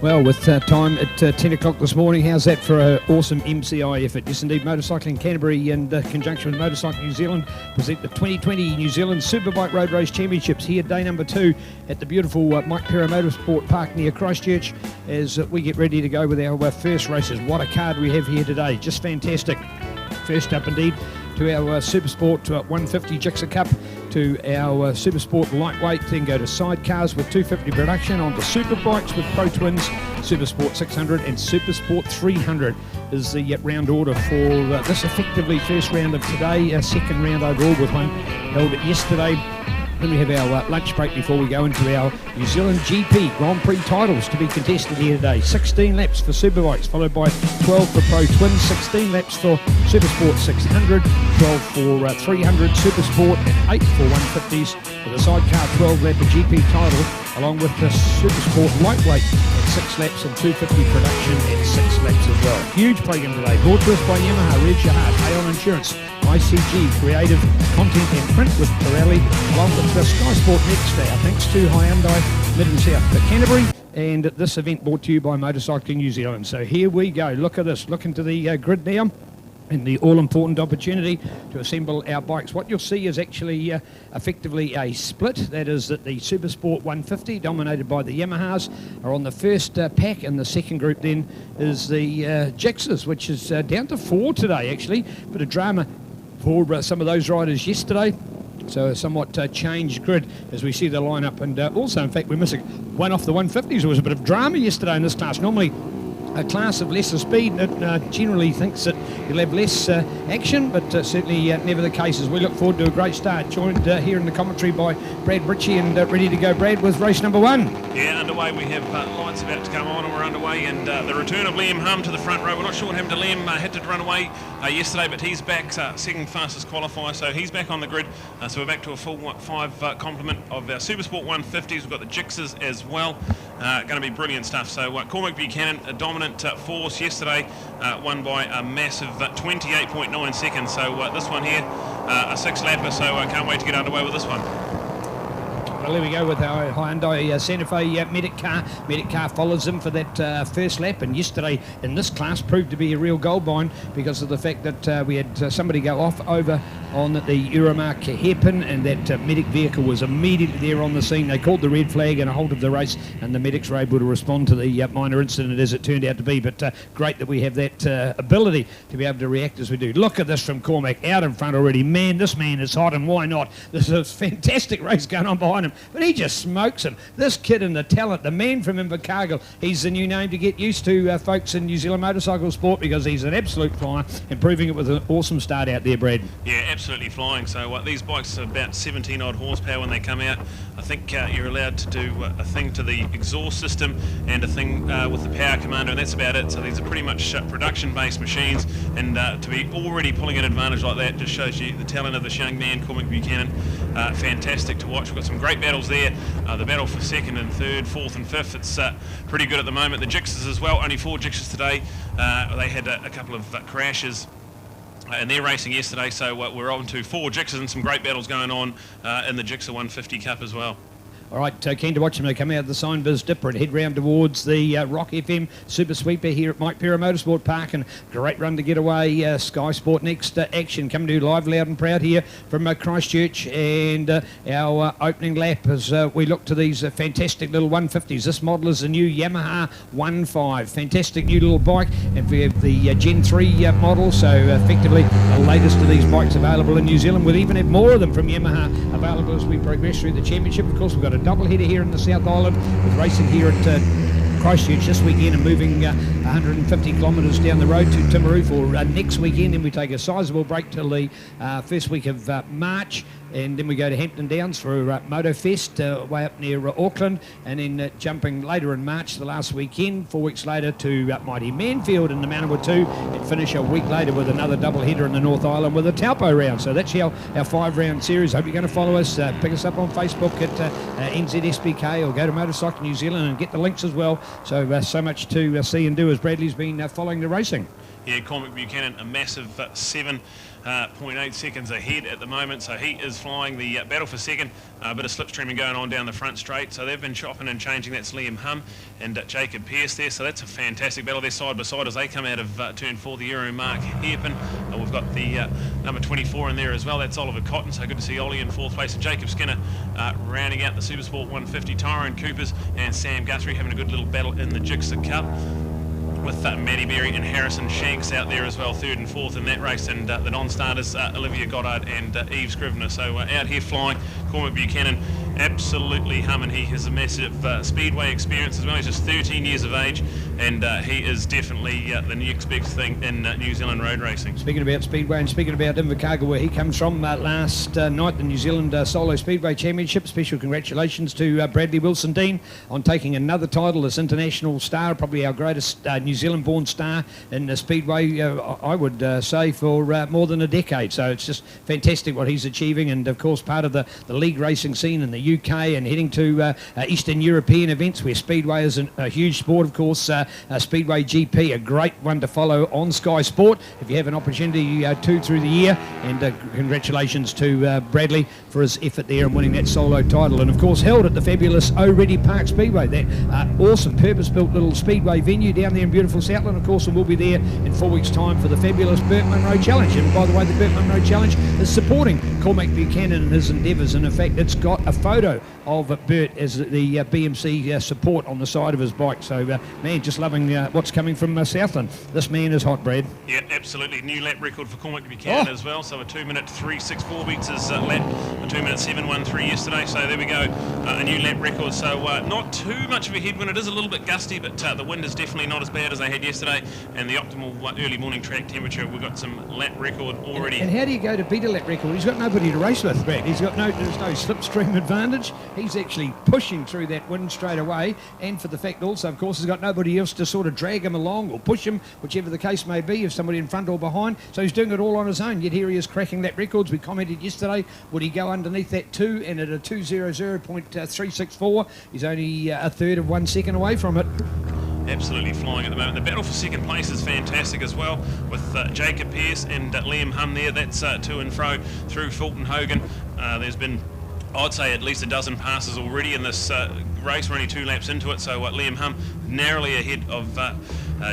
Well, with time at 10 o'clock this morning, how's that for an awesome MCI effort? Yes, indeed, Motorcycling Canterbury in conjunction with Motorcycling New Zealand present the 2020 New Zealand Superbike Road Race Championships here, day number 2 at the beautiful Mike Perra Motorsport Park near Christchurch as we get ready to go with our first races. What a card we have here today, just fantastic. First up indeed to our Supersport 150 Gixxer Cup, to our Supersport Lightweight, then go to sidecars with 250 production, on to Superbikes with Pro Twins, Supersport 600 and Supersport 300 is the round order for this effectively first round of today, second round overall with one held yesterday. Then we have our lunch break before we go into our New Zealand GP Grand Prix titles to be contested here today. 16 laps for Superbikes, followed by 12 for Pro Twins, 16 laps for Supersport 600, 12 for 300 Supersport, and 8 for 150s with a sidecar 12-lapper GP title, along with the Supersport Lightweight at 6 laps and 250 production at 6 laps as well. Huge program today, brought to us by Yamaha, Red Your Heart, Aon Insurance, ICG, Creative Content and Print with Pirelli, along with the Sky Sport next day. Thanks to Hyundai, Mid and South for Canterbury, and this event brought to you by Motorcycling New Zealand. So here we go. Look at this. Look into the grid now, and the all-important opportunity to assemble our bikes. What you'll see is actually effectively a split. That is that the Supersport 150, dominated by the Yamahas, are on the first pack, and the second group then is the Gixxers, which is down to 4 today, actually. Bit of drama for some of those riders yesterday. So a somewhat changed grid as we see the lineup, and also, in fact, we're missing one off the 150s. There was a bit of drama yesterday in this class. Normally a class of lesser speed, it generally thinks that you'll have less action, but certainly never the case, as we look forward to a great start. Joined here in the commentary by Brad Ritchie, and ready to go, Brad, with race number 1. Yeah, underway. We have lights about to come on, and we're underway, and the return of Liam Hum to the front row. We're not sure what happened to Liam. Had to run away yesterday, but he's back, second fastest qualifier, so he's back on the grid. So we're back to a full 5 complement of our Supersport 150s. We've got the Gixxers as well. Going to be brilliant stuff. So Cormac Buchanan, a dominant force yesterday, won by a massive 28.9 seconds. So this one here, a 6-lapper, so can't wait to get underway with this one. Well, there we go with our Hyundai Santa Fe medic car. Medic car follows them for that first lap, and yesterday in this class proved to be a real gold mine because of the fact that we had somebody go off over on the Euromark hairpin, and that medic vehicle was immediately there on the scene. They called the red flag and a halt of the race, and the medics were able to respond to the minor incident as it turned out to be. But great that we have that ability to be able to react as we do. Look at this from Cormac, out in front already. Man, this man is hot, and why not? This is a fantastic race going on behind him, but he just smokes him. This kid and the talent, the man from Invercargill, he's the new name to get used to, folks, in New Zealand motorcycle sport, because he's an absolute flyer and proving it with an awesome start out there, Brad. Yeah, absolutely flying. So these bikes are about 17 odd horsepower when they come out. I think you're allowed to do a thing to the exhaust system and a thing with the power commander, and that's about it. So these are pretty much production-based machines, and to be already pulling an advantage like that just shows you the talent of this young man, Cormac Buchanan. Fantastic to watch. We've got some great battles there. The battle for second and third, fourth and fifth, it's pretty good at the moment. The Gixxers as well, only 4 Gixxers today. They had a couple of crashes in their racing yesterday, so we're on to 4 Gixxers and some great battles going on in the Gixxer 150 Cup as well. All right, keen to watch them. They come out of the Sign Biz Dipper and head round towards the Rock FM Super Sweeper here at Mike Perra Motorsport Park, and great run to get away. Sky Sport next action coming to live, loud and proud here from Christchurch, and our opening lap as we look to these fantastic little 150s. This model is the new Yamaha 1.5, fantastic new little bike, and we have the Gen 3 model, so effectively the latest of these bikes available in New Zealand. We'll even have more of them from Yamaha available as we progress through the championship. Of course, we've got a double header here in the South Island with racing here at Christchurch this weekend, and moving 150 kilometres down the road to Timaru for next weekend. Then we take a sizable break till the first week of March, and then we go to Hampton Downs for MotoFest way up near Auckland, and then jumping later in March, the last weekend, 4 weeks later, to mighty Manfield in the Manawatu, and finish a week later with another double header in the North Island with a Taupo round. So that's our 5-round series. Hope you're going to follow us. Pick us up on Facebook at NZSBK, or go to Motorcycle New Zealand and get the links as well. So so much to see and do as Bradley's been following the racing. Yeah, Cormac Buchanan, a massive 7 0.8 seconds ahead at the moment, so he is flying the battle for second. A bit of slipstreaming going on down the front straight, so they've been chopping and changing. That's Liam Hum and Jacob Pearce there, so that's a fantastic battle there side by side as they come out of turn 4, the Euro Mark Hairpin. We've got the number 24 in there as well, that's Oliver Cotton, so good to see Ollie in 4th place, and Jacob Skinner rounding out the Supersport 150. Tyrone Coopers and Sam Guthrie having a good little battle in the Gixxer Cup, with Matty Berry and Harrison Shanks out there as well, 3rd and 4th in that race, and the non-starters, Olivia Goddard and Eve Scrivener. So out here flying, Cormac Buchanan, absolutely humming. He has a massive speedway experience as well. He's just 13 years of age, and he is definitely the next big thing in New Zealand road racing. Speaking about speedway and speaking about Invercargill, where he comes from, last night, the New Zealand Solo Speedway Championship. Special congratulations to Bradley Wilson-Dean on taking another title as international star, probably our greatest New Zealand-born star in the speedway, I would say, for more than a decade. So it's just fantastic what he's achieving, and of course part of the league racing scene in the UK, and heading to Eastern European events where speedway is a huge sport. Of course, Speedway GP, a great one to follow on Sky Sport if you have an opportunity to through the year, and congratulations to Bradley for his effort there in winning that solo title, and of course held at the fabulous O'Reilly Park Speedway, that awesome purpose-built little speedway venue down there in beautiful Southland. Of course, and we'll be there in 4 weeks' time for the fabulous Burt Munro Challenge. And by the way, the Burt Munro Challenge is supporting Cormac Buchanan and his endeavours, and in fact it's got a photo of Burt as the BMC support on the side of his bike. So man, just loving what's coming from Southland. This man is hot, Brad. Yeah, absolutely. New lap record for Cormac Buchanan as well, so a 2-minute 3.64 beats his lap, a 2-minute 7.13 yesterday, so there we go, a new lap record. So not too much of a headwind. It is a little bit gusty, but the wind is definitely not as bad as they had yesterday, and the optimal early morning track temperature, we've got some lap record already. And how do you go to beat a lap record? He's got nobody to race with, Brad. There's no slipstream advantage. He's actually pushing through that wind straight away, and for the fact also, of course, he's got nobody else to sort of drag him along or push him, whichever the case may be, if somebody in front or behind. So he's doing it all on his own, yet here he is cracking lap records. We commented yesterday, would he go underneath that 2, and at a 2:00.364, he's only a third of 1 second away from it. Absolutely flying at the moment. The battle for second place is fantastic as well, with Jacob Pearce and Liam Hum there. That's to and fro through Fulton Hogan. There's been, I'd say, at least a dozen passes already in this race. We're only 2 laps into it, so Liam Hum narrowly ahead of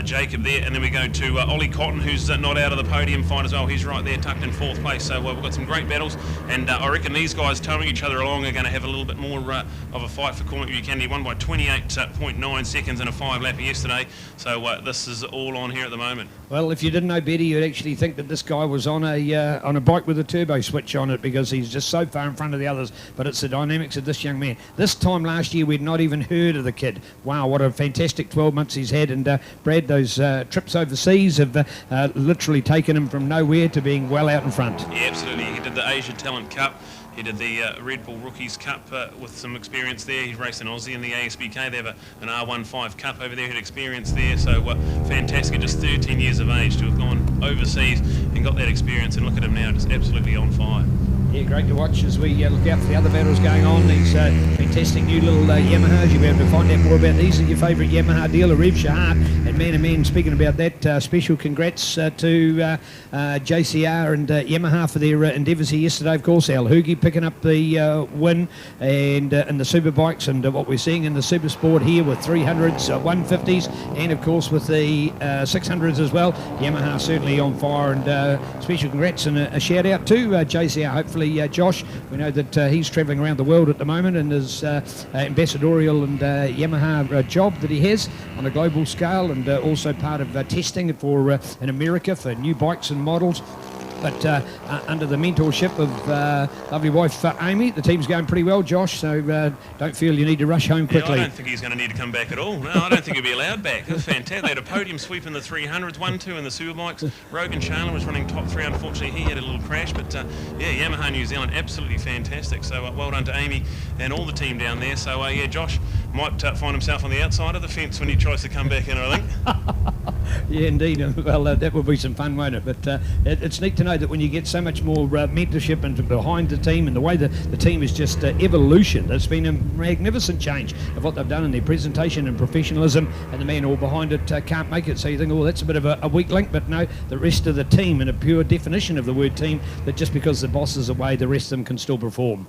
Jacob there, and then we go to Ollie Cotton, who's not out of the podium fight as well. He's right there tucked in 4th place, so we've got some great battles, and I reckon these guys towing each other along are going to have a little bit more of a fight for Cormac Buchanan. He won by 28.9 seconds in a 5-lapper yesterday, so this is all on here at the moment. Well, if you didn't know better, you'd actually think that this guy was on a bike with a turbo switch on it, because he's just so far in front of the others, but it's the dynamics of this young man. This time last year we'd not even heard of the kid. Wow, what a fantastic 12 months he's had, and Brad, those trips overseas have literally taken him from nowhere to being well out in front. Yeah, absolutely. He did the Asia Talent Cup. He did the Red Bull Rookies Cup with some experience there. He's racing Aussie in the ASBK. They have an R15 Cup over there, had experience there. So fantastic, just 13 years of age to have gone overseas and got that experience, and look at him now, just absolutely on fire. Yeah, great to watch as we look out for the other battles going on. These fantastic new little Yamahas. You'll be able to find out more about these at your favourite Yamaha dealer, Rev Shahar. And man, speaking about that, special congrats to JCR and Yamaha for their endeavours here yesterday. Of course, Al Hoogie picking up the win, and in the Superbikes, and what we're seeing in the Supersport here with 300s, 150s, and of course with the 600s as well. Yamaha certainly on fire, and special congrats and a shout out to JCR. Hopefully Josh, we know that he's travelling around the world at the moment, and his ambassadorial and Yamaha job that he has on a global scale, and also part of testing for in America for new bikes and models. But under the mentorship of lovely wife Amy, the team's going pretty well, Josh, so don't feel you need to rush home quickly. Yeah, I don't think he's going to need to come back at all. No, I don't think he'll be allowed back. It was fantastic. They had a podium sweep in the 300s, 1-2 in the Superbikes. Rogan Chandler was running top 3. Unfortunately, he had a little crash, but yeah, Yamaha New Zealand, absolutely fantastic. So well done to Amy and all the team down there. So yeah, Josh might find himself on the outside of the fence when he tries to come back in, I think. Yeah, indeed. Well, that will be some fun, won't it? But it's neat to know that when you get so much more mentorship and behind the team, and the way that the team is just evolution, there's been a magnificent change of what they've done in their presentation and professionalism, and the man all behind it can't make it. So you think, oh, that's a bit of a weak link, but no, the rest of the team, in a pure definition of the word team, that just because the boss is away, the rest of them can still perform.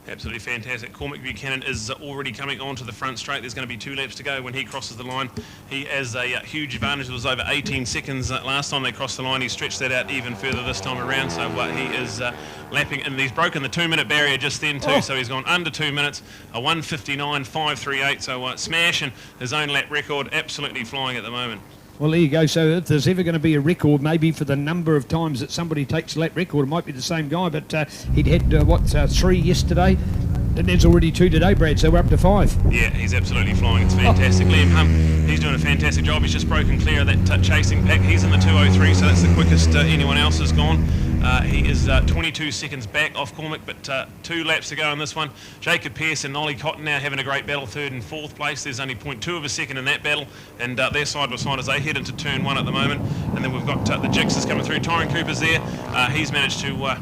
Absolutely fantastic. Cormac Buchanan is already coming onto the front straight. There's going to be 2 laps to go when he crosses the line. He has a huge advantage. It was over 18 seconds last time they crossed the line. He stretched that out even further this time around. So he is lapping, and he's broken the 2-minute barrier just then too. So he's gone under 2 minutes, a 1:59.538. So smashing his own lap record. Absolutely flying at the moment. Well, there you go. So if there's ever going to be a record, maybe for the number of times that somebody takes a lap record, it might be the same guy, but he'd had, 3 yesterday, and there's already 2 today, Brad, so we're up to 5. Yeah, he's absolutely flying. It's fantastic. Liam Hunt, he's doing a fantastic job. He's just broken clear of that chasing pack. He's in the 2:03, so that's the quickest anyone else has gone. He is 22 seconds back off Cormac, but 2 laps to go in this one. Jacob Pearce and Ollie Cotton now having a great battle, 3rd and 4th place. There's only 0.2 of a second in that battle, and they're side by side as they head into turn 1 at the moment. And then we've got the Jixers coming through. Tyron Cooper's there. He's managed to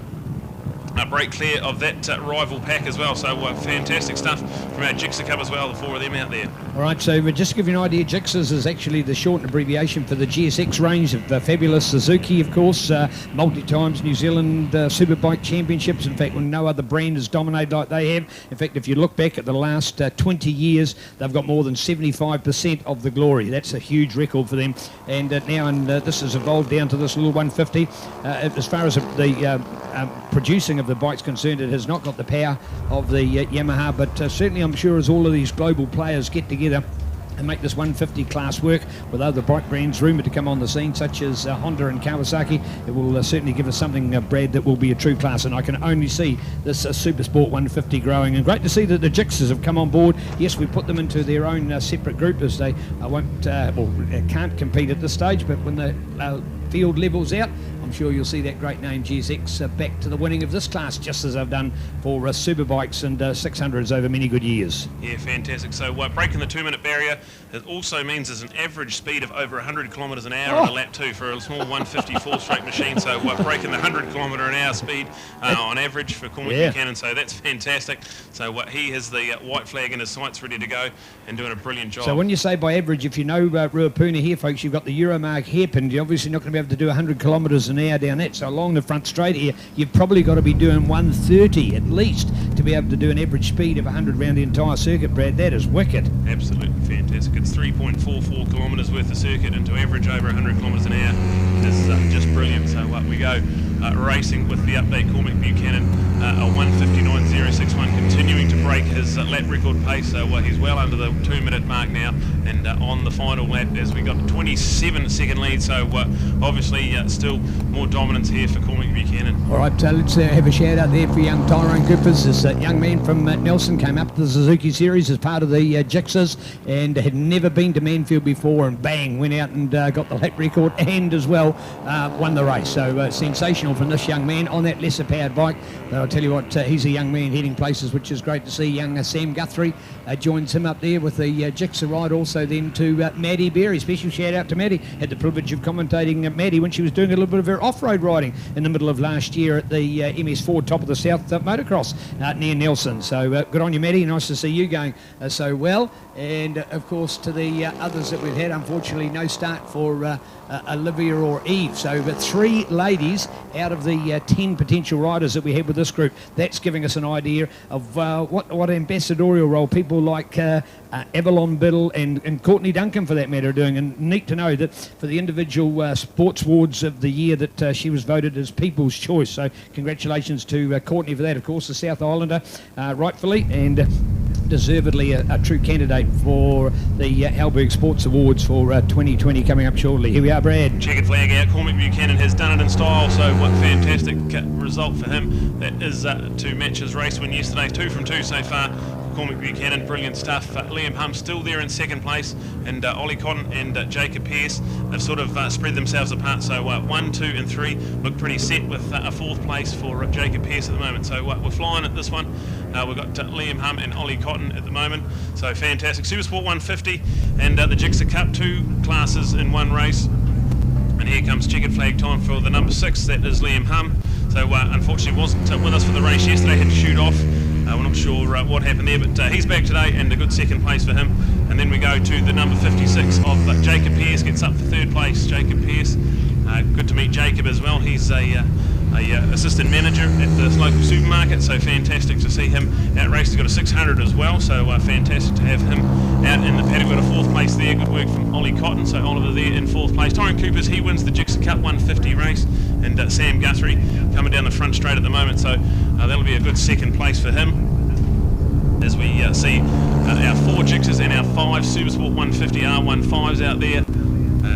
break clear of that rival pack as well. So fantastic stuff from our Jixer Cup as well, the 4 of them out there. All right, so just to give you an idea, Jixers is actually the shortened abbreviation for the GSX range of the fabulous Suzuki, of course, multi-times New Zealand Superbike Championships. In fact, when no other brand has dominated like they have. In fact, if you look back at the last 20 years, they've got more than 75% of the glory. That's a huge record for them. And now, this has evolved down to this little 150. As far as the producing of the bike's concerned, it has not got the power of the Yamaha, but certainly I'm sure as all of these global players get together and make this 150 class work with other bike brands rumoured to come on the scene, such as Honda and Kawasaki, it will certainly give us something, Brad, that will be a true class. And I can only see this Supersport 150 growing. And great to see that the Jixers have come on board. Yes, we put them into their own separate group, as they can't compete at this stage, but when the field levels out, I'm sure you'll see that great name GSX back to the winning of this class, just as I've done for Superbikes and 600s over many good years. Yeah, fantastic. So breaking the 2-minute barrier, it also means there's an average speed of over 100 kilometres an hour on a lap too for a small 154 straight machine. So breaking the 100 kilometre an hour speed on average for Cormac Buchanan. So that's fantastic. So he has the white flag in his sights ready to go and doing a brilliant job. So when you say by average, if you know Ruapuna here, folks, you've got the Euromark hairpin. You're obviously not going to be able to do 100 kilometres an hour down that. So along the front straight here, you've probably got to be doing 130 at least to be able to do an average speed of 100 round the entire circuit, Brad. That is wicked. Absolutely fantastic. It's 3.44 kilometres worth of circuit, and to average over 100 kilometres an hour is just brilliant. So we go racing with the update. Cormac Buchanan, a 1:59.061, continuing to break his lap record pace. So he's well under the 2-minute mark now, and on the final lap as we got a 27-second lead. So obviously still more dominance here for Cormac Buchanan. All right, let's have a shout out there for young Tyrone Coopers. This young man from Nelson came up to the Suzuki Series as part of the Jixers and had never been to Manfield before, and bang, went out and got the lap record and as well won the race. So sensational from this young man on that lesser powered bike. I'll tell you what, he's a young man heading places, which is great to see. Young Sam Guthrie joins him up there with the Jixer ride. Also then to Maddie Berry. Special shout out to Maddie. Had the privilege of commentating Maddie when she was doing a little bit of her off-road riding in the middle of last year at the MS4 Top of the South Motocross near Nelson. So good on you, Maddie. Nice to see you going so well. And of course to the others that we've had, unfortunately no start for Olivia or Eve. So but 3 ladies out of the 10 potential riders that we had with this group. That's giving us an idea of what ambassadorial role people like Avalon Biddle and Courtney Duncan, for that matter, are doing. And neat to know that for the individual sports awards of the year that she was voted as People's Choice. So congratulations to Courtney for that. Of course, the South Islander, rightfully and deservedly a true candidate for the Halberg Sports Awards for 2020 coming up shortly. Here we are, Brad. Checkered flag out. Cormac Buchanan has done it in style, so what fantastic result for him. That is to match his race win yesterday. 2 from 2 so far. Cormac Buchanan, brilliant stuff. Liam Humm still there in second place, and Ollie Cotton and Jacob Pearce have sort of spread themselves apart. So 1, 2 and 3 look pretty set, with a fourth place for Jacob Pearce at the moment. So we're flying at this one. We've got Liam Humm and Ollie Cotton at the moment. So fantastic. Supersport 150 and the Gixxer Cup, 2 classes in one race. And here comes checkered flag time for the number 6, that is Liam Humm. So unfortunately wasn't with us for the race yesterday, had to shoot off. We're not sure what happened there, but he's back today, and a good second place for him. And then we go to the number 56 of Jacob Pearce, gets up for third place. Jacob Pearce, good to meet Jacob as well. He's a assistant manager at the local supermarket, so fantastic to see him out race. He's got a 600 as well, so fantastic to have him out in the paddock. Got a fourth place there, good work from Ollie Cotton, so Oliver there in fourth place. Tyron Coopers, he wins the Gixxer Cup 150 race, and Sam Guthrie coming down the front straight at the moment, so that'll be a good second place for him, as we see our 4 Gixxers and our 5 Supersport 150 R15s out there.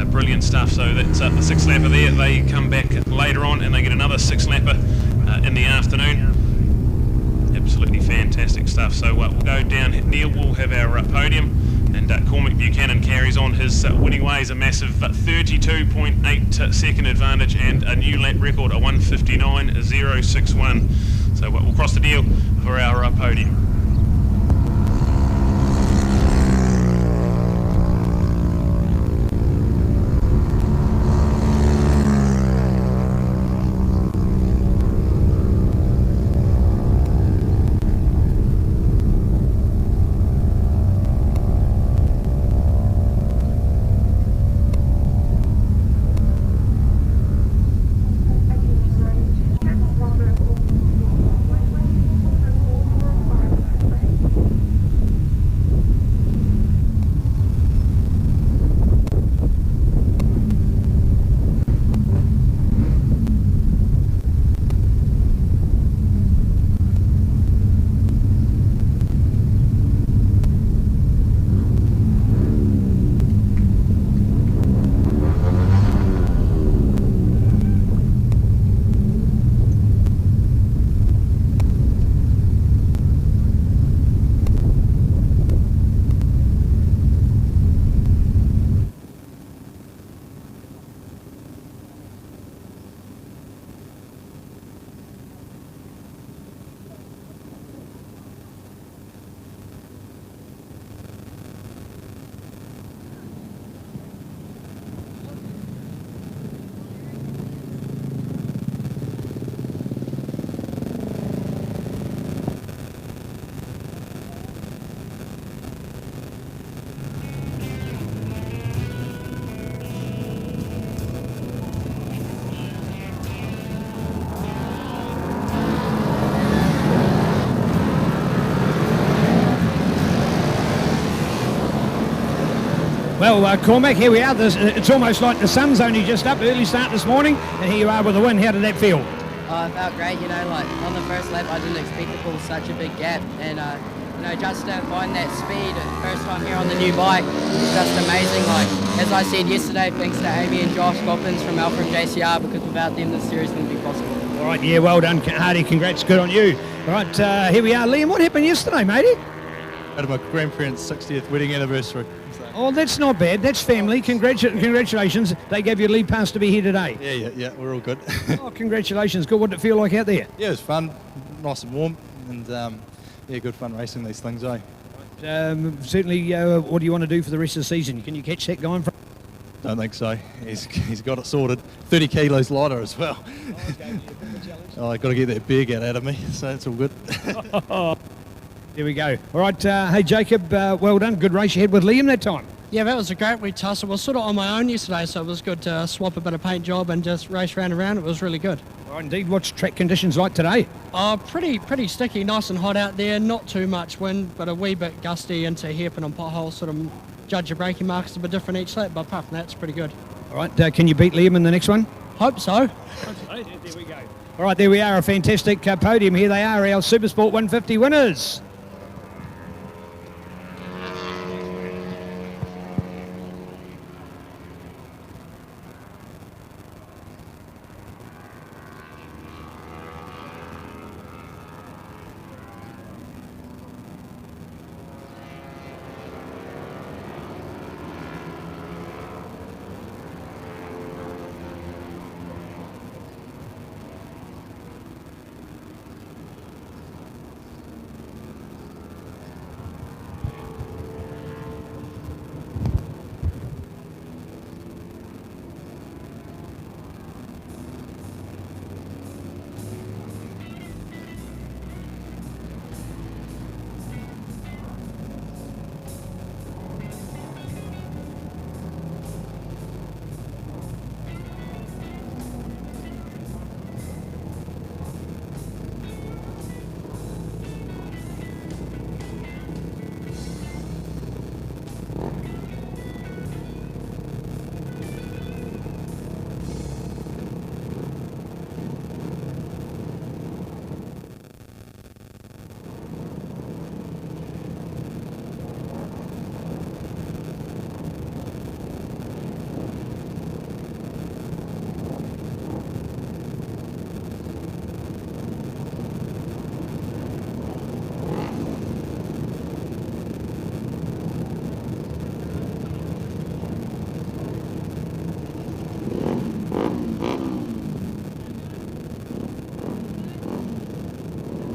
Brilliant stuff. So that's the 6 lapper there. They come back later on and they get another 6 lapper in the afternoon. Absolutely fantastic stuff. So we'll go down. Neil will have our podium, and Cormac Buchanan carries on his winning ways, a massive 32.8 second advantage and a new lap record, a 159.061. So we'll cross the deal for our podium. Well, Cormac, here we are. It's almost like the sun's only just up. Early start this morning, and here you are with the win. How did that feel? Oh, it felt great. You know, like on the first lap, I didn't expect to pull such a big gap, and you know, just to find that speed first time here on the new bike is just amazing. Like as I said yesterday, thanks to Amy and Josh Goppins from Alfred JCR, because without them, this series wouldn't be possible. All right, yeah, well done, Hardy. Congrats, good on you. All right, here we are, Liam. What happened yesterday, matey? At my grandparents' 60th wedding anniversary. So. Oh, that's not bad. That's family. Congratulations. They gave you a lead pass to be here today. Yeah, we're all good. Oh, congratulations. Good. What did it feel like out there? Yeah, it was fun, nice and warm, and yeah, good fun racing these things, eh? Certainly, what do you want to do for the rest of the season? Can you catch that going from? Don't think so. He's got it sorted. 30 kilos lighter as well. Oh, I've got to get that beer gut out of me, so it's all good. There we go. All right, hey Jacob, well done. Good race you had with Liam that time. Yeah, that was a great retussle. I was sort of on my own yesterday, so it was good to swap a bit of paint job and just race round and round. It was really good. All right, indeed. What's track conditions like today? Pretty sticky, nice and hot out there. Not too much wind, but a wee bit gusty into hairpin and potholes. Sort of judge your braking marks a bit different each lap, but apart from that, it's pretty good. All right, can you beat Liam in the next one? Hope so. There we go. All right, there we are, a fantastic podium. Here they are, our Supersport 150 winners.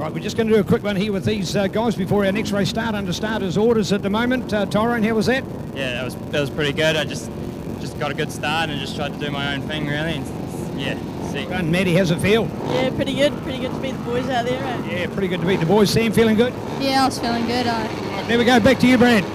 Right, we're just going to do a quick one here with these guys before our next race start, under starters' orders at the moment. Tyrone, how was that? Yeah, that was pretty good. I just got a good start and just tried to do my own thing, really. And, yeah, see. And Maddie, how's it feel? Yeah, pretty good. Pretty good to beat the boys out there, right? Yeah, pretty good to beat the boys. Sam, feeling good? Yeah, I was feeling good. Right, there we go. Back to you, Brad.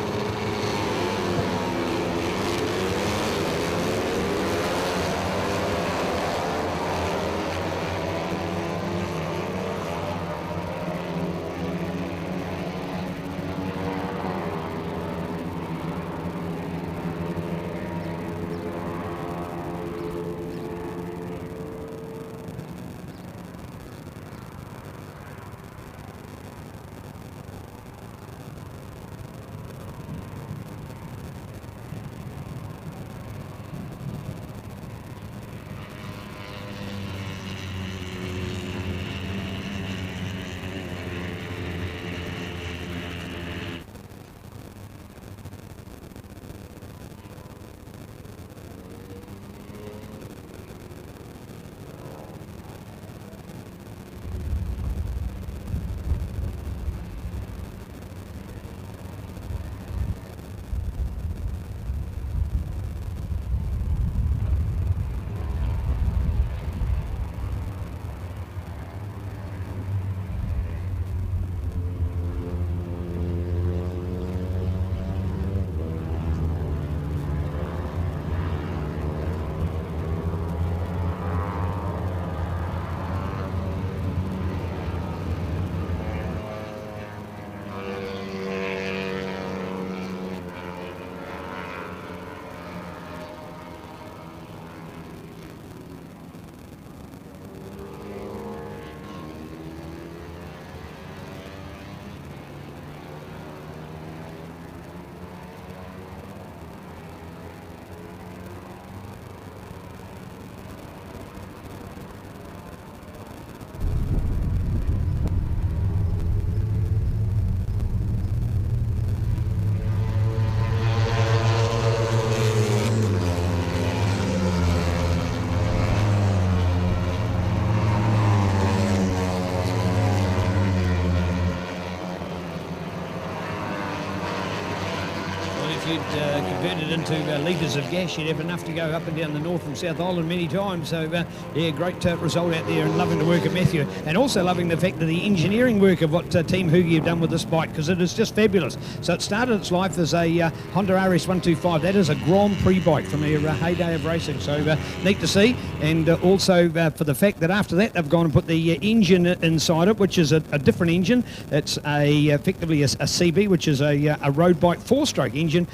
Converted into litres of gas, you'd have enough to go up and down the North and South Island many times. So, yeah, great result out there, and loving the work of Matthew, and also loving the fact of the engineering work of what Team Hoogie have done with this bike, because it is just fabulous. So it started its life as a Honda RS125. That is a Grand Prix bike from their heyday of racing. So neat to see, and also for the fact that after that they've gone and put the engine inside it, which is a different engine. It's effectively a CB, which is a road bike 4-stroke engine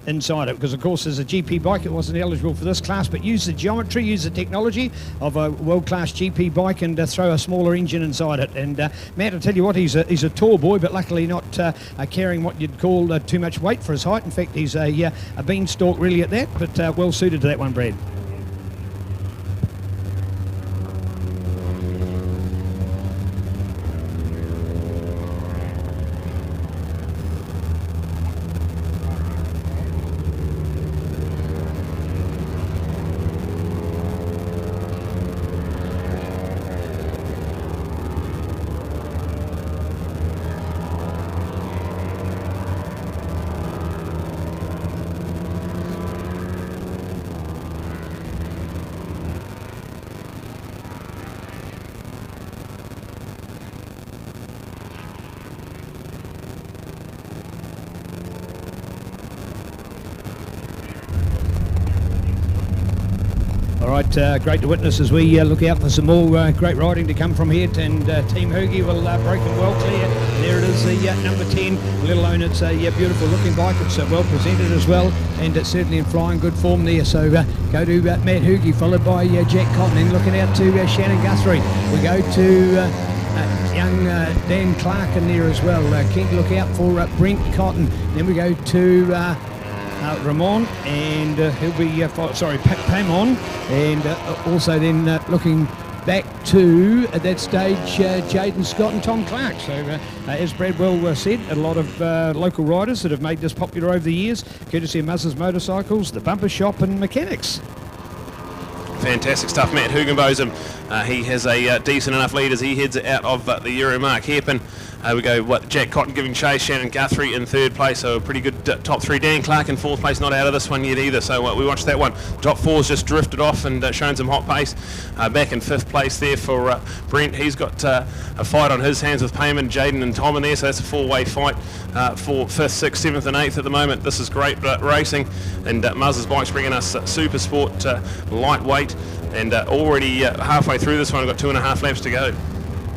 inside it, because of course as a GP bike it wasn't eligible for this class, but use the geometry, use the technology of a world-class GP bike, and throw a smaller engine inside it. And Matt, I tell you what, he's a tall boy, but luckily not carrying what you'd call too much weight for his height. In fact, he's a beanstalk really at that, but well suited to that one, Brad. All right, great to witness as we look out for some more great riding to come from here, and Team Hoogie will break it well clear. There it is, the number 10, let alone it's a beautiful looking bike. It's well presented as well, and it's certainly in flying good form there. So go to Matt Hoogie, followed by Jack Cotton, and looking out to Shannon Guthrie. We go to young Dan Clark in there as well. Keen to look out for Brent Cotton. Then we go to Ramon, and he'll be Pamon, and also then looking back to at that stage Jaden Scott and Tom Clark. So as Brad well said, a lot of local riders that have made this popular over the years, courtesy of Muzz's Motorcycles, the Bumper Shop and Mechanics. Fantastic stuff. Matt Hugenbotham, he has a decent enough lead as he heads out of the Euro mark hairpin. We go Jack Cotton giving chase, Shannon Guthrie in third place, so a pretty good top three. Dan Clark in fourth place, not out of this one yet either, so we watched that one. Top four's just drifted off and shown some hot pace. Back in fifth place there for Brent. He's got a fight on his hands with Payman, Jaden and Tom in there, so that's a four-way fight for fifth, sixth, seventh and eighth at the moment. This is great racing, and Muzz's Bike's bringing us Supersport Lightweight, and already halfway through this one. We've got 2.5 laps to go.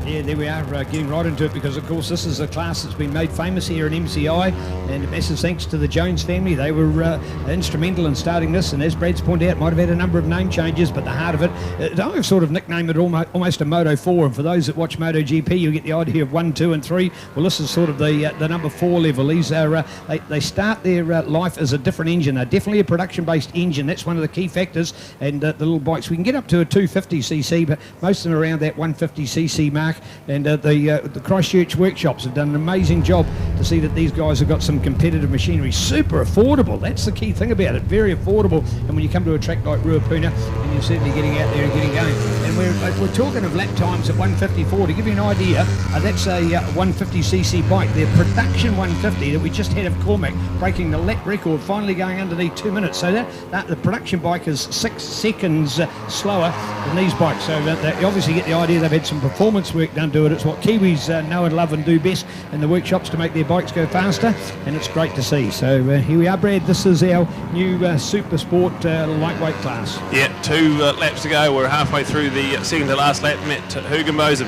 Yeah, there we are, getting right into it, because of course this is a class that's been made famous here in MCI, and a massive thanks to the Jones family. They were instrumental in starting this, and as Brad's pointed out, might have had a number of name changes, but the heart of it, I've sort of nicknamed it almost a Moto 4, and for those that watch Moto GP, you get the idea of 1, 2 and 3. Well, this is sort of the number 4 level. These are they start their life as a different engine. They're definitely a production-based engine. That's one of the key factors, and the little bikes, we can get up to a 250cc, but most of them are around that 150cc mark. And the Christchurch workshops have done an amazing job to see that these guys have got some competitive machinery. Super affordable, that's the key thing about it, very affordable. And when you come to a track like Ruapuna, and you're certainly getting out there and getting going. And we're talking of lap times at 154. To give you an idea, that's a 150cc bike, their production 150 that we just had of Cormac, breaking the lap record, finally going underneath 2 minutes. So that the production bike is 6 seconds slower than these bikes. So you obviously get the idea they've had some performance work done to it. It's what Kiwis know and love and do best in the workshops to make their bikes go faster, and it's great to see. So here we are, Brad. This is our new Supersport lightweight class. Yeah, 2 laps to go. We're halfway through the second to last lap. Matt Hugenbotham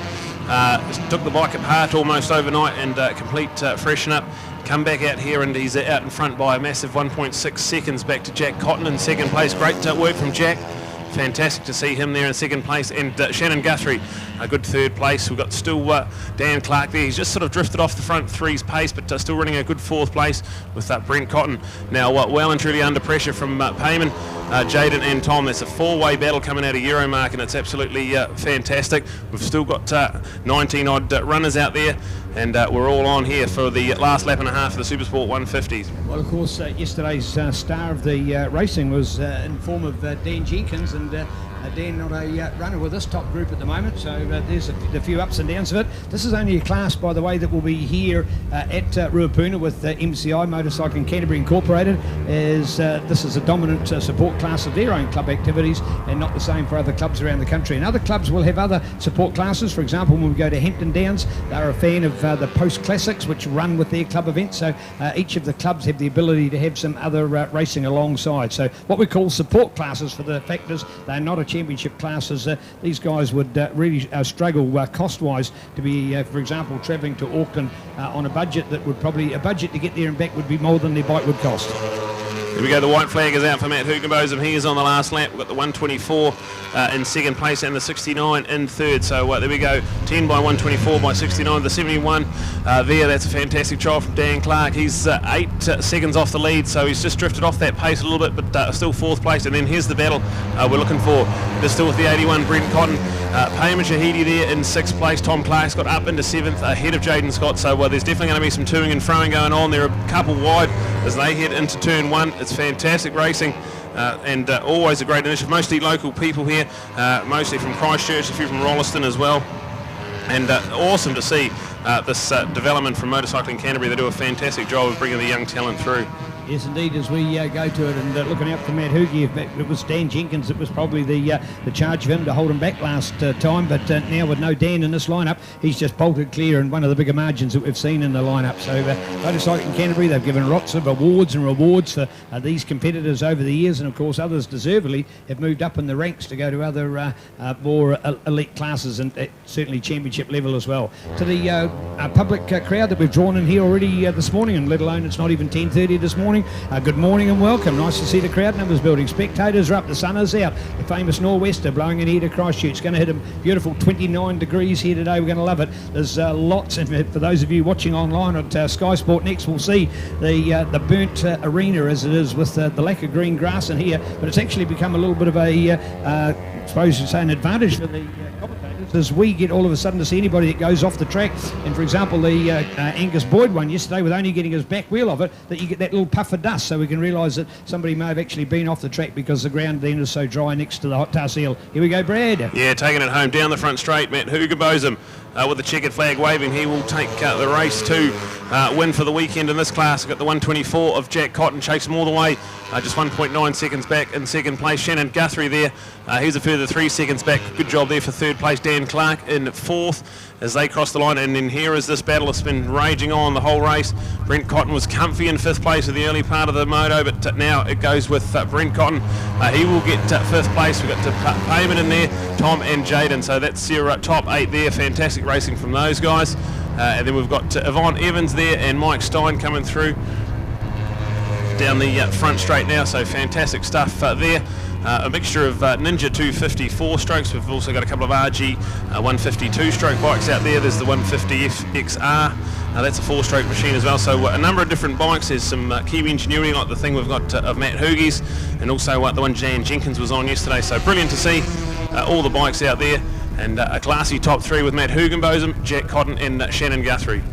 took the bike apart almost overnight and complete freshen up. Come back out here, and he's out in front by a massive 1.6 seconds back to Jack Cotton in second place. Great work from Jack. Fantastic to see him there in second place, and Shannon Guthrie a good third place. We've got still Dan Clark there. He's just sort of drifted off the front three's pace, but still running a good fourth place with Brent Cotton now well and truly under pressure from Payman, Jaden and Tom. That's a 4-way battle coming out of Euromark, and it's absolutely fantastic. We've still got 19 odd runners out there, and we're all on here for the last lap and a half of the Supersport 150s. Well, of course, yesterday's star of the racing was in form of Dan Jenkins, and Dan not a runner with this top group at the moment, so there's a few ups and downs of it. This is only a class, by the way, that will be here at Ruapuna with MCI Motorcycling Canterbury Incorporated, as this is a dominant support class of their own club activities, and not the same for other clubs around the country. And other clubs will have other support classes. For example, when we go to Hampton Downs, they're a fan of the Post Classics, which run with their club events, so each of the clubs have the ability to have some other racing alongside. So what we call support classes, for the fact is they're not a championship classes. These guys would really struggle cost-wise to be, for example, travelling to Auckland on a budget that would probably, a budget to get there and back would be more than their bike would cost. Here we go, the white flag is out for Matt Hugenbotham. He is on the last lap. We've got the 124 in second place and the 69 in third. So there we go, 10 by 124 by 69. The 71 there, that's a fantastic trial from Dan Clark. He's 8 seconds off the lead, so he's just drifted off that pace a little bit, but still fourth place. And then here's the battle we're looking for. They're still with the 81, Brent Cotton. Payman Shahidi there in 6th place. Tom Clark's got up into 7th ahead of Jaden Scott, so there's definitely going to be some toing and froing going on. They're a couple wide as they head into turn 1. It's fantastic racing and always a great initiative. Mostly local people here, mostly from Christchurch, a few from Rolleston as well. And awesome to see this development from Motorcycling Canterbury. They do a fantastic job of bringing the young talent through. Yes, indeed, as we go to it, and looking out for Matt Hoogie, it was Dan Jenkins that was probably the charge of him to hold him back last time, but now with no Dan in this lineup, he's just bolted clear and one of the bigger margins that we've seen in the lineup. So Motorcycling Canterbury, they've given lots of awards and rewards for these competitors over the years, and of course others deservedly have moved up in the ranks to go to other more elite classes, and certainly championship level as well. To the public crowd that we've drawn in here already this morning, and let alone it's not even 10:30 this morning. Good morning and welcome. Nice to see the crowd numbers building. Spectators are up, the sun is out. The famous nor'wester blowing in here to Christchurch. It's going to hit a beautiful 29 degrees here today. We're going to love it. There's lots, and for those of you watching online at Sky Sport Next, we'll see the burnt arena as it is with the lack of green grass in here, but it's actually become a little bit of a, I suppose you'd say, an advantage for the commentators. as we get all of a sudden to see anybody that goes off the track, and for example the Angus Boyd one yesterday, with only getting his back wheel of it, that you get that little puff of dust, so we can realise that somebody may have actually been off the track because the ground then is so dry next to the hot tar seal. Here we go, Brad. Yeah, taking it home down the front straight, Matt Hugenbotham. With the checkered flag waving, he will take the race to win for the weekend in this class. Got the 124 of Jack Cotton, chased him all the way, just 1.9 seconds back in second place. Shannon Guthrie there, he's a further 3 seconds back. Good job there for third place. Dan Clark in fourth as they cross the line. And then here is this battle that's been raging on the whole race. Brent Cotton was comfy in fifth place in the early part of the moto, but now it goes with Brent Cotton. He will get fifth place. We've got Payman in there, Tom and Jaden. So that's your top 8 there. Fantastic racing from those guys. And then we've got Yvonne Evans there and Mike Stein coming through down the front straight now. So fantastic stuff there. A mixture of Ninja 254 strokes. We've also got a couple of RG 152 stroke bikes out there. There's the 150 XR. That's a 4-stroke machine as well. So a number of different bikes. There's some Kiwi engineering, like the thing we've got of Matt Hoogies, and also the one Jan Jenkins was on yesterday. So brilliant to see all the bikes out there, and a classy top 3 with Matt Hugenbotham, Jack Cotton and Shannon Guthrie.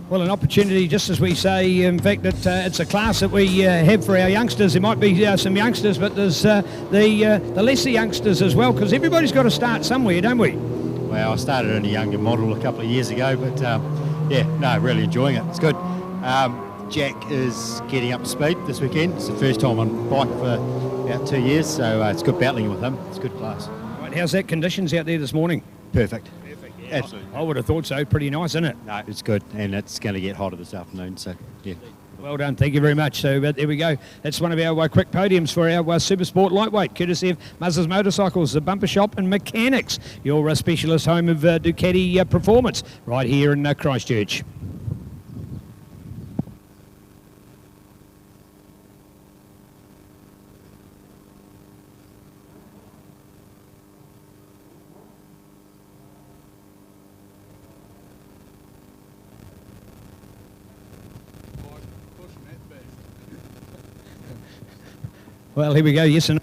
Well, an opportunity, just as we say, in fact, that it's a class that we have for our youngsters. There might be some youngsters, but there's the lesser youngsters as well, because everybody's got to start somewhere, don't we? Well, I started in a younger model a couple of years ago, but really enjoying it. It's good. Jack is getting up to speed this weekend. It's the first time on bike for about 2 years, so it's good battling with him. It's a good class. Right, how's that conditions out there this morning? Perfect. Yeah. Absolutely. I would have thought so. Pretty nice, isn't it? No, it's good, and it's going to get hotter this afternoon, so yeah. Well done, thank you very much. So there we go. That's one of our quick podiums for our Supersport Lightweight, courtesy of Muzzers Motorcycles, the Bumper Shop and Mechanics, your specialist home of Ducati Performance, right here in Christchurch. Well, here we go. Yes, and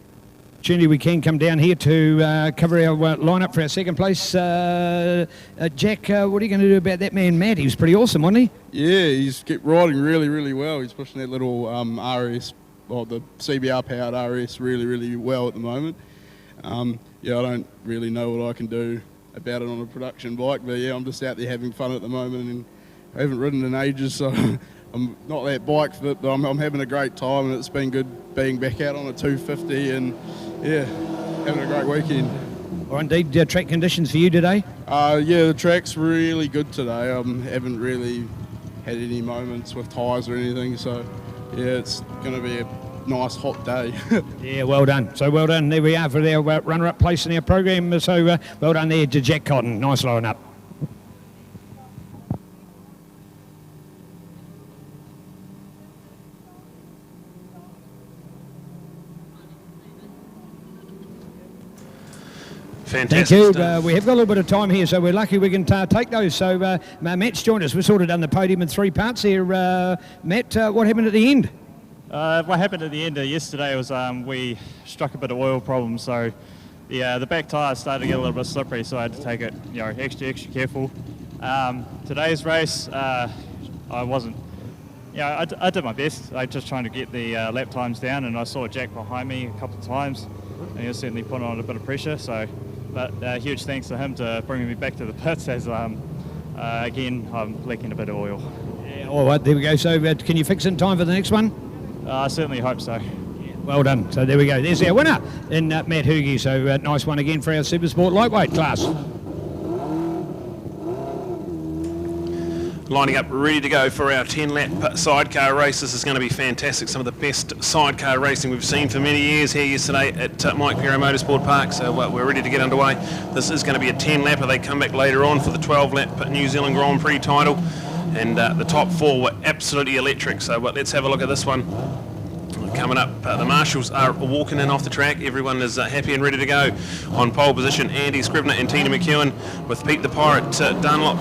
opportunity we can come down here to cover our lineup for our second place. Jack, what are you going to do about that man, Matt? He was pretty awesome, wasn't he? Yeah, he's kept riding really, really well. He's pushing that little RS, the CBR powered RS really, really well at the moment. Yeah, I don't really know what I can do about it on a production bike, but yeah, I'm just out there having fun at the moment, and I haven't ridden in ages, so I'm not that bike fit, but I'm having a great time, and it's been good being back out on a 250, and yeah, having a great weekend. Or indeed, track conditions for you today? Yeah, the track's really good today. I haven't really had any moments with tyres or anything, so yeah, it's going to be a nice hot day. Yeah, well done. So well done. There we are for their runner-up place in our program. So well done there to Jack Cotton. Nice line up. Fantastic. Thank you. Stuff. We have got a little bit of time here, so we're lucky we can take those. So Matt's joined us. We've sort of done the podium in 3 parts here. Matt, what happened at the end? What happened at the end of yesterday was we struck a bit of oil problem, so the back tyre started to get a little bit slippery, so I had to take it extra careful. Today's race, I wasn't, I did my best. I just trying to get the lap times down, and I saw Jack behind me a couple of times, and he was certainly putting on a bit of pressure. So, but huge thanks to him to bringing me back to the pits, as again I'm leaking a bit of oil. Yeah, all right, there we go. So can you fix it in time for the next one? I certainly hope so. Well done. So there we go. There's our winner in Matt Hoogie. So nice one again for our Supersport Lightweight class. Lining up ready to go for our 10-lap sidecar race. This is going to be fantastic. Some of the best sidecar racing we've seen for many years here yesterday at Mike Pero Motorsport Park. So we're ready to get underway. This is going to be a 10-lapper. They come back later on for the 12-lap New Zealand Grand Prix title. And the top 4 were absolutely electric. So let's have a look at this one. Coming up, the marshals are walking in off the track. Everyone is happy and ready to go. On pole position, Andy Scribner and Tina McEwen, with Pete the Pirate Dunlop.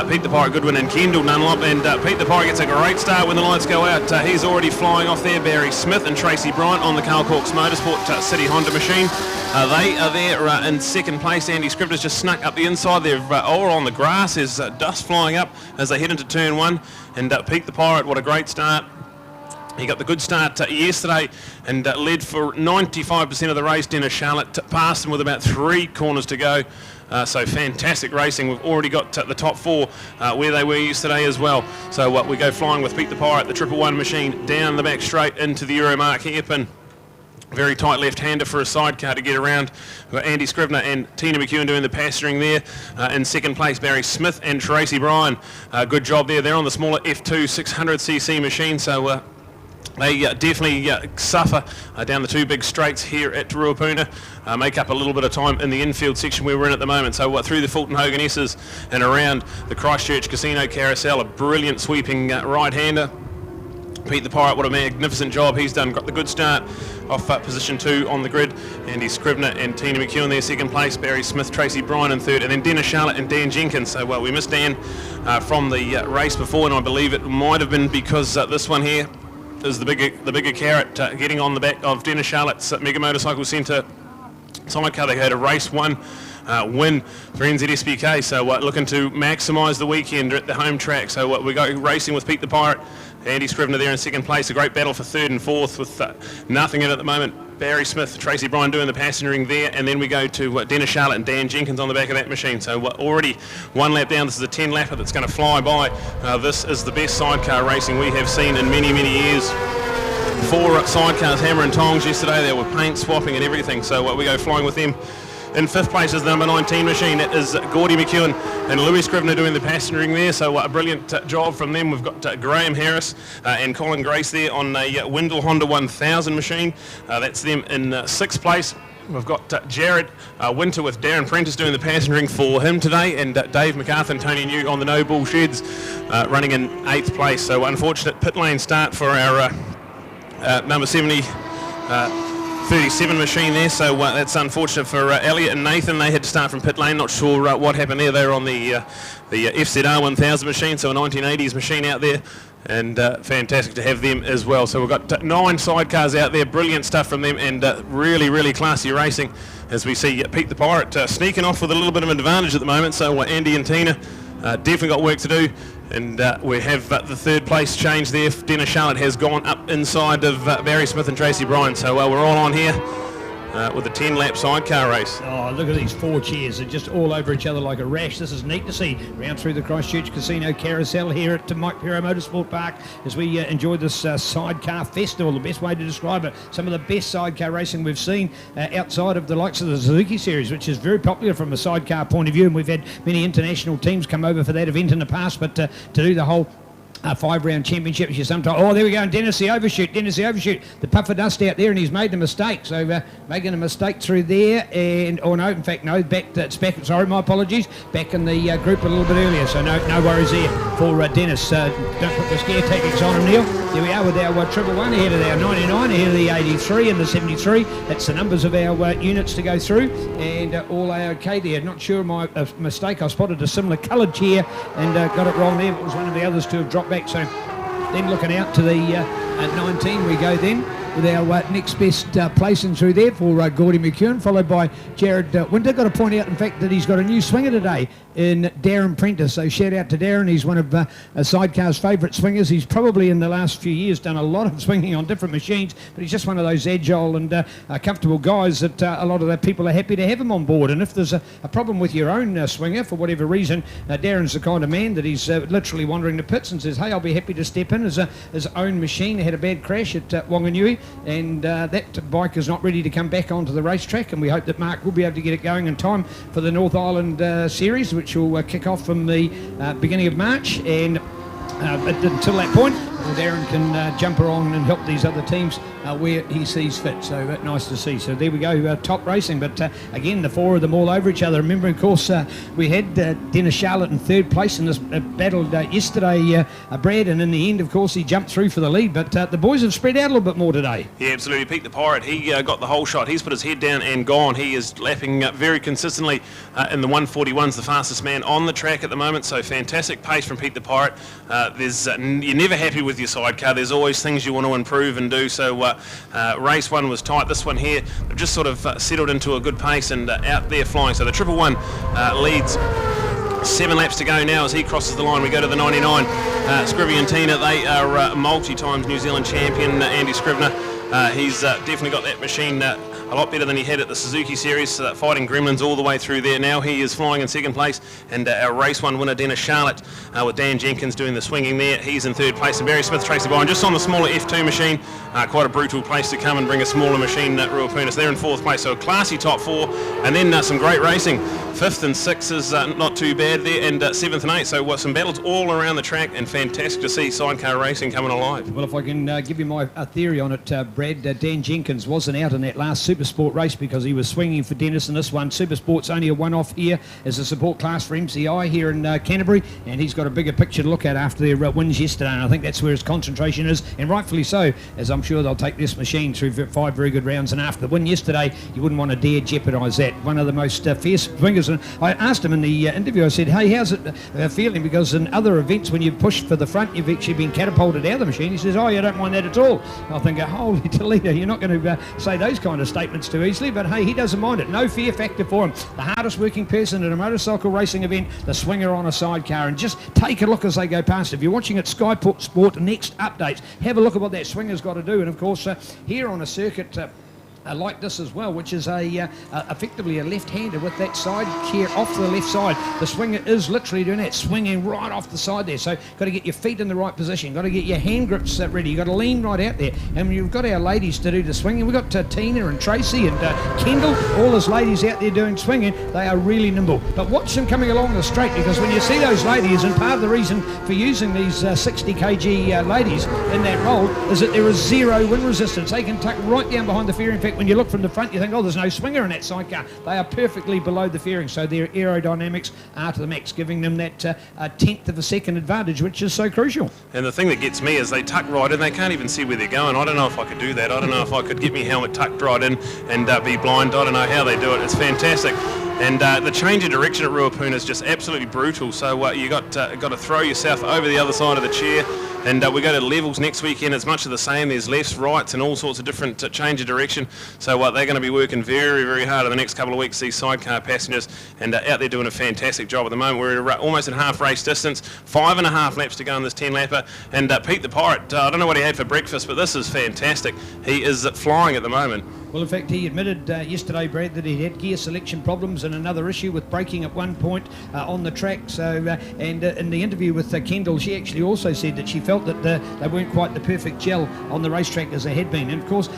Pete the Pirate Goodwin and Kendall Dunlop, and Pete the Pirate gets a great start when the lights go out. He's already flying off there. Barry Smith and Tracy Bryant on the Carl Corks Motorsport City Honda machine. They are there in second place. Andy Scribner's just snuck up the inside. They're all on the grass. There's dust flying up as they head into turn 1. And Pete the Pirate, what a great start. He got the good start yesterday and led for 95% of the race. Dennis Charlotte passed him with about 3 corners to go. So fantastic racing. We've already got the top 4 where they were yesterday as well. So we go flying with Pete the Pirate, the 111 machine, down the back straight into the Euromark hairpin. Very tight left-hander for a sidecar to get around. We've got Andy Scribner and Tina McEwen doing the passengering there. In second place, Barry Smith and Tracy Bryan. Good job there. They're on the smaller F2 600cc machine, so they definitely suffer down the 2 big straights here at Ruapuna. Make up a little bit of time in the infield section where we're in at the moment. So through the Fulton Hogan S's and around the Christchurch Casino Carousel, a brilliant sweeping right-hander. Pete the Pirate, what a magnificent job he's done. Got the good start off position 2 on the grid. Andy Scribner and Tina McEwen there second place. Barry Smith, Tracy Bryan in third. And then Dennis Charlotte and Dan Jenkins. So we missed Dan from the race before, and I believe it might have been because this one here is the bigger carrot getting on the back of Dennis Charlotte's Mega Motorcycle Centre sidecar. They had a race 1 win for NZSBK, so looking to maximise the weekend at the home track. So we go racing with Pete the Pirate. Andy Scribner there in second place. A great battle for third and fourth with nothing in at the moment. Barry Smith, Tracy Bryan doing the passengering there, and then we go to Dennis Charlotte and Dan Jenkins on the back of that machine. So already 1 lap down. This is a 10-lapper that's going to fly by. This is the best sidecar racing we have seen in many, many years. 4 sidecars, hammer and tongs yesterday. They were paint swapping and everything. So we go flying with them. In 5th place is the number 19 machine. That is Gordy McEwen and Louis Scribner doing the passengering there. So a brilliant job from them. We've got Graham Harris and Colin Grace there on a Windle Honda 1000 machine. That's them in 6th place. We've got Jared Winter with Darren Prentice doing the passengering for him today, and Dave MacArthur and Tony New on the No Bull Sheds running in 8th place. So unfortunate pit lane start for our number 37 machine there, so that's unfortunate for Elliot and Nathan. They had to start from pit lane. Not sure what happened there. They were on the FZR 1000 machine, so a 1980s machine out there, and fantastic to have them as well. So we've got 9 sidecars out there. Brilliant stuff from them, and really, really classy racing as we see Pete the Pirate sneaking off with a little bit of an advantage at the moment. So Andy and Tina definitely got work to do. And we have the 3rd place change there. Dennis Charlotte has gone up inside of Barry Smith and Tracy Bryan. So we're all on here. with a 10-lap sidecar race. Oh, look at these 4 chairs. They're just all over each other like a rash. This is neat to see. Round through the Christchurch Casino Carousel here at Mike Pero Motorsport Park as we enjoy this sidecar festival, the best way to describe it. Some of the best sidecar racing we've seen outside of the likes of the Suzuki Series, which is very popular from a sidecar point of view, and we've had many international teams come over for that event in the past, but to do the whole 5-round championship, you sometimes, oh, there we go, and Dennis the overshoot, the puff of dust out there, and he's made a mistake, so making a mistake through there, and, oh no, in fact, no, it's back, sorry, my apologies, back in the group a little bit earlier, so no worries there for Dennis. Don't put the scare tactics on him, Neil. Here we are with our 111 ahead of our 99, ahead of the 83 and the 73. That's the numbers of our units to go through, and all okay there. Not sure my mistake, I spotted a similar coloured chair and got it wrong there, but it was one of the others to have dropped back. So then looking out to the 19 we go then with our next best placing through there for Gordy McEwen, followed by Jared Winter. Got to point out, in fact, that he's got a new swinger today in Darren Prentice. So shout out to Darren. He's one of Sidecar's favourite swingers. He's probably in the last few years done a lot of swinging on different machines, but he's just one of those agile and comfortable guys that a lot of the people are happy to have him on board. And if there's a problem with your own swinger for whatever reason, Darren's the kind of man that he's literally wandering the pits and says, hey, I'll be happy to step in. His own machine had a bad crash at Wanganui, and that bike is not ready to come back onto the racetrack, and we hope that Mark will be able to get it going in time for the North Island Series, which will kick off from the beginning of March, and until that point, Darren can jumper on and help these other teams where he sees fit. So nice to see. So there we go, top racing. But again, the 4 of them all over each other. Remember, of course, we had Dennis Charlotte in 3rd place in this battle yesterday, Brad, and in the end, of course, he jumped through for the lead. But the boys have spread out a little bit more today. Yeah, absolutely. Pete the Pirate, he got the whole shot. He's put his head down and gone. He is lapping very consistently in the 141s, the fastest man on the track at the moment. So fantastic pace from Pete the Pirate. You're never happy with your sidecar. There's always things you want to improve and do. So race 1 was tight. This one here, they've just sort of settled into a good pace and out there flying. So the 111 leads. 7 laps to go now as he crosses the line. We go to the 99. Scrivy and Tina, they are multi-times New Zealand champion, Andy Scrivener. He's definitely got that machine a lot better than he had at the Suzuki Series, fighting gremlins all the way through there. Now he is flying in 2nd place, and our race 1 winner, Dennis Charlotte, with Dan Jenkins doing the swinging there. He's in 3rd place, and Barry Smith, Tracy Byron, just on the smaller F2 machine. Quite a brutal place to come and bring a smaller machine, Ruapunas. They're in 4th place, so a classy top 4, and then some great racing. 5th and 6th is not too bad there, and 7th and 8th, so some battles all around the track, and fantastic to see sidecar racing coming alive. Well, if I can give you my theory on it, Brad, Dan Jenkins wasn't out in that last Supersport race because he was swinging for Dennis in this one. Supersport's only a one-off here as a support class for MCI here in Canterbury, and he's got a bigger picture to look at after their wins yesterday, and I think that's where his concentration is, and rightfully so, as I'm sure they'll take this machine through 5 very good rounds, and after the win yesterday, you wouldn't want to dare jeopardise that. One of the most fierce swingers, and I asked him in the interview, I said, hey, how's it feeling? Because in other events, when you've pushed for the front, you've actually been catapulted out of the machine. He says, oh, you don't mind that at all. I think, holy Toledo, you're not going to say those kind of statements too easily, but hey, he doesn't mind it. No fear factor for him. The hardest working person at a motorcycle racing event, the swinger on a sidecar, and just take a look as they go past. If you're watching at Sky Sport next updates, have a look at what that swinger's got to do. And of course, here on a circuit like this as well, which is effectively a left-hander with that side chair off to the left side. The swinger is literally doing that, swinging right off the side there. So got to get your feet in the right position, got to get your hand grips ready, you've got to lean right out there. And when you've got our ladies to do the swinging, we've got Tina and Tracy and Kendall, all those ladies out there doing swinging, they are really nimble. But watch them coming along the straight, because when you see those ladies, and part of the reason for using these 60 kg ladies in that role is that there is zero wind resistance. They can tuck right down behind the fairing. In fact, when you look from the front, you think, oh, there's no swinger in that sidecar. They are perfectly below the fairing, so their aerodynamics are to the max, giving them that 1/10 of a second advantage, which is so crucial. And the thing that gets me is they tuck right in, they can't even see where they're going. I don't know if I could do that. I don't know if I could get my helmet tucked right in and be blind. I don't know how they do it. It's fantastic. And the change of direction at Ruapuna is just absolutely brutal. So you got to throw yourself over the other side of the chair And we go to levels next weekend. It's much of the same. There's lefts, rights, and all sorts of different change of direction. So they're going to be working very, very hard in the next couple of weeks, these sidecar passengers, and out there doing a fantastic job at the moment. We're almost at half race distance, 5.5 laps to go on this 10 lapper. And Pete the Pirate, I don't know what he had for breakfast, but this is fantastic. He is flying at the moment. Well, in fact, he admitted yesterday, Brad, that he had gear selection problems and another issue with braking at one point on the track. So, and in the interview with Kendall, she actually also said that she felt that they weren't quite the perfect gel on the racetrack as they had been. And of course,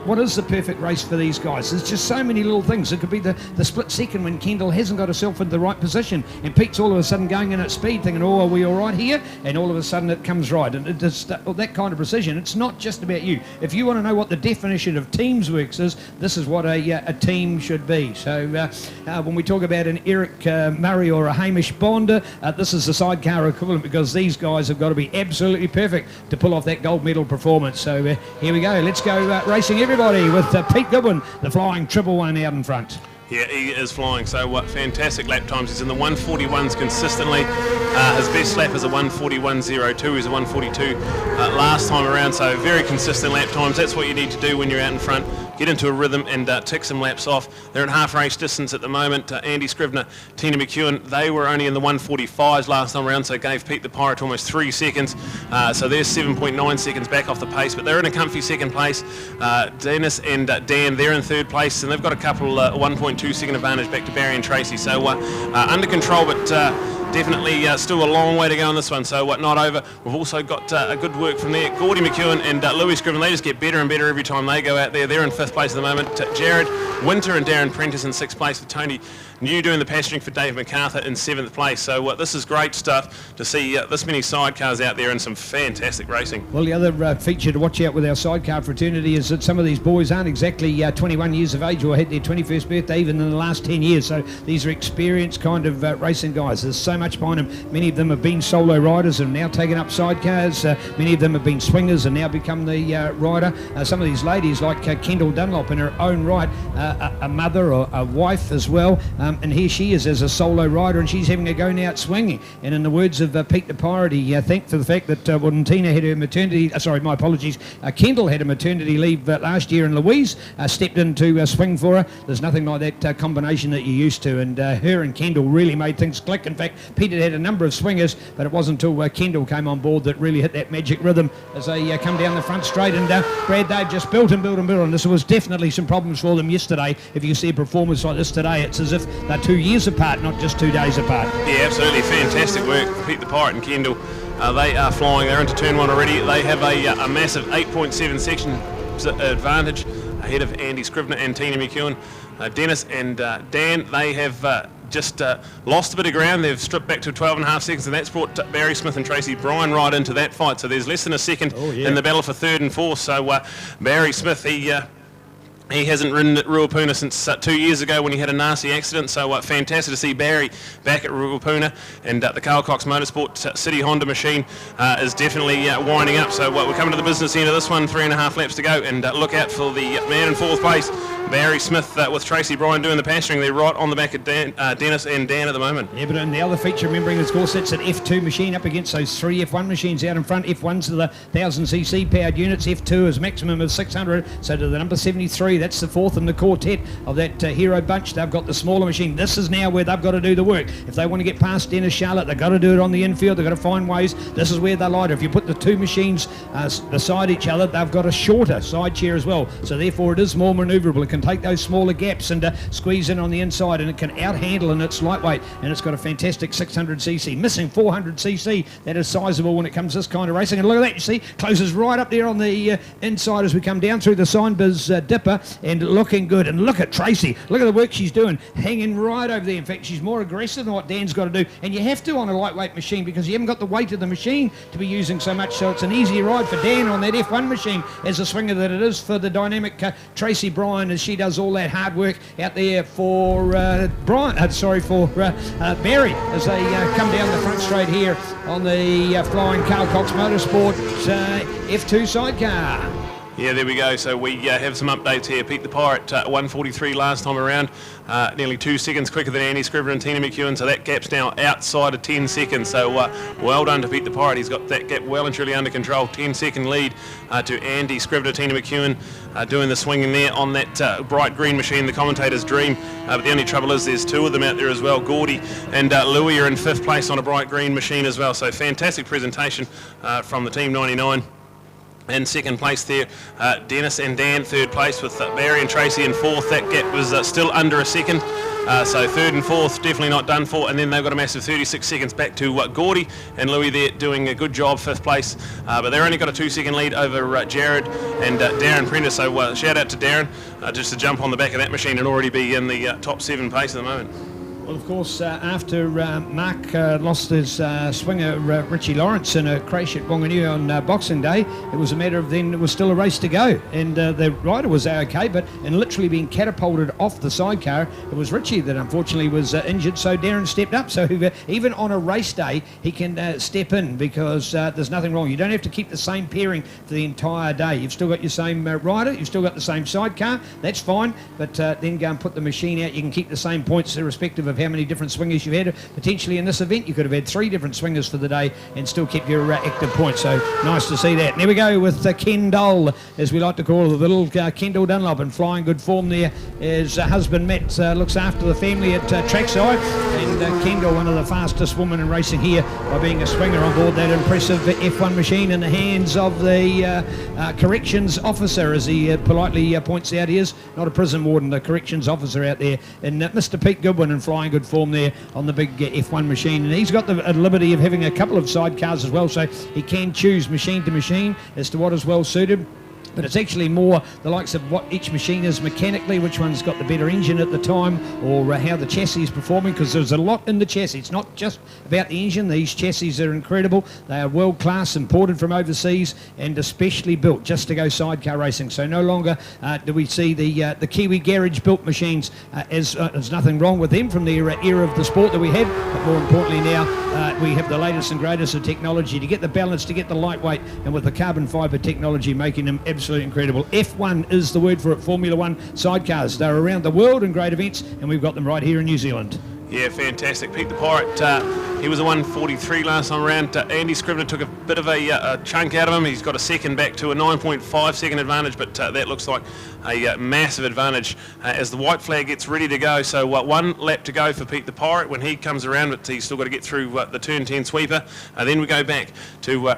what is the perfect race for these guys? There's just so many little things. It could be the split second when Kendall hasn't got herself in the right position, and Pete's all of a sudden going in at speed, thinking, "Oh, are we all right here?" And all of a sudden it comes right. And it does that kind of precision. It's not just about you. If you want to know what the definition of teams works is, this is what a team should be. So when we talk about an Eric Murray or a Hamish Bonder, this is the sidecar equivalent, because these guys have got to be absolutely perfect to pull off that gold medal performance. So here we go. Let's go racing, everybody, with Pete Goodwin, the flying 111 out in front. Yeah, he is flying. So fantastic lap times. He's in the 141s consistently. His best lap is a 141.02. He's a 142 last time around. So very consistent lap times. That's what you need to do when you're out in front. Get into a rhythm and tick some laps off. They're at half race distance at the moment. Andy Scrivener, Tina McEwen, they were only in the 145s last time around, so gave Pete the Pirate almost 3 seconds. So they're 7.9 seconds back off the pace, but they're in a comfy second place. Dennis and Dan, they're in third place, and they've got a couple 1.2 second advantage back to Barry and Tracy. So under control, but definitely still a long way to go on this one, so not over. We've also got a good work from there. Gordy McEwen and Louis Scriven, they just get better and better every time they go out there. They're in 5th place at the moment. Jared Winter and Darren Prentice in 6th place, with Tony New doing the pasturing for Dave MacArthur in 7th place. So this is great stuff to see this many sidecars out there and some fantastic racing. Well, the other feature to watch out with our sidecar fraternity is that some of these boys aren't exactly 21 years of age or had their 21st birthday even in the last 10 years. So these are experienced kind of racing guys. There's so much behind them. Many of them have been solo riders and now taken up sidecars. Many of them have been swingers and now become the rider. Some of these ladies, like Kendall Dunlop in her own right, a mother or a wife as well. And here she is as a solo rider, and she's having a go now at swinging. And in the words of Pete the Pirate, he thanked for the fact that when Tina had her maternity, Kendall had a maternity leave last year, and Louise stepped in to swing for her. There's nothing like that combination that you're used to, and her and Kendall really made things click. In fact, Pete had a number of swingers, but it wasn't until Kendall came on board that really hit that magic rhythm as they come down the front straight. And Brad, they've just built and built and built, and this was definitely some problems for them yesterday. If you see a performance like this today, it's as if they're 2 years apart, not just 2 days apart. Yeah, absolutely fantastic work. Pete the Pirate and Kendall, they are flying. They're into turn 1 already. They have a massive 8.7 section advantage ahead of Andy Scrivener and Tina McEwen. Dennis and Dan, they have just lost a bit of ground. They've stripped back to 12.5 seconds, and that's brought Barry Smith and Tracy Bryan right into that fight. So there's less than a second in the battle for 3rd and 4th. So Barry Smith, he hasn't ridden at Ruapuna since 2 years ago when he had a nasty accident. So fantastic to see Barry back at Ruapuna. And the Carl Cox Motorsport City Honda machine is definitely winding up. So we're coming to the business end of this one, 3.5 laps to go. And look out for the man in 4th place, Barry Smith, with Tracy Bryan doing the pasturing. They're right on the back of Dennis and Dan at the moment. Yeah, but in the other feature, remembering, of course, it's an F2 machine up against those 3 F1 machines out in front. F1's are the 1000cc powered units. F2 is maximum of 600. So to the number 73, that's the 4th in the quartet of that hero bunch. They've got the smaller machine. This is now where they've got to do the work. If they want to get past Dennis Charlotte, they've got to do it on the infield. They've got to find ways. This is where they're lighter. If you put the 2 machines beside each other, they've got a shorter side chair as well. So therefore it is more manoeuvrable. It can take those smaller gaps and squeeze in on the inside, and it can out-handle, and it's lightweight, and it's got a fantastic 600cc. Missing 400cc. That is sizable when it comes to this kind of racing. And look at that, you see, closes right up there on the inside as we come down through the Signbiz dipper, and looking good. And look at Tracy. Look at the work she's doing, hanging right over there. In fact, she's more aggressive than what Dan's got to do. And you have to on a lightweight machine because you haven't got the weight of the machine to be using so much. So it's an easier ride for Dan on that F1 machine as a swinger that it is for the dynamic Tracy Bryan, as she does all that hard work out there for Barry as they come down the front straight here on the flying Carl Cox Motorsport F2 sidecar. Yeah, there we go. So we have some updates here. Pete the Pirate, 1:43 last time around, nearly 2 seconds quicker than Andy Scrivener and Tina McEwen. So that gap's now outside of 10 seconds. So well done to Pete the Pirate. He's got that gap well and truly under control. 10-second lead to Andy Scrivener, Tina McEwen doing the swinging there on that bright green machine, the commentator's dream. But the only trouble is there's two of them out there as well. Gordy and Louis are in 5th place on a bright green machine as well. So fantastic presentation from the Team 99. And 2nd place there, Dennis and Dan, 3rd place with Barry and Tracy in 4th. That gap was still under a second. So 3rd and 4th definitely not done for, and then they've got a massive 36 seconds back to Gordy and Louis there doing a good job, 5th place. But they've only got a 2-second lead over Jared and Darren Prentice. So shout out to Darren just to jump on the back of that machine and already be in the top 7 pace at the moment. Well, of course, after Mark lost his swinger Richie Lawrence in a crash at Wanganui on Boxing Day, it was a matter of then it was still a race to go. And the rider was okay, but in literally being catapulted off the sidecar, it was Richie that unfortunately was injured, so Darren stepped up. So even on a race day, he can step in because there's nothing wrong. You don't have to keep the same pairing for the entire day. You've still got your same rider, you've still got the same sidecar, that's fine, but then go and put the machine out. You can keep the same points irrespective of how many different swingers you've had. Potentially in this event you could have had 3 different swingers for the day and still keep your active points, so nice to see that. And there we go with Kendall, as we like to call her, the little Kendall Dunlop, in flying good form there. His husband Matt looks after the family at trackside, and Kendall, one of the fastest women in racing here by being a swinger on board that impressive F1 machine in the hands of the corrections officer, as he politely points out. He is not a prison warden, the corrections officer out there, and Mr. Pete Goodwin in flying good form there on the big F1 machine. And he's got the liberty of having a couple of sidecars as well, so he can choose machine to machine as to what is well suited. But it's actually more the likes of what each machine is mechanically, which one's got the better engine at the time, or how the chassis is performing, because there's a lot in the chassis. It's not just about the engine. These chassis are incredible. They are world class, imported from overseas, and especially built just to go sidecar racing. So no longer do we see the Kiwi garage built machines, as there's nothing wrong with them from the era of the sport that we had, but more importantly now we have the latest and greatest of technology to get the balance, to get the lightweight, and with the carbon fibre technology making them absolutely incredible. F1 is the word for it. Formula One sidecars. They're around the world in great events, and we've got them right here in New Zealand. Yeah, fantastic. Pete the Pirate, he was a 1:43 last time around. Andy Scrivener took a bit of a chunk out of him. He's got a second back to a 9.5 second advantage, but that looks like a massive advantage as the white flag gets ready to go. So 1 lap to go for Pete the Pirate when he comes around, but he's still got to get through the turn 10 sweeper. Then we go back to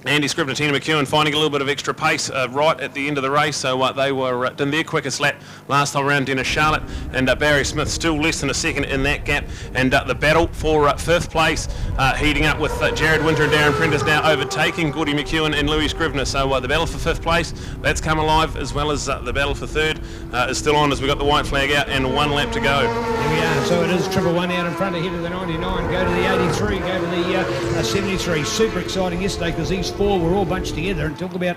Andy Scrivener, Tina McEwen finding a little bit of extra pace right at the end of the race, so they were in their quickest lap last time around. Dennis Charlotte and Barry Smith still less than a second in that gap, and the battle for 5th place heating up with Jared Winter and Darren Prentice now overtaking Gordy McEwen and Louis Scrivener. So the battle for 5th place, that's come alive, as well as the battle for 3rd is still on, as we've got the white flag out and 1 lap to go. Here we are, so it is 111 out in front, ahead of the 99, go to the 83, go to the 73. Super exciting yesterday because these 4 were all bunched together, and talk about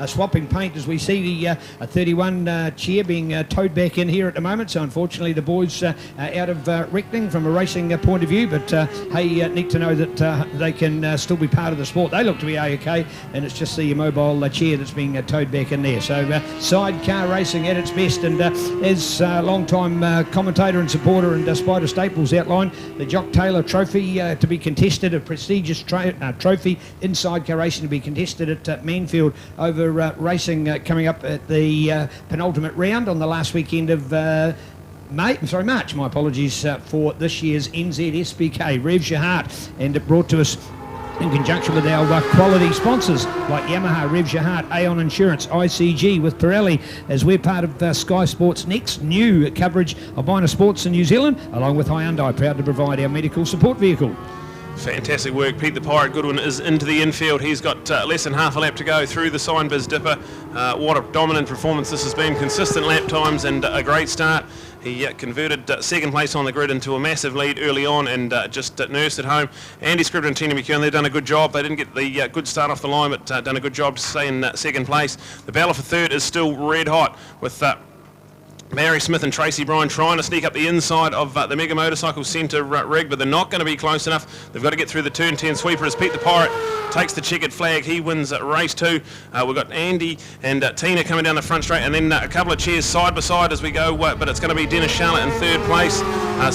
swapping paint as we see the 31 chair being towed back in here at the moment. So unfortunately the boys out of reckoning from a racing point of view, but hey, neat to know that they can still be part of the sport. They look to be okay, and it's just the mobile chair that's being towed back in there. So sidecar racing at its best, and as long-time commentator and supporter and Spider Staples outlined, the Jock Taylor Trophy to be contested, a prestigious trophy in sidecar racing to be contested at Manfield over racing coming up at the penultimate round on the last weekend of March, my apologies, for this year's NZSBK. Revs Your Heart, and it brought to us in conjunction with our quality sponsors like Yamaha, Revs Your Heart, Aon Insurance, ICG with Pirelli, as we're part of Sky Sports' next new coverage of minor sports in New Zealand, along with Hyundai, proud to provide our medical support vehicle. Fantastic work. Pete the Pirate Goodwin is into the infield. He's got less than half a lap to go through the Signbiz Dipper. What a dominant performance this has been. Consistent lap times and a great start. He converted 2nd place on the grid into a massive lead early on, and just nursed it home. Andy Scrivener and Tina McEwen, they've done a good job. They didn't get the good start off the line, but done a good job to stay in 2nd place. The battle for 3rd is still red hot, with Barry Smith and Tracy Bryan trying to sneak up the inside of the Mega Motorcycle Centre rig, but they're not going to be close enough. They've got to get through the turn 10 sweeper as Pete the Pirate takes the checkered flag. He wins race 2. We've got Andy and Tina coming down the front straight, and then a couple of chairs side by side as we go, but it's going to be Dennis Charlotte in 3rd place.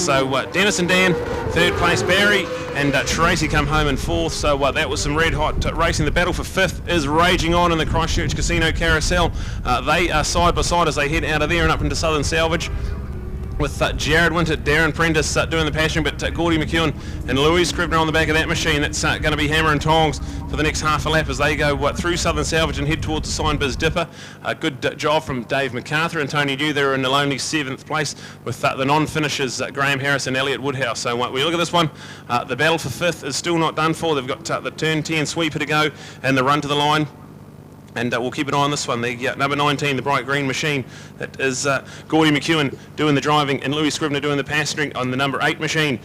So Dennis and Dan, 3rd place. Barry and Tracy come home in 4th. So that was some red hot racing. The battle for 5th is raging on in the Christchurch Casino Carousel. They are side by side as they head out of there and up into Southern Salvage, with Jared Winter, Darren Prentice doing the passion, but Gordy McEwen and Louis Scribner on the back of that machine. That's going to be hammer and tongs for the next half a lap as they go through Southern Salvage and head towards the Sign Biz Dipper. A good job from Dave MacArthur and Tony Dew. They're in the lonely 7th place with the non-finishers Graham Harris and Elliot Woodhouse. So we look at this one, the battle for 5th is still not done for. They've got the turn 10 sweeper to go and the run to the line. And we'll keep an eye on this one. The number 19, the bright green machine, that is Gordy McEwen doing the driving and Louis Scribner doing the passing on the number 8 machine.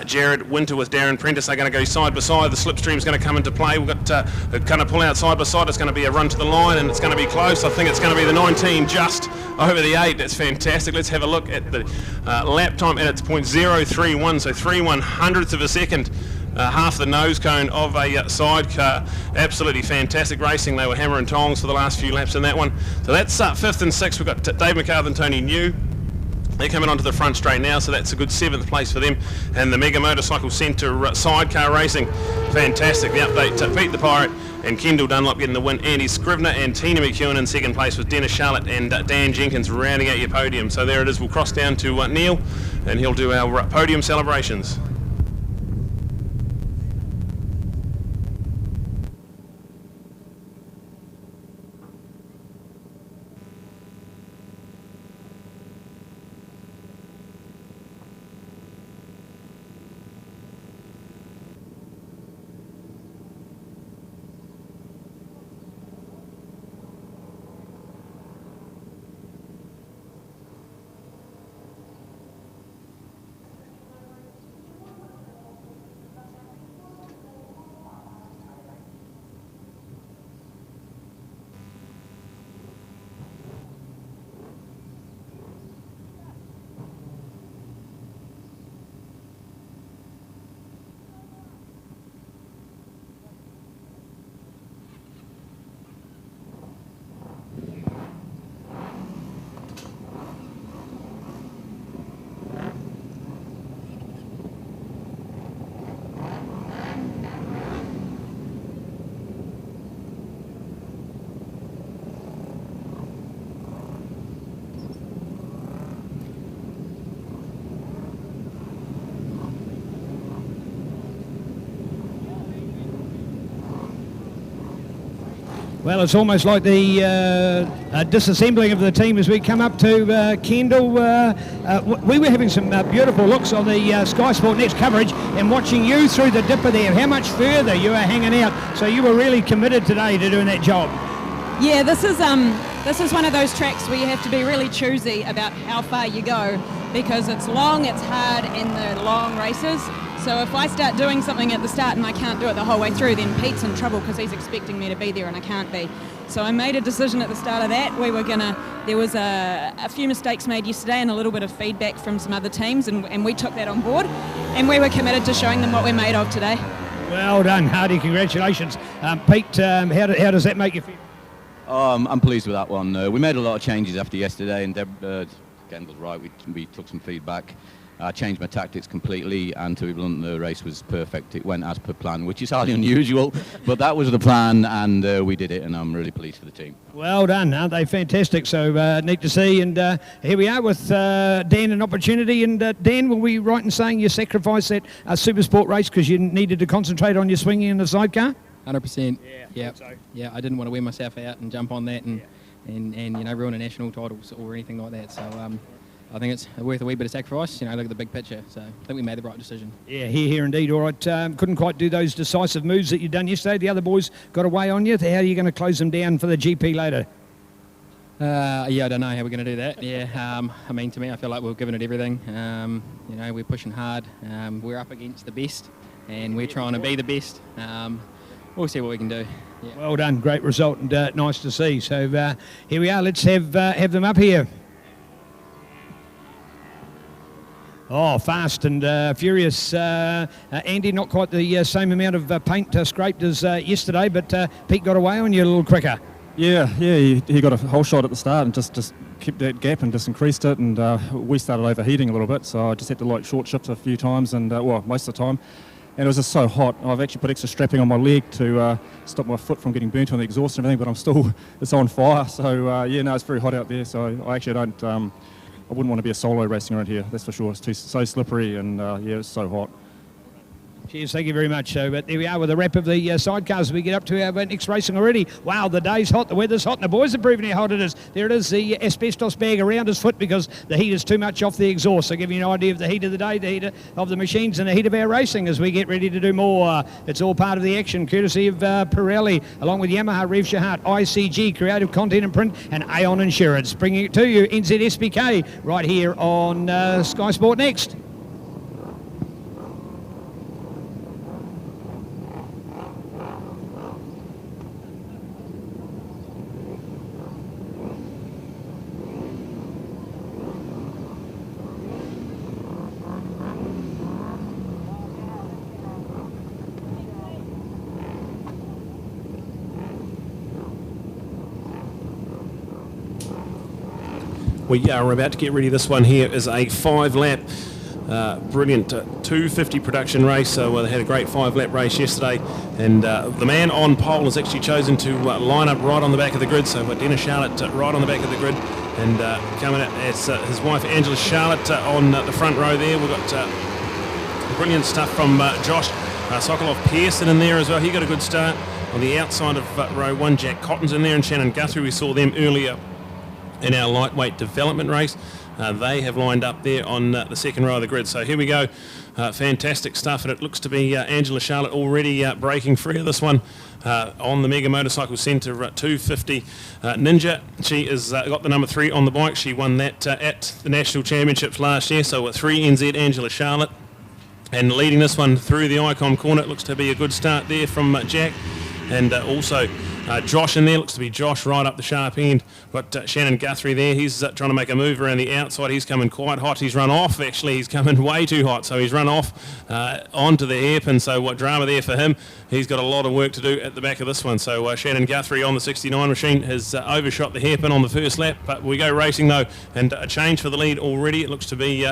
Jared Winter with Darren Prentice, they're going to go side by side. The slipstream's going to come into play. We've got kind of pull out side by side. It's going to be a run to the line and it's going to be close. I think it's going to be the 19 just over the 8. That's fantastic. Let's have a look at the lap time, and it's 0.031, so 3/100ths of a second. Half the nose cone of a sidecar. Absolutely fantastic racing. They were hammer and tongs for the last few laps in that one. So that's 5th and 6th. We've got Dave MacArthur and Tony New. They're coming onto the front straight now, so that's a good 7th place for them. And the Mega Motorcycle Centre sidecar racing. Fantastic. The update to Pete the Pirate and Kendall Dunlop getting the win. Andy Scribner and Tina McEwen in 2nd place with Dennis Charlotte and Dan Jenkins rounding out your podium. So there it is. We'll cross down to Neil and he'll do our podium celebrations. Well, it's almost like the disassembling of the team as we come up to Kendall. We were having some beautiful looks on the Sky Sport Next coverage and watching you through the dipper there. How much further you were hanging out. So you were really committed today to doing that job. Yeah, this is one of those tracks where you have to be really choosy about how far you go, because it's long, it's hard in the long races. So if I start doing something at the start and I can't do it the whole way through, then Pete's in trouble because he's expecting me to be there and I can't be. So I made a decision at the start of that. There was a few mistakes made yesterday and a little bit of feedback from some other teams, and we took that on board, and we were committed to showing them what we're made of today. Well done, Hardy. Congratulations. Pete, how does that make you feel? I'm pleased with that one. We made a lot of changes after yesterday, and Kendall's right. We took some feedback. I changed my tactics completely, and to be blunt, the race was perfect. It went as per plan, which is highly unusual, but that was the plan, and we did it, and I'm really pleased for the team. Well done, aren't they fantastic? So neat to see, and here we are with Dan, an opportunity. And Dan, were we right in saying you sacrificed that Supersport race because you needed to concentrate on your swinging in the sidecar? 100%. Yeah. So. Yeah, I didn't want to wear myself out and jump on that and ruin a national titles or anything like that. So I think it's worth a wee bit of sacrifice. Look at the big picture. So I think we made the right decision. Yeah, here indeed. All right. Couldn't quite do those decisive moves that you'd done yesterday. The other boys got away on you. How are you going to close them down for the GP later? I don't know how we're going to do that. Yeah, to me, I feel like we're giving it everything. We're pushing hard. We're up against the best, and we're trying to be the best. We'll see what we can do. Yeah. Well done. Great result, and nice to see. So here we are. Let's have them up here. Oh, fast and furious. Andy, not quite the same amount of paint scraped as yesterday, but Pete got away on you a little quicker. Yeah, he got a whole shot at the start and just kept that gap and just increased it, and we started overheating a little bit, so I just had to like short shift a few times, and well, most of the time. And it was just so hot. I've actually put extra strapping on my leg to stop my foot from getting burnt on the exhaust and everything, but it's on fire. So yeah, no, it's very hot out there, so I actually don't, I wouldn't want to be a solo racing around here, that's for sure. It's so slippery, and yeah, it's so hot. Cheers, thank you very much. But there we are with the wrap of the sidecars as we get up to our next racing already. Wow, the day's hot, the weather's hot, and the boys are proving how hot it is. There it is, the asbestos bag around his foot because the heat is too much off the exhaust. So give you an idea of the heat of the day, the heat of the machines, and the heat of our racing as we get ready to do more. It's all part of the action, courtesy of Pirelli, along with Yamaha, Rev Shahart, ICG, Creative Content and Print, and Aon Insurance. Bringing it to you, NZSBK, right here on Sky Sport Next. We are about to get ready. This one here is a 5-lap, brilliant 250 production race. So they had a great 5-lap race yesterday, and the man on pole has actually chosen to line up right on the back of the grid. So we've got Dennis Charlotte right on the back of the grid, and coming out as his wife Angela Charlotte on the front row there. We've got brilliant stuff from Josh Sokolov-Pearson in there as well. He got a good start. On the outside of row 1, Jack Cotton's in there, and Shannon Guthrie, we saw them earlier in our lightweight development race. They have lined up there on the second row of the grid. So here we go. Fantastic stuff, and it looks to be Angela Charlotte already breaking free of this one on the Mega Motorcycle Centre 250 Ninja. She has got the number 3 on the bike. She won that at the National Championships last year. So 3 NZ Angela Charlotte. And leading this one through the Icon corner, it looks to be a good start there from Jack. And also Josh in there, looks to be Josh right up the sharp end. Got Shannon Guthrie there, he's trying to make a move around the outside. He's coming quite hot. He's run off, actually. He's coming way too hot. So he's run off onto the hairpin. So what drama there for him. He's got a lot of work to do at the back of this one. So Shannon Guthrie on the 69 machine has overshot the hairpin on the first lap. But we go racing though, and a change for the lead already. It looks to be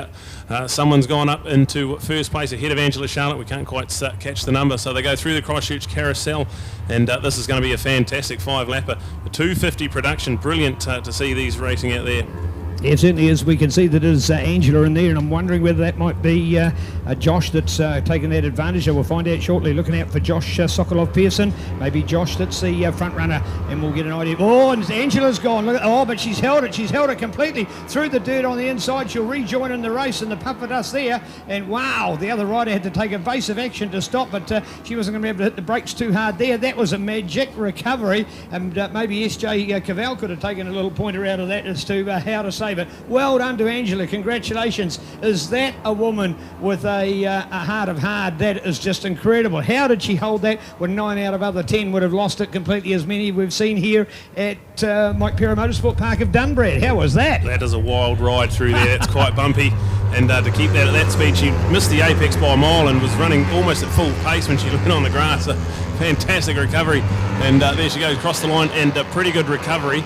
someone's gone up into first place ahead of Angela Charlotte. We can't quite catch the number. So they go through the Christchurch Carousel, and this is going to be a fantastic 5-lapper. The 250 production, brilliant to see these racing out there. Yeah, it certainly is. We can see that there's Angela in there, and I'm wondering whether that might be Josh that's taken that advantage. We'll find out shortly. Looking out for Josh Sokolov-Pearson. Maybe Josh that's the front runner, and we'll get an idea. Oh, and Angela's gone. Look at, but she's held it. She's held it completely through the dirt on the inside. She'll rejoin in the race, and the puff of dust there. And wow, the other rider had to take evasive action to stop, but she wasn't going to be able to hit the brakes too hard there. That was a magic recovery, and maybe SJ Cavell could have taken a little pointer out of that as to how to save it. Well done to Angela, congratulations. Is that a woman with a heart of hard? That is just incredible. How did she hold that when 9 out of other 10 would have lost it completely, as many we've seen here at Mike Perra Motorsport Park of Dunbrad? How was that? That is a wild ride through there. It's quite bumpy, and to keep that at that speed, she missed the apex by a mile and was running almost at full pace when she went on the grass. A fantastic recovery, and there she goes across the line, and a pretty good recovery.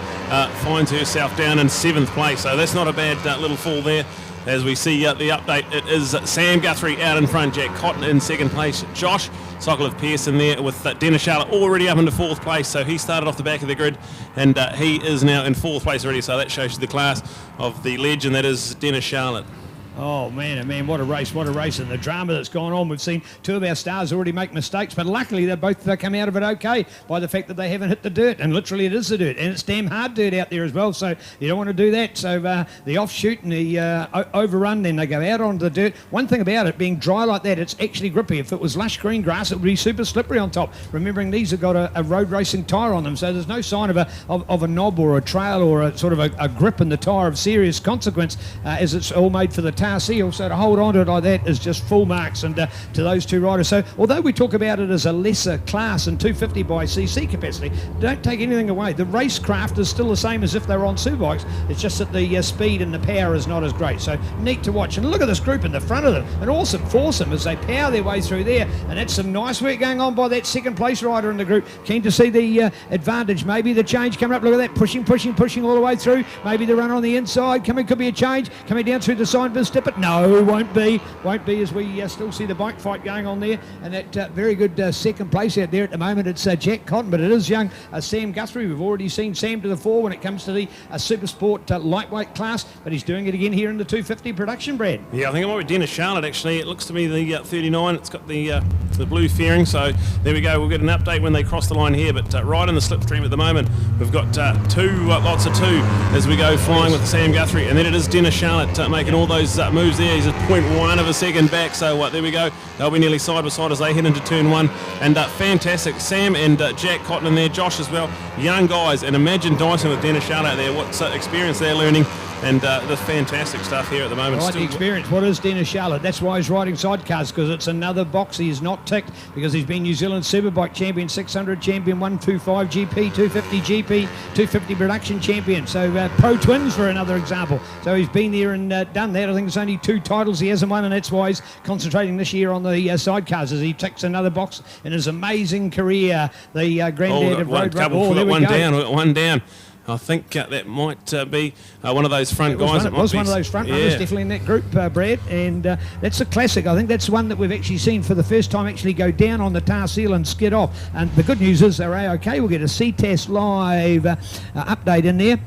Finds herself down in 7th place, so that's not a bad little fall there. As we see the update, it is Sam Guthrie out in front, Jack Cotton in 2nd place, Josh Sokolov-Pearson there with Dennis Charlotte already up into 4th place. So he started off the back of the grid, and he is now in 4th place already. So that shows you the class of the legend that is Dennis Charlotte. Oh man, what a race, and the drama that's gone on. We've seen 2 of our stars already make mistakes, but luckily they both come out of it okay by the fact that they haven't hit the dirt, and literally it is the dirt, and it's damn hard dirt out there as well, so you don't want to do that. So the offshoot and the overrun, then they go out onto the dirt. One thing about it being dry like that, it's actually grippy. If it was lush green grass, it would be super slippery on top. Remembering these have got a road racing tyre on them, so there's no sign of a knob or a trail or a sort of a grip in the tyre of serious consequence, as it's all made for the tar seal, so to hold on to it like that is just full marks, and to those two riders. So although we talk about it as a lesser class and 250 by cc capacity, don't take anything away. The racecraft is still the same as if they were on Superbikes. It's just that the speed and the power is not as great. So neat to watch. And look at this group in the front of them. An awesome foursome as they power their way through there. And that's some nice work going on by that second place rider in the group. Keen to see the advantage. Maybe the change coming up. Look at that. Pushing all the way through. Maybe the runner on the inside. Could be a change. Coming down through the sign biz dip it. No, won't be. Won't be, as we still see the bike fight going on there. And that very good second place out there at the moment. It's Jack Cotton, but it is young Sam Guthrie. We've already seen Sam to the fore when it comes to the Supersport lightweight class, but he's doing it again here in the 250 production, Brad. Yeah, I think it might be Dennis Charlotte, actually. It looks to me the 39. It's got the blue fairing, so there we go. We'll get an update when they cross the line here, but right in the slipstream at the moment, we've got lots of two as we go flying with Sam Guthrie, and then it is Dennis Charlotte making all those moves there. He's at 0.1 of a second back, so there we go. They'll be nearly side by side as they head into turn one, and fantastic. Sam and Jack Cotton in there, Josh as well, young guys, and imagine Dyson with Dennis Charlotte there, what experience they're learning, and the fantastic stuff here at the moment. Right, the experience. What is Dennis Charlotte? That's why he's riding sidecars, because it's another box he is not ticked, because he's been New Zealand Superbike champion, 600 champion, 125 GP, 250 GP, 250 production champion. So Pro Twins for another example. So he's been there and done that. I think there's only 2 titles he hasn't won, and that's why he's concentrating this year on the sidecars as he ticks another box in his amazing career. The granddad of road racing. Oh, there we go. One down. I think that might be one of those front guys. It was one of those front runners, definitely in that group, Brad. And that's a classic. I think that's one that we've actually seen for the first time actually go down on the tar seal and skid off. And the good news is they're A-OK. We'll get a C-Test live update in there.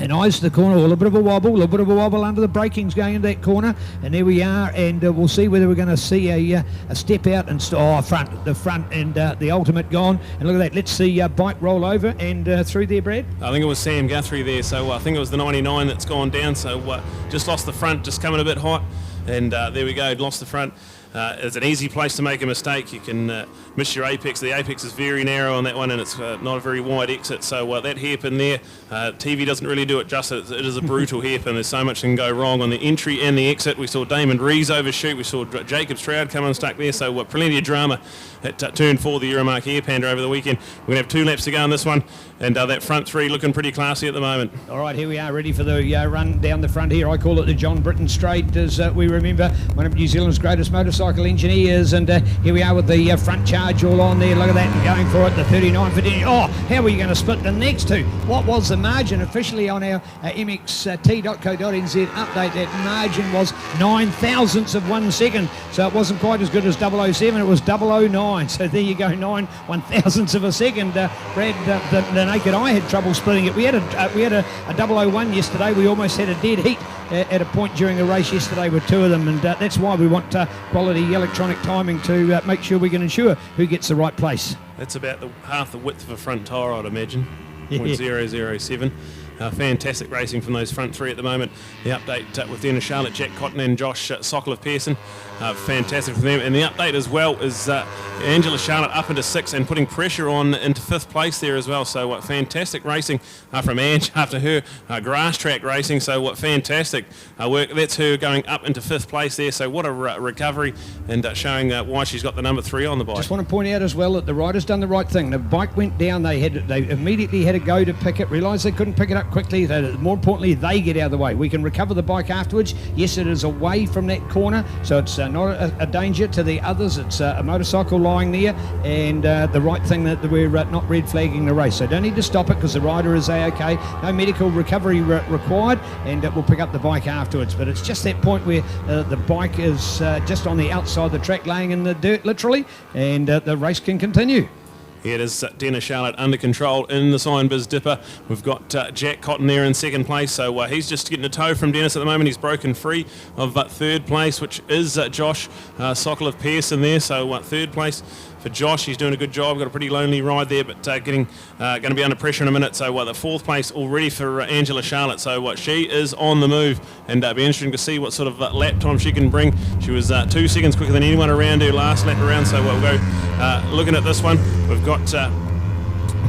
And eyes to the corner, a little bit of a wobble under the brakings going into that corner. And there we are, and we'll see whether we're going to see a step out and the front and the ultimate gone. And look at that, let's see bike roll over and through there, Brad. I think it was Sam Guthrie there, so I think it was the 99 that's gone down, so just lost the front, just coming a bit hot. And there we go, lost the front. It's an easy place to make a mistake. You can miss your apex. The apex is very narrow on that one, and it's not a very wide exit. So that hairpin there, TV doesn't really do it justice. It is a brutal hairpin. There's so much can go wrong on the entry and the exit. We saw Damon Rees overshoot. We saw Jacob Stroud come unstuck there. So plenty of drama at turn 4, the Euromark Air Panda over the weekend. We're going to have 2 laps to go on this one, and that front 3 looking pretty classy at the moment. All right, here we are, ready for the run down the front here. I call it the John Britton Straight, as we remember, one of New Zealand's greatest motorcycle engineers. And here we are with the front charge all on there. Look at that, and going for it, the 39 for Denny. Oh, how are you going to split the next two? What was the margin officially on our mxt.co.nz update? That margin was 9 thousandths of 1 second, so it wasn't quite as good as 007. It was 009. So there you go, 9 1,000ths of a second. Brad, the naked eye had trouble splitting it. We had a 001 yesterday. We almost had a dead heat at a point during the race yesterday with 2 of them, and that's why we want quality electronic timing to make sure we can ensure who gets the right place. That's about half the width of a front tyre, I'd imagine. 0.007. Fantastic racing from those front 3 at the moment. The update with Dennis Charlotte, Jack Cotton and Josh Sokol of Pearson. Fantastic for them. And the update as well is Angela Charlotte up into 6th and putting pressure on into 5th place there as well. So fantastic racing from Ange after her grass track racing. So fantastic work. That's her going up into 5th place there. So what a recovery, and showing why she's got the number 3 on the bike. Just want to point out as well that the rider's done the right thing. The bike went down. They immediately had to go to pick it, realised they couldn't pick it up quickly. More importantly, they get out of the way. We can recover the bike afterwards. Yes, it is away from that corner, so it's not a danger to the others. It's a motorcycle lying there, and the right thing that we're not red flagging the race. So don't need to stop it because the rider is A-OK. No medical recovery required, and we'll pick up the bike afterwards. But it's just that point where the bike is just on the outside of the track, laying in the dirt literally, and the race can continue. It is Dennis Charlotte under control in the sign biz dipper. We've got Jack Cotton there in 2nd place, so he's just getting a tow from Dennis at the moment. He's broken free of 3rd place, which is Josh Sokol of Pearson there. So 3rd place for Josh. He's doing a good job. Got a pretty lonely ride there, but going to be under pressure in a minute. So the 4th place already for Angela Charlotte. So she is on the move, and be interesting to see what sort of lap time she can bring. She was 2 seconds quicker than anyone around her last lap around. So we'll go looking at this one. We've got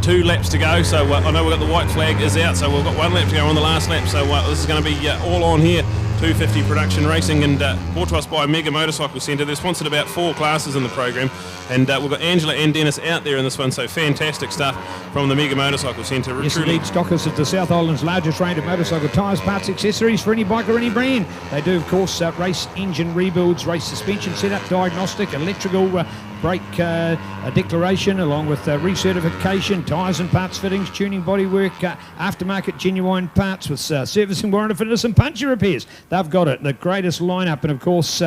2 laps to go, so I know we've got the white flag is out, so we've got 1 lap to go on the last lap, so this is going to be all on here 250 Production Racing, and brought to us by Mega Motorcycle Centre. They've sponsored about 4 classes in the program, and we've got Angela and Dennis out there in this one, so fantastic stuff from the Mega Motorcycle Centre. Yes, indeed, stockers of the South Island's largest range of motorcycle tyres, parts, accessories for any bike or any brand. They do, of course, race engine rebuilds, race suspension setup, diagnostic, electrical, brake declaration, along with recertification, tyres and parts fittings, tuning, bodywork, aftermarket genuine parts with servicing, warranty, fitness and puncture repairs. They've got it, the greatest lineup, and of course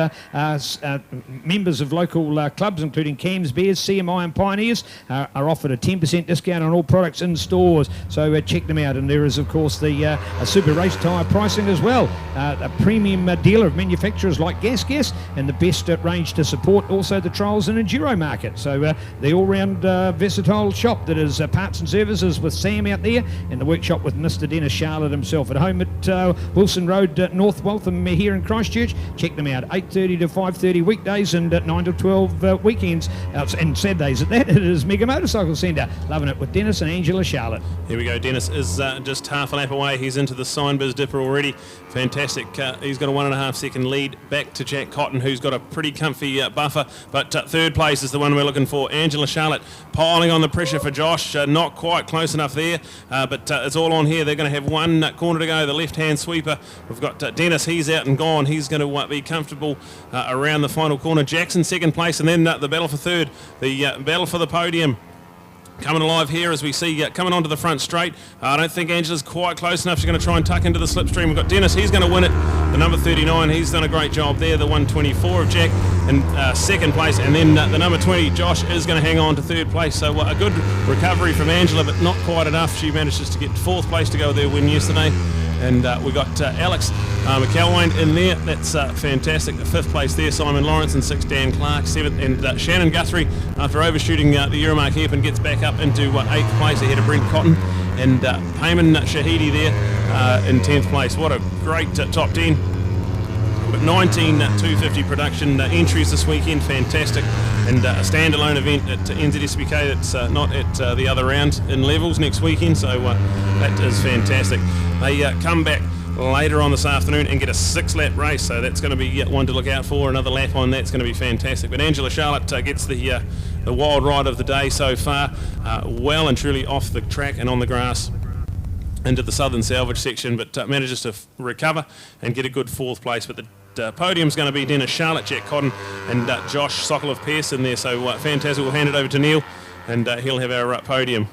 members of local clubs including Cams, Bears, CMI and Pioneers are offered a 10% discount on all products in stores, so check them out. And there is of course the super race tyre pricing as well, a premium dealer of manufacturers like Gas and the best range to support also the trials and enduro market. So the all-round versatile shop that is parts and services with Sam out there, and the workshop with Mr. Dennis Charlotte himself at home at Wilson Road, North Waltham here in Christchurch. Check them out, 8:30 to 5:30 weekdays and 9 to 12 weekends and Saturdays at that. It is Mega Motorcycle Centre. Loving it with Dennis and Angela Charlotte. Here we go. Dennis is just half a lap away. He's into the Signbiz Dipper already. Fantastic. He's got a 1.5 second lead back to Jack Cotton, who's got a pretty comfy buffer, but third place is the one we're looking for. Angela Charlotte piling on the pressure for Josh, not quite close enough there, but it's all on here. They're going to have one corner to go, the left-hand sweeper. We've got Dennis, he's out and gone. He's going to be comfortable around the final corner. Jackson second place, and then the battle for third, the battle for the podium. Coming alive here as we see coming onto the front straight. I don't think Angela's quite close enough. She's going to try and tuck into the slipstream. We've got Dennis, he's going to win it. The number 39, he's done a great job there. The 124 of Jack in second place. And then the number 20, Josh, is going to hang on to third place. So a good recovery from Angela, but not quite enough. She managed just to get fourth place to go with their win yesterday. And we got Alex McElwain in there. That's fantastic. The fifth place there, Simon Lawrence, and sixth, Dan Clark. Seventh, and Shannon Guthrie, after overshooting the Euromark hairpin, gets back up into eighth place ahead of Brent Cotton. And Payman Shahidi there in 10th place. What a great top 10. But 19 250 production entries this weekend, fantastic. And a standalone event at NZSBK that's not at the other round in levels next weekend, so that is fantastic. They come back later on this afternoon and get a 6-lap race, so that's going to be one to look out for. Another lap on that's going to be fantastic. But Angela Charlotte gets the wild ride of the day so far, well and truly off the track and on the grass into the southern salvage section, but manages to recover and get a good fourth place. But the podium's going to be Dennis Charlotte, Jack Cotton and Josh Sokolov Pearson there, so fantastic. We'll hand it over to Neil and he'll have our podium.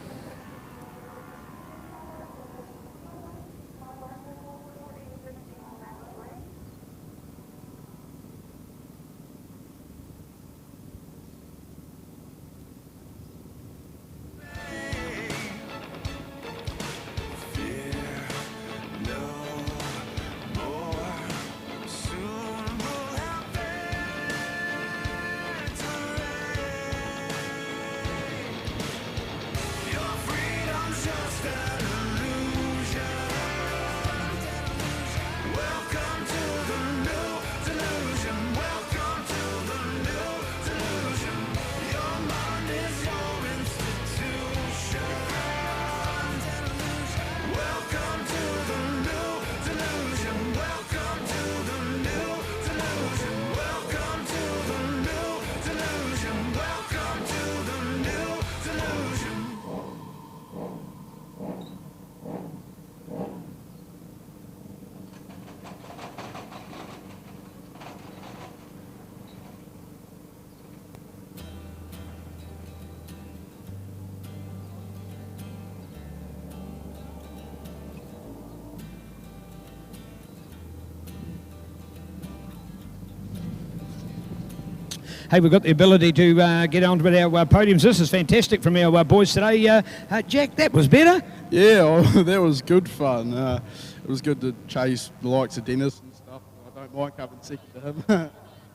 Hey, we've got the ability to get on with our podiums. This is fantastic from our boys today. Jack, that was better. Yeah, that was good fun. It was good to chase the likes of Dennis and stuff. I don't mind coming second to him.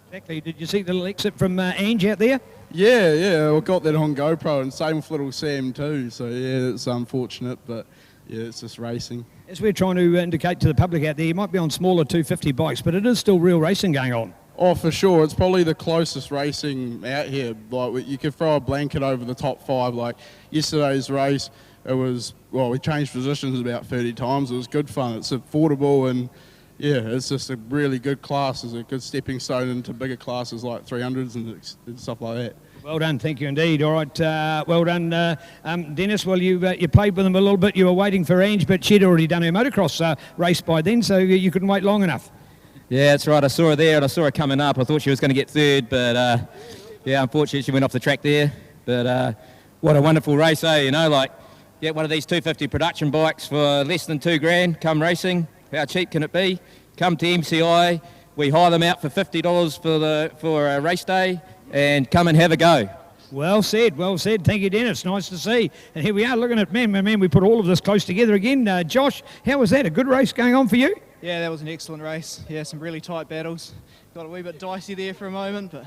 Exactly. Did you see the little exit from Ange out there? Yeah, I got that on GoPro, and same with little Sam too. So yeah, it's unfortunate, but yeah, it's just racing. As we're trying to indicate to the public out there, you might be on smaller 250 bikes, but it is still real racing going on. Oh, for sure. It's probably the closest racing out here. Like, you could throw a blanket over the top 5. Like yesterday's race, it was, well, we changed positions about 30 times. It was good fun. It's affordable, and Yeah, it's just a really good class. It's a good stepping stone into bigger classes like 300s and stuff like that. Well done, thank you indeed. All right, well done, Dennis. Well, you played with them a little bit. You were waiting for Ange, but she'd already done her motocross race by then, so you couldn't wait long enough. Yeah, that's right. I saw her there and I saw her coming up. I thought she was going to get third, but yeah, unfortunately she went off the track there. But what a wonderful race, eh? You know, like get one of these 250 production bikes for less than $2,000. Come racing. How cheap can it be? Come to MCI. We hire them out for $50 for a race day, and come and have a go. Well said, well said. Thank you, Dennis. Nice to see. And here we are looking at, man, we put all of this close together again. Josh, how was that? A good race going on for you? Yeah, that was an excellent race. Yeah, some really tight battles. Got a wee bit dicey there for a moment, but...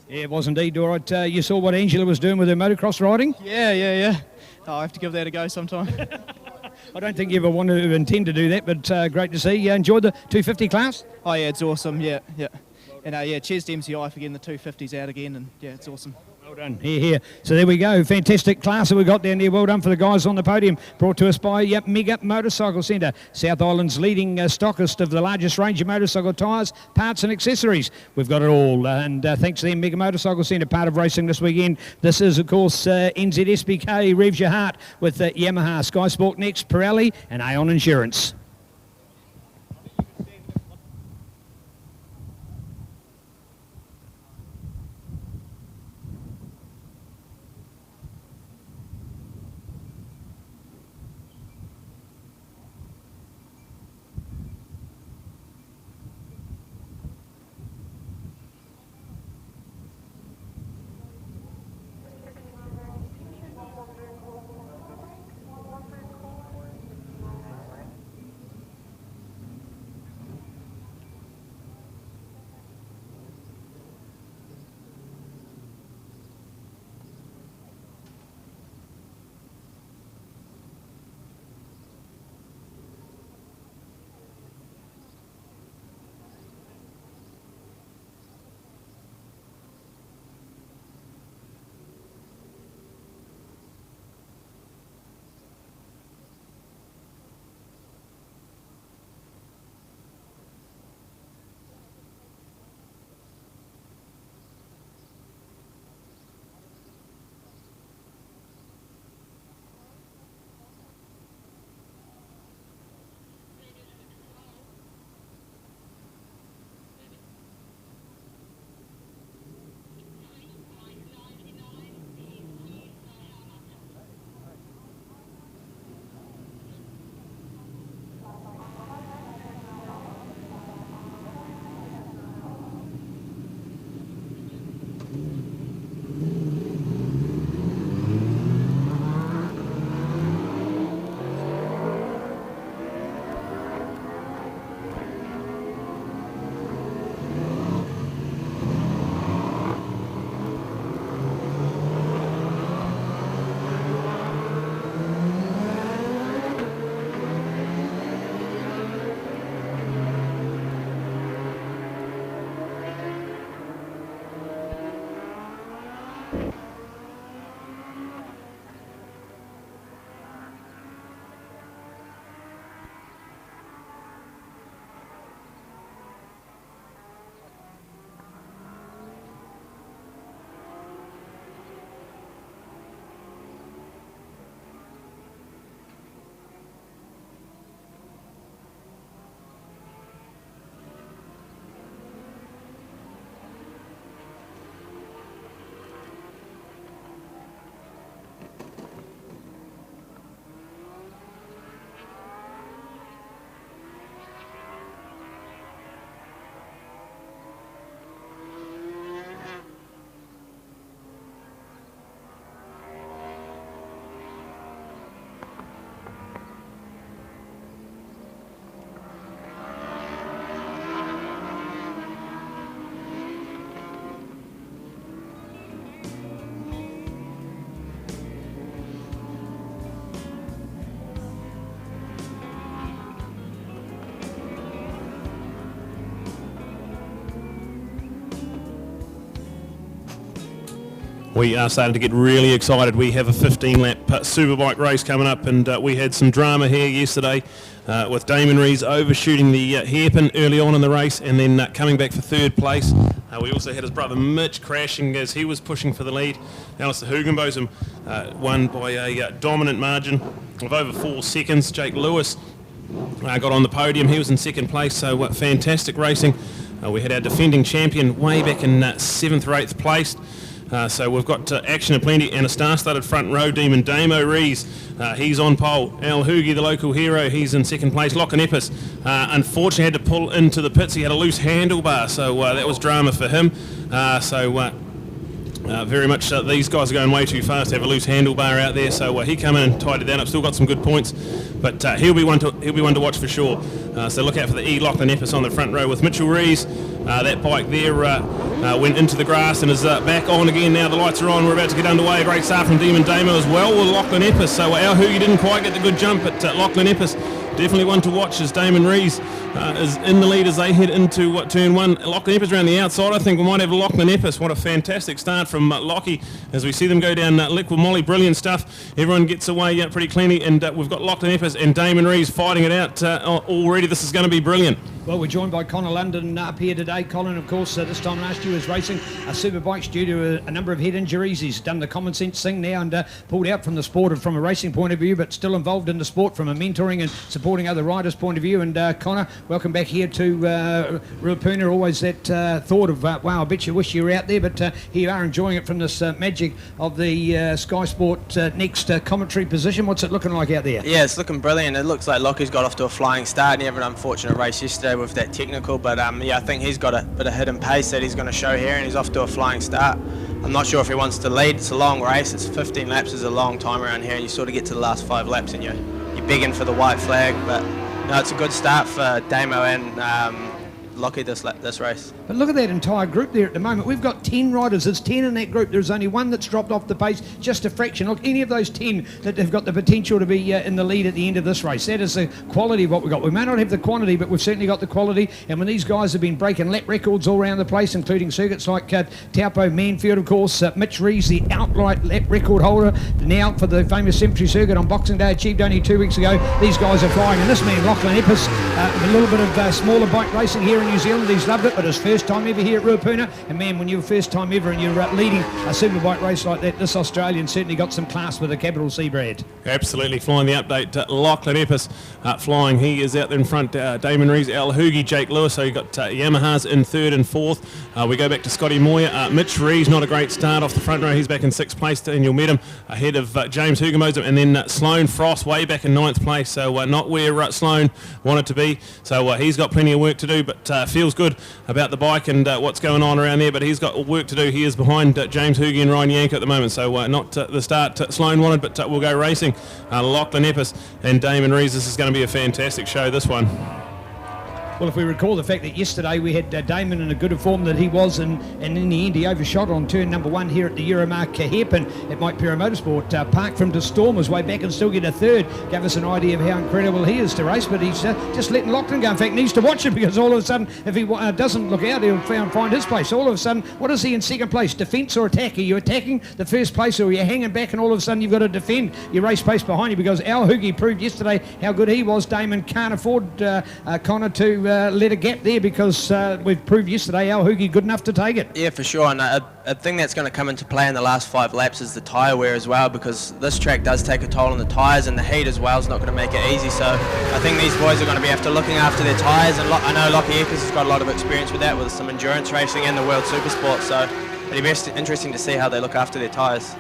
Yeah, it was indeed. All right, you saw what Angela was doing with her motocross riding? Yeah. Oh, I have to give that a go sometime. I don't think you ever want to intend to do that, but great to see. You enjoyed the 250 class? Oh, yeah, it's awesome, yeah. And yeah, cheers to MCI for getting the 250s out again, and yeah, it's awesome. Well done. Here. So there we go. Fantastic class that we got down there. Well done for the guys on the podium. Brought to us by Mega Motorcycle Centre, South Island's leading stockist of the largest range of motorcycle tyres, parts and accessories. We've got it all. And thanks to them, Mega Motorcycle Centre, part of racing this weekend. This is, of course, NZSBK, Revs Your Heart, with Yamaha, Sky Sport next, Pirelli and Aon Insurance. We are starting to get really excited. We have a 15-lap Superbike race coming up, and we had some drama here yesterday with Damon Rees overshooting the hairpin early on in the race and then coming back for third place. We also had his brother Mitch crashing as he was pushing for the lead. Alistair Hugenbotham won by a dominant margin of over 4 seconds. Jake Lewis got on the podium. He was in second place, so fantastic racing. We had our defending champion way back in 7th or 8th place. So we've got action aplenty and a star-studded front row demon. Damo Rees, he's on pole. Al Hoogie, the local hero, he's in second place. Lachlan Epps, unfortunately had to pull into the pits. He had a loose handlebar, so that was drama for him. Very much these guys are going way too fast to have a loose handlebar out there, so he come in and tied it down up. Still got some good points, but he'll be one to watch for sure. So look out for the Lachlan Epps on the front row with Mitchell Rees. That bike there went into the grass and is back on again now. The lights are on. We're about to get underway. A great start from Demon Damo as well with Lachlan Epps. So Al Hoogie didn't quite get the good jump, but Lachlan Epps definitely one to watch as Damon Rees is in the lead as they head into turn 1. Lachlan Epps around the outside. I think we might have Lachlan Epps. What a fantastic start from Lockie as we see them go down Liquid Molly. Brilliant stuff. Everyone gets away pretty cleanly, and we've got Lachlan Epps and Damon Rees fighting it out already. This is going to be brilliant. Well, we're joined by Connor London up here today. Colin, of course, this time last year was racing Superbikes due to a number of head injuries. He's done the common sense thing now and pulled out from the sport and from a racing point of view, but still involved in the sport from a mentoring and supporting other riders point of view. And Connor, welcome back here to Ruapuna. Always that thought of, wow, I bet you wish you were out there, but here you are enjoying it from this magic of the Sky Sport next commentary position. What's it looking like out there? Yeah, it's looking brilliant. It looks like Lockie's got off to a flying start, and he had an unfortunate race yesterday with that technical, but yeah, I think he's got a bit of hidden pace that he's going to show here, and he's off to a flying start. I'm not sure if he wants to lead. It's a long race. It's 15 laps is a long time around here, and you sort of get to the last 5 laps and you're begging for the white flag, but no, it's a good start for Damo and Lockie this race. But look at that entire group there at the moment. We've got 10 riders. There's 10 in that group. There's only one that's dropped off the pace, just a fraction. Look, any of those 10 that have got the potential to be in the lead at the end of this race. That is the quality of what we've got. We may not have the quantity, but we've certainly got the quality. And when these guys have been breaking lap records all around the place, including circuits like Taupo, Manfield, of course, Mitch Rees, the outright lap record holder, now for the famous Cemetery Circuit on Boxing Day, achieved only 2 weeks ago. These guys are flying. And this man, Lachlan Epps, a little bit of smaller bike racing here in New Zealand. He's loved it, but his first time ever here at Ruapuna. And man, when you're first time ever and you're leading a Superbike race like that, this Australian certainly got some class with a capital C, Brad. Absolutely flying the update. Lachlan Epps flying. He is out there in front. Damon Rees, Al Hoogie, Jake Lewis. So you've got Yamahas in 3rd and 4th. We go back to Scotty Moyer. Mitch Rees, not a great start off the front row. He's back in 6th place, and you'll meet him ahead of James Hugenbotham. And then Sloane Frost way back in 9th place. So not where Sloane wanted to be. So he's got plenty of work to do, but feels good about the bike and what's going on around there, but he's got work to do. He is behind James Hoogie and Ryan Yank at the moment, so not the start Sloane wanted, but we'll go racing. Lachlan Epps and Damon Rees. This is going to be a fantastic show, this one. Well, if we recall the fact that yesterday we had Damon in a good form that he was, and in the end he overshot on turn number 1 here at the Euromark hairpin at Mike Perra Motorsport. Park from to storm his way back and still get a 3rd. Gave us an idea of how incredible he is to race, but he's just letting Lachlan go. In fact, needs to watch it, because all of a sudden, if he doesn't look out, he'll find his place. All of a sudden, what is he in 2nd place? Defence or attack? Are you attacking the 1st place, or are you hanging back and all of a sudden you've got to defend your race pace behind you? Because Al Hoogie proved yesterday how good he was. Damon can't afford Connor to let a gap there, because we've proved yesterday Al Hoogie good enough to take it. Yeah, for sure, and a thing that's going to come into play in the last 5 laps is the tyre wear as well, because this track does take a toll on the tyres, and the heat as well is not going to make it easy. So I think these boys are going to be after looking after their tyres, and I know Lockie Epps has got a lot of experience with that, with some endurance racing and the World Supersport, so it'll be interesting to see how they look after their tyres.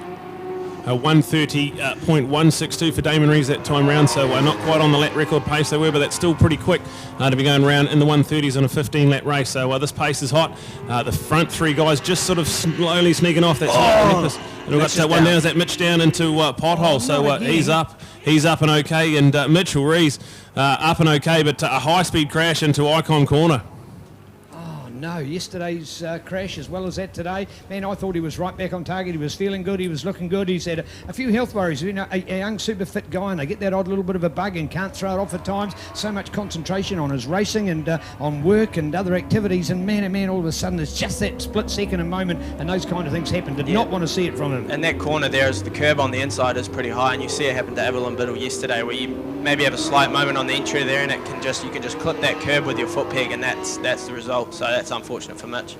130.162 for Damon Rees that time round, so not quite on the lap record pace they were, but that's still pretty quick to be going around in the 130s on a 15 lap race. So this pace is hot. The front 3 guys just sort of slowly sneaking off. That's and we've got that one down. Is that Mitch down into pothole, so he's up and okay, and Mitchell Rees up and okay, but a high speed crash into Icon Corner. No, yesterday's crash as well as that today. Man, I thought he was right back on target. He was feeling good. He was looking good. He's had a few health worries. You know, a young super fit guy, and they get that odd little bit of a bug and can't throw it off at times. So much concentration on his racing and on work and other activities. And man, oh man, all of a sudden it's just that split second a moment, and those kind of things happen. Did not want to see it from him. And that corner there is the curb on the inside is pretty high, and you see it happen to Avalon Biddle yesterday, where you maybe have a slight moment on the entry there, and you can just clip that curb with your foot peg, and that's the result. So that's unfortunate for Mitch.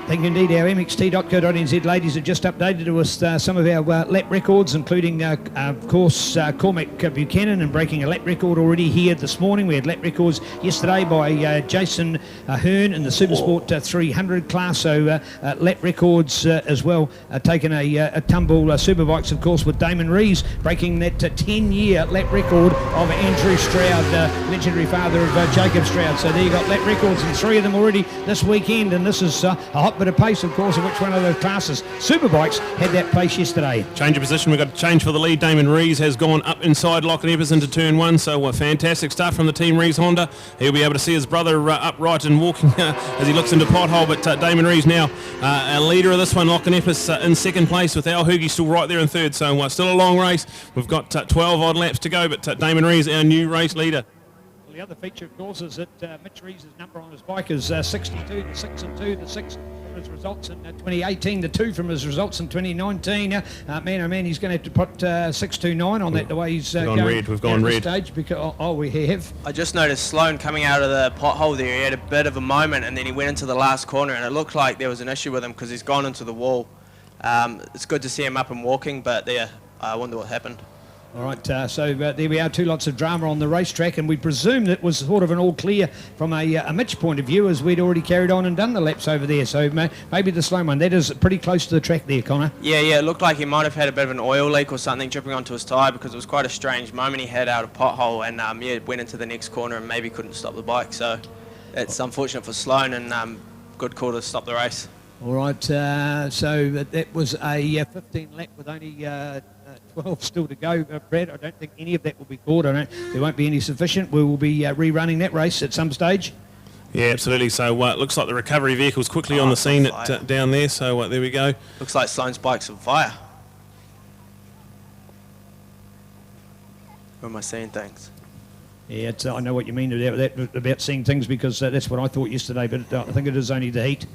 Thank you indeed. Our mxt.co.nz ladies have just updated to us some of our lap records, including, of course, Cormac Buchanan, and breaking a lap record already here this morning. We had lap records yesterday by Jason Hearn in the Supersport 300 class, so lap records as well. Taking a tumble Superbikes, of course, with Damon Rees breaking that 10-year lap record of Andrew Stroud, legendary father of Jacob Stroud. So there you got lap records, and 3 of them already this weekend, and this is a hot bit of pace, of course, in which one of those classes. Superbikes had that pace yesterday. Change of position. We've got a change for the lead. Damon Rees has gone up inside Lachlan Evers into turn 1, so fantastic stuff from the Team Rees Honda. He'll be able to see his brother upright and walking as he looks into pothole, but Damon Rees now a leader of this one. Lachlan Evers in second place, with Al Hoogie still right there in third, so still a long race. We've got 12 odd laps to go, but Damon Rees, our new race leader. The other feature, of course, is that Mitch Rees' number on his bike is 62, the 6 and 2, the 6 from his results in 2018, the 2 from his results in 2019. Man, oh man, he's going to have to put 629 on that, the way he's going red. We've gone red. Stage because, we have. I just noticed Sloan coming out of the pothole there. He had a bit of a moment, and then he went into the last corner, and it looked like there was an issue with him because he's gone into the wall. It's good to see him up and walking, but I wonder what happened. All right, so there we are, 2 lots of drama on the racetrack, and we presumed it was sort of an all clear from a Mitch point of view, as we'd already carried on and done the laps over there. So maybe the slow one. That is pretty close to the track there, Connor. Yeah, it looked like he might have had a bit of an oil leak or something dripping onto his tyre, because it was quite a strange moment. He had out a pothole and went into the next corner and maybe couldn't stop the bike. So it's unfortunate for Sloan, and good call to stop the race. All right, so that was a 15 lap with only 12 still to go. Brad, I don't think any of that will be caught. There won't be any sufficient. We will be rerunning that race at some stage. Yeah, absolutely. So it looks like the recovery vehicle's quickly on the scene down there. So there we go. Looks like Sloan's bike's on fire. Or am I seeing things? Yeah, I know what you mean about seeing things, because that's what I thought yesterday, but I think it is only the heat.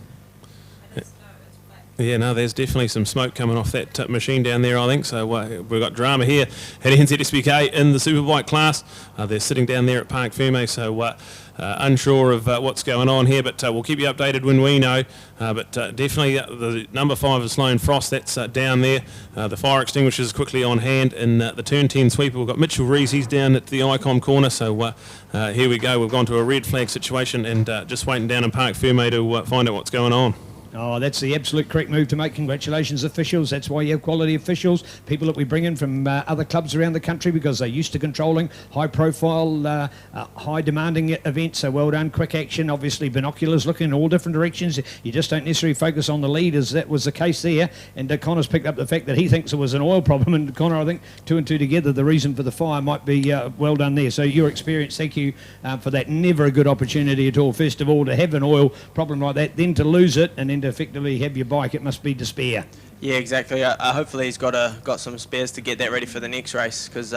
Yeah, no, there's definitely some smoke coming off that machine down there, I think. So we've got drama here at NZSBK in the Superbike class. They're sitting down there at Parc Ferme, so unsure of what's going on here, but we'll keep you updated when we know. But definitely the number 5 is Sloan Frost, that's down there. The fire extinguisher is quickly on hand. In the turn 10 sweeper, we've got Mitchell Rees, he's down at the ICOM corner. So here we go, we've gone to a red flag situation, and just waiting down in Parc Ferme to find out what's going on. Oh, that's the absolute correct move to make. Congratulations, officials. That's why you have quality officials, people that we bring in from other clubs around the country, because they're used to controlling high-profile, high-demanding events. So well done. Quick action, obviously binoculars looking in all different directions. You just don't necessarily focus on the lead, as that was the case there. And Connor's picked up the fact that he thinks it was an oil problem. And Connor, I think 2 and 2 together, the reason for the fire might be well done there. So your experience, thank you for that. Never a good opportunity at all. First of all, to have an oil problem like that, then to lose it, and then to effectively have your bike, it must be despair. Yeah, exactly. Hopefully he's got some spares to get that ready for the next race, because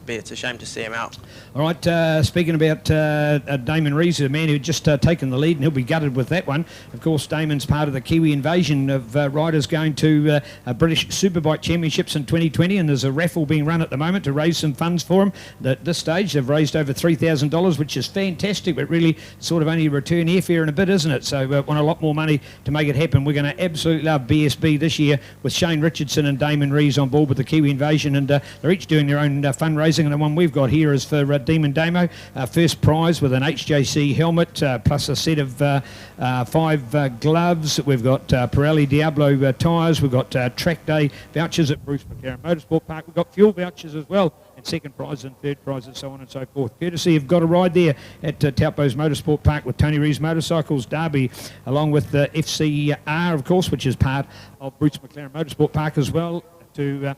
it's a shame to see him out. All right, speaking about Damon Rees, the man who just taken the lead, and he'll be gutted with that one. Of course, Damon's part of the Kiwi invasion of riders going to British Superbike Championships in 2020, and there's a raffle being run at the moment to raise some funds for him. At this stage, they've raised over $3,000, which is fantastic, but really sort of only return airfare and a bit, isn't it? So want a lot more money to make it happen. We're going to absolutely love BSB this year with Shane Richardson and Damon Rees on board with the Kiwi invasion, and they're each doing their own fundraising. And the one we've got here is for Demon Damo, first prize with an HJC helmet plus a set of 5 gloves. We've got Pirelli Diablo tyres. We've got track day vouchers at Bruce McLaren Motorsport Park. We've got fuel vouchers as well, and second prize and third prize and so on and so forth. Courtesy of Got a Ride there at Taupo's Motorsport Park with Tony Rees Motorcycles Derby, along with the FCR, of course, which is part of Bruce McLaren Motorsport Park as well, to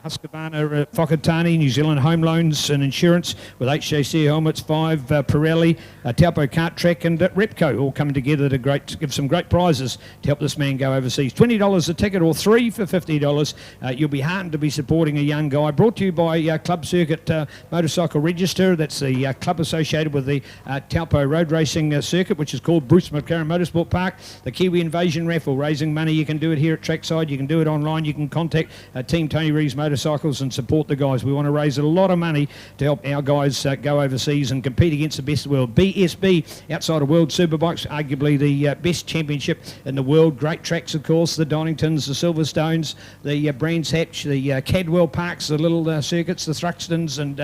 Husqvarna, Whakatane, New Zealand Home Loans and Insurance with HJC helmets, 5, Pirelli, Taupo Kart Track and Repco all coming together to give some great prizes to help this man go overseas. $20 a ticket or 3 for $50. You'll be heartened to be supporting a young guy. Brought to you by Club Circuit Motorcycle Register. That's the club associated with the Taupo Road Racing Circuit, which is called Bruce McLaren Motorsport Park. The Kiwi Invasion Raffle, raising money. You can do it here at Trackside. You can do it online. You can contact Team Tony Reeves Motorcycles and support the guys. We want to raise a lot of money to help our guys go overseas and compete against the best of the world. BSB, outside of World Superbikes, arguably the best championship in the world. Great tracks, of course, the Doningtons, the Silverstones, the Brands Hatch, the Cadwell Parks, the little circuits, the Thruxtons and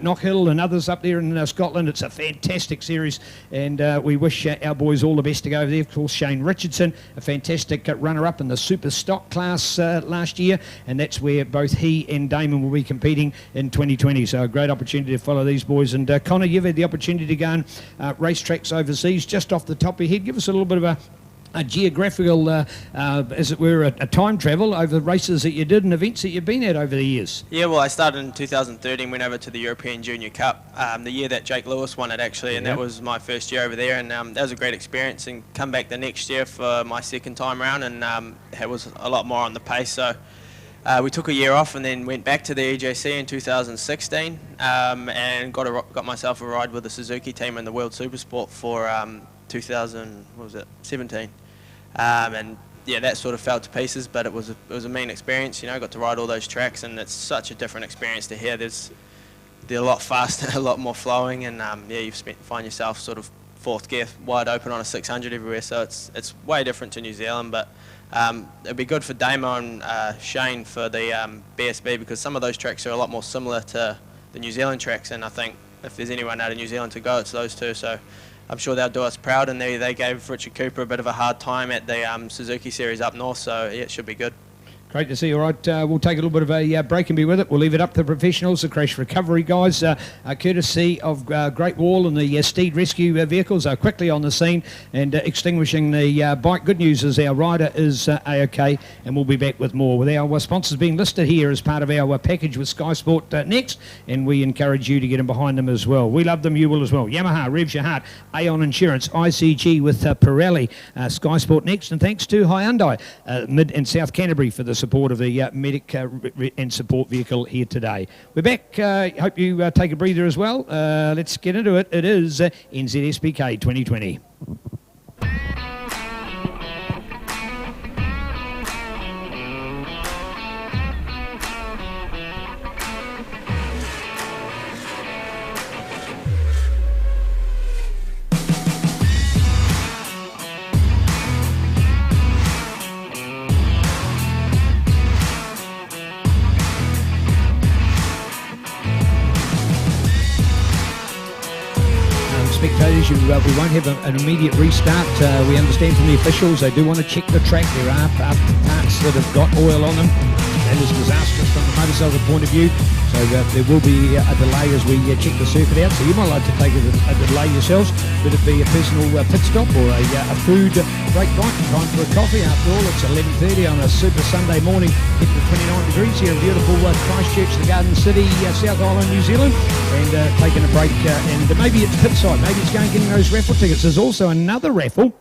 Knockhill and others up there in Scotland. It's a fantastic series, and we wish our boys all the best to go over there. Of course, Shane Richardson, a fantastic runner-up in the super stock class last year, and that's where both he and Damon will be competing in 2020. So a great opportunity to follow these boys. And Connor, you've had the opportunity to go and race tracks overseas. Just off the top of your head, give us a little bit of a geographical, as it were, a time travel over the races that you did and events that you've been at over the years. Yeah, well, I started in 2013, went over to the European Junior Cup, the year that Jake Lewis won it actually, and that was my first year over there, and that was a great experience. And come back the next year for my second time around, and it was a lot more on the pace. So we took a year off and then went back to the EJC in 2016 and got myself a ride with the Suzuki team in the World Supersport for 2017. And yeah, that sort of fell to pieces, but it was a mean experience. You know, got to ride all those tracks, and it's such a different experience to here. They're a lot faster, a lot more flowing, and yeah, you find yourself sort of fourth gear, wide open on a 600 everywhere. So it's way different to New Zealand, but it'd be good for Damo and Shane for the BSB, because some of those tracks are a lot more similar to the New Zealand tracks, and I think if there's anyone out of New Zealand to go, it's those two. So I'm sure they'll do us proud, and they gave Richard Cooper a bit of a hard time at the Suzuki Series up north, so yeah, it should be good. Great to see you. All right, we'll take a little bit of a break and be with it. We'll leave it up to the professionals, the crash recovery guys, courtesy of Great Wall and the Steed Rescue vehicles are quickly on the scene and extinguishing the bike. Good news is our rider is A-OK, and we'll be back with more. With our sponsors being listed here as part of our package with Sky Sport next, and we encourage you to get in behind them as well. We love them, you will as well. Yamaha, Revs Your Heart, Aon Insurance, ICG with Pirelli, Sky Sport next, and thanks to Hyundai, Mid and South Canterbury for the support of the medic and support vehicle here today. We're back. Hope you take a breather as well. Let's get into it. It is NZSBK 2020. Spectators, we won't have an immediate restart. We understand from the officials they do want to check the track. There are parts that have got oil on them. That is disastrous from the motorcycle point of view. So there will be a delay as we check the circuit out. So you might like to take a delay yourselves. Could it be a personal pit stop or a food break night? Time for a coffee. After all, it's 11:30 on a super Sunday morning. Hitting the 29 degrees here in beautiful Christchurch, the Garden City, South Island, New Zealand. And taking a break. And maybe it's pit side. Maybe it's going getting those raffle tickets. There's also another raffle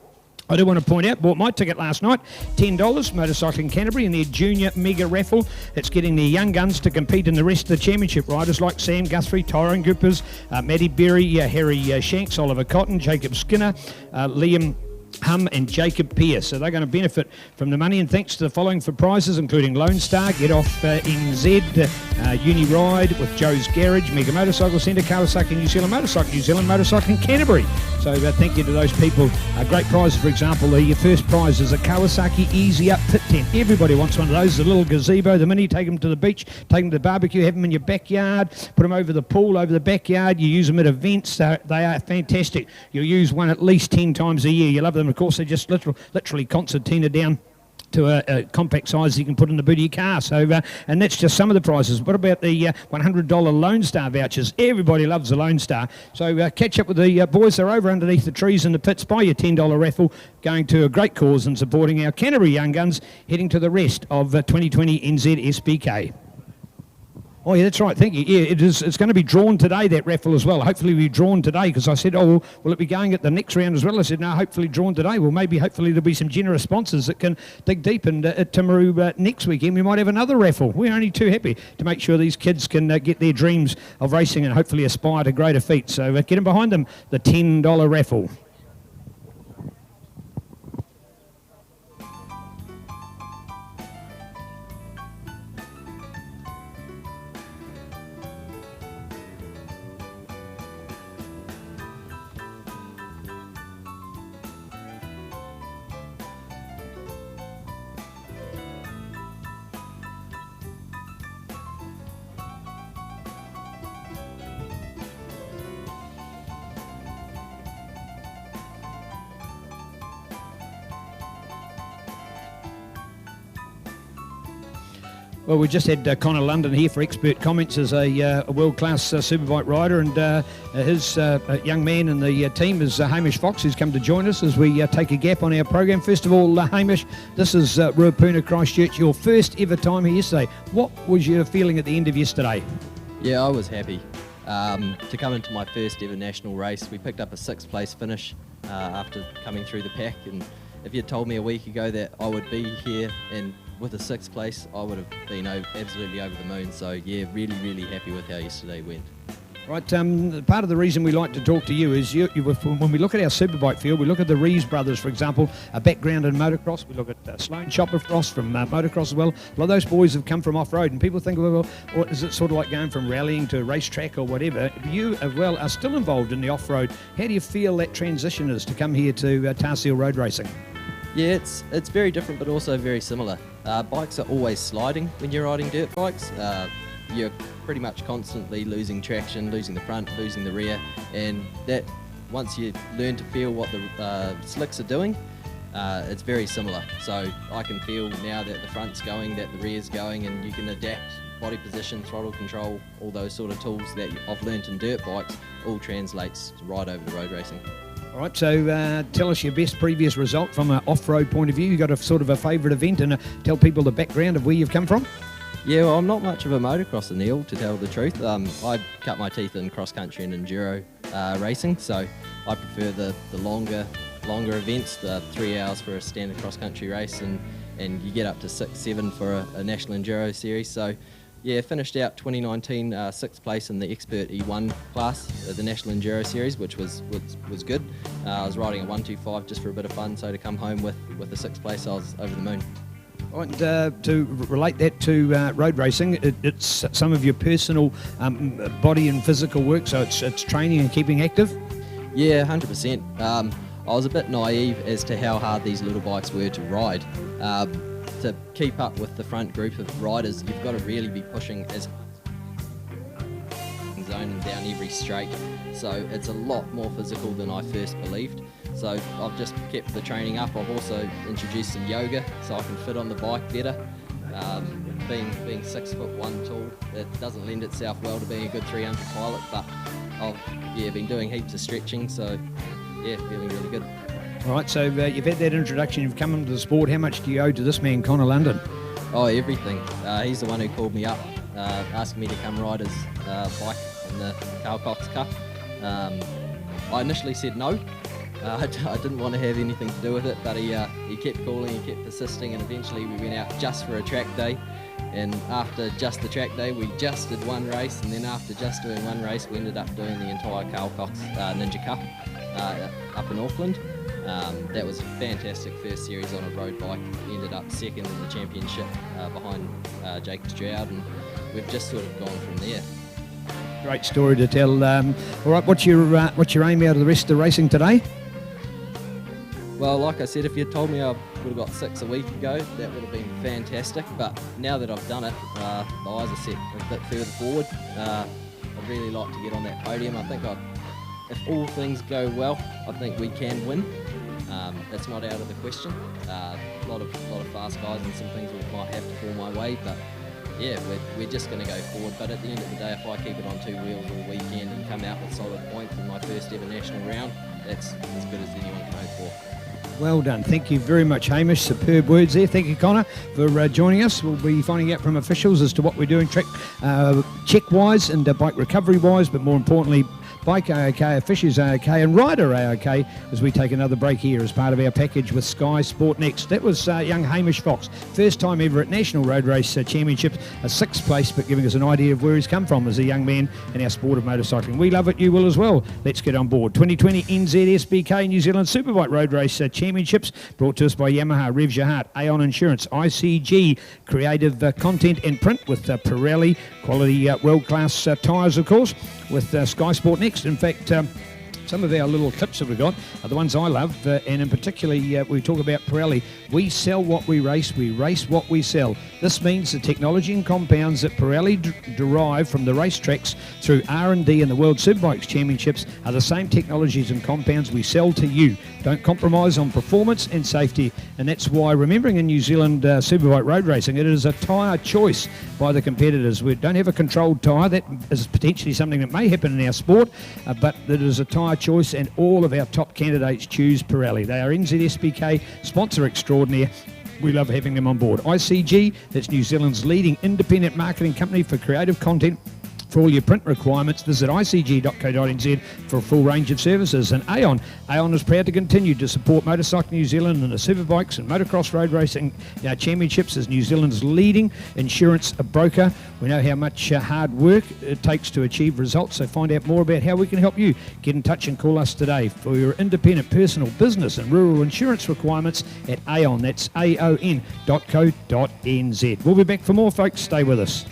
I do want to point out, bought my ticket last night, $10, Motorcycling Canterbury in their Junior Mega Raffle. It's getting their young guns to compete in the rest of the championship. Riders like Sam Guthrie, Tyrone Goopers, Matty Berry, Harry Shanks, Oliver Cotton, Jacob Skinner, Liam Hum and Jacob Pearce. So they're going to benefit from the money, and thanks to the following for prizes, including Lone Star, Get Off NZ, Uni Ride with Joe's Garage, Mega Motorcycle Centre, Kawasaki New Zealand, Motorcycling Canterbury. So thank you to those people. Great prizes, for example, the first prize is a Kawasaki Easy Up Pit Tent. Everybody wants one of those. The little gazebo, the mini, take them to the beach, take them to the barbecue, have them in your backyard, put them over the pool, over the backyard. You use them at events. They are fantastic. You'll use one at least 10 times a year. You love them. Of course, they're just literally concertina down to a compact size you can put in the boot of your car. So, and that's just some of the prizes. What about the $100 Lone Star vouchers? Everybody loves the Lone Star. So catch up with the boys. They're over underneath the trees in the pits. Buy your $10 raffle, going to a great cause and supporting our Canterbury young guns, heading to the rest of 2020 NZSBK. Oh, yeah, that's right. Thank you. Yeah, it is. It's going to be drawn today, that raffle as well. Hopefully we drawn today, because I said, oh, will it be going at the next round as well? I said, no, hopefully drawn today. Well, hopefully there'll be some generous sponsors that can dig deep. And at Timaru next weekend, we might have another raffle. We're only too happy to make sure these kids can get their dreams of racing and hopefully aspire to greater feats. So get them behind them, the $10 raffle. Well, we just had Connor London here for expert comments as a world-class Superbike rider, and his young man in the team is Hamish Fox, who's come to join us as we take a gap on our program. First of all, Hamish, this is Ruapuna, Christchurch, your first ever time here yesterday. What was your feeling at the end of yesterday? Yeah, I was happy to come into my first ever national race. We picked up a 6th place finish after coming through the pack, and if you'd told me a week ago that I would be here and with a 6th place, I would have been absolutely over the moon. So yeah, really, really happy with how yesterday went. Right, part of the reason we like to talk to you is when we look at our Superbike field, we look at the Reeves brothers, for example, a background in motocross. We look at Sloane Chopper-Frost from motocross as well. A lot of those boys have come from off-road, and people think, well, is it sort of like going from rallying to a racetrack or whatever? You, as well, are still involved in the off-road. How do you feel that transition is to come here to Tarsiel Road Racing? Yeah, it's very different, but also very similar. Bikes are always sliding when you're riding dirt bikes. You're pretty much constantly losing traction, losing the front, losing the rear, and that once you learn to feel what the slicks are doing, it's very similar. So I can feel now that the front's going, that the rear's going, and you can adapt body position, throttle control, all those sort of tools that I've learnt in dirt bikes, all translates right over to road racing. All right, so tell us your best previous result from an off-road point of view. You got a sort of a favourite event, and tell people the background of where you've come from. Yeah, well, I'm not much of a motocrosser, Neil, to tell the truth. I cut my teeth in cross-country and enduro racing, so I prefer the longer events, the 3 hours for a standard cross-country race, and you get up to 6-7 for a national enduro series. So yeah, finished out 2019 6th place in the Expert E1 class, the National Enduro Series, which was good. I was riding a 125 just for a bit of fun, so to come home with the 6th place, I was over the moon. And to relate that to road racing, it's some of your personal body and physical work, so it's training and keeping active? Yeah, 100%. I was a bit naive as to how hard these little bikes were to ride. To keep up with the front group of riders, you've got to really be pushing as zone and down every straight. So it's a lot more physical than I first believed. So I've just kept the training up. I've also introduced some yoga so I can fit on the bike better. Being 6'1" tall, it doesn't lend itself well to being a good 300 pilot, but I've been doing heaps of stretching, so yeah, feeling really good. All right, so you've had that introduction, you've come into the sport. How much do you owe to this man, Connor London? Oh, everything. He's the one who called me up, asking me to come ride his bike in the Car Cup. I initially said no. I didn't want to have anything to do with it, but he kept calling, he kept persisting, and eventually we went out just for a track day. And after just the track day, we just did one race, and then after just doing one race, we ended up doing the entire Car Ninja Cup up in Auckland. That was a fantastic first series on a road bike. We ended up second in the championship behind Jake Stroud, and we've just sort of gone from there. Great story to tell. All right, what's your aim out of the rest of the racing today? Well, like I said, if you'd told me I would have got 6 a week ago, that would have been fantastic. But now that I've done it, my eyes are set a bit further forward. I'd really like to get on that podium. I think if all things go well, I think we can win. It's not out of the question. A lot of fast guys and some things might have to fall my way, but yeah, we're just going to go forward. But at the end of the day, if I keep it on 2 wheels all weekend and come out with solid points in my first ever national round, that's as good as anyone can hope for. Well done. Thank you very much, Hamish. Superb words there. Thank you, Connor, for joining us. We'll be finding out from officials as to what we're doing track check-wise and bike recovery-wise, but more importantly, bike AOK, officials AOK and rider AOK as we take another break here as part of our package with Sky Sport Next. That was young Hamish Fox, first time ever at National Road Race Championships, a 6th place, but giving us an idea of where he's come from as a young man in our sport of motorcycling. We love it, you will as well. Let's get on board. 2020 NZSBK New Zealand Superbike Road Race Championships, brought to us by Yamaha, Revs Your Heart, Aon Insurance, ICG, Creative Content and Print with Pirelli, quality world-class tyres, of course, with Sky Sport Next. In fact, some of our little clips that we've got are the ones I love, and in particular, we talk about Pirelli. We sell what we race what we sell. This means the technology and compounds that Pirelli derive from the racetracks through R&D and the World Superbikes Championships are the same technologies and compounds we sell to you. Don't compromise on performance and safety, and that's why, remembering in New Zealand Superbike road racing, it is a tyre choice by the competitors. We don't have a controlled tyre. That is potentially something that may happen in our sport, but it is a tyre choice, and all of our top candidates choose Pirelli. They are NZSBK sponsor extraordinaire. We love having them on board. ICG, that's New Zealand's leading independent marketing company for creative content. For all your print requirements, visit icg.co.nz for a full range of services. And Aon is proud to continue to support Motorcycle New Zealand and the Superbikes and Motocross Road Racing Championships as New Zealand's leading insurance broker. We know how much hard work it takes to achieve results, so find out more about how we can help you. Get in touch and call us today for your independent personal, business and rural insurance requirements at Aon. That's aon.co.nz. We'll be back for more, folks. Stay with us.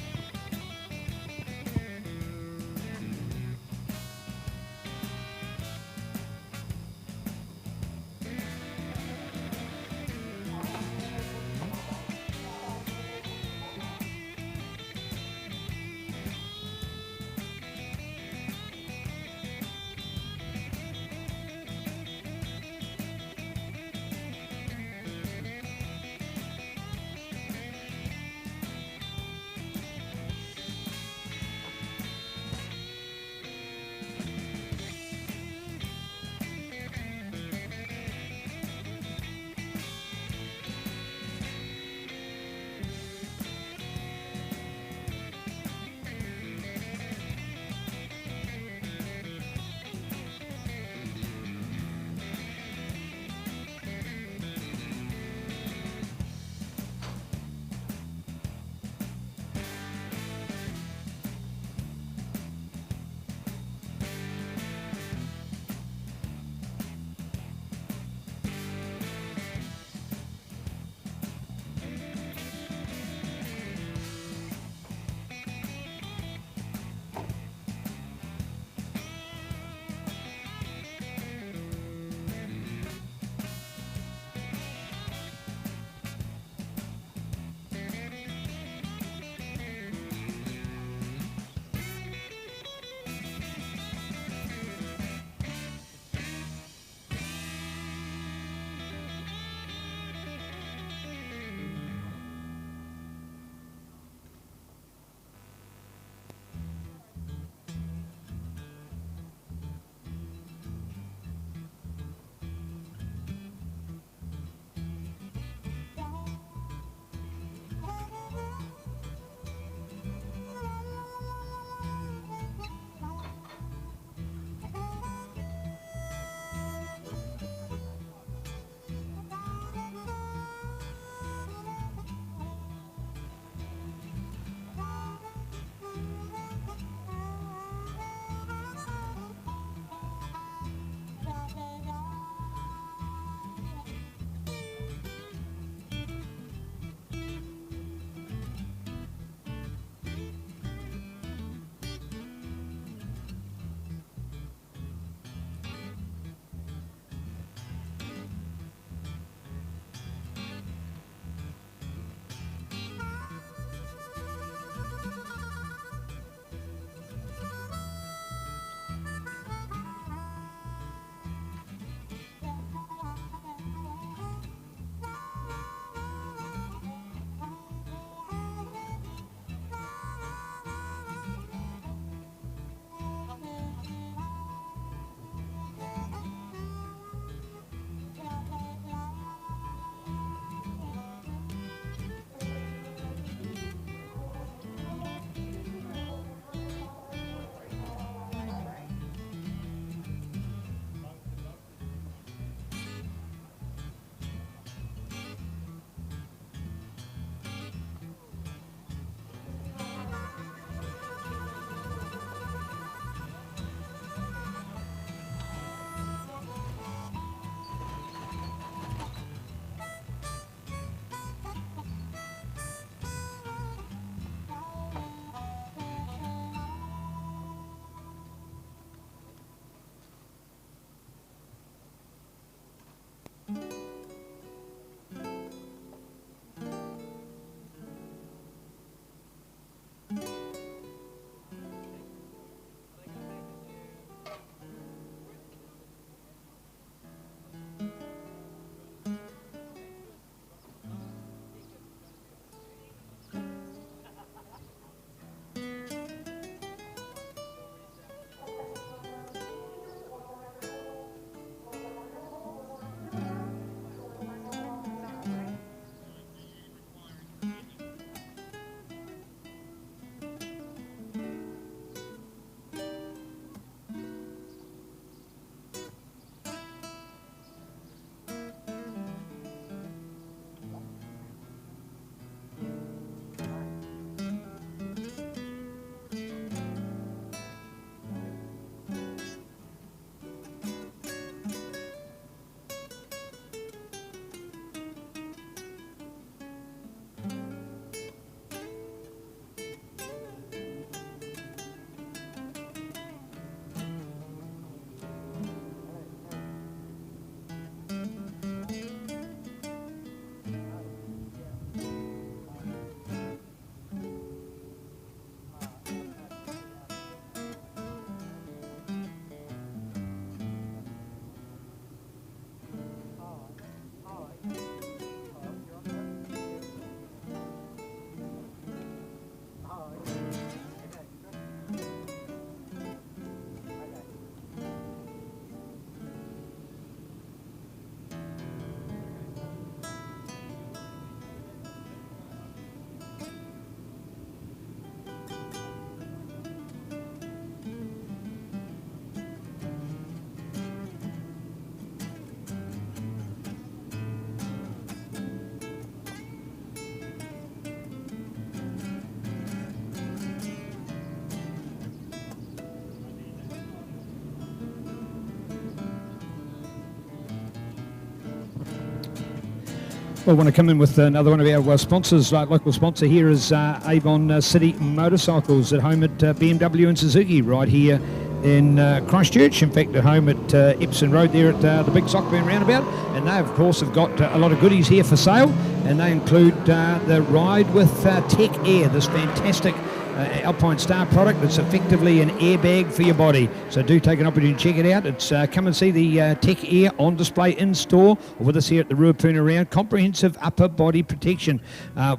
Well, I want to come in with another one of our sponsors. Local sponsor here is Avon City Motorcycles, at home at BMW and Suzuki right here in Christchurch. In fact, at home at Epsom Road there at the big Sockburn roundabout. And they, of course, have got a lot of goodies here for sale. And they include the Ride with Tech Air, this fantastic Alpine Star product that's effectively an airbag for your body. So do take an opportunity to check it out. It's come and see the Tech Air on display in store or with us here at the Ruapuna Round. Comprehensive upper body protection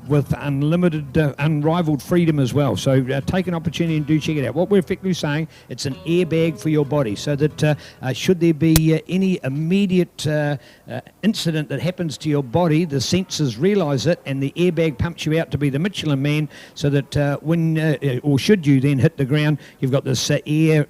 with unlimited, unrivaled freedom as well. So take an opportunity and do check it out. What we're effectively saying, it's an airbag for your body, so that should there be any immediate incident that happens to your body, the sensors realise it and the airbag pumps you out to be the Michelin man, so that when or should you then hit the ground, you've got this air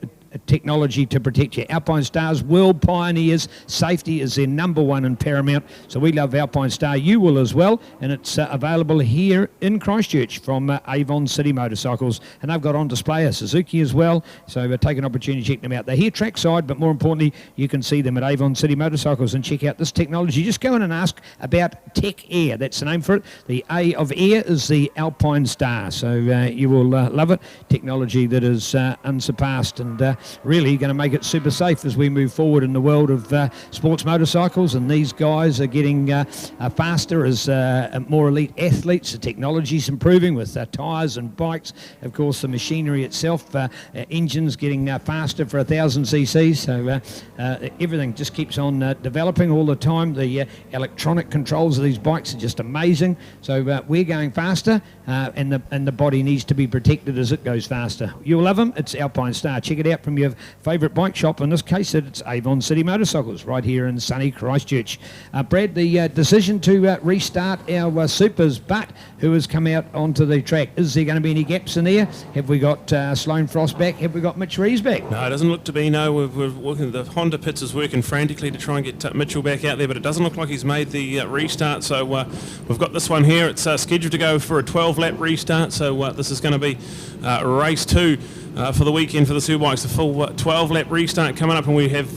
technology to protect you. Alpine Star's world pioneers. Safety is their number one and paramount. So we love Alpine Star. You will as well. And it's available here in Christchurch from Avon City Motorcycles. And they've got on display a Suzuki as well. So take an opportunity to check them out. They're here trackside, but more importantly, you can see them at Avon City Motorcycles and check out this technology. Just go in and ask about Tech Air. That's the name for it. The A of Air is the Alpine Star. So you will love it. Technology that is unsurpassed and really going to make it super safe as we move forward in the world of sports motorcycles. And these guys are getting faster as more elite athletes. The technology's improving with tyres and bikes. Of course, the machinery itself, engines getting faster for 1,000 cc's. So everything just keeps on developing all the time. The electronic controls of these bikes are just amazing. So we're going faster, and the body needs to be protected as it goes faster. You'll love them. It's Alpine Star. Check it out from your favourite bike shop. In this case, it's Avon City Motorcycles right here in sunny Christchurch. Brad, the decision to restart our Supers, but who has come out onto the track? Is there going to be any gaps in there? Have we got Sloane Frost back? Have we got Mitch Rees back? No, it doesn't look to be. No, we're working. The Honda pits is working frantically to try and get Mitchell back out there, but it doesn't look like he's made the restart. So we've got this one here. It's scheduled to go for a 12-lap restart. So this is going to be race 2 for the weekend for the Superbikes. The full 12-lap restart coming up, and we have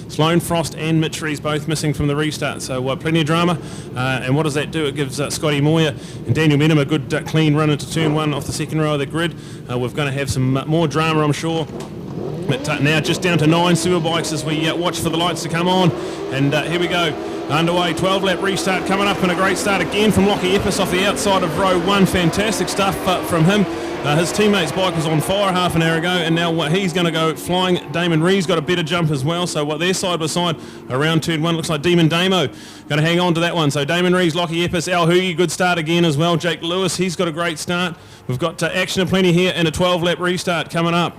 Sloane Frost and Mitch Rees both missing from the restart. So plenty of drama. And what does that do? It gives Scotty Moyer and Daniel Benham a good clean run into turn 1 off the second row of the grid. We're going to have some more drama, I'm sure. But now just down to 9 Superbikes as we watch for the lights to come on. And here we go. Underway, 12-lap restart coming up, and a great start again from Lockie Epis off the outside of row 1. Fantastic stuff from him. His teammate's bike was on fire half an hour ago, and now he's going to go flying. Damon Rees got a better jump as well, so they're side by side around turn 1. Looks like Demon Damo going to hang on to that one. So Damon Rees, Lockie Epis, Al Hoogie, good start again as well. Jake Lewis, he's got a great start. We've got action aplenty here and a 12-lap restart coming up.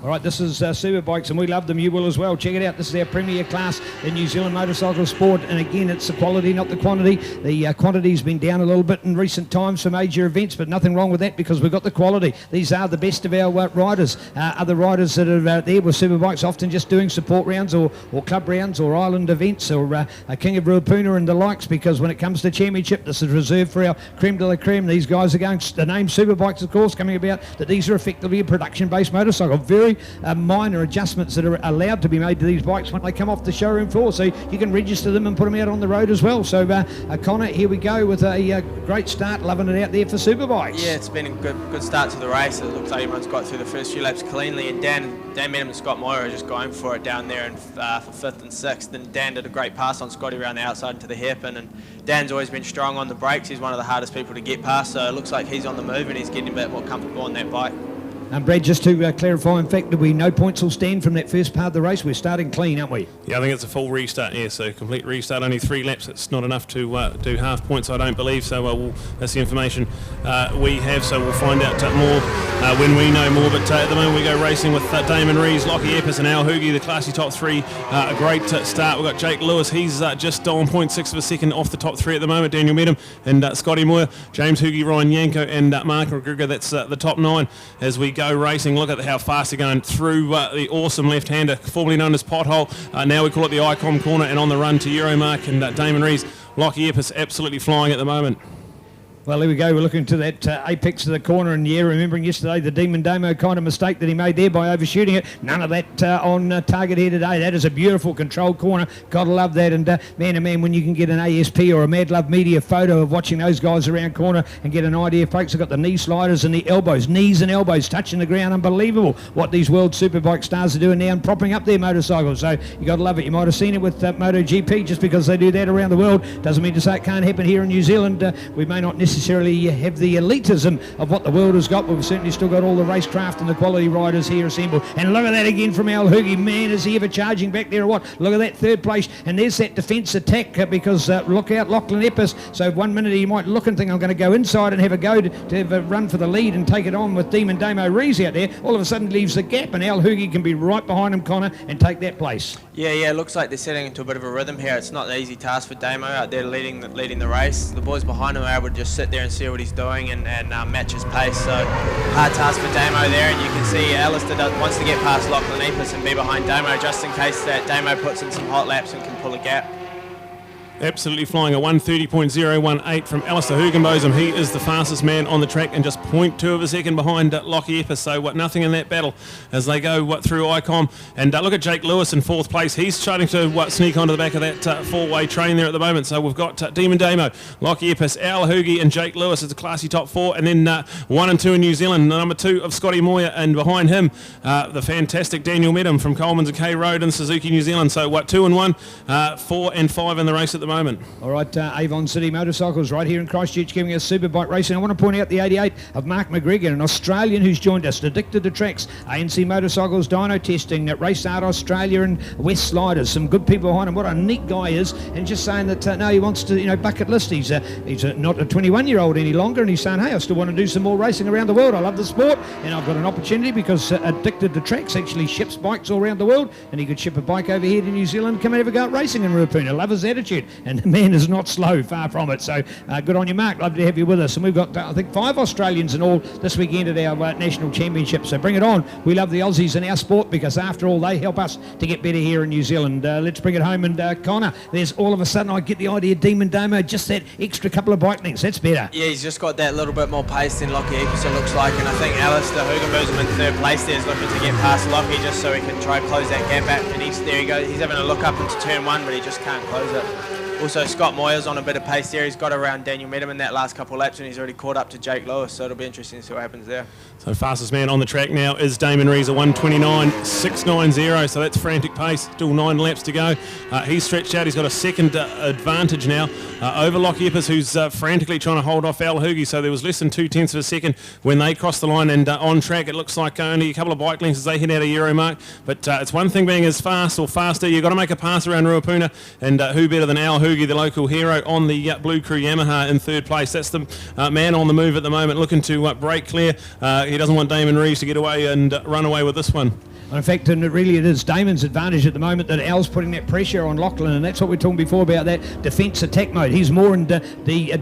All right, this is Superbikes, and we love them. You will as well. Check it out. This is our premier class in New Zealand motorcycle sport. And again, it's the quality, not the quantity. The quantity's been down a little bit in recent times for major events, but nothing wrong with that because we've got the quality. These are the best of our riders. Other riders that are there with Superbikes often just doing support rounds or club rounds or island events or a King of Ruapuna and the likes, because when it comes to championship, this is reserved for our creme de la creme. These guys are going, the name Superbikes, of course, coming about, that these are effectively a production-based motorcycle. Very minor adjustments that are allowed to be made to these bikes when they come off the showroom floor, so you can register them and put them out on the road as well. So Connor, here we go with a great start, loving it out there for Superbikes. Yeah, it's been a good start to the race. It looks like everyone's got through the first few laps cleanly, and Dan Benham and Scott Moyer are just going for it down there and for 5th and 6th, and Dan did a great pass on Scotty around the outside into the hairpin, and Dan's always been strong on the brakes. He's one of the hardest people to get past, so it looks like he's on the move and he's getting a bit more comfortable on that bike. Brad, just to clarify, in fact, no points will stand from that first part of the race. We're starting clean, aren't we? Yeah, I think it's a full restart, yeah, so complete restart, only 3 laps. It's not enough to do half points, I don't believe, so that's the information we have, so we'll find out more when we know more. But at the moment we go racing with Damon Rees, Lockie Epis and Al Hoogie, the classy top 3. A great start. We've got Jake Lewis, he's just on 0.6 of a second off the top 3 at the moment. Daniel Medham and Scotty Moyer, James Hoogie, Ryan Yanko and Mark Rodriguez. That's the top 9 as we go racing. Look at how fast they're going through the awesome left-hander, formerly known as Pothole. Now we call it the Icon Corner, and on the run to Euromark and Damon Rees. Lockie Epis absolutely flying at the moment. Well, here we go. We're looking to that apex of the corner, and yeah, remembering yesterday the Demon Damo kind of mistake that he made there by overshooting it. None of that on target here today. That is a beautiful controlled corner. Gotta love that. And man, oh man, when you can get an ASP or a Mad Love Media photo of watching those guys around corner and get an idea, folks, have got the knee sliders and the elbows, knees and elbows touching the ground. Unbelievable what these world superbike stars are doing now and propping up their motorcycles. So you got to love it. You might have seen it with MotoGP. Just because they do that around the world doesn't mean to say it can't happen here in New Zealand. We may not necessarily have the elitism of what the world has got, but we've certainly still got all the racecraft and the quality riders here assembled. And look at that again from Al Hoogie. Man, is he ever charging back there or what? Look at that third place, and there's that defence attack because look out, Lachlan Epis. So 1 minute he might look and think, I'm going to go inside and have a go to have a run for the lead and take it on with Demon Damo Rees out there. All of a sudden leaves the gap, and Al Hoogie can be right behind him, Connor, and take that place. Yeah, looks like they're setting into a bit of a rhythm here. It's not an easy task for Damo out there leading the race. The boys behind him are able to just sit there and see what he's doing and match his pace. So hard task for Damo there, and you can see Alistair wants to get past Lachlan Epis and be behind Damo just in case that Damo puts in some hot laps and can pull a gap. Absolutely flying a 1:30.018 from Alistair Hugenbotham. He is the fastest man on the track and just 0.2 of a second behind Lockie Epis. So nothing in that battle as they go through ICOM. And look at Jake Lewis in fourth place. He's starting to sneak onto the back of that four-way train there at the moment. So we've got Demon Damo, Lockie Epis, Al Hoogie and Jake Lewis as a classy top four. And then 1 and 2 in New Zealand. The number 2 of Scotty Moyer, and behind him the fantastic Daniel Medham from Coleman's and K Road in Suzuki New Zealand. So 2 and 1, 4 and 5 in the race at the moment. All right, Avon City Motorcycles right here in Christchurch giving us Superbike Racing. I want to point out the 88 of Mark McGregor, an Australian who's joined us, addicted to tracks. ANC Motorcycles dyno testing at Race Art Australia and West Sliders. Some good people behind him. What a neat guy is, and just saying that no, he wants to bucket list. He's not a 21-year-old any longer, and he's saying, hey, I still want to do some more racing around the world. I love the sport, and I've got an opportunity because Addicted to Tracks actually ships bikes all around the world, and he could ship a bike over here to New Zealand, come and have a go at racing in Ruapuna. Love his attitude, and the man is not slow, far from it. So good on you, Mark. Love to have you with us. And we've got, I think, 5 Australians in all this weekend at our national championship. So bring it on. We love the Aussies in our sport because, after all, they help us to get better here in New Zealand. Let's bring it home. And Connor, there's all of a sudden, I get the idea, Demon Damo, just that extra couple of bike lengths. That's better. Yeah, he's just got that little bit more pace than Lockie Epis, it looks like. And I think Alistair Hugenbotham in third place there is looking to get past Lockie just so he can try and close that gap out. And there he goes. He's having a look up into turn 1, but he just can't close it. Also, Scott Moyer's on a bit of pace there. He's got around Daniel Medham in that last couple of laps, and he's already caught up to Jake Lewis, so it'll be interesting to see what happens there. So fastest man on the track now is Damon Rees, a 1:29.690, so that's frantic pace. Still 9 laps to go. He's stretched out. He's got a second advantage now over Lockie Epis, who's frantically trying to hold off Al Hoogie, so there was less than 0.2 of a second when they crossed the line, and on track it looks like only a couple of bike lengths as they hit out a Euro mark, but it's one thing being as fast or faster. You've got to make a pass around Ruapuna, and who better than Al Hoogie, the local hero, on the Blue Crew Yamaha in third place. That's the man on the move at the moment, looking to break clear. He doesn't want Damon Rees to get away and run away with this one. In fact, and it is Damon's advantage at the moment that Al's putting that pressure on Lachlan, and that's what we're talking before about that defence attack mode. He's more in the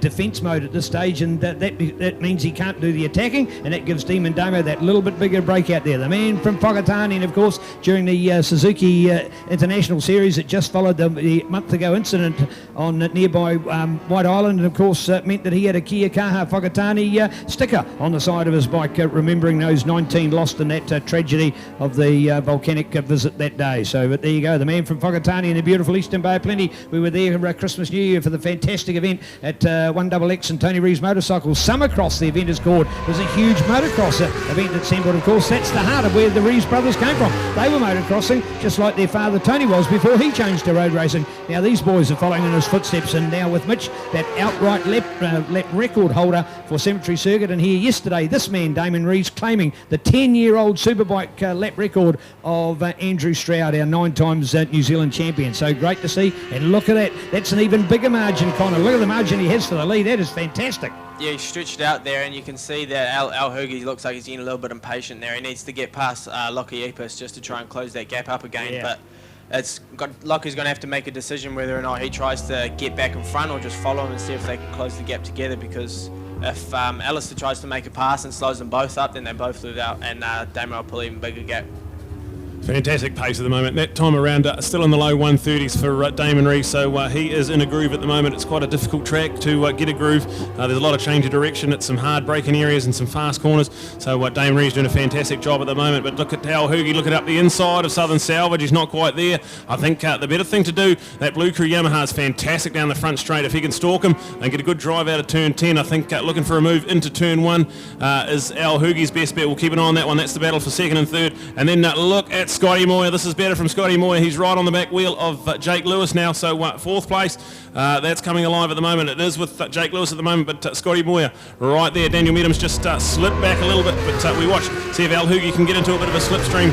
defence mode at this stage, and that means he can't do the attacking, and that gives Demon Damo that little bit bigger break out there. The man from Whakatane, and of course during the Suzuki International Series that just followed the month ago incident on nearby White Island, and of course meant that he had a Kia Kaha Whakatane sticker on the side of his bike, remembering those 19 lost in that tragedy of the volcanic visit that day. So but there you go, the man from Whakatane in the beautiful Eastern Bay of Plenty. We were there Christmas New Year for the fantastic event at 1XX and Tony Rees Motorcycles Summercross, the event is called. It was a huge motocross event at Sandwood. Of course, that's the heart of where the Rees brothers came from. They were motocrossing just like their father Tony was before he changed to road racing. Now these boys are following in his footsteps, and now with Mitch, that outright lap record holder for Cemetery Circuit, and here yesterday this man Damon Rees claiming the 10-year-old Superbike lap record of Andrew Stroud, our 9 times New Zealand champion. So great to see, and look at that, that's an even bigger margin, Connor. Look at the margin he has for the lead. That is fantastic. Yeah, he's stretched out there, and you can see that Al Hoogie looks like he's getting a little bit impatient there. He needs to get past Lockie Epis just to try and close that gap up again, but Lockie's going to have to make a decision whether or not he tries to get back in front or just follow him and see if they can close the gap together, because if Alistair tries to make a pass and slows them both up, then they both lose out, and Damo will pull even bigger gap. Fantastic pace at the moment. That time around still in the low 130s for Damon Rees, so he is in a groove at the moment. It's quite a difficult track to get a groove. There's a lot of change of direction. It's some hard braking areas and some fast corners. So Damon Rees doing a fantastic job at the moment. But look at Al Hoogie looking up the inside of Southern Salvage. He's not quite there. I think the better thing to do, that Blue Crew Yamaha is fantastic down the front straight. If he can stalk him and get a good drive out of turn 10, I think looking for a move into turn 1 is Al Hoogie's best bet. We'll keep an eye on that one. That's the battle for second and third. And then look at Scotty Moyer. This is better from Scotty Moyer. He's right on the back wheel of Jake Lewis now. So fourth place, that's coming alive at the moment. It is with Jake Lewis at the moment, but Scotty Moyer right there. Daniel Medham's just slipped back a little bit, but we watch, see if Al Hoogie can get into a bit of a slipstream.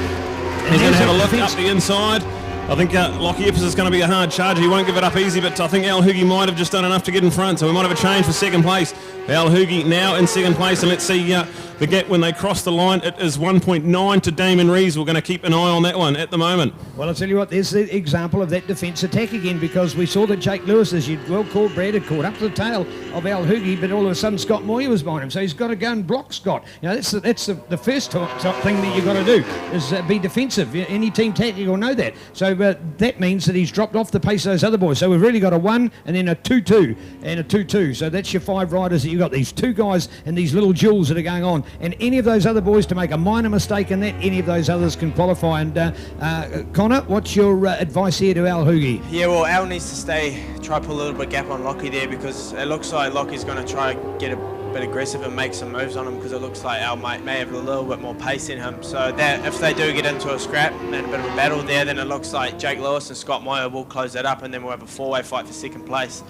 He's going to have a look up the inside. I think Lockie Epps is going to be a hard charger. He won't give it up easy, but I think Al Hoogie might have just done enough to get in front, so we might have a change for second place. Al Hoogie now in second place, and let's see the gap when they cross the line. It is 1.9 to Damon Rees. We're going to keep an eye on that one at the moment. Well, I'll tell you what, there's the example of that defence attack again, because we saw that Jake Lewis, as you'd well called, Brad, had caught up to the tail of Al Hoogie, but all of a sudden Scott Moyer was behind him, so he's got to go and block Scott. You know, that's the first top thing that you've got to do, is be defensive. Any team tactic will know that. So that means that he's dropped off the pace of those other boys. So we've really got a 1 and then a 2-2 and a 2-2. So that's your 5 riders that you've got, these 2 guys and these little duels that are going on. And any of those other boys to make a minor mistake in that, any of those others can qualify. And Connor, what's your advice here to Al Hoogie? Yeah, well, Al needs to try to put a little bit of gap on Lockie there, because it looks like Lockie's going to try to get a bit aggressive and make some moves on him, because it looks like Al may have a little bit more pace in him. So that if they do get into a scrap and a bit of a battle there, then it looks like Jake Lewis and Scott Moyer will close that up, and then we'll have a 4-way fight for second place.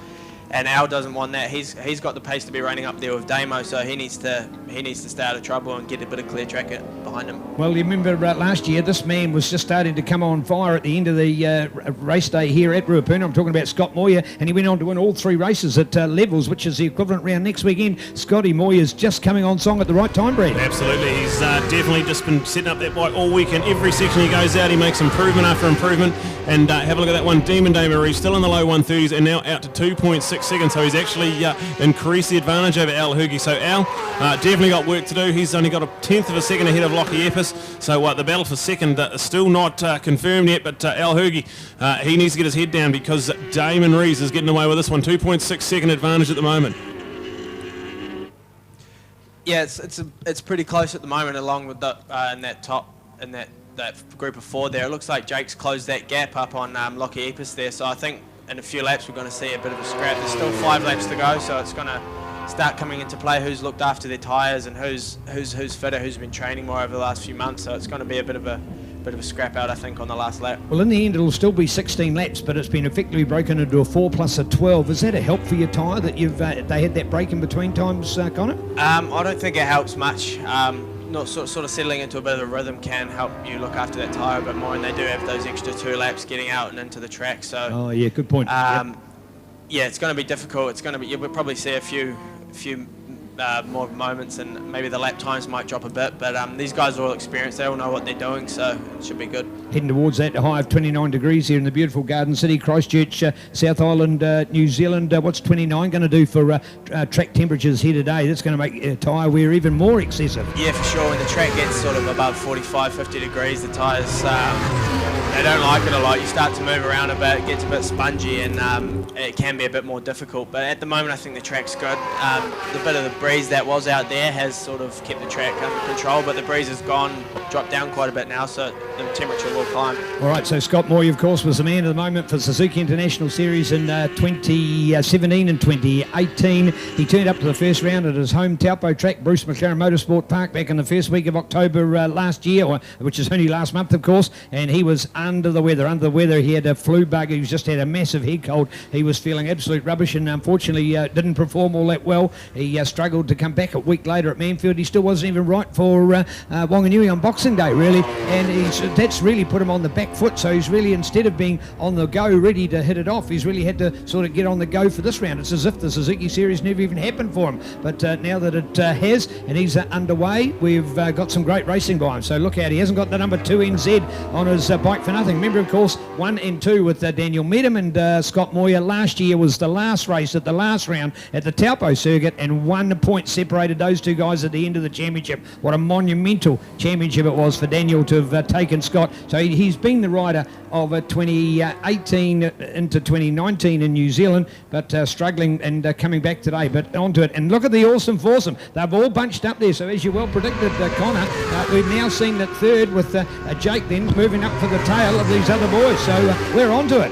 And Al doesn't want that. He's got the pace to be running up there with Damo, so he needs to stay out of trouble and get a bit of clear track behind him. Well, you remember last year, this man was just starting to come on fire at the end of the race day here at Ruapuna. I'm talking about Scott Moyer, and he went on to win all 3 races at levels, which is the equivalent round next weekend. Scotty Moyer's just coming on song at the right time, Brad. Absolutely. He's definitely just been setting up that bike all week, and every section he goes out, he makes improvement after improvement. And have a look at that one. Damon Rees still in the low 130s and now out to 2.6 seconds, so he's actually increased the advantage over Al Hoogie. So Al definitely got work to do. He's only got a 10th of a second ahead of Lockie Epps, so the battle for second is still not confirmed yet, but Al Hoogie, he needs to get his head down, because Damon Rees is getting away with this one. 2.6 second advantage at the moment. Yeah, it's pretty close at the moment, along with in that group of 4 there. It looks like Jake's closed that gap up on Lockie Epps there, so I think in a few laps we're going to see a bit of a scrap. There's still 5 laps to go, so it's going to start coming into play who's looked after their tyres and who's fitter, who's been training more over the last few months. So it's going to be a bit of a scrap out, I think, on the last lap. Well, in the end, it'll still be 16 laps, but it's been effectively broken into a 4 plus a 12. Is that a help for your tyre that they had that break in between times, Connor? I don't think it helps much. Not sort of settling into a bit of a rhythm can help you look after that tyre a bit more, and they do have those extra 2 laps getting out and into the track. So. Oh yeah, good point. Yeah, it's going to be difficult. It's going to be. You'll probably see a few more moments, and maybe the lap times might drop a bit, but these guys are all experienced. They all know what they're doing, so it should be good. Heading towards that high of 29 degrees here in the beautiful Garden City, Christchurch, South Island, New Zealand. What's 29 going to do for track temperatures here today? That's going to make tyre wear even more excessive. Yeah, for sure. When the track gets sort of above 45, 50 degrees, the tyres, they don't like it a lot. You start to move around a bit, it gets a bit spongy, and it can be a bit more difficult. But at the moment, I think the track's good. The bit of the breeze that was out there has sort of kept the track under control, but the breeze has dropped down quite a bit now, so the temperature will climb. All right, so Scott Moyer, of course, was the man at the moment for Suzuki International Series in 2017 and 2018. He turned up to the first round at his home Taupo track, Bruce McLaren Motorsport Park, back in the first week of October last year, which is only last month, of course, and he was under the weather. He had a flu bug. He's just had a massive head cold. He was feeling absolute rubbish, and unfortunately didn't perform all that well. He struggled to come back a week later at Manfield. He still wasn't even right for Wanganui on Boxing Day, really, and that's really put him on the back foot. So he's really, instead of being on the go ready to hit it off, he's really had to sort of get on the go for this round. It's as if the Suzuki Series never even happened for him, but now that it has, and he's underway, we've got some great racing by him. So look out, he hasn't got the number 2 NZ on his bike for nothing. Remember, of course, 1 and 2 with Daniel Medham and Scott Moyer. Last year was the last race at the last round at the Taupo circuit, and 1 point separated those 2 guys at the end of the championship. What a monumental championship it was for Daniel to have taken Scott. So he's been the rider of 2018 into 2019 in New Zealand, but struggling and coming back today. But onto it. And look at the awesome foursome. They've all bunched up there. So as you well predicted, Connor, we've now seen that third with Jake then moving up for the tail of these other boys. So we're onto it.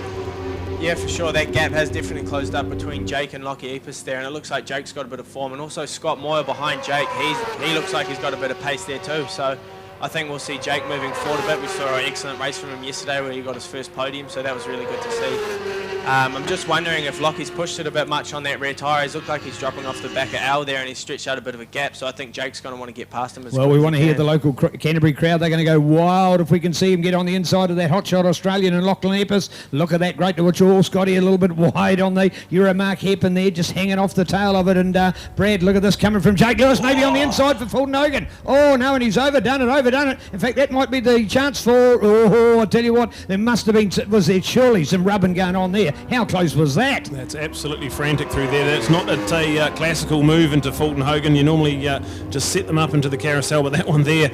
Yeah, for sure. That gap has definitely closed up between Jake and Lockie Epis there, and it looks like Jake's got a bit of form, and also Scott Moyer behind Jake. He looks like he's got a bit of pace there too. So I think we'll see Jake moving forward a bit. We saw an excellent race from him yesterday where he got his first podium, so that was really good to see. I'm just wondering if Lockie's pushed it a bit much on that rear tyre. He's looked like he's dropping off the back of Al there, and he's stretched out a bit of a gap, so I think Jake's going to want to get past him as well. We want to hear the local Canterbury crowd. They're going to go wild if we can see him get on the inside of that hotshot Australian and Lachlan Epis. Look at that, great to watch all. Scotty a little bit wide on the Euromark hairpin there, just hanging off the tail of it. And Brad, look at this coming from Jake Lewis, maybe on the inside for Fulton Hogan. Oh no, and he's overdone it. In fact, that might be the chance for, I tell you what, there must have been, was there surely some rubbing going on there. How close was that? That's absolutely frantic through there. That's not a classical move into Fulton Hogan. You normally just set them up into the carousel, but that one there,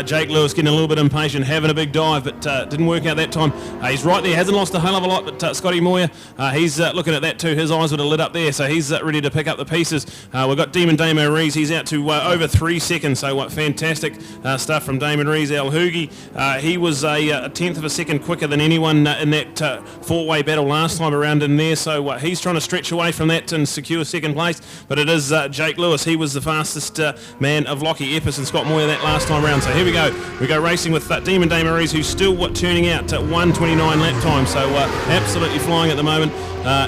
Jake Lewis getting a little bit impatient, having a big dive, but didn't work out that time. He's right there, hasn't lost a hell of a lot, but Scotty Moyer, he's looking at that too. His eyes would have lit up there, so he's ready to pick up the pieces. We've got Damon Rees, he's out to over 3 seconds, so what fantastic stuff from Damon Rees. Al Hoogie, he was a tenth of a second quicker than anyone in that four-way battle last time around in there, so he's trying to stretch away from that and secure second place, but it is Jake Lewis. He was the fastest man of Lockie Epis and Scott Moyer that last time around. So here we go racing with Damon Rees, who's still turning out at 1:29 lap time, so absolutely flying at the moment.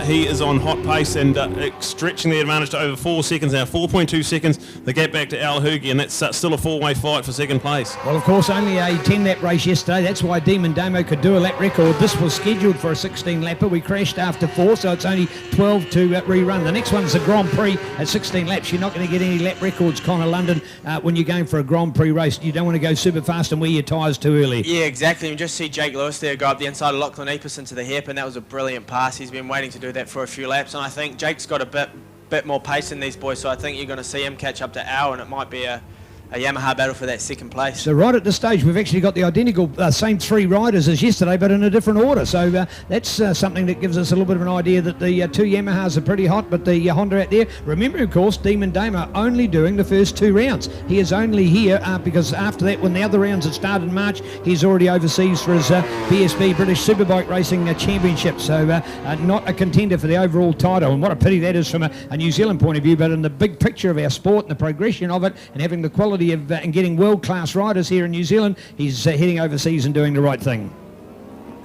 He is on hot pace and stretching the advantage to over 4 seconds now, 4.2 seconds, the gap back to Al Hoogie, and that's still a four-way fight for second place. Well, of course, only a 10-lap race yesterday. That's why Demon Damo could do a lap record. This was scheduled for a 16-lapper. We crashed after 4, so it's only 12 to rerun. The next one's the Grand Prix at 16 laps. You're not going to get any lap records, Connor London, when you're going for a Grand Prix race. You don't want to go super fast and wear your tyres too early. Yeah, exactly. You just see Jake Lewis there go up the inside of Lachlan Epis into the hairpin. That was a brilliant pass. He's been waiting to do that for a few laps, and I think Jake's got a bit more pace than these boys, so I think you're going to see him catch up to Al, and it might be a Yamaha battle for that second place. So right at this stage, we've actually got the identical same 3 riders as yesterday, but in a different order. So that's something that gives us a little bit of an idea that the 2 Yamahas are pretty hot, but the Honda out there. Remember, of course, Demon Damo only doing the first 2 rounds. He is only here because after that, when the other rounds had started in March, he's already overseas for his BSB British Superbike Racing Championship. So not a contender for the overall title. And what a pity that is from a New Zealand point of view, but in the big picture of our sport and the progression of it and having the quality of and getting world-class riders here in New Zealand, he's heading overseas and doing the right thing.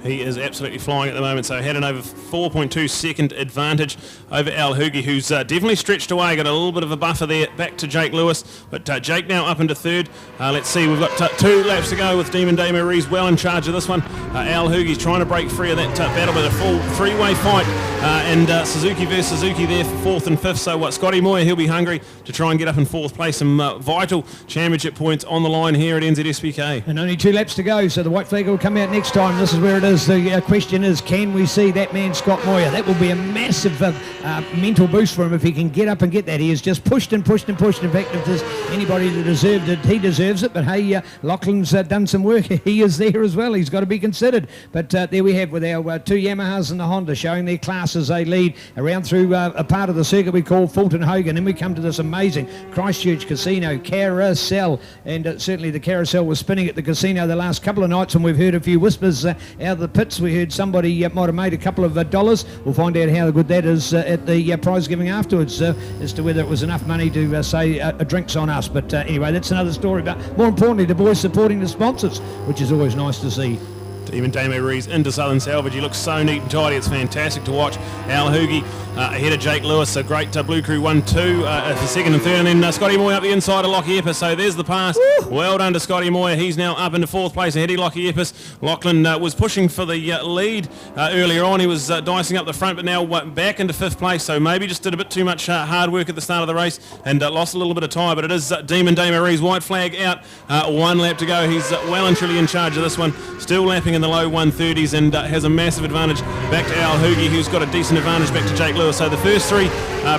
He is absolutely flying at the moment, so had an over 4.2 second advantage over Al Hoogie, who's definitely stretched away, got a little bit of a buffer there back to Jake Lewis, but Jake now up into third. Let's see, we've got 2 laps to go with Demon Rees well in charge of this one. Al Hoogie's trying to break free of that battle with a full 3-way fight, and Suzuki versus Suzuki there for 4th and 5th, so Scotty Moyer, he'll be hungry to try and get up in 4th place. Some vital championship points on the line here at NZSBK. And only 2 laps to go, so the white flag will come out next time. This is where it is. The question is, can we see that man Scott Moyer? That will be a massive mental boost for him if he can get up and get that. He has just pushed and pushed and pushed. In fact, if there's anybody that deserved it, he deserves it. But hey, Lachlan's done some work. He is there as well. He's got to be considered. But there we have with our 2 Yamahas and the Honda showing their class as they lead around through a part of the circuit we call Fulton Hogan. Then we come to this amazing Christchurch Casino Carousel, and certainly the carousel was spinning at the casino the last couple of nights, and we've heard a few whispers out of the pits. We heard somebody might have made a couple of dollars. We'll find out how good that is at the prize giving afterwards as to whether it was enough money to say drinks on us. But anyway, that's another story. But more importantly, the boys supporting the sponsors, which is always nice to see. Demon Rees into Southern Salvage. He looks so neat and tidy. It's fantastic to watch. Al Hoogie ahead of Jake Lewis. A great Blue Crew 1-2 for second and third. And then Scotty Moyer up the inside of Lockie Epis. So there's the pass. Woo! Well done to Scotty Moyer. He's now up into 4th place ahead of Lockie Epis. Lachlan was pushing for the lead earlier on. He was dicing up the front, but now back into 5th place. So maybe just did a bit too much hard work at the start of the race and lost a little bit of time. But it is Demon Rees. White flag out. 1 lap to go. He's well and truly in charge of this one. Still lapping in the low 130s and has a massive advantage back to Al Hoogie, who's got a decent advantage back to Jake Lewis. So the first 3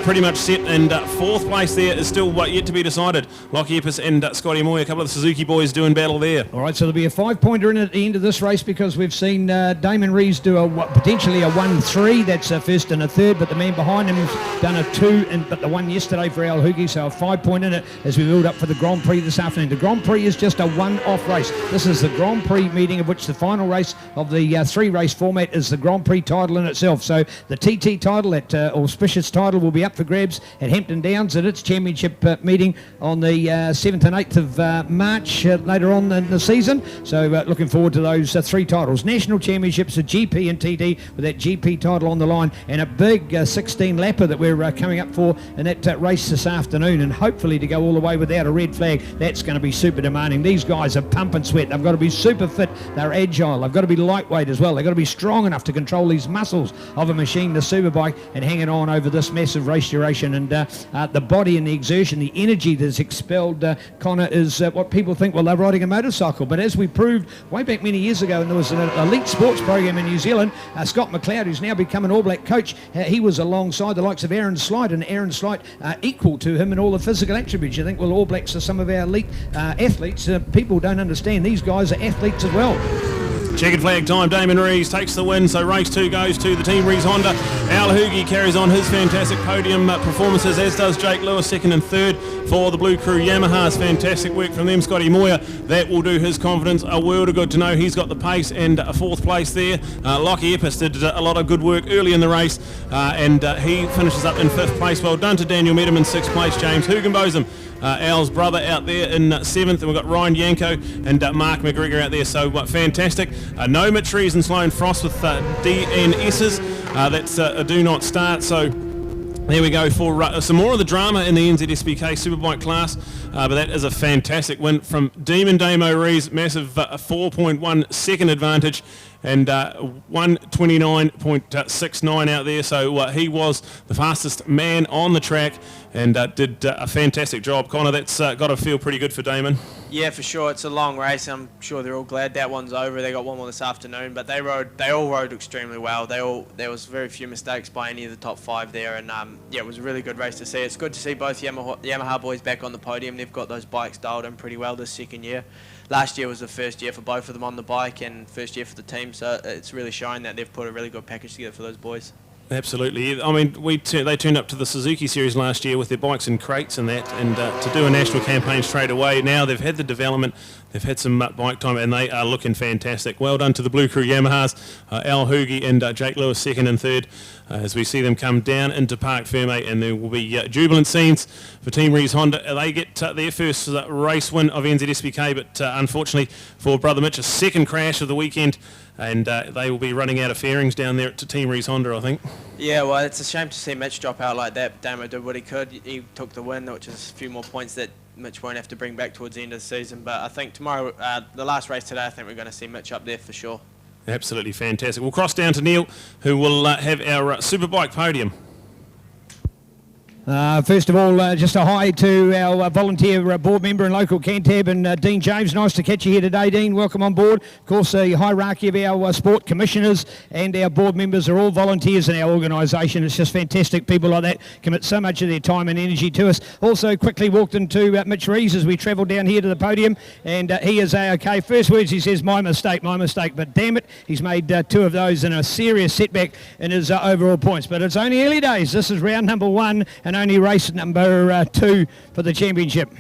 pretty much set, and fourth place there is still yet to be decided. Lockie Epps and Scotty Moy, a couple of the Suzuki boys doing battle there. All right, so there'll be a 5-pointer in at the end of this race because we've seen Damon Rees do potentially a 1-3. That's a first and a third, but the man behind him has done a 2, but the one yesterday for Al Hoogie, so a 5-point in it as we build up for the Grand Prix this afternoon. The Grand Prix is just a one-off race. This is the Grand Prix meeting, of which the final race of the 3-race format is the Grand Prix title in itself. So the TT title, that auspicious title, will be up for grabs at Hampton Downs at its championship meeting on the 7th and 8th of March later on in the season. So looking forward to those 3 titles. National Championships, a GP and TD with that GP title on the line, and a big 16-lapper that we're coming up for in that race this afternoon, and hopefully to go all the way without a red flag. That's going to be super demanding. These guys are pump and sweat. They've got to be super fit. They're agile. They've got to be lightweight as well. They've got to be strong enough to control these muscles of a machine, the Superbike, and hang it on over this massive race duration. And the body and the exertion, the energy that's expelled, Connor, is what people think, well, they're riding a motorcycle. But as we proved way back many years ago, and there was an elite sports program in New Zealand, Scott McLeod, who's now become an All Black coach, he was alongside the likes of Aaron Slight, and Aaron Slight equal to him in all the physical attributes. You think, well, All Blacks are some of our elite athletes. People don't understand these guys are athletes as well. Checkered flag time, Damon Rees takes the win, so race 2 goes to the Team Rees Honda. Al Hoogie carries on his fantastic podium performances, as does Jake Lewis, 2nd and 3rd for the Blue Crew Yamahas. Fantastic work from them. Scotty Moyer, that will do his confidence a world of good to know he's got the pace, and a 4th place there. Lockie Epps did a lot of good work early in the race, and he finishes up in 5th place. Well done to Daniel Medham in 6th place. James Hugenbotham, Al's brother, out there in 7th, and we've got Ryan Yanko and Mark McGregor out there, so fantastic. No Mitch Rees and Sloane Frost with DNS's. That's a do not start, so there we go for some more of the drama in the NZSBK Superbike class, but that is a fantastic win from Demon Damo Rees, massive 4.1 second advantage, and 1:29.69 out there, so he was the fastest man on the track and did a fantastic job. Connor, that's got to feel pretty good for Damon. Yeah, for sure. It's a long race. I'm sure they're all glad that one's over. They got one more this afternoon, but they all rode extremely well. There was very few mistakes by any of the top 5 there, and yeah, it was a really good race to see. It's good to see both Yamaha boys back on the podium. They've got those bikes dialed in pretty well this second year. Last year was the first year for both of them on the bike, and first year for the team, so it's really showing that they've put a really good package together for those boys. Absolutely. I mean, they turned up to the Suzuki Series last year with their bikes in crates and that, and to do a national campaign straight away. Now they've had the development, they've had some bike time, and they are looking fantastic. Well done to the Blue Crew Yamahas, Al Hoogie and Jake Lewis 2nd and 3rd, as we see them come down into Parc Fermé, and there will be jubilant scenes for Team Rees Honda. They get their first race win of NZSBK, but unfortunately for Brother Mitch, a second crash of the weekend, and they will be running out of fairings down there to Team Rees Honda, I think. Yeah, well, it's a shame to see Mitch drop out like that. Damo did what he could. He took the win, which is a few more points that Mitch won't have to bring back towards the end of the season. But I think tomorrow, the last race today, I think we're going to see Mitch up there for sure. Absolutely fantastic. We'll cross down to Neil, who will have our Superbike Podium. First of all, just a hi to our volunteer board member and local Cantab, and Dean James. Nice to catch you here today, Dean. Welcome on board. Of course, the hierarchy of our sport commissioners and our board members are all volunteers in our organisation. It's just fantastic. People like that commit so much of their time and energy to us. Also, quickly walked into Mitch Rees as we travelled down here to the podium, and he is A-OK. First words, he says, my mistake. But damn it, he's made 2 of those and a serious setback in his overall points. But it's only early days. This is round number 1 and only race number 2 for the championship.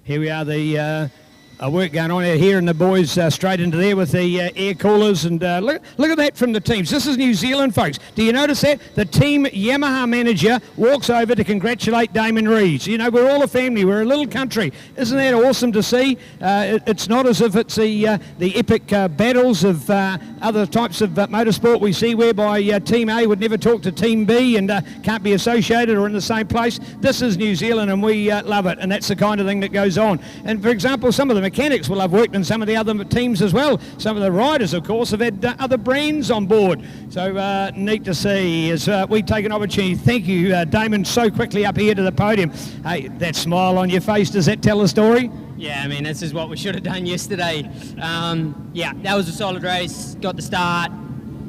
Here we are, the work going on out here, and the boys straight into there with the air coolers, and look at that from the teams. This is New Zealand, folks. Do you notice that? The team Yamaha manager walks over to congratulate Damon Rees. You know, we're all a family. We're a little country. Isn't that awesome to see? It's not as if it's the epic battles of other types of motorsport we see, whereby Team A would never talk to Team B and can't be associated or in the same place. This is New Zealand, and we love it, and that's the kind of thing that goes on. And for example, some of them mechanics will have worked in some of the other teams as well. Some of the riders, of course, have had other brands on board. So neat to see as we take an opportunity. Thank you, Damon, so quickly up here to the podium. Hey, that smile on your face, does that tell a story? Yeah, I mean, this is what we should have done yesterday. Yeah, that was a solid race, got the start,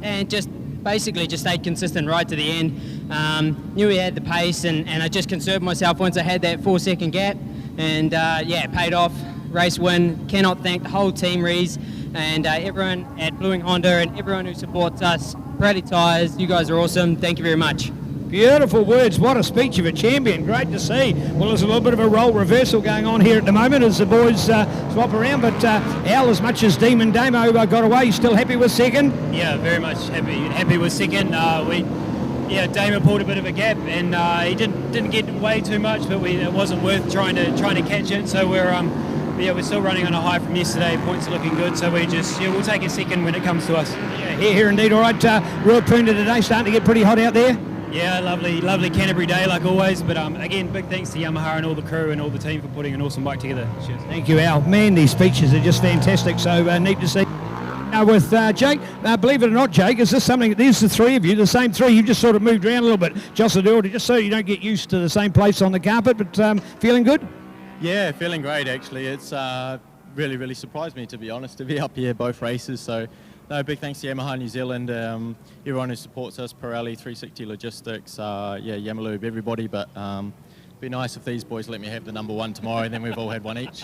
and just stayed consistent right to the end. Knew we had the pace, and I just conserved myself once I had that 4-second gap, and yeah, it paid off. Race win. Cannot thank the whole team, Rees, and everyone at Blue Wing Honda and everyone who supports us. Pirelli Tyres, you guys are awesome. Thank you very much. Beautiful words. What a speech of a champion. Great to see. Well, there's a little bit of a role reversal going on here at the moment as the boys swap around, but Al, as much as Demon Damo got away, you still happy with second? Yeah, very much happy with second. Damon pulled a bit of a gap, and he didn't get way too much, but it wasn't worth trying to catch it. So we're still running on a high from yesterday. Points are looking good, so we'll take a second when it comes to us. Yeah, here indeed. All right, Ruapuna today starting to get pretty hot out there. Yeah, lovely Canterbury day like always. But again, big thanks to Yamaha and all the crew and all the team for putting an awesome bike together. Cheers. Thank you, Al. Man, these speeches are just fantastic. So neat to see. With Jake, believe it or not, Jake, is this something? There's the three of you, the same three. You've just sort of moved around a little bit, jostled order, just so you don't get used to the same place on the carpet. But feeling good? Yeah, feeling great actually. It's really surprised me, to be honest, to be up here both races. So no, big thanks to Yamaha New Zealand, everyone who supports us, Pirelli, 360 Logistics, Yamalube, everybody. But it'd be nice if these boys let me have the number one tomorrow, and then we've all had one each.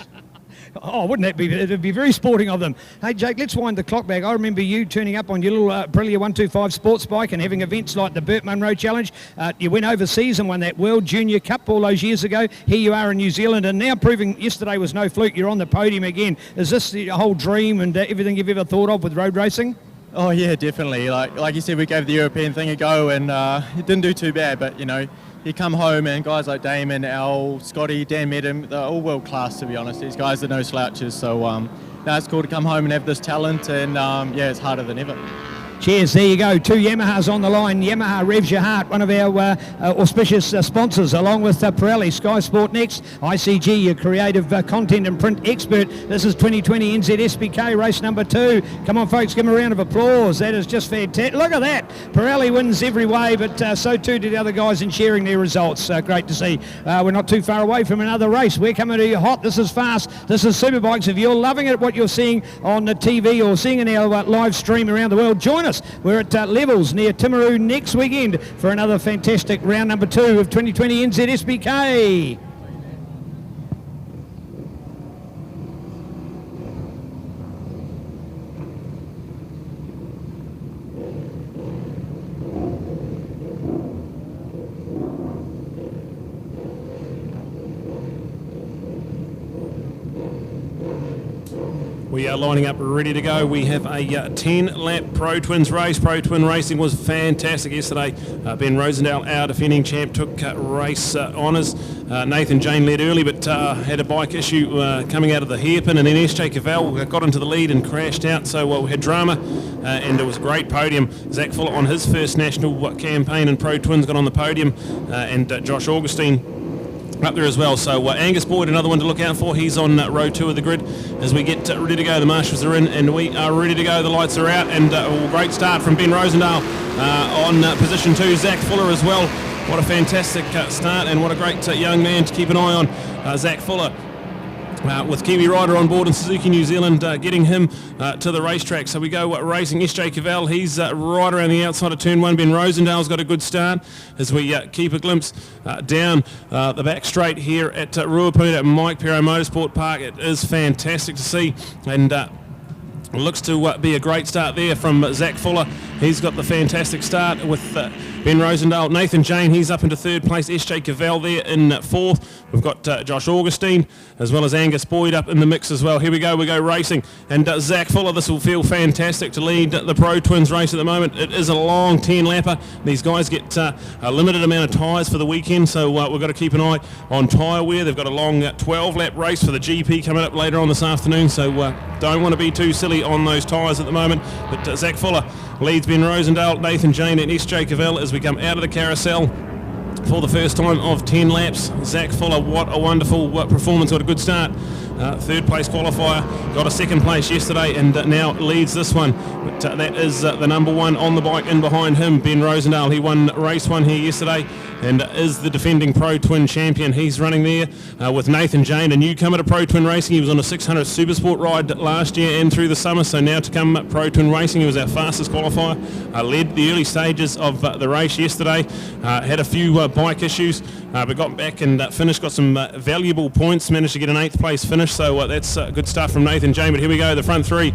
Oh, wouldn't that be? It'd be very sporting of them. Hey, Jake, let's wind the clock back. I remember you turning up on your little Aprilia 125 sports bike and having events like the Burt Munro Challenge. You went overseas and won that World Junior Cup all those years ago. Here you are in New Zealand, and now proving yesterday was no fluke. You're on the podium again. Is this the whole dream and everything you've ever thought of with road racing? Oh yeah, definitely. Like you said, we gave the European thing a go, and it didn't do too bad. But you come home and guys like Damon, Al, Scotty, Dan Medham, they're all world class, to be honest. These guys are no slouches. So now it's cool to come home and have this talent, and it's harder than ever. Cheers, there you go. Two Yamahas on the line. Yamaha revs your heart, one of our auspicious sponsors, along with Pirelli. Sky Sport next. ICG, your creative content and print expert. This is 2020 NZSBK race number 2. Come on, folks, give them a round of applause. That is just fantastic. Look at that. Pirelli wins every way, but so too did the other guys in sharing their results. Great to see. We're not too far away from another race. We're coming to you hot. This is fast. This is Superbikes. If you're loving it, what you're seeing on the TV or seeing in our live stream around the world, join us. We're at Levels near Timaru next weekend for another fantastic round number 2 of 2020 NZSBK. We are lining up ready to go. We have a 10-lap Pro Twins race. Pro Twin racing was fantastic yesterday. Ben Rosendale, our defending champ, took race honours. Nathan Jane led early, but had a bike issue coming out of the hairpin, and then SJ Cavell got into the lead and crashed out. So we had drama, and it was a great podium. Zach Fuller on his first national campaign in Pro Twins got on the podium, and Josh Augustine up there as well. So Angus Boyd, another one to look out for. He's on row 2 of the grid as we get ready to go. The marshals are in and we are ready to go. The lights are out, and a great start from Ben Rosendale on position 2. Zach Fuller as well. What a fantastic start, and what a great young man to keep an eye on. Zach Fuller with Kiwi Rider on board in Suzuki New Zealand, getting him to the racetrack. So we go racing. SJ Cavell, he's right around the outside of turn 1. Ben Rosendale's got a good start as we keep a glimpse down the back straight here at Ruapuna at Mike Pero Motorsport Park. It is fantastic to see, and looks to be a great start there from Zach Fuller. He's got the fantastic start with Ben Rosendale. Nathan Jane, he's up into 3rd place. SJ Cavell there in 4th. We've got Josh Augustine as well as Angus Boyd up in the mix as well. Here we go racing. And Zach Fuller, this will feel fantastic to lead the Pro Twins race at the moment. It is a long 10-lapper. These guys get a limited amount of tyres for the weekend, so we've got to keep an eye on tyre wear. They've got a long 12-lap race for the GP coming up later on this afternoon, so don't want to be too silly on those tyres at the moment. But Zach Fuller leads Ben Rosendale, Nathan Jane and SJ Cavell as we come out of the carousel for the first time of 10 laps. Zach Fuller, what a wonderful performance, what a good start. Third place qualifier, got a second place yesterday and now leads this one. But that is the number one on the bike in behind him, Ben Rosendale. He won race one here yesterday and is the defending Pro Twin champion. He's running there with Nathan Jane, a newcomer to Pro Twin racing. He was on a 600 Supersport ride last year and through the summer, so now to come Pro Twin racing. He was our fastest qualifier, led the early stages of the race yesterday, had a few bike issues, but got back and finished, got some valuable points, managed to get an 8th place finish, so that's good stuff from Nathan Jane. But here we go, the front three.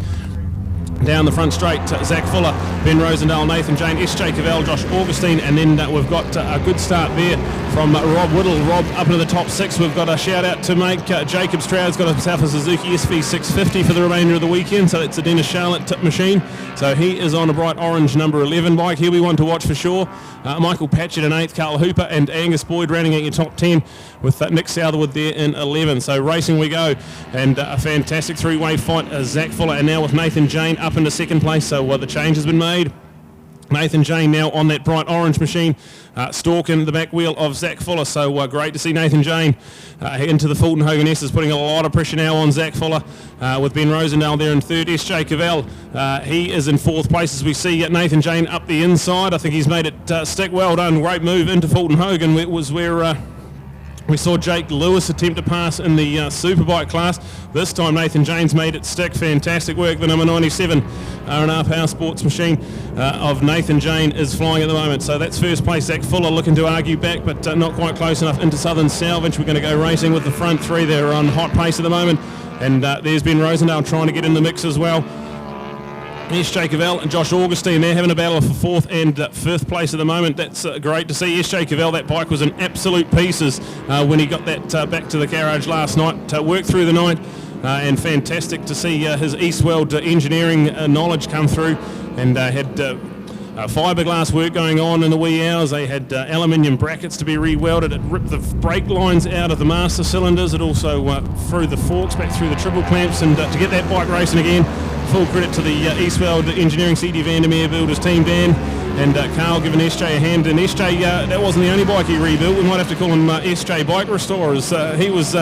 Down the front straight, Zach Fuller, Ben Rosendale, Nathan Jane, S.J. Cavell, Josh Augustine, and then we've got a good start there from Rob Whittle. Rob up into the top 6. We've got a shout out to make. Jacob Stroud's got himself a Suzuki SV650 for the remainder of the weekend, so it's a Dennis Charlotte tip machine. So he is on a bright orange number 11 bike. Here we want to watch for sure. Michael Patchett in 8th, Carl Hooper and Angus Boyd rounding out your top 10 with Nick Southwood there in 11. So racing we go, and a fantastic three-way fight. Zach Fuller and now with Nathan Jane up into second place, so the change has been made. Nathan Jane now on that bright orange machine, stalking the back wheel of Zach Fuller, so great to see Nathan Jane into the Fulton Hogan S is putting a lot of pressure now on Zach Fuller, with Ben Rosendale there in third. S.J. Cavell, he is in 4th place as we see Nathan Jane up the inside. I think he's made it stick. Well done, great move into Fulton Hogan. It was where we saw Jake Lewis attempt to pass in the Superbike class. This time Nathan Jane's made it stick. Fantastic work. The number 97 R&R Power Sports machine of Nathan Jane is flying at the moment. So that's first place. Zach Fuller looking to argue back, but not quite close enough into Southern Salvage. We're going to go racing with the front three. They're on hot pace at the moment. And there's Ben Rosendale trying to get in the mix as well. S.J. Cavell and Josh Augustine, they're having a battle for 4th and 5th place at the moment. That's great to see. S.J. Cavell, that bike was in absolute pieces when he got that back to the garage last night. Worked through the night, and fantastic to see his Eastweld engineering knowledge come through, and had fiberglass work going on in the wee hours. They had aluminium brackets to be re-welded. It ripped the brake lines out of the master cylinders. It also threw the forks back through the triple clamps, and to get that bike racing again, full credit to the Eastweld Engineering CD Vandermeer Builders team, Dan and Carl giving SJ a hand. And SJ, that wasn't the only bike he rebuilt. We might have to call him SJ Bike Restorers. He was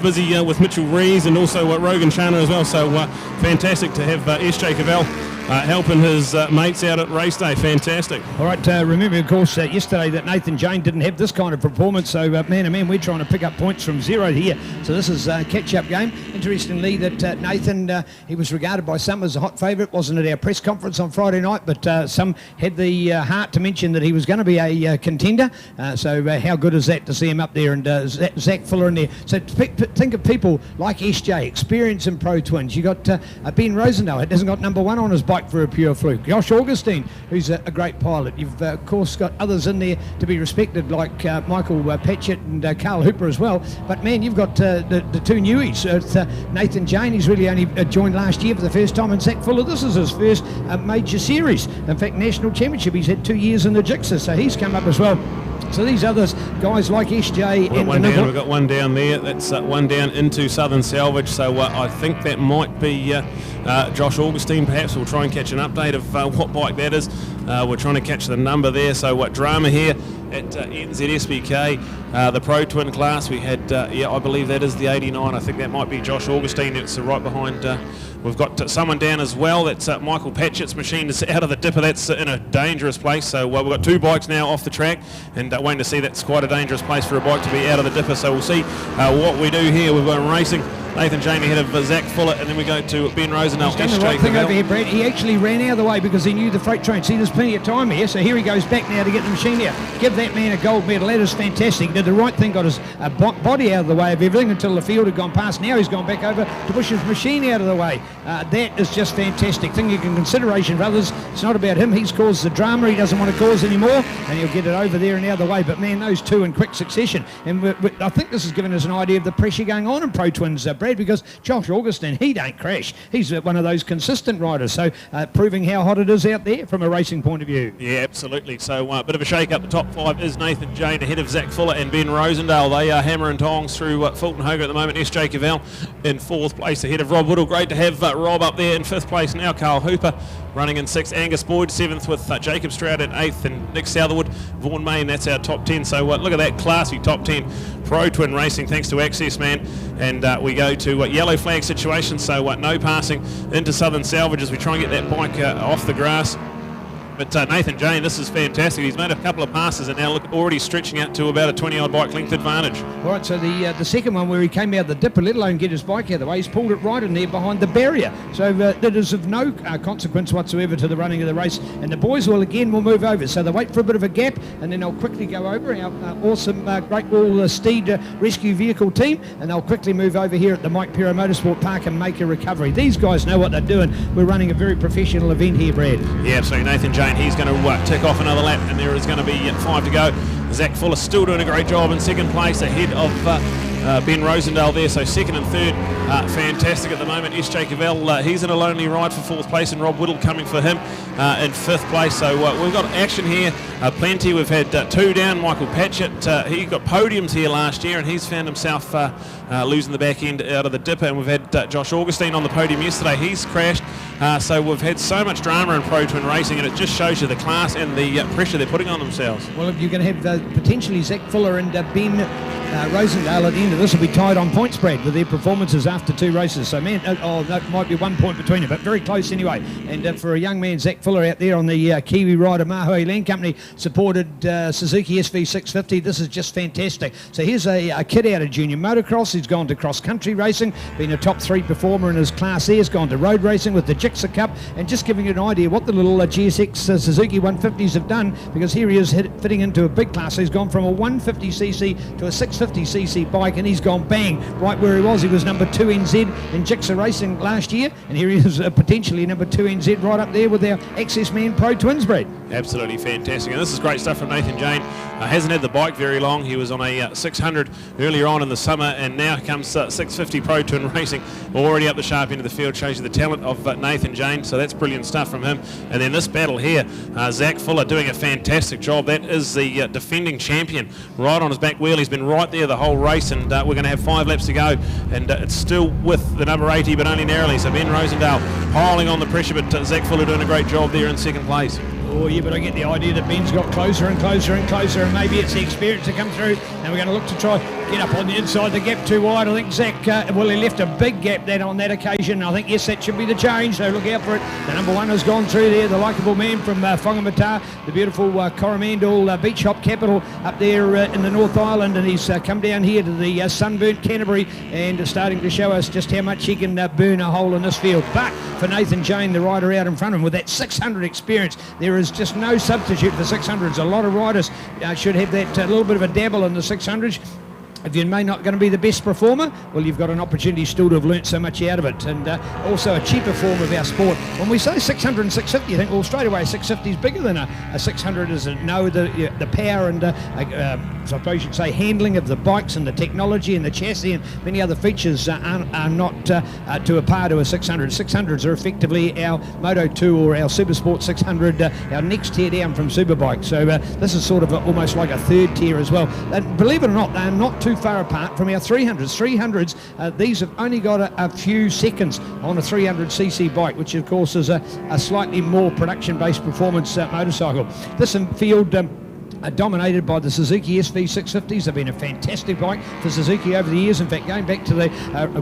busy with Mitchell Rees and also Rogan Chana as well. So fantastic to have SJ Cavell helping his mates out at race day. Fantastic. All right, remember, of course, yesterday that Nathan Jane didn't have this kind of performance, so man, we're trying to pick up points from zero here. So this is a catch-up game. Interestingly, that Nathan, he was regarded by some as a hot favourite. Wasn't at our press conference on Friday night, but some had the heart to mention that he was going to be a contender. So how good is that to see him up there, and Zach Fuller in there. So think of people like SJ, experience in Pro Twins. You got Ben Rosendale, it hasn't got number 1 on his bike for a pure fluke. Josh Augustine, who's a great pilot. You've of course got others in there to be respected, like Michael Patchett and Carl Hooper as well. But man, you've got the two newies. Nathan Jane, he's really only joined last year for the first time, and Zach Fuller, this is his first major series. In fact, national championship, he's had 2 years in the Gixxer, so he's come up as well. So these others, guys like SJ and we've got one down there. That's one down into Southern Salvage. So I think that might be Josh Augustine. Perhaps we'll try and catch an update of what bike that is. We're trying to catch the number there. So what drama here at NZSBK, the Pro Twin class. We had, I believe that is the 89. I think that might be Josh Augustine. It's right behind. We've got someone down as well. That's Michael Patchett's machine is out of the dipper. That's in a dangerous place. So we've got 2 bikes now off the track, and waiting to see. That's quite a dangerous place for a bike to be out of the dipper. So we'll see what we do here. We've got racing. Nathan Jane ahead of Zach Fuller, and then we go to Ben Rosendale. He's done the right thing over here, Brad. He actually ran out of the way because he knew the freight train. See, there's plenty of time here, so here he goes back now to get the machine out. Give that man a gold medal. That is fantastic. Did the right thing, got his body out of the way of everything until the field had gone past. Now he's gone back over to push his machine out of the way. That is just fantastic. Taking consideration for others. It's not about him. He's caused the drama he doesn't want to cause anymore, and he'll get it over there and out of the way. But man, those two in quick succession. And I think this has given us an idea of the pressure going on in Pro Twins, Brad, because Josh Augustine, he don't crash. He's one of those consistent riders, so proving how hot it is out there from a racing point of view. Yeah, absolutely. So a bit of a shake-up. The top 5 is Nathan Jane ahead of Zach Fuller and Ben Rosendale. They are hammer and tongs through Fulton Hogan at the moment. S.J. Cavell in 4th place ahead of Rob Whittle. Great to have Rob up there in 5th place now. Carl Hooper running in 6th. Angus Boyd 7th with Jacob Stroud in 8th, and Nick Southerwood, Vaughan Main, that's our top 10. So look at that classy top 10 Pro Twin racing thanks to Access Man. And we go to yellow flag situation, so no passing into Southern Salvage as we try and get that bike off the grass. But Nathan Jane, this is fantastic. He's made a couple of passes and now already stretching out to about a 20-odd bike length advantage. All right, so the second one where he came out of the dipper, let alone get his bike out of the way, he's pulled it right in there behind the barrier. So that is of no consequence whatsoever to the running of the race. And the boys will move over. So they wait for a bit of a gap and then they'll quickly go over. Our awesome Great Wall Steed Rescue Vehicle team, and they'll quickly move over here at the Mike Pero Motorsport Park and make a recovery. These guys know what they're doing. We're running a very professional event here, Brad. Yeah, so Nathan Jane, he's going to tick off another lap, and there is going to be 5 to go. Zach Fuller still doing a great job in second place ahead of Ben Rosendale there, so second and third fantastic at the moment. S.J. Cavell, he's in a lonely ride for 4th place, and Rob Whittle coming for him in 5th place. So we've got action here plenty. We've had 2 down. Michael Patchett, he got podiums here last year and he's found himself losing the back end out of the dipper, and we've had Josh Augustine on the podium yesterday. He's crashed. So we've had so much drama in Pro Twin racing, and it just shows you the class and the pressure they're putting on themselves. Well, if you're going to have potentially Zach Fuller and Ben Rosendale at the end of this will be tied on point spread with their performances after 2 races. So, man, that might be 1 point between them, but very close anyway. And for a young man, Zach Fuller out there on the Kiwi Rider Mahoe Land Company supported Suzuki SV650, this is just fantastic. So here's a kid out of junior motocross. He's gone to cross-country racing, been a top 3 performer in his class there. He's gone to road racing with the Jixer Cup, and just giving you an idea what the little GSX Suzuki 150s have done, because here he is fitting into a big class. He's gone from a 150cc to a 650cc bike, and he's gone bang right where he was. He was number 2 NZ in Jixer Racing last year, and here he is potentially number 2 NZ right up there with our Access Man Pro Twins breed. Absolutely fantastic, and this is great stuff from Nathan Jane. Hasn't had the bike very long. He was on a 600 earlier on in the summer, and now comes 650 Pro Twin Racing already up the sharp end of the field. Shows you the talent of Nathan Jane, so that's brilliant stuff from him. And then this battle here, Zach Fuller doing a fantastic job. That is the defending champion right on his back wheel. He's been right there the whole race, and we're going to have 5 laps to go, and it's still with the number 80 but only narrowly. So Ben Rosendale piling on the pressure, but Zach Fuller doing a great job there in second place. Oh yeah, but I get the idea that Ben's got closer and closer and closer, and maybe it's the experience to come through. And we're going to look to try get up on the inside, the gap too wide. I think Zach, well, he left a big gap then on that occasion. I think, yes, that should be the change, so look out for it. The number 1 has gone through there, the likeable man from Whangamata, the beautiful Coromandel beach hop capital up there in the North Island, and he's come down here to the sunburnt Canterbury and starting to show us just how much he can burn a hole in this field. But for Nathan Jane, the rider out in front of him with that 600 experience, there is just no substitute for 600s. A lot of riders should have that little bit of a dabble in the 600s. If you're not going to be the best performer, well, you've got an opportunity still to have learnt so much out of it. And also a cheaper form of our sport. When we say 600 and 650, you think, well, straight away 650 is bigger than a 600, is it? No, the power and I suppose you'd say handling of the bikes and the technology and the chassis and many other features are not to a par to a 600. 600s are effectively our Moto 2 or our Supersport 600, our next tier down from Superbike. So this is sort of almost like a third tier as well. And believe it or not, they're not too far apart from our 300s. 300s, these have only got a few seconds on a 300cc bike, which of course is a slightly more production-based performance motorcycle. This field dominated by the Suzuki SV650s. They've been a fantastic bike for Suzuki over the years. In fact, going back to the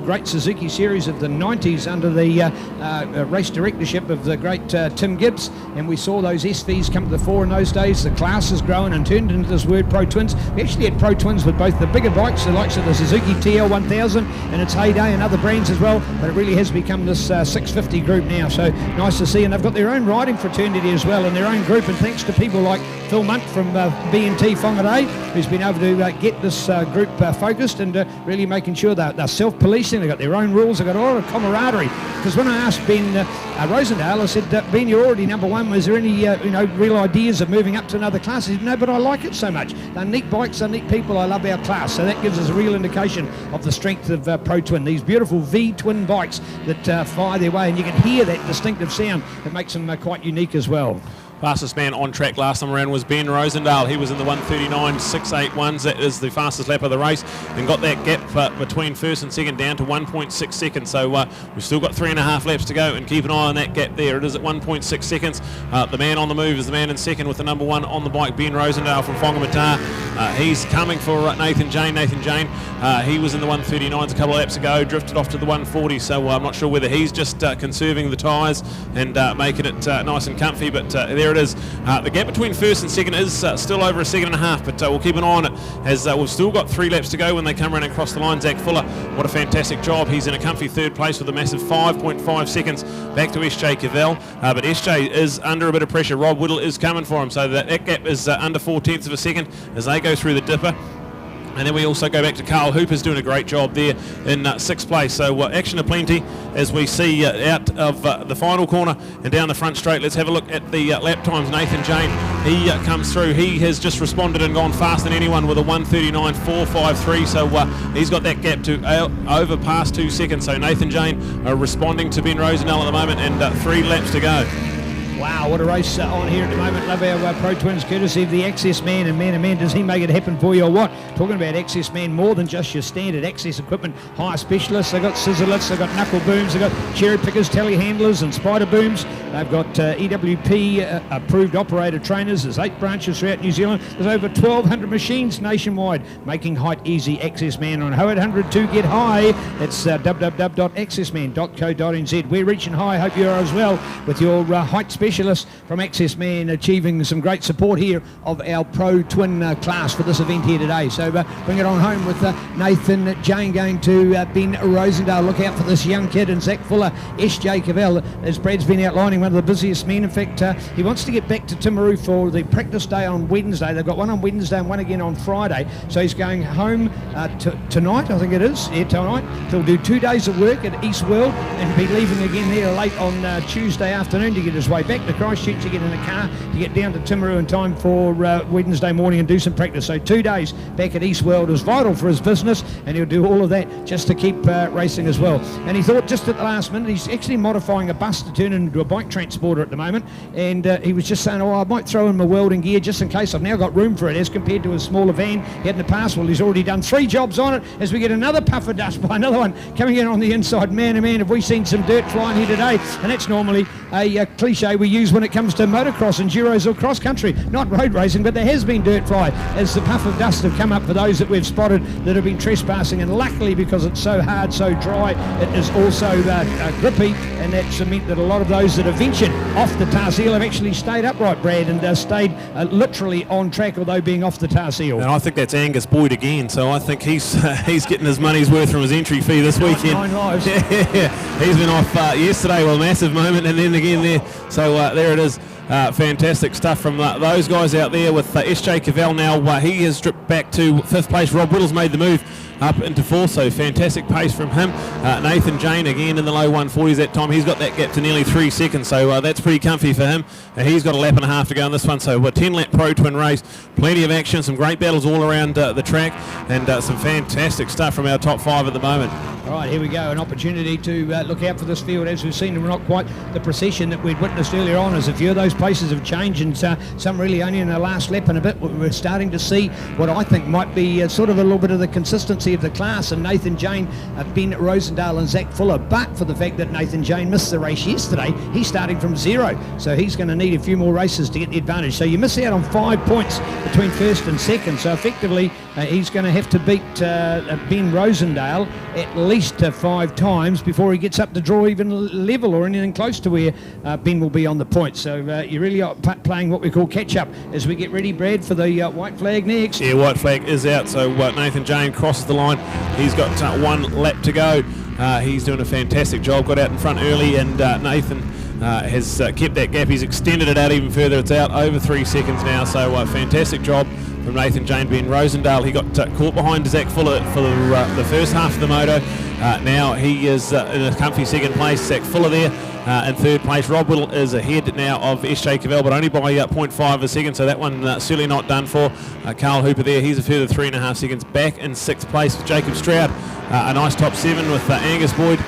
great Suzuki series of the 90s under the race directorship of the great Tim Gibbs, and we saw those SVs come to the fore in those days. The class has grown and turned into this word Pro Twins. We actually had Pro Twins with both the bigger bikes, the likes of the Suzuki TL1000 in its heyday, and other brands as well, but it really has become this 650 group now. So nice to see, and they've got their own riding fraternity as well, and their own group, and thanks to people like Phil Munt from B&T Whangarei, who's been able to get this group focused and really making sure that they're self-policing. They've got their own rules. They've got a lot of camaraderie. Because when I asked Ben Rosendale, I said, Ben, you're already number 1. Was there any real ideas of moving up to another class? He said, no, but I like it so much. They're neat bikes, they're neat people. I love our class. So that gives us a real indication of the strength of Pro Twin. These beautiful V-twin bikes that fire their way, and you can hear that distinctive sound that makes them quite unique as well. Fastest man on track last time around was Ben Rosendale. He was in the 1:39.681. That is the fastest lap of the race, and got that gap between first and second down to 1.6 seconds. So we've still got 3.5 laps to go, and keep an eye on that gap there. It is at 1.6 seconds. The man on the move is the man in second with the number 1 on the bike, Ben Rosendale from Whangamata. He's coming for Nathan Jane. Nathan Jane, he was in the 1:39s a couple of laps ago, drifted off to the 1:40, so I'm not sure whether he's just conserving the tyres and making it nice and comfy, but there it is. The gap between first and second is still over a second and a half, but we'll keep an eye on it as we've still got 3 laps to go when they come around and cross the line. Zach Fuller, what a fantastic job. He's in a comfy third place with a massive 5.5 seconds back to SJ Cavell, but SJ is under a bit of pressure. Rob Whittle is coming for him, so that gap is under 0.4 of a second as they go through the dipper. And then we also go back to Carl Hooper's doing a great job there in 6th place. So action aplenty as we see out of the final corner and down the front straight. Let's have a look at the lap times. Nathan Jane, he comes through. He has just responded and gone faster than anyone with a 1:39.453. So he's got that gap to over past 2 seconds. So Nathan Jane responding to Ben Rosendale at the moment, and 3 laps to go. Wow, what a race on here at the moment. Love our Pro Twins, courtesy of the Access Man. And man, does he make it happen for you or what? Talking about Access Man, more than just your standard access equipment. Hire specialists, they've got scissor lifts, they've got knuckle booms, they've got cherry pickers, telehandlers and spider booms. They've got EWP approved operator trainers. There's 8 branches throughout New Zealand. There's over 1,200 machines nationwide, making height easy. Access Man on 0800 to get high. That's www.accessman.co.nz. We're reaching high, hope you are as well, with your height specialist from Access Man, achieving some great support here of our Pro Twin class for this event here today. So bring it on home with Nathan Jane going to Ben Rosendale. Look out for this young kid, and Zach Fuller, SJ Cavell, as Brad's been outlining, one of the busiest men. In fact, he wants to get back to Timaru for the practice day on Wednesday. They've got one on Wednesday and one again on Friday. So he's going home tonight, I think it is. Yeah, tonight. He'll do 2 days of work at East World and be leaving again there late on Tuesday afternoon to get his way back to Christchurch, to get in a car to get down to Timaru in time for Wednesday morning and do some practice. So 2 days back at East World is vital for his business, and he'll do all of that just to keep racing as well. And he thought just at the last minute, he's actually modifying a bus to turn into a bike transporter at the moment, and he was just saying, I might throw in my welding gear just in case. I've now got room for it as compared to a smaller van he had in the past. Well, he's already done 3 jobs on it as we get another puff of dust by another one coming in on the inside. Man, oh man, have we seen some dirt flying here today. And that's normally a cliche we use when it comes to motocross, enduros or cross country, not road racing, but there has been dirt fly as the puff of dust have come up for those that we've spotted that have been trespassing. And luckily, because it's so hard, so dry, it is also grippy, and that's meant that a lot of those that have ventured off the tar seal have actually stayed upright, Brad, and stayed literally on track, although being off the tar seal. And I think that's Angus Boyd again, so I think he's getting his money's worth from his entry fee this weekend. 9 lives. Yeah, he's been off yesterday with a massive moment, and then again there. So there it is. Fantastic stuff from those guys out there with SJ Cavell now. He has stripped back to 5th place. Rob Whittle's made the move up into 4th, so fantastic pace from him. Nathan Jane again in the low 140s that time. He's got that gap to nearly 3 seconds, so that's pretty comfy for him. He's got a lap and a half to go on this one, so a 10-lap Pro Twin race. Plenty of action, some great battles all around the track, and some fantastic stuff from our top 5 at the moment. All right, here we go. An opportunity to look out for this field. As we've seen, we're not quite the procession that we'd witnessed earlier on, as a few of those places have changed, and some really only in the last lap and a bit. We're starting to see what I think might be sort of a little bit of the consistency of the class, and Nathan Jane, Ben Rosendale and Zach Fuller. But for the fact that Nathan Jane missed the race yesterday, he's starting from 0, so he's going to need a few more races to get the advantage. So you miss out on 5 points between 1st and 2nd, so effectively he's going to have to beat Ben Rosendale at least 5 times before he gets up to draw even level or anything close to where Ben will be on the points. So you really are playing what we call catch-up as we get ready, Brad, for the white flag next. Yeah, white flag is out, so Nathan Jane crosses the line. He's got 1 lap to go. He's doing a fantastic job, got out in front early, and Nathan has kept that gap. He's extended it out even further. It's out over 3 seconds now, so fantastic job from Nathan Jane. Ben Rosendale, he got caught behind Zach Fuller for the first half of the moto. Now he is in a comfy 2nd place. Zach Fuller there in 3rd place. Rob Whittle is ahead now of SJ Cavell, but only by 0.5 of a second, so that one certainly not done for. Carl Hooper there, he's a further 3.5 seconds back in 6th place with Jacob Stroud. A nice top 7 with Angus Boyd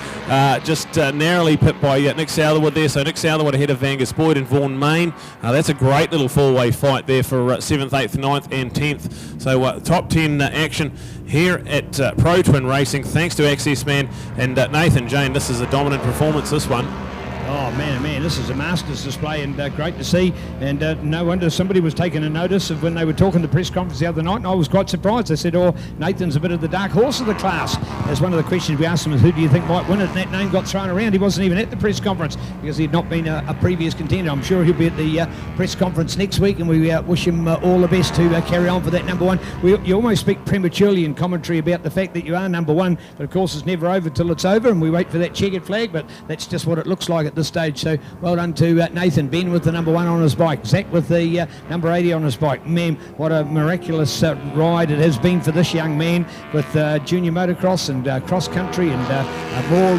just narrowly pipped by Nick Southerwood there. So Nick Southerwood ahead of Vangus Boyd and Vaughan Main. That's a great little four-way fight there for 7th, 8th, 9th and 10th. So top 10 action here at Pro Twin Racing, thanks to Access Man and Nathan Jane. This is a dominant performance, this one. Oh man, this is a Masters display, and great to see. And no wonder somebody was taking a notice of when they were talking to the press conference the other night, and I was quite surprised. They said, oh, Nathan's a bit of the dark horse of the class. As one of the questions we asked him is, who do you think might win it? And that name got thrown around. He wasn't even at the press conference because he had not been a previous contender. I'm sure he'll be at the press conference next week, and we wish him all the best to carry on for that number one. You almost speak prematurely in commentary about the fact that you are number one, but of course it's never over till it's over, and we wait for that checkered flag, but that's just what it looks like at this stage. So well done to Nathan. Ben with the number 1 on his bike, Zach with the number 80 on his bike. Man, what a miraculous ride it has been for this young man with junior motocross and cross country and more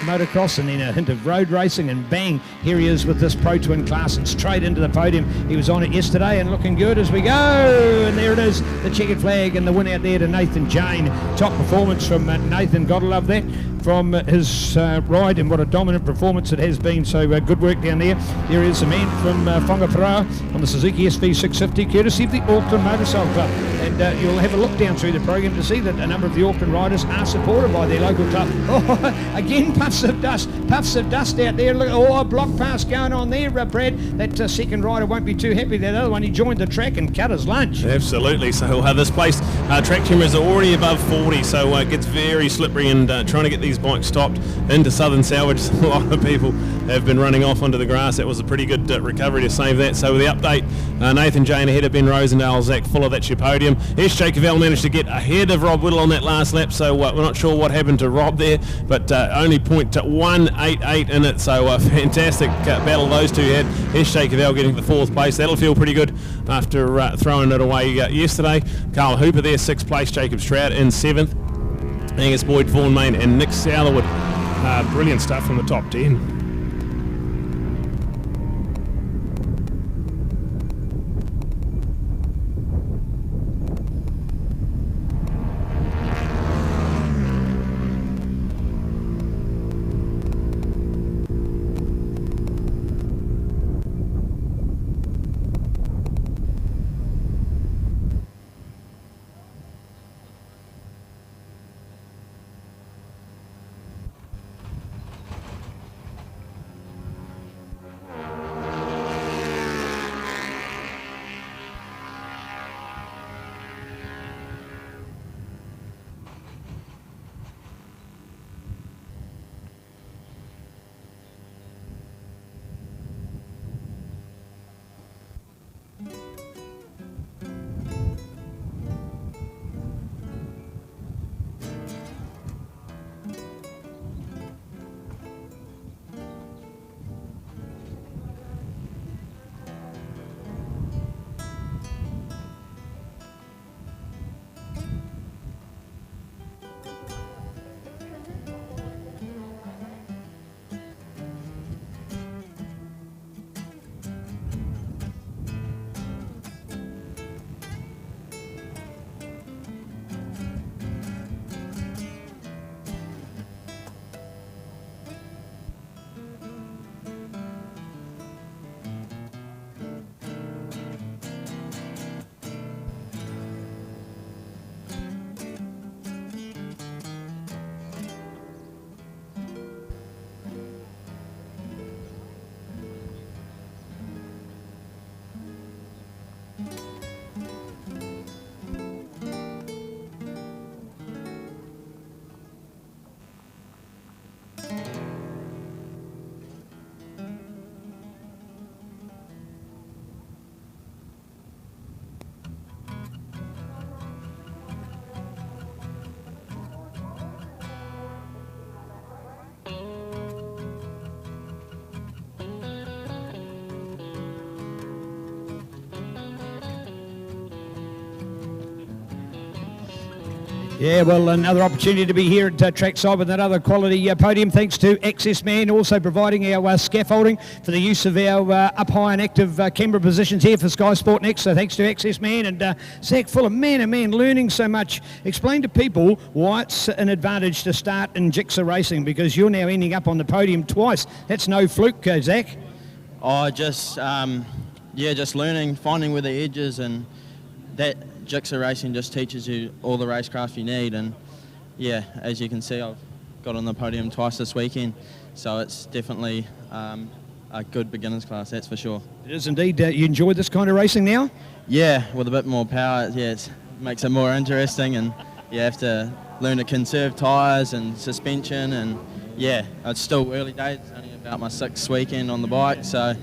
motocross, and then a hint of road racing, and bang, here he is with this Pro Twin class and straight into the podium. He was on it yesterday and looking good as we go, and there it is, the checkered flag and the win out there to Nathan Jane. Top performance from Nathan, gotta love that from his ride, and what a dominant performance it has been. So good work down there. There is a man from Whangaparoa on the Suzuki SV650, courtesy of the Auckland Motorcycle Club. And you'll have a look down through the program to see that a number of the Auckland riders are supported by their local club. Oh, again, puffs of dust out there. Look, a block pass going on there, Brad. That second rider won't be too happy. That other one, he joined the track and cut his lunch. Absolutely. So this place, track temperatures are already above 40, so it gets very slippery, and trying to get these bikes stopped into Southern Salvage. A lot of people have been running off onto the grass. That was a pretty good recovery to save that. So with the update, Nathan Jane ahead of Ben Rosendale, Zach Fuller, that's your podium. SJ Cavell managed to get ahead of Rob Whittle on that last lap, so we're not sure what happened to Rob there, but only .188 in it, so fantastic battle those two had. SJ Cavell getting the 4th place. That'll feel pretty good after throwing it away yesterday. Carl Hooper there, 6th place. Jacob Stroud in 7th. Angus Boyd, Vaughan Main and Nick Southerwood. Brilliant stuff from the top 10. Yeah, well, another opportunity to be here at trackside with another quality podium, thanks to Access Man, also providing our scaffolding for the use of our up high and active camera positions here for Sky Sport Next. So thanks to Access Man, and Zach Fuller, man, learning so much. Explain to people why it's an advantage to start in Jigsaw racing, because you're now ending up on the podium twice. That's no fluke, Zach. Oh, just learning, finding where the edges, and that Jigsaw racing just teaches you all the racecraft you need. And yeah, as you can see, I've got on the podium twice this weekend, so it's definitely a good beginner's class, that's for sure. It is indeed. You enjoy this kind of racing now? Yeah, with a bit more power, yeah, it makes it more interesting, and you have to learn to conserve tyres and suspension, and yeah, it's still early days. It's only about my 6th weekend on the bike, so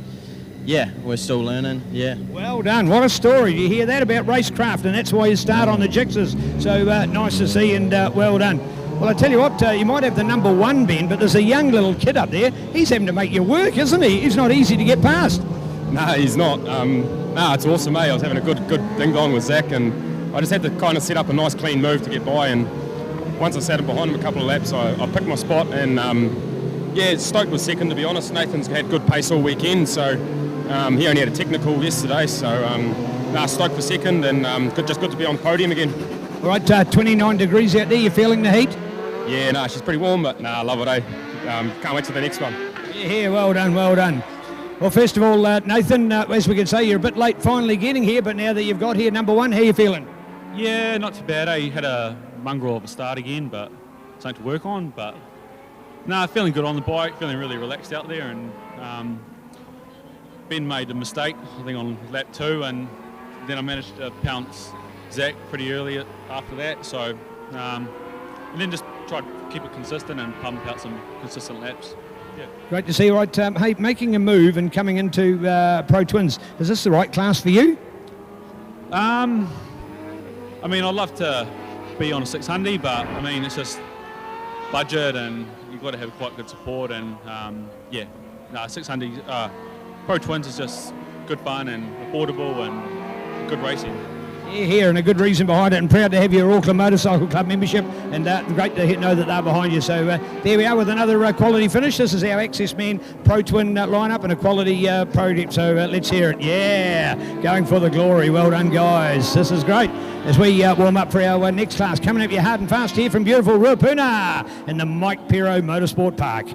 yeah, we're still learning, yeah. Well done. What a story. You hear that about racecraft, and that's why you start on the Jigsaws. So nice to see, and well done. Well, I tell you what, you might have the number 1, Ben, but there's a young little kid up there. He's having to make you work, isn't he? He's not easy to get past. No, he's not. It's awesome, mate. I was having a good ding-dong with Zach, and I just had to kind of set up a nice clean move to get by, and once I sat him behind him a couple of laps, I picked my spot, and stoked with second, to be honest. Nathan's had good pace all weekend, so he only had a technical yesterday, so stoked for second, and just good to be on podium again. All right, 29 degrees out there. You feeling the heat? Yeah, she's pretty warm, but I love it, eh? Can't wait for the next one. Yeah, well done, well done. Well, first of all, Nathan, as we can say, you're a bit late finally getting here, but now that you've got here, number 1, how are you feeling? Yeah, not too bad. I had a mongrel of a start again, but something to work on. But feeling good on the bike, feeling really relaxed out there, and Ben made a mistake, I think, on lap 2, and then I managed to pounce Zach pretty early after that. So, and then just tried to keep it consistent and pump out some consistent laps. Yeah. Great to see you. Right, hey, making a move and coming into Pro Twins, is this the right class for you? I'd love to be on a 600, but it's just budget, and you've got to have quite good support, and 600 Pro Twins is just good fun and affordable and good racing. Yeah, here, and a good reason behind it, and proud to have your Auckland Motorcycle Club membership, and great to know that they're behind you. So there we are with another quality finish. This is our Access Man Pro Twin lineup and a quality project, so let's hear it. Yeah, going for the glory. Well done, guys. This is great as we warm up for our next class. Coming up here hard and fast here from beautiful Ruapuna in the Mike Pero Motorsport Park.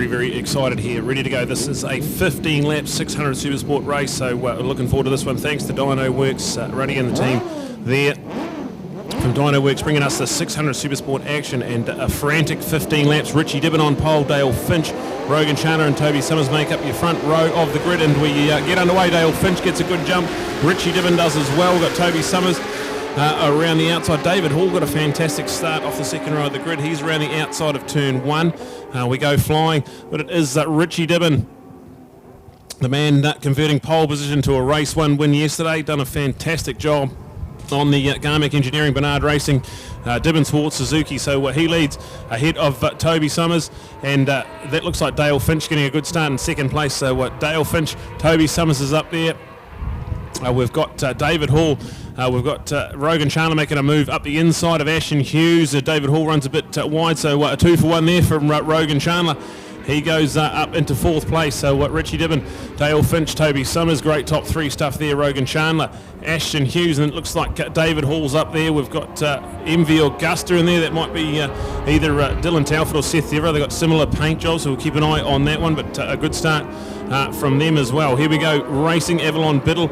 Very excited here, ready to go. This is a 15-lap 600 Supersport race, so looking forward to this one. Thanks to Dyno Works, Ruddy and the team there from Dyno Works, bringing us the 600 Supersport action, and a frantic 15 laps. Richie Dibbon on pole, Dale Finch, Rogan Chandler and Toby Summers make up your front row of the grid, and we get underway. Dale Finch gets a good jump, Richie Dibbon does as well. We've got Toby Summers around the outside. David Hall got a fantastic start off the second row of the grid. He's around the outside of turn 1. We go flying, but it is Richie Dibbon, the man converting pole position to a race 1 win yesterday. Done a fantastic job on the Cormac Engineering Bernard Racing Dibbon Sports Suzuki, so he leads ahead of Toby Summers, and that looks like Dale Finch getting a good start in second place. So Dale Finch, Toby Summers is up there. We've got David Hall, we've got Rogan Chandler making a move up the inside of Ashton Hughes. David Hall runs a bit wide, so a 2-for-1 there from Rogan Chandler. He goes up into 4th place. So Richie Dibbon, Dale Finch, Toby Summers, great top 3 stuff there. Rogan Chandler, Ashton Hughes, and it looks like David Hall's up there. We've got MV Augusta in there. That might be either Dylan Talford or Seth Evera. They've got similar paint jobs, so we'll keep an eye on that one, but a good start from them as well. Here we go, racing Avalon Biddle.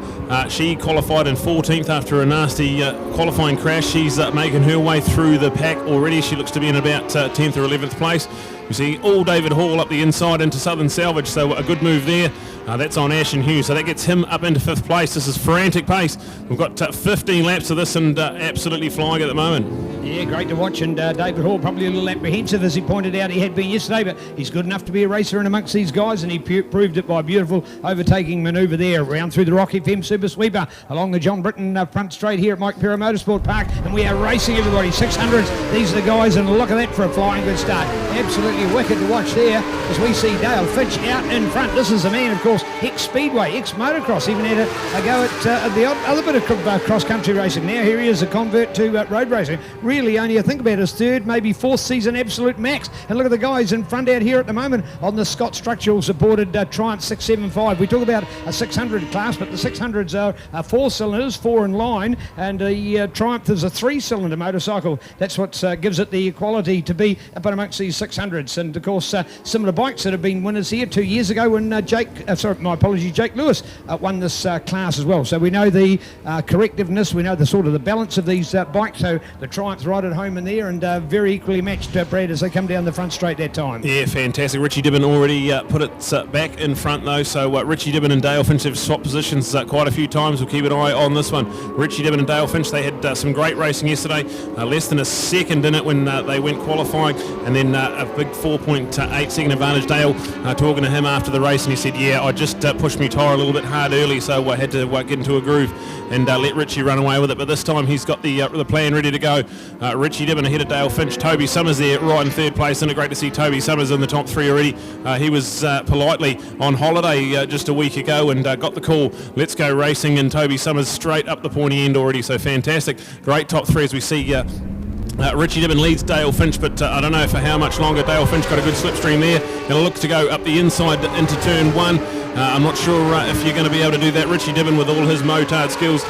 She qualified in 14th after a nasty qualifying crash. She's making her way through the pack already. She looks to be in about 10th or 11th place. You see all David Hall up the inside into Southern Salvage, so a good move there. That's on Ash and Hughes, so that gets him up into 5th place. This is frantic pace. We've got 15 laps of this and absolutely flying at the moment. Yeah, great to watch, and David Hall probably a little apprehensive, as he pointed out he had been yesterday, but he's good enough to be a racer in amongst these guys, and he proved it by a beautiful overtaking manoeuvre there, round through the Rock FM Super Sweeper, along the John Britton front straight here at Mike Perra Motorsport Park, and we are racing everybody, 600s, these are the guys, and look at that for a flying good start. Absolutely wicked to watch there, as we see Dale Fitch out in front. This is a man, of course, ex-Speedway, ex-Motocross, even had a go at the other bit of cross-country racing. Now here he is, a convert to road racing. Really only, I think, about his 3rd, maybe 4th season absolute max. And look at the guys in front out here at the moment on the Scott Structural supported Triumph 675. We talk about a 600 class, but the 600s are 4 cylinders, 4 in line, and the Triumph is a 3-cylinder motorcycle. That's what gives it the quality to be up amongst these 600s. And of course, similar bikes that have been winners here 2 years ago when Jake Lewis won this class as well. So we know the correctiveness, we know the sort of the balance of these bikes. So the Triumph's right at home in there, and very equally matched, Brad, as they come down the front straight that time. Yeah, fantastic. Richie Dibbon already put it back in front though, so Richie Dibbon and Dale Finch have swapped positions quite a few times. We'll keep an eye on this one. Richie Dibbon and Dale Finch, they had some great racing yesterday, less than a second in it when they went qualifying, and then a big 4.8 second advantage. Dale talking to him after the race, and he said, yeah, I just pushed my tyre a little bit hard early, so I had to get into a groove and let Richie run away with it, but this time he's got the plan ready to go. Richie Dibbon ahead of Dale Finch. Toby Summers there right in 3rd place, and great to see Toby Summers in the top 3 already. He was politely on holiday just a week ago and got the call, let's go racing, and Toby Summers straight up the pointy end already, so fantastic. Great top 3 as we see Richie Dibbon leads Dale Finch, but I don't know for how much longer. Dale Finch got a good slipstream there, and it looks to go up the inside into turn 1. I'm not sure if you're going to be able to do that. Richie Dibbon, with all his motard skills,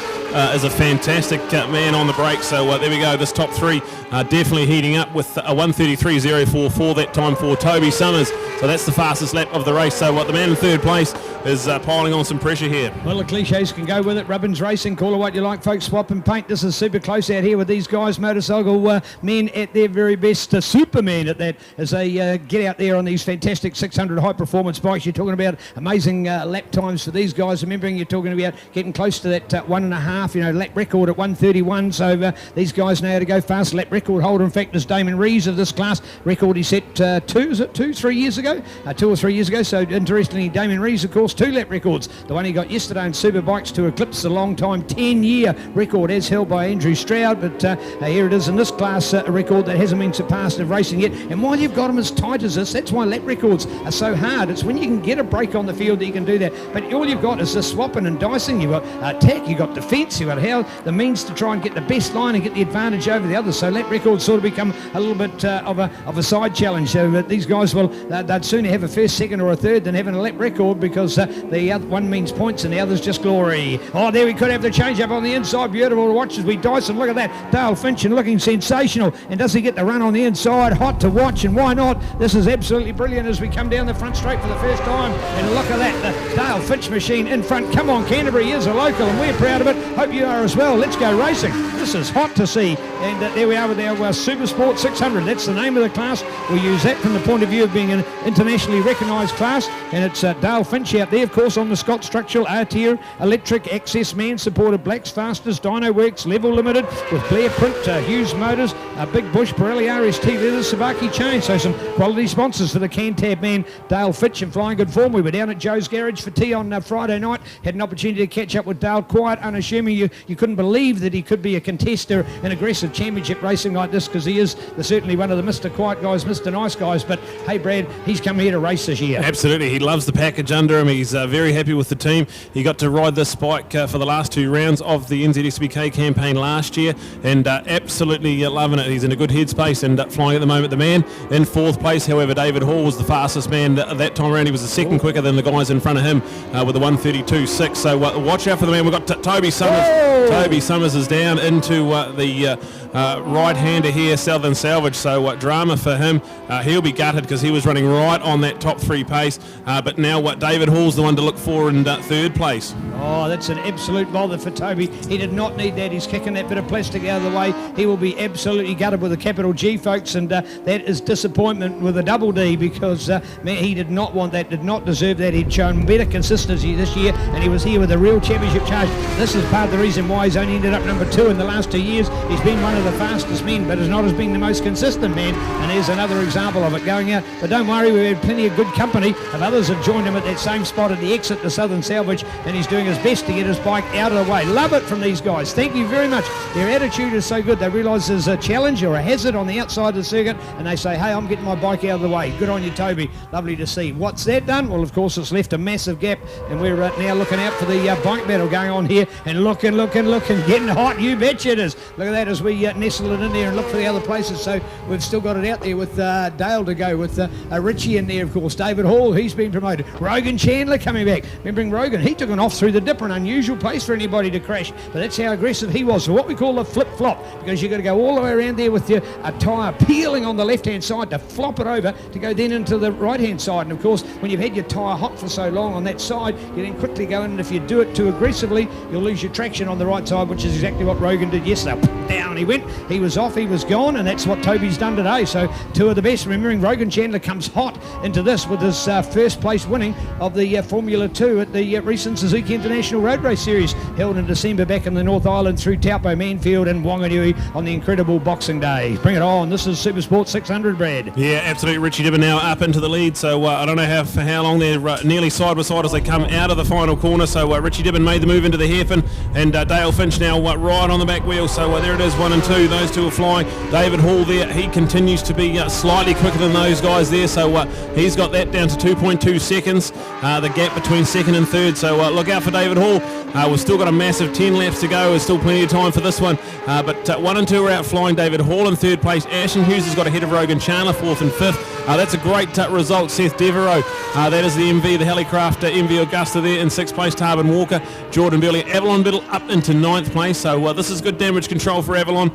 is a fantastic man on the brake. So there we go. This top 3 definitely heating up with a 1:33.044 that time for Toby Summers. So that's the fastest lap of the race. So the man in 3rd place is piling on some pressure here. Well, the cliches can go with it. Rubbins Racing, call it what you like, folks. Swap and paint. This is super close out here with these guys, motorcycle men at their very best. Superman at that, as they get out there on these fantastic 600 high-performance bikes. You're talking about amazing lap times for these guys. Remembering you're talking about getting close to that 1.5, lap record at 1:31. So these guys know how to go fast. Lap record holder, in fact, is Damon Rees of this class. Record he set 3 years ago? 2 or 3 years ago. So interestingly, Damon Rees, of course, 2 lap records. The one he got yesterday in Superbikes to eclipse the long time 10-year record as held by Andrew Stroud. But here it is in this class, a record that hasn't been surpassed of racing yet. And while you've got them as tight as this, that's why lap records are so hard. It's when you can get a break on the field that you can do that. But all you've got is this swapping and dicing. You've got attack, you've got defence, you've got the means to try and get the best line and get the advantage over the others. So lap records sort of become a little bit of a side challenge. So these guys will they'd sooner have a 1st, 2nd or a 3rd than having a lap record, because the other one means points and the other's just glory. Oh, there we could have the change up on the inside. Beautiful to watch as we dice, and look at that. Dale Finch and looking sensational. And does he get the run on the inside? Hot to watch, and why not? This is absolutely brilliant as we come down the front straight for the first time. And look at that, the Dale Finch machine in front. Come on, Canterbury is a local and we're proud of it. Hope you are as well. Let's go racing. This is hot to see. And there we are with our Supersport 600. That's the name of the class. We use that from the point of view of being an internationally recognised class. And it's Dale Finch out there, of course, on the Scott Structural R-Tier Electric Access Man supported Black's Fastest, Dyno Works, Level Limited with Blair Print, Hughes Motors, Big Bush, Pirelli RST Leathers, Sabaki Chain. So some quality sponsors for the Cantab man, Dale Fitch, in flying good form. We were down at Joe's Garage for tea on Friday night. Had an opportunity to catch up with Dale, quite unassuming. You couldn't believe that he could be a contester in aggressive championship racing like this, because he is certainly one of the Mr. Quiet guys, Mr. Nice guys. But hey, Brad, he's come here to race this year. Absolutely. He loves the package under him. He's very happy with the team. He got to ride this bike for the last 2 rounds of the NZXBK campaign last year, and absolutely loving it. He's in a good headspace and flying at the moment. The man in 4th place, however, David Hall, was the fastest man that time around. He was the 2nd quicker than the guys in front of him with a 1:32.6. So watch out for the man. We've got Toby Summers. Toby Summers is down into the right-hander here, Southern Salvage, so what drama for him. He'll be gutted because he was running right on that top 3 pace, but now David Hall's the one to look for in 3rd place. Oh, that's an absolute bother for Toby. He did not need that. He's kicking that bit of plastic out of the way. He will be absolutely gutted with a capital G, folks, and that is disappointment with a double D, because man, he did not want that, did not deserve that. He'd shown better consistency this year, and he was here with a real championship charge. This is part of the reason why he's only ended up number 2 in the last 2 years. He's been one of the fastest men, but has not as being the most consistent man, and here's another example of it going out. But don't worry, we've had plenty of good company of others have joined him at that same spot at the exit to Southern Salvage, and he's doing his best to get his bike out of the way. Love it from these guys. Thank you very much. Their attitude is so good. They realise there's a challenge or a hazard on the outside of the circuit, and they say, hey, I'm getting my bike out of the way. Good on you, Toby. Lovely to see. What's that done? Well, of course, it's left a massive gap, and we're now looking out for the bike battle going on here, and looking, getting hot. You betcha it is. Look at that as we nestle it in there and look for the other places. So we've still got it out there with Dale to go, with Richie in there, of course. David Hall, he's been promoted. Rogan Chandler coming back. Remembering Rogan, he took an off through the dipper, an unusual place for anybody to crash, but that's how aggressive he was. So what we call a flip-flop, because you've got to go all the way around there with your tyre peeling on the left-hand side to flop it over to go then into the right-hand side. And of course, when you've had your tyre hot for so long on that side, you then quickly go in, and if you do it too aggressively, you'll lose your traction on the right side, which is exactly what Rogan did yesterday. Down he went, he was off, he was gone, and that's what Toby's done today. So 2 of the best. Remembering Rogan Chandler comes hot into this with his first place winning of the Formula 2 at the recent Suzuki International Road Race Series held in December back in the North Island through Taupo, Manfield and Wanganui on the incredible Boxing Day. Bring it on. This is Supersport 600, Brad. Yeah, absolutely. Richie Dibben now up into the lead, so I don't know for how long they're nearly side by side as they come out of the final corner. So Richie Dibben made the move into the hairpin, and Dale Finch now right on the back wheel. So there it is, 1 and 2. Those two are flying. David Hall there, he continues to be slightly quicker than those guys there, so he's got that down to 2.2 seconds, the gap between 2nd and 3rd. So look out for David Hall. We've still got a massive 10 laps to go. There's still plenty of time for this one. But 1 and 2 are out flying. David Hall in 3rd place. Ashton Hughes has got ahead of Rogan Chandler, 4th and 5th. That's a great result. Seth Devereaux, that is the MV, the Helicraft MV Augusta there in 6th place. Tarbin Walker, Jordan Burley, Avalon Biddle up into 9th place. So this is good damage control for Avalon,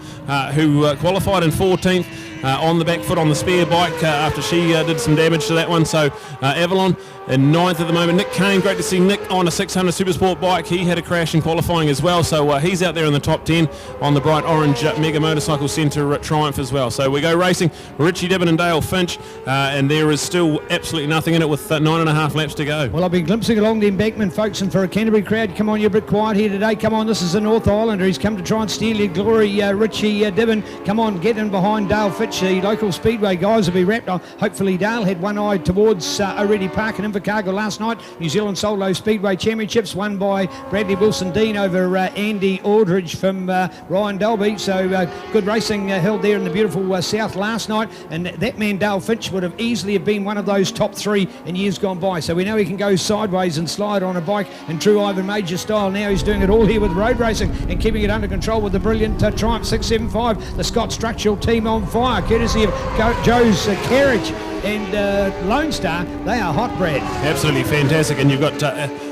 who qualified in 14th. On the back foot on the spare bike after she did some damage to that one. So Avalon in 9th at the moment. Nick Kane, great to see Nick on a 600 Supersport bike. He had a crash in qualifying as well, so he's out there in the top 10 on the bright orange Mega Motorcycle Centre Triumph as well. So we go racing. Richie Dibben and Dale Finch, and there is still absolutely nothing in it with 9.5 laps to go. Well, I've been glimpsing along the embankment, folks, and for a Canterbury crowd, come on, you're a bit quiet here today. Come on, this is the North Islander. He's come to try and steal your glory, Richie Dibben. Come on, get in behind Dale Finch. The local speedway guys will be wrapped on. Hopefully Dale had one eye towards O'Reilly Park and Invercargill last night. New Zealand Solo Speedway Championships won by Bradley Wilson-Dean over Andy Aldridge from Ryan Dalby. So good racing held there in the beautiful south last night, and that man Dale Finch would have easily have been one of those top 3 in years gone by. So we know he can go sideways and slide on a bike in true Ivan Major style. Now he's doing it all here with road racing and keeping it under control with the brilliant Triumph 675. The Scott Structural team on fire, courtesy of Joe's Carriage and Lone Star. They are hot, Brad. Absolutely fantastic, and you've got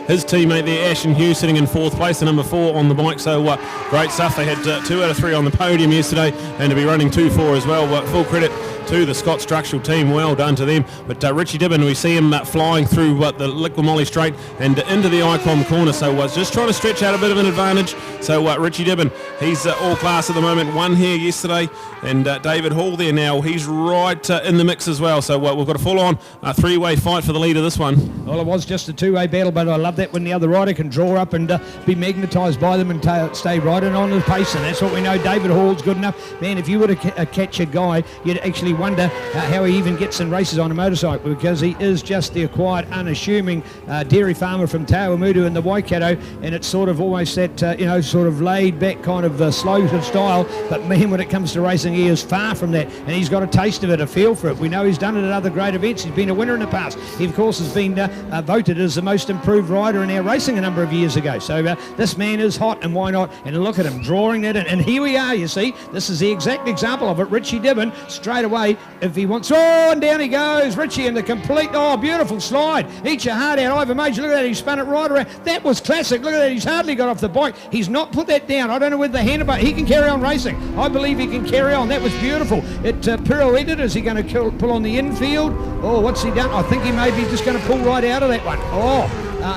his teammate there, Ashton Hughes, sitting in 4th place, the number 4 on the bike. So great stuff. They had 2 out of 3 on the podium yesterday, and to be running 2-4 as well. Full credit to the Scott Structural team, well done to them. But Richie Dibben, we see him flying through the Liquid Molly straight and into the Icon corner, so just trying to stretch out a bit of an advantage. So Richie Dibben, he's all class at the moment, won here yesterday, and David Hall there now, he's right in the mix as well. So we've got a full-on 3-way fight for the lead of this one. Well, it was just a 2-way battle, but I love that when the other rider can draw up and be magnetised by them and stay right on the pace, and that's what we know. David Hall's good enough. Man, if you were to catch a guy, you'd actually wonder how he even gets in races on a motorcycle, because he is just the quiet, unassuming dairy farmer from Tawamutu in the Waikato, and it's sort of almost that sort of laid back kind of slow style. But man, when it comes to racing, he is far from that, and he's got a taste of it, a feel for it. We know he's done it at other great events. He's been a winner in the past. He, of course, has been voted as the most improved rider in our racing a number of years ago. So this man is hot, and why not? And look at him drawing that in. And here we are, you see. This is the exact example of it. Richie Dibbon, straight away, if he wants... Oh, and down he goes. Richie in the complete... Oh, beautiful slide. Eat your heart out, Ivan Major. Look at that. He spun it right around. That was classic. Look at that. He's hardly got off the bike. He's not put that down. I don't know whether the handlebar... He can carry on racing. I believe he can carry on. That was beautiful. It pirouetted. Is he going to pull on the infield? Oh, what's he done? I think he may be just going to pull right out of that one. Oh,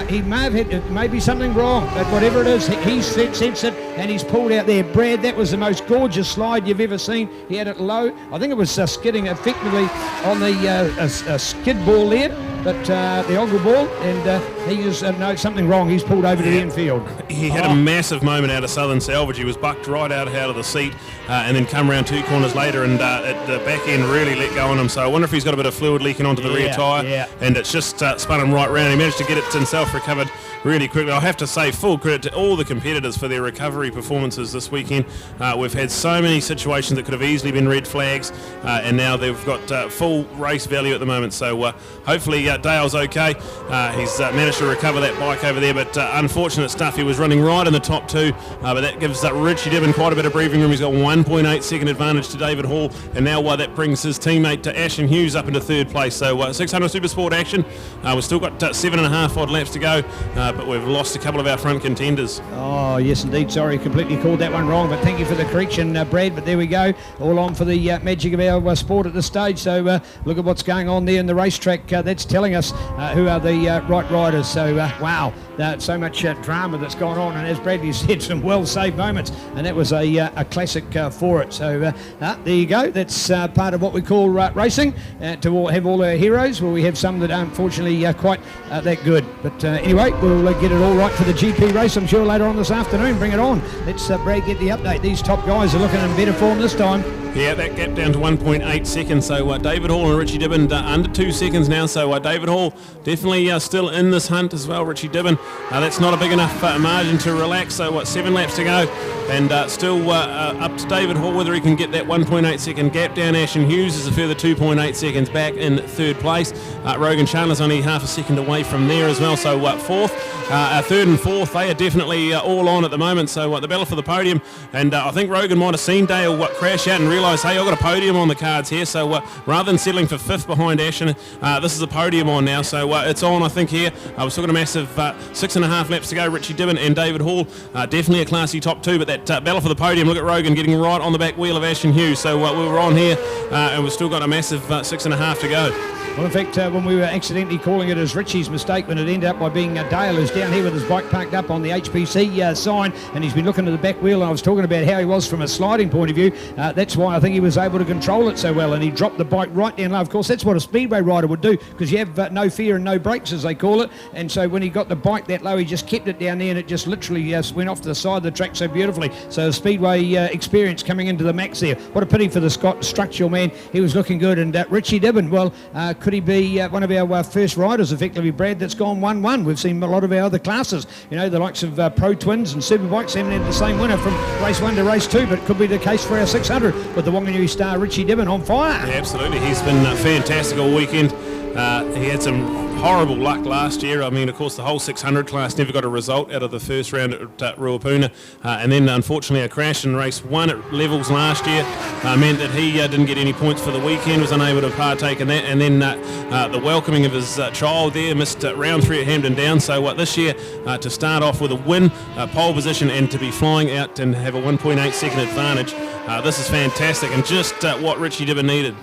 he may have hit... It may be something wrong, but whatever it is, he's sensed it, and he's pulled out there. Brad, that was the most gorgeous slide you've ever seen. He had it low. I think it was skidding effectively on the skid ball there, but the ogle ball, and he is no, something wrong. He's pulled over to the infield. He had a massive moment out of Southern Salvage. He was bucked right out of the seat and then come around 2 corners later, and at the back end really let go on him. So I wonder if he's got a bit of fluid leaking onto the rear tyre, and it's just spun him right round. He managed to get it himself recovered really quickly. I have to say full credit to all the competitors for their recovery performances this weekend. We've had so many situations that could have easily been red flags, and now they've got full race value at the moment. So hopefully Dale's okay. He's managed to recover that bike over there, but unfortunate stuff. He was running right in the top 2, but that gives Richie Dibbon quite a bit of breathing room. He's got 1.8 second advantage to David Hall, and now that brings his teammate to Ashton Hughes up into 3rd place. So 600 Supersport action. We've still got 7.5 odd laps to go, but we've lost a couple of our front contenders. Oh, yes, indeed. Sorry, completely called that one wrong, but thank you for the correction, Brad. But there we go. All on for the magic of our sport at this stage. So look at what's going on there in the racetrack. That's telling us who are the right riders. So, wow, so much drama that's gone on. And as Bradley said, some well-saved moments. And that was a classic for it. So there you go. That's part of what we call racing. To have all our heroes. Well, we have some that aren't fortunately quite that good. But anyway, we'll get it all right for the GP race, I'm sure, later on this afternoon. Bring it on. Let's Brad get the update. These top guys are looking in better form this time. Yeah, that gap down to 1.8 seconds. So David Hall and Richie Dibbon under 2 seconds now. So David Hall definitely still in this hunt as well. Richie Dibbon, that's not a big enough margin to relax. So 7 laps to go, and still up to David Hall whether he can get that 1.8 second gap down. Ashton Hughes is a further 2.8 seconds back in 3rd place. Rogan Chandler's only half a second away from there as well. So 4th, 3rd and 4th, they are definitely all on at the moment. So the battle for the podium, and I think Rogan might have seen Dale crash out and realise, hey, I've got a podium on the cards here. So rather than settling for 5th behind Ashton, this is a podium on now. So it's on, I think, here. We've still got a massive 6.5 laps to go. Richie Dibbon and David Hall, definitely a classy top 2, but that battle for the podium, look at Rogan getting right on the back wheel of Ashton Hughes. So we were on here, and we've still got a massive 6.5 to go. Well, in fact, when we were accidentally calling it as Richie's mistake, when it ended up by being Dale, who's down here with his bike parked up on the HPC sign, and he's been looking at the back wheel, and I was talking about how he was from a sliding point of view. That's why I think he was able to control it so well, and he dropped the bike right down low. Of course, that's what a speedway rider would do, because you have no fear and no brakes, as they call it, and so when he got the bike that low, he just kept it down there, and it just literally went off to the side of the track so beautifully. So a speedway experience coming into the max there. What a pity for the structural man. He was looking good, and Richie Dibbon, well, could he be one of our first riders, effectively, Brad, that's gone 1-1? We've seen a lot of our other classes, you know, the likes of Pro Twins and Superbikes haven't had the same winner from race 1 to race 2, but could be the case for our 600 with the Wanganui star Richie Dibbon on fire. Yeah, absolutely. He's been fantastic all weekend. He had some horrible luck last year. I mean, of course, the whole 600 class never got a result out of the first round at Ruapuna, and then unfortunately a crash in race 1 at Levels last year meant that he didn't get any points for the weekend, was unable to partake in that, and then the welcoming of his child there, missed round 3 at Hampden Downs. So this year, to start off with a win, pole position, and to be flying out and have a 1.8 second advantage, this is fantastic, and just what Richie Dibbon needed.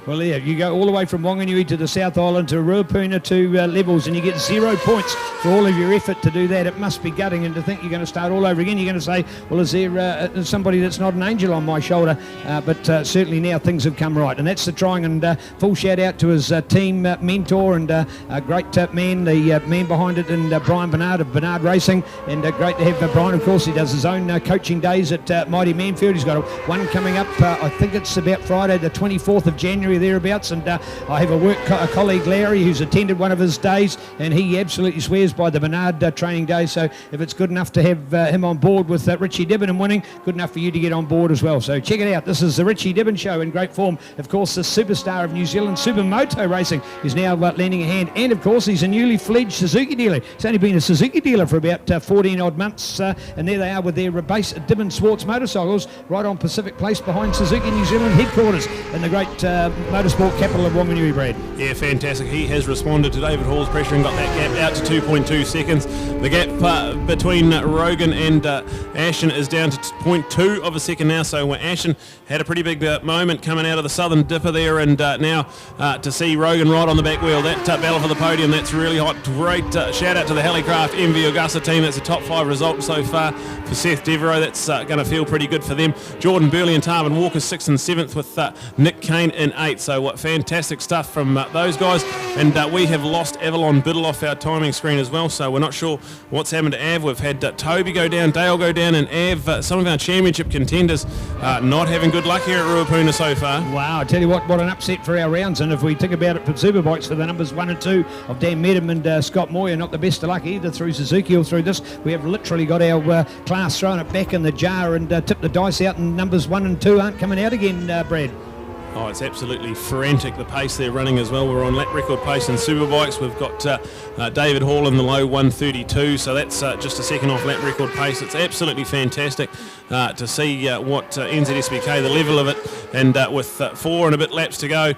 Well, yeah, you go all the way from Wanganui to the South Island to Ruapuna to Levels, and you get 0 points for all of your effort to do that. It must be gutting, and to think you're going to start all over again. You're going to say, well, is there somebody that's not an angel on my shoulder? But certainly now things have come right, and that's the trying. And full shout out to his team mentor and a great man, the man behind it, and Brian Bernard of Bernard Racing. And great to have Brian. Of course, he does his own coaching days at Mighty Manfield. He's got one coming up. I think it's about Friday, the 24th of January. area thereabouts, and I have a colleague, Larry, who's attended one of his days, and he absolutely swears by the Bernard training day. So if it's good enough to have him on board with Richie Dibbon and winning, good enough for you to get on board as well. So check it out. This is the Richie Dibbon Show in great form. Of course, the superstar of New Zealand Supermoto racing is now lending a hand, and of course he's a newly fledged Suzuki dealer. He's only been a Suzuki dealer for about 14 odd months, and there they are with their base at Dibbon Swartz Motorcycles right on Pacific Place behind Suzuki New Zealand headquarters in the great motorsport capital of Wanganui, Brad. Yeah, fantastic. He has responded to David Hall's pressure and got that gap out to 2.2 seconds. The gap between Rogan and Ashton is down to 0.2 of a second now, so Ashton had a pretty big moment coming out of the southern dipper there, and now to see Rogan right on the back wheel, that battle for the podium, that's really hot. Great shout out to the Helicraft MV Augusta team. That's a top 5 result so far for Seth Devereaux. That's going to feel pretty good for them. Jordan Burley and Tarvin Walker 6th and 7th with Nick Kane in 8th. So what fantastic stuff from those guys. And we have lost Avalon Biddle off our timing screen as well, so we're not sure what's happened to Av. We've had Toby go down, Dale go down, and Av, some of our championship contenders not having good luck here at Ruapuna so far. Wow, I tell you what an upset for our rounds. And if we think about it for Superbikes, for the numbers 1 and 2 of Dan Medham and Scott Moyer, not the best of luck either through Suzuki or through this. We have literally got our class throwing it back in the jar and tipped the dice out, and numbers 1 and 2 aren't coming out again, Brad. Oh, it's absolutely frantic, the pace they're running as well. We're on lap record pace in Superbikes. We've got David Hall in the low 132, so that's just a second off lap record pace. It's absolutely fantastic to see what NZSBK, the level of it, and with 4 and a bit laps to go,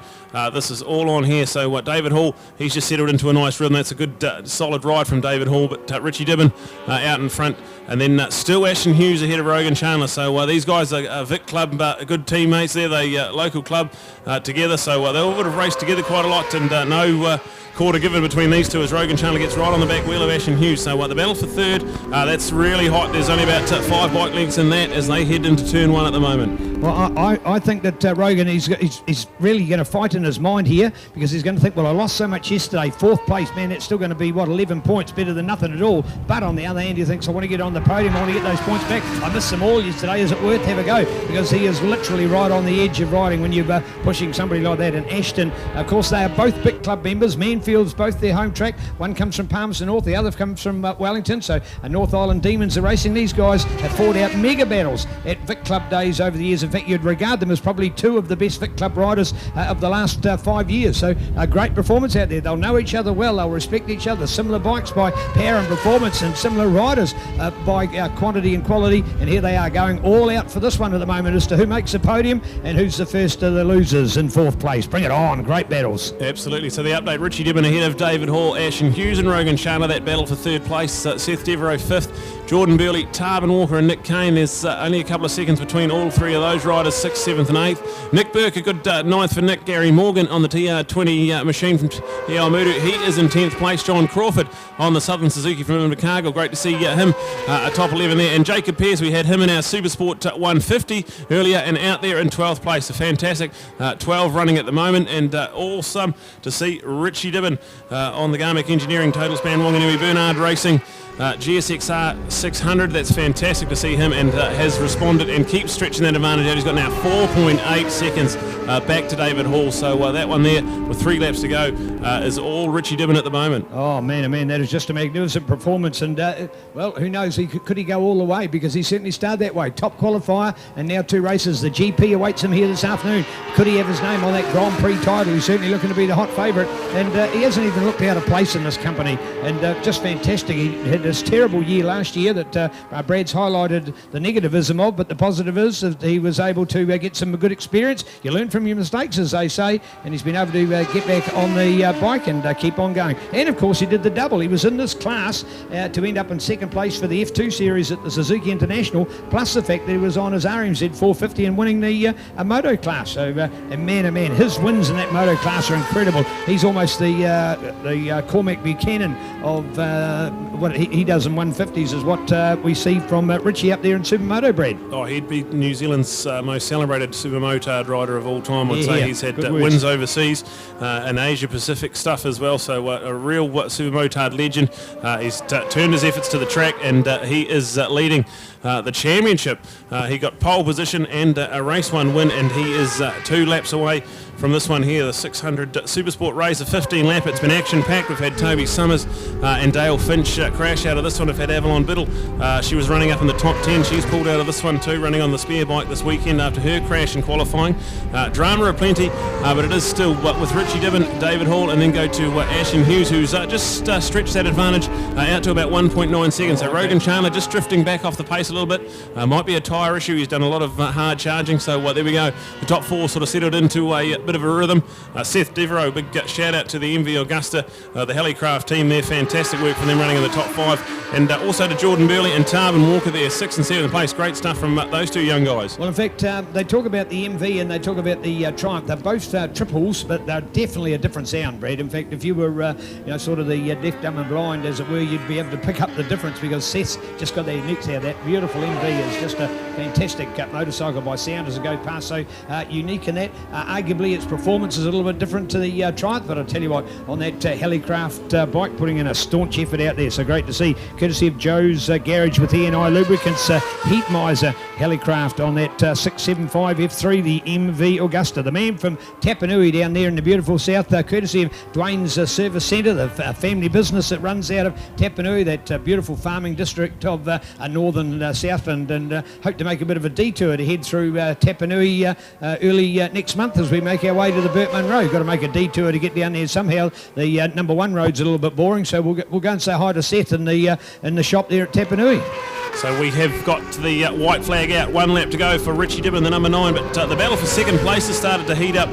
this is all on here. So what David Hall, he's just settled into a nice rhythm. That's a good solid ride from David Hall, but Richie Dibbon out in front, and then still Ashton Hughes ahead of Rogan Chandler. So these guys are Vic Club, good teammates there. They local club together, so they all would have raced together quite a lot, and no quarter given between these two as Rogan Chandler gets right on the back wheel of Ashton Hughes. So the battle for third, that's really hot. There's only about 5 bike lengths in that as they head into turn 1 at the moment. Well, I think that Rogan, he's really going to fight in his mind here, because he's going to think, well, I lost so much yesterday, 4th place, man, it's still going to be, 11 points, better than nothing at all. But on the other hand, he thinks, I want to get on the podium, I want to get those points back. I missed them all yesterday, is it worth have a go? Because he is literally right on the edge of riding when you're pushing somebody like that. And Ashton, of course, they are both big club members. Manfield's both their home track. One comes from Palmerston North, the other comes from Wellington. So North Island Demons are racing. These guys have fought out mega battles at Vic Club days over the years. In fact, you'd regard them as probably 2 of the best Vic Club riders of the last 5 years. So a great performance out there. They'll know each other well. They'll respect each other. Similar bikes by power and performance, and similar riders by quantity and quality. And here they are going all out for this one at the moment as to who makes the podium and who's the first of the losers in 4th place. Bring it on. Great battles. Absolutely. So the update, Richie Dibbon ahead of David Hall, Ashton Hughes and Rogan Chandler. That battle for 3rd place. Seth Devereaux 5th. Jordan Burley, Tarvin Walker and Nick Kane. There's only a couple of seconds between all 3 of those riders, 6th, 7th and 8th. Nick Burke, a good 9th for Nick. Gary Morgan on the TR20 machine from Yalmudu. He is in 10th place. John Crawford on the Southern Suzuki from Invercargill. Great to see him a top 11 there. And Jacob Pearce, we had him in our Supersport 150 earlier and out there in 12th place. A fantastic 12 running at the moment, and awesome to see Richie Dibbon on the Garmick Engineering Total Span Wanganui Bernard Racing GSXR 600. That's fantastic to see him, and has responded and keeps stretching that advantage out. He's got now 4.8 seconds back to David Hall. So that one there with 3 laps to go is all Richie Dibbon at the moment. Oh man, that is just a magnificent performance, and well, who knows, could he go all the way, because he certainly started that way. Top qualifier, and now 2 races. The GP awaits him here this afternoon. Could he have his name on that Grand Prix title? He's certainly looking to be the hot favourite, and he hasn't even looked out of place in this company, and just fantastic. He had this terrible year last year that Brad's highlighted the negativism of, but the positive is that he was able to get some good experience. You learn from your mistakes, as they say, and he's been able to get back on the bike and keep on going. And of course he did the double. He was in this class to end up in 2nd place for the F2 series at the Suzuki International, plus the fact that he was on his RMZ 450 and winning the moto class. So and man, his wins in that moto class are incredible. He's almost the Cormac Buchanan of what he does in 150s, is what we see from Richie up there in Supermoto, Brad. Oh, he'd be New Zealand's most celebrated supermotard rider of all time. I'd say he's had Good wins overseas and Asia Pacific stuff as well. So a real supermotard legend. He's turned his efforts to the track, and he is leading the championship. He got pole position and a race 1 win, and he is 2 laps away from this one here, the 600 Supersport Race, a 15 lap. It's been action-packed. We've had Toby Summers and Dale Finch crash out of this one. We've had Avalon Biddle. She was running up in the top 10. She's pulled out of this one too, running on the spare bike this weekend after her crash in qualifying. Drama aplenty, but it is still with Richie Dibbon, David Hall, and then go to Ashton Hughes, who's just stretched that advantage out to about 1.9 seconds. So Rogan Chandler just drifting back off the pace a little bit. Might be a tyre issue. He's done a lot of hard charging, so there we go. The top four sort of settled into a bit of a rhythm. Seth Devereaux, big shout out to the MV Augusta, the Helicraft team there. Fantastic work from them running in the top five. And also to Jordan Burley and Tarvin Walker there, 6th and 7th place. Great stuff from those two young guys. Well, in fact, they talk about the MV and they talk about the Triumph. They're both triples, but they're definitely a different sound, Brad. In fact, if you were sort of the deaf, dumb and blind, as it were, you'd be able to pick up the difference, because Seth's just got their nicks out. That beautiful MV is just a fantastic motorcycle by sound as it goes past, so unique in that. Arguably its performance is a little bit different to the Triumph, but I'll tell you what, on that Helicraft bike, putting in a staunch effort out there, so great to see, courtesy of Joe's Garage with E&I Lubricants, Heat Miser Helicraft on that 675 F3, the MV Augusta. The man from Tapanui down there in the beautiful south, courtesy of Dwayne's Service Centre, the family business that runs out of Tapanui, that beautiful farming district of northern Southland, and hope to make a bit of a detour to head through Tapanui early next month as we make our way to the Burt Munro. Got to make a detour to get down there somehow. The number one road's a little bit boring, so we'll go and say hi to Seth in the shop there at Tapanui. So we have got the white flag out, 1 lap to go for Richie Dibbon, the number 9, but the battle for second place has started to heat up.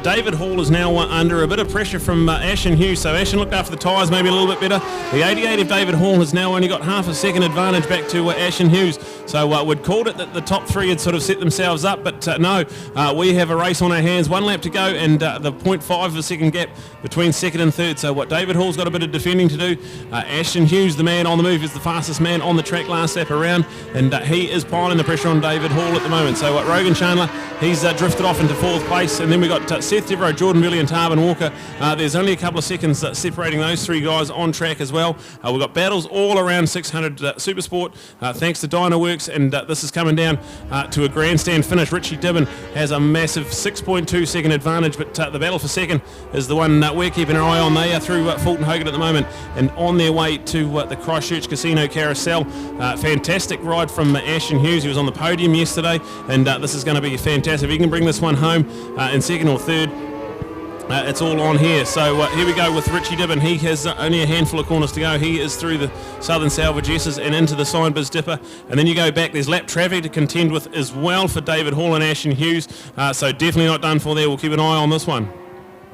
David Hall is now under a bit of pressure from Ashton Hughes, so Ashton looked after the tyres maybe a little bit better. The 88 of David Hall has now only got half a second advantage back to Ashton Hughes, so we'd called it that the top three had sort of set themselves up, but no, we have a race on our hands, 1 lap to go, and the 0.5 of a second gap between second and third, so David Hall's got a bit of defending to do. Ashton Hughes, the man on the move, is the fastest man on the track last lap around, and he is piling the pressure on David Hall at the moment. So Rogan Chandler, he's drifted off into 4th place, and then we got Seth Devereaux, Jordan Billy and Tarvin Walker. There's only a couple of seconds separating those three guys on track as well. We've got battles all around 600 Supersport, thanks to Dynaworks, and this is coming down to a grandstand finish. Richie Dibbon has a massive 6.2 second advantage, but the battle for second is the one we're keeping an eye on. They are through Fulton Hogan at the moment and on their way to the Christchurch Casino Carousel. Fantastic ride from Ashton Hughes. He was on the podium yesterday, and this is going to be fantastic. If he can bring this one home in second or third, it's all on here. So here we go with Richie Dibbon. He has only a handful of corners to go. He is through the Southern Salvage S's and into the Signbiz Dipper. And then you go back, there's lap traffic to contend with as well for David Hall and Ashton Hughes. So definitely not done for there. We'll keep an eye on this one.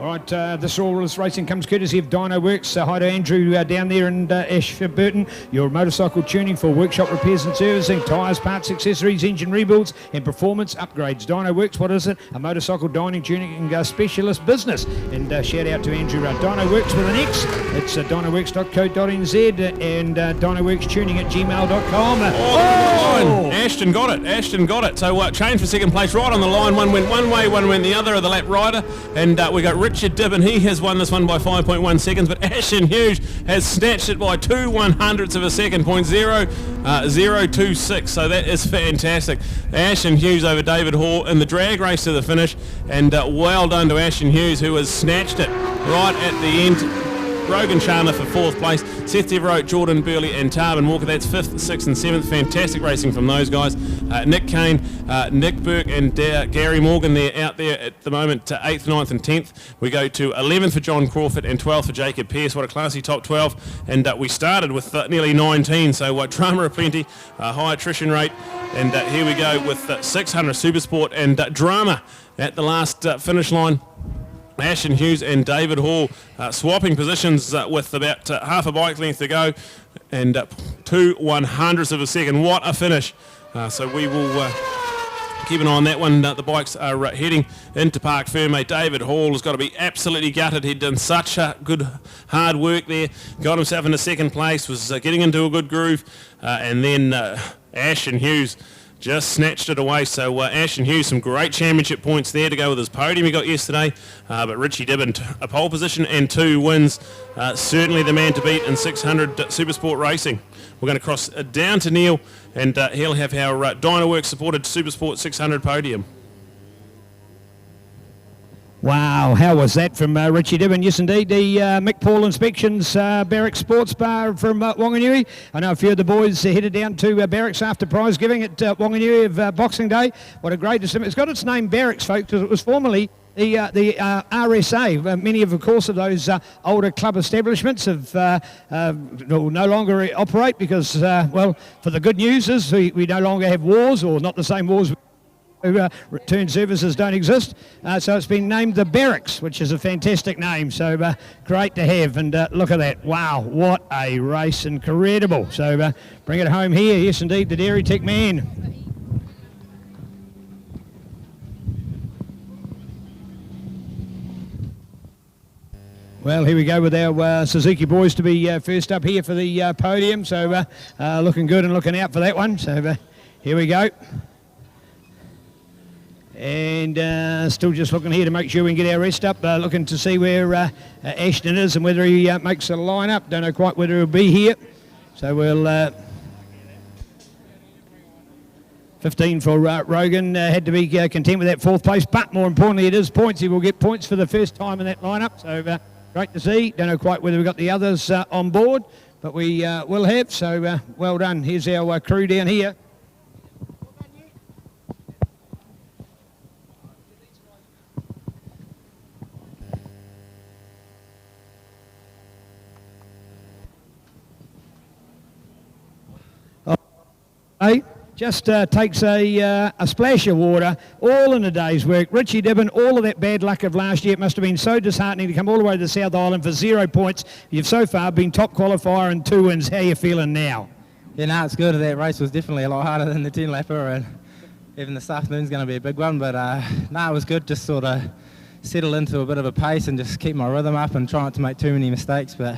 All right, this racing comes courtesy of Dynaworks. Hi to Andrew down there in Ashburton. Your motorcycle tuning for workshop repairs and servicing, tyres, parts, accessories, engine rebuilds and performance upgrades. Dynaworks, what is it? A motorcycle dining tuning specialist business. And shout out to Andrew Dynaworks with an X. It's dynaworks.co.nz and dynaworkstuning@gmail.com. Ashton got it. So change for second place right on the line. One went one way, one went the other of the lap rider. And we got Richard Dibbon. He has won this one by 5.1 seconds, but Ashton Hughes has snatched it by 2/100ths of a second, 0.0026. So that is fantastic. Ashton Hughes over David Hall in the drag race to the finish, and well done to Ashton Hughes, who has snatched it right at the end. Rogan Chandler for 4th place, Seth Devereaux, Jordan Burley and Tarvin Walker. That's 5th, 6th and 7th. Fantastic racing from those guys. Nick Kane, Nick Burke and Gary Morgan, they're out there at the moment, 8th, 9th and 10th. We go to 11th for John Crawford and 12th for Jacob Pearce. What a classy top 12. And we started with nearly 19, so drama aplenty, high attrition rate. And here we go with 600 Supersport and drama at the last finish line. Ashton Hughes and David Hall swapping positions with about half a bike length to go, and 2/100ths of a second. What a finish. So we will keep an eye on that one. The bikes are heading into Parc Ferme. David Hall has got to be absolutely gutted. He'd done such good hard work there, got himself into second place, was getting into a good groove, and then Ashton Hughes just snatched it away. So Ashton Hughes, some great championship points there to go with his podium he got yesterday. But Richie Dibbon, a pole position and 2 wins. Certainly the man to beat in 600 Supersport racing. We're going to cross down to Neil, and he'll have our Dynaworks supported Supersport 600 podium. Wow, how was that from Richie Dibbon? Yes, indeed, the Mick Paul Inspections Barracks Sports Bar from Whanganui. I know a few of the boys headed down to Barracks after prize giving at Whanganui of Boxing Day. What a great assembly. It's got its name Barracks, folks, because it was formerly the RSA. Many of course, of those older club establishments have no longer operate because, well, for the good news is we no longer have wars, or not the same wars. Return services don't exist, so it's been named the Barracks, which is a fantastic name, so great to have. And look at that, wow, what a race, incredible. So bring it home here. Yes indeed, the Dairy Tech man. Well, here we go with our Suzuki boys to be first up here for the podium, so looking good and looking out for that one. So here we go. And still just looking here to make sure we can get our rest up, looking to see where Ashton is and whether he makes a line up. Don't know quite whether he'll be here. So we'll 15 for Rogan, had to be content with that fourth place, but more importantly it is points. He will get points for the first time in that lineup, so great to see. Don't know quite whether we've got the others on board, but we will have, so well done. Here's our crew down here. Just takes a splash of water, all in a day's work. Richie Dibbon, all of that bad luck of last year, it must have been so disheartening to come all the way to the South Island for 0 points. You've so far been top qualifier and 2 wins. How are you feeling now? Yeah, no, it's good. That race was definitely a lot harder than the 10-lapper, and even this afternoon's going to be a big one, but no, it was good. Just sort of settle into a bit of a pace and just keep my rhythm up and try not to make too many mistakes, but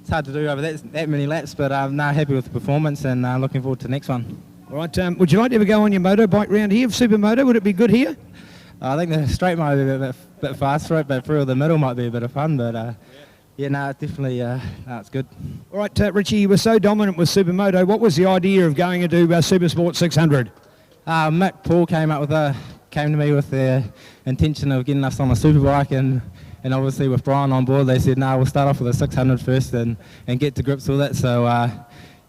it's hard to do over that many laps, but I'm now happy with the performance and looking forward to the next one. All right, would you like to ever go on your motorbike round here, Supermoto? Would it be good here? I think the straight might be a bit fast for it, but through the middle might be a bit of fun, but yeah, no, definitely, no, it's good. All right, Richie, you were so dominant with Supermoto. What was the idea of going into Supersport 600? Mick Paul came to me with the intention of getting us on a superbike, and obviously with Brian on board, they said, no, we'll start off with a 600 first and get to grips with it, so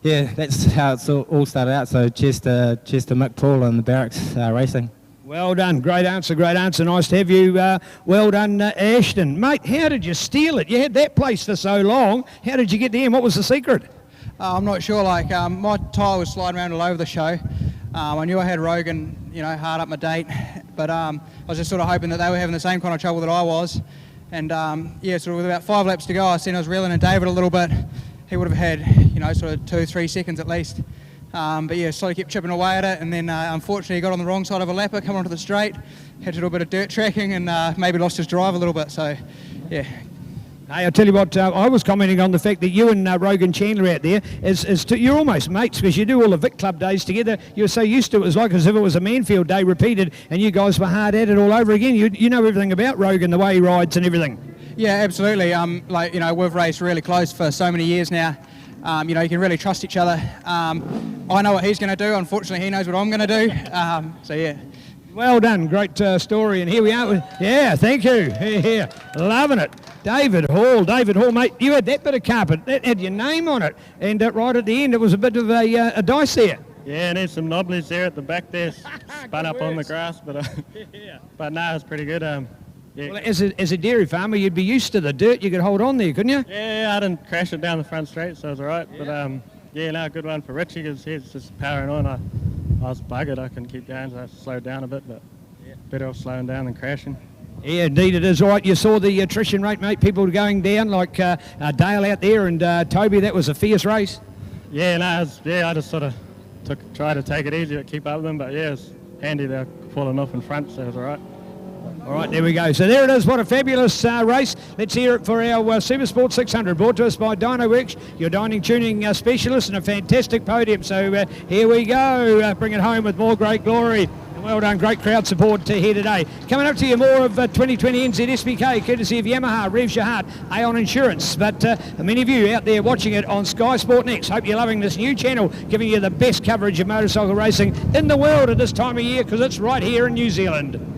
yeah, that's how it's all started out. So cheers to Mick Paul and the Barracks Racing. Well done, great answer, nice to have you. Well done, Ashton. Mate, how did you steal it? You had that place for so long. How did you get there and what was the secret? I'm not sure, my tyre was sliding around all over the show. I knew I had Rogan, hard up my date, but I was just sort of hoping that they were having the same kind of trouble that I was. And yeah, sort of with about 5 laps to go, I seen I was reeling in David a little bit. He would have had, sort of 2-3 seconds at least. But yeah, slowly kept chipping away at it, and then unfortunately he got on the wrong side of a lapper, coming onto the straight, had to do a bit of dirt tracking, and maybe lost his drive a little bit, so yeah. Hey, I'll tell you what, I was commenting on the fact that you and Rogan Chandler out there, you're almost mates because you do all the Vic Club days together. You were so used to it, it was like as if it was a Manfield day repeated, and you guys were hard at it all over again. You know everything about Rogan, the way he rides and everything. Yeah, absolutely. We've raced really close for so many years now. You can really trust each other. I know what he's going to do. Unfortunately, he knows what I'm going to do. So, yeah. Well done. Great story. And here we are. Yeah, thank you. Here. Loving it. David Hall, mate, you had that bit of carpet. That had your name on it. And right at the end, it was a bit of a dice there. Yeah, and there's some knobblies there at the back there, spun up on the grass. But no, it's pretty good. Yeah. Well, as a dairy farmer, you'd be used to the dirt. You could hold on there, couldn't you? Yeah, I didn't crash it down the front straight, so it was all right. Yeah. But, yeah, no, good one for Richie because he's just powering on. I was buggered. I couldn't keep going, so I slowed down a bit, but better off slowing down than crashing. Yeah, indeed it is. All right, you saw the attrition rate, mate. People going down like Dale out there and Toby. That was a fierce race. Yeah, no, I just sort of tried to take it easy, but keep up with them. But, yeah, it's handy they're falling off in front, so it was all right. All right, there we go. So there it is. What a fabulous race. Let's hear it for our Supersport 600, brought to us by DynoWorks, your dining tuning specialist, and a fantastic podium. So here we go. Bring it home with more great glory. And well done, great crowd support here today. Coming up to you more of 2020 NZSBK, courtesy of Yamaha, Revs Your Heart, Aon Insurance. But many of you out there watching it on Sky Sport Next, hope you're loving this new channel, giving you the best coverage of motorcycle racing in the world at this time of year, because it's right here in New Zealand.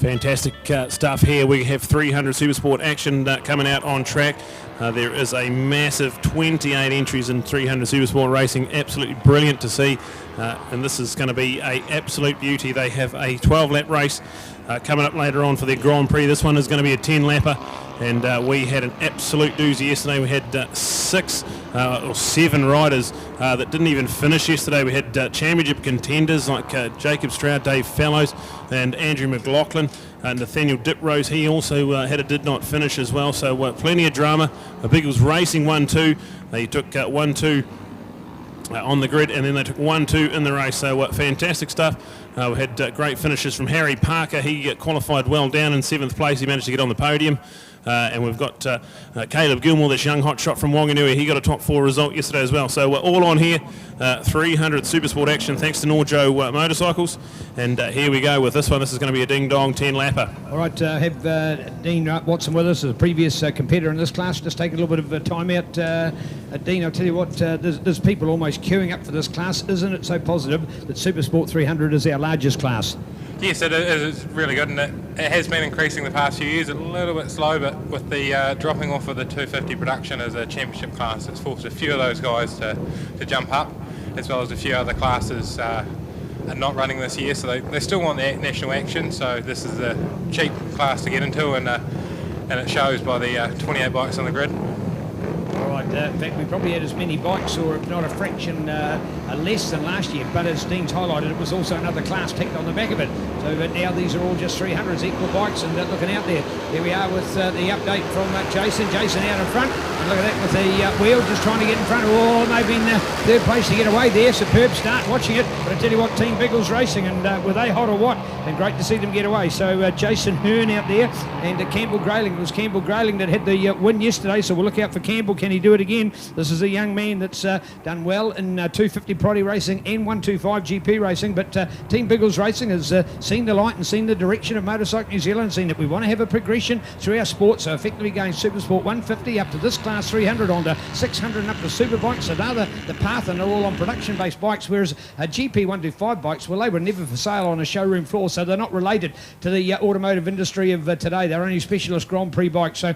Fantastic stuff here. We have 300 Supersport action coming out on track. There is a massive 28 entries in 300 Supersport racing. Absolutely brilliant to see. And this is going to be an absolute beauty. They have a 12-lap race coming up later on for their Grand Prix. This one is going to be a 10-lapper. And we had an absolute doozy yesterday. We had 6 or 7 riders that didn't even finish yesterday. We had championship contenders like Jacob Stroud, Dave Fallows and Andrew McLaughlin. Nathaniel Diprose, he also had a did not finish as well. So plenty of drama. Biggles Racing 1-2. They took 1-2 on the grid, and then they took 1-2 in the race. So fantastic stuff. We had great finishes from Harry Parker. He qualified well down in 7th place. He managed to get on the podium. And we've got Caleb Gilmore, this young hotshot from Wanganui. He got a top 4 result yesterday as well. So we're all on here. 300 Supersport action thanks to Norjo Motorcycles. And here we go with this one. This is going to be a ding-dong 10-lapper. All right, have Dean Watson with us, a previous competitor in this class. Just taking a little bit of time out. Dean, I'll tell you what, there's people almost queuing up for this class. Isn't it so positive that Supersport 300 is our largest class? Yes, it is really good, and it has been increasing the past few years. A little bit slow, but with the dropping off of the 250 production as a championship class, it's forced a few of those guys to jump up, as well as a few other classes are not running this year, so they still want the national action. So this is a cheap class to get into, and it shows by the 28 bikes on the grid. All right, in fact, we probably had as many bikes, or if not a fraction less than last year, but as Dean's highlighted, it was also another class ticked on the back of it. So but now these are all just 300s equal bikes, and looking out there. Here we are with the update from Jason. Jason out in front, and look at that with the wheel just trying to get in front. Oh, maybe in third place to get away there. Superb start watching it, but I tell you what, Team Biggles Racing, and were they hot or what? And great to see them get away. So Jason Hearn out there, and Campbell Grayling. It was Campbell Grayling that had the win yesterday, so we'll look out for Campbell. Can he do it again? This is a young man that's done well in 250 Prix racing and 125 GP racing, but Team Biggles Racing has seen the light and seen the direction of Motorcycle New Zealand, seen that we want to have a progression through our sport, so effectively going Supersport 150 up to this class 300 on to 600 and up to Superbikes. So they're the path, and they're all on production-based bikes, whereas GP 125 bikes, well, they were never for sale on a showroom floor, so they're not related to the automotive industry of today. They're only specialist Grand Prix bikes. So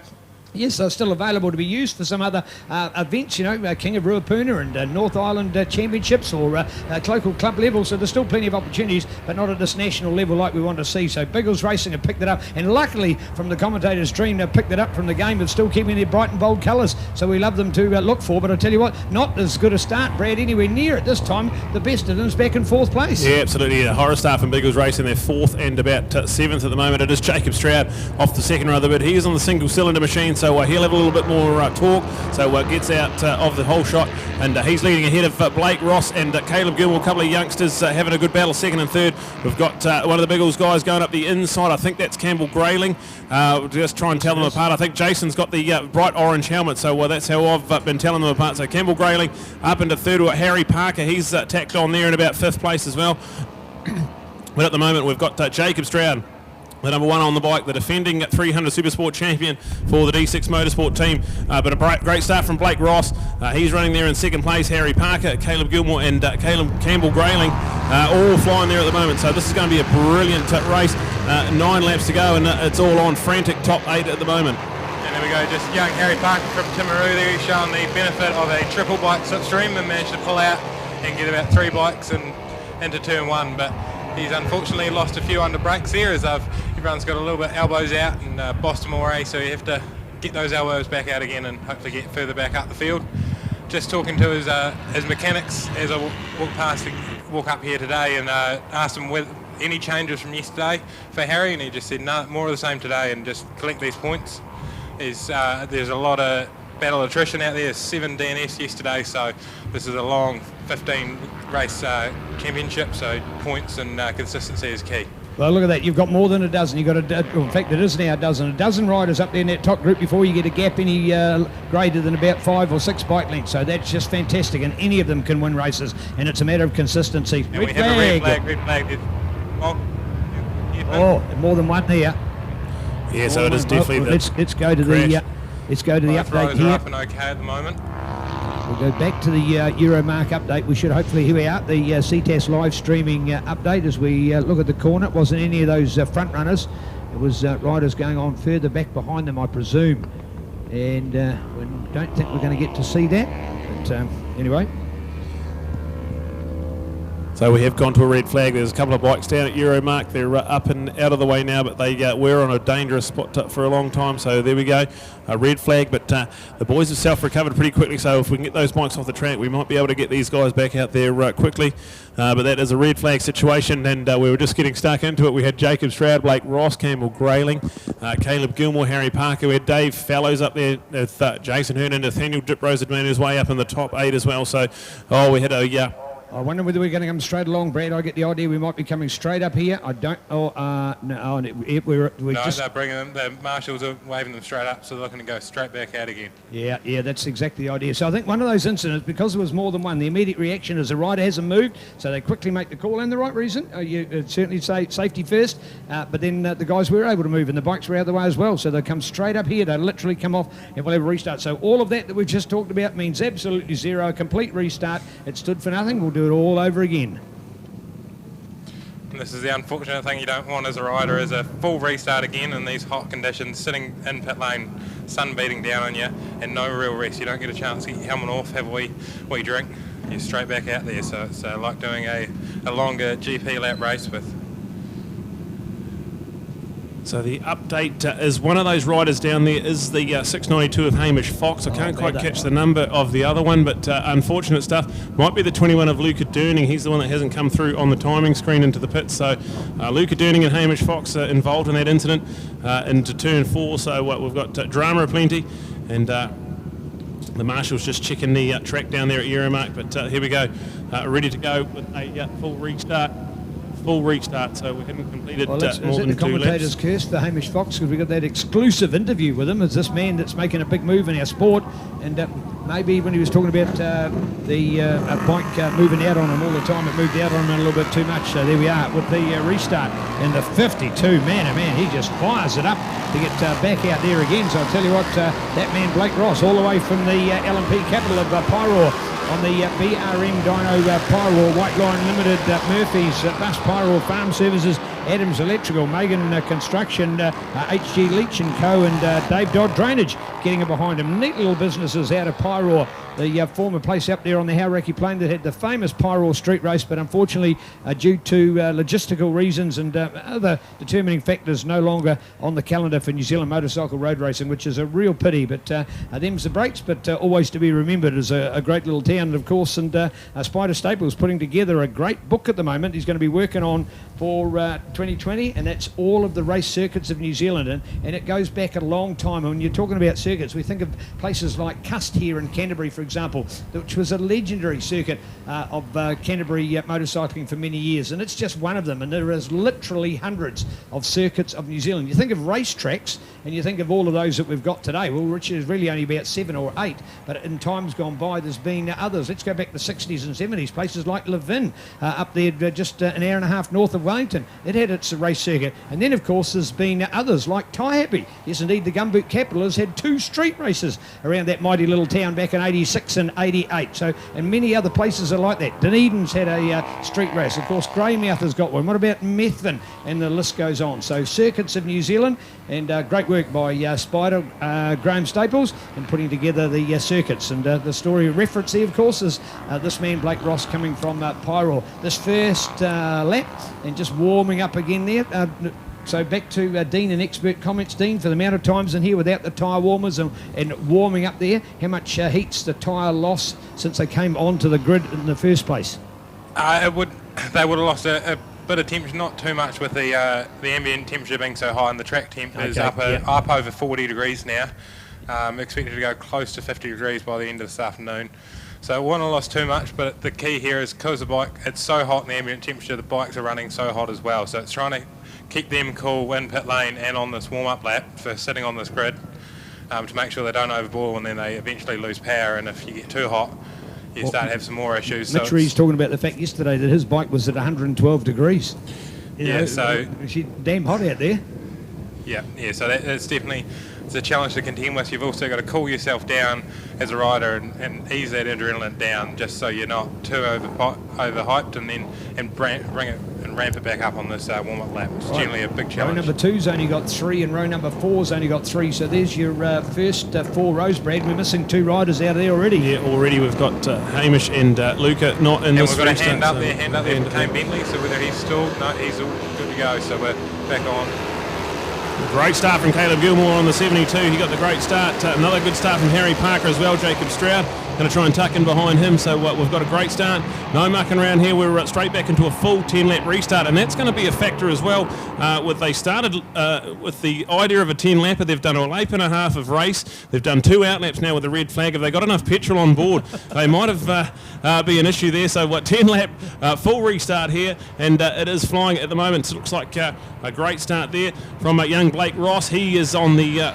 yes, they're still available to be used for some other events, you know, King of Ruapuna and North Island Championships or local club level. So there's still plenty of opportunities, but not at this national level like we want to see. So Biggles Racing have picked it up, and luckily from the commentator's dream, they've picked it up from the game of still keeping their bright and bold colours. So we love them to look for, but I tell you what, not as good a start, Brad, anywhere near at this time. The best of them's back in 4th place. Yeah, absolutely. A horror start from Biggles Racing. They're 4th and about 7th at the moment. It is Jacob Stroud off the second row of the bid. He is on the single cylinder machine, so he'll have a little bit more torque, so gets out of the whole shot, and he's leading ahead of Blake Ross and Caleb Gilmore, a couple of youngsters having a good battle, 2nd and 3rd. We've got one of the Biggles guys going up the inside. I think that's Campbell Grayling. We'll just try and tell them apart. I think Jason's got the bright orange helmet, so that's how I've been telling them apart. So Campbell Grayling up into 3rd. Harry Parker, he's tacked on there in about 5th place as well. But at the moment we've got Jacob Stroud, the number 1 on the bike, the defending 300 Supersport champion for the D6 Motorsport team. But a great start from Blake Ross. He's running there in 2nd place. Harry Parker, Caleb Gilmore and Campbell Grayling all flying there at the moment. So this is going to be a brilliant race. 9 laps to go, and it's all on frantic top 8 at the moment. And there we go, just young Harry Parker from Timaru there. He's showing the benefit of a triple bike slipstream and managed to pull out and get about 3 bikes into turn 1. But he's unfortunately lost a few under brakes there, as everyone's got a little bit elbows out and bossed him away, so you have to get those elbows back out again and hopefully get further back up the field. Just talking to his mechanics as I walk up here today, and asked him whether any changes from yesterday for Harry, and he just said no, more of the same today, and just collect these points. There's a lot of battle attrition out there, 7 DNFs yesterday, so this is a long 15 race championship, so points and consistency is key. Well, look at that. You've got more than a dozen. You've got in fact, it is now a dozen riders up there in that top group before you get a gap any greater than about 5 or 6 bike lengths. So that's just fantastic, and any of them can win races, and it's a matter of consistency. And we have a red flag. Oh, more than one there. Yeah, so it is definitely the let's go to the update here. Up and okay at the moment. We'll go back to the Euromark update. We should hopefully, here we are, the CTAS live streaming update as we look at the corner. It wasn't any of those front runners. It was riders going on further back behind them, I presume. And we don't think we're going to get to see that. But anyway. So we have gone to a red flag. There's a couple of bikes down at Euromark. They're up and out of the way now, but they were on a dangerous spot for a long time. So there we go, a red flag. But the boys have self-recovered pretty quickly. So if we can get those bikes off the track, we might be able to get these guys back out there quickly. But that is a red flag situation, and we were just getting stuck into it. We had Jacob Stroud, Blake Ross, Campbell Grayling, Caleb Gilmore, Harry Parker. We had Dave Fallows up there with Jason Hearn, and Nathaniel Diprose had made his way up in the top 8 as well. So, we had a... I wonder whether we're going to come straight along, Brad. I get the idea we might be coming straight up here. I don't. We're just. They're bringing them. The marshals are waving them straight up, so they're looking to go straight back out again. Yeah, that's exactly the idea. So I think one of those incidents, because there was more than one, the immediate reaction is the rider hasn't moved, so they quickly make the call, and the right reason. You certainly say safety first, but then the guys were able to move, and the bikes were out of the way as well. So they come straight up here. They literally come off, and we'll have a restart. So all of that we've just talked about means absolutely zero, a complete restart. It stood for nothing. We'll do it all over again. And this is the unfortunate thing you don't want as a rider, is a full restart again in these hot conditions, sitting in pit lane, sun beating down on you, and no real rest. You don't get a chance to get your helmet off, have a wee drink, you're straight back out there. So it's like doing a longer GP lap race with. So the update is one of those riders down there is the 692 of Hamish Fox. I can't quite catch the number of the other one, but unfortunate stuff. Might be the 21 of Luca Durning. He's the one that hasn't come through on the timing screen into the pits. So Luca Durning and Hamish Fox are involved in that incident into turn 4. So we've got drama aplenty, and the marshal's just checking the track down there at Euromark. But here we go, ready to go with a full restart. So we haven't completed more than 2 laps. Is it the commentator's curse for Hamish Fox, because we got that exclusive interview with him as this man that's making a big move in our sport, and maybe when he was talking about the bike moving out on him all the time, it moved out on him a little bit too much. So there we are with the restart, and the 52, man, he just fires it up to get back out there again. So I'll tell you what, that man Blake Ross, all the way from the LMP capital of Pyro, on the BRM Dyno Pyro White Line Limited, Murphy's Bus Pyro Farm Services, Adams Electrical, Megan Construction, HG Leach & Co, and Dave Dodd Drainage getting it behind him. Neat little businesses out of Pyro, the former place up there on the Hauraki Plain that had the famous Pyro street race, but unfortunately due to logistical reasons and other determining factors, no longer on the calendar for New Zealand motorcycle road racing, which is a real pity. But them's the breaks, but always to be remembered as a great little town, of course. And Spider Staples putting together a great book at the moment. He's going to be working on for 2020, and that's all of the race circuits of New Zealand, and it goes back a long time. And when you're talking about circuits, we think of places like Cust here in Canterbury, for example, which was a legendary circuit of Canterbury motorcycling for many years, and it's just one of them, and there is literally hundreds of circuits of New Zealand. You think of racetracks and you think of all of those that we've got today, well, which is really only about 7 or 8, but in times gone by there's been others. Let's go back to the 60s and 70s, places like Levin up there just an hour and a half north of Wellington. It had its race circuit, and then of course there's been others like Taihape. Yes, indeed, the gumboot capital has had 2 street races around that mighty little town back in 86 and 88. So, and many other places are like that. Dunedin's had a street race. Of course, Greymouth has got one. What about Methven? And the list goes on. So circuits of New Zealand, and great work by Spider, Graham Staples, in putting together the circuits. And the story reference here, of course, is this man Blake Ross coming from Pyro. This first lap, and just warming up again there. So back to Dean and expert comments. Dean, for the amount of times in here without the tyre warmers and warming up there, how much heat's the tyre loss since they came onto the grid in the first place? They would have lost a bit of temperature, not too much with the ambient temperature being so high, and the track temp is up over 40 degrees now. Expected to go close to 50 degrees by the end of this afternoon. So it wouldn't have lost too much, but the key here is because the bike, it's so hot in the ambient temperature, the bikes are running so hot as well. So it's trying to keep them cool in pit lane and on this warm-up lap for sitting on this grid to make sure they don't overboil, and then they eventually lose power. And if you get too hot, you start to have some more issues. Mitch Ree's talking about the fact yesterday that his bike was at 112 degrees. You know, so it's damn hot out there. Yeah, so that's definitely a challenge to contend with. You've also got to cool yourself down as a rider and ease that adrenaline down, just so you're not too overhyped, and bring it and ramp it back up on this warm-up lap, which is generally a big challenge. Row number 2's only got 3 and row number 4's only got 3, so there's your first 4 rows, Brad. We're missing 2 riders out of there already. Yeah, already we've got Hamish and Luca not in this. And we've got a hand up there for Kane Bentley, so whether he's still, no, he's all good to go, so we're back on. Great start from Caleb Gilmore on the 72. He got the great start. Another good start from Harry Parker as well. Jacob Stroud going to try and tuck in behind him. So we've got a great start. No mucking around here. We're straight back into a full 10-lap restart, and that's going to be a factor as well. They started with the idea of a 10-lapper. They've done a lap and a half of race. They've done 2 outlaps now with the red flag. Have they got enough petrol on board? They might have be an issue there. So 10-lap full restart here, and it is flying at the moment. It looks like a great start there from young Blake Ross. He is on the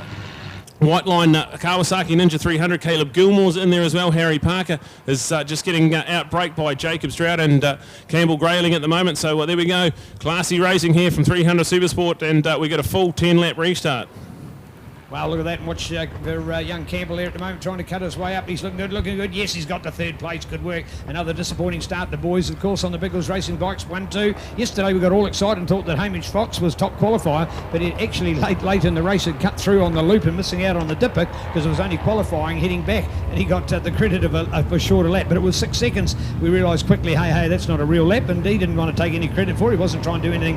white line Kawasaki Ninja 300. Caleb Gilmore's in there as well. Harry Parker is just getting out-braked by Jacob Stroud and Campbell Grayling at the moment. So there we go. Classy racing here from 300 Supersport, and we get a full 10-lap restart. Well, look at that, and watch young Campbell there at the moment trying to cut his way up. He's looking good. Yes, he's got to 3rd place. Good work. Another disappointing start. The boys, of course, on the Biggles Racing bikes, 1-2. Yesterday we got all excited and thought that Hamish Fox was top qualifier, but it actually late in the race had cut through on the loop and missing out on the dipper because it was only qualifying heading back, and he got the credit of a shorter lap, but it was 6 seconds. We realised quickly, hey, that's not a real lap, and he didn't want to take any credit for it. He wasn't trying to do anything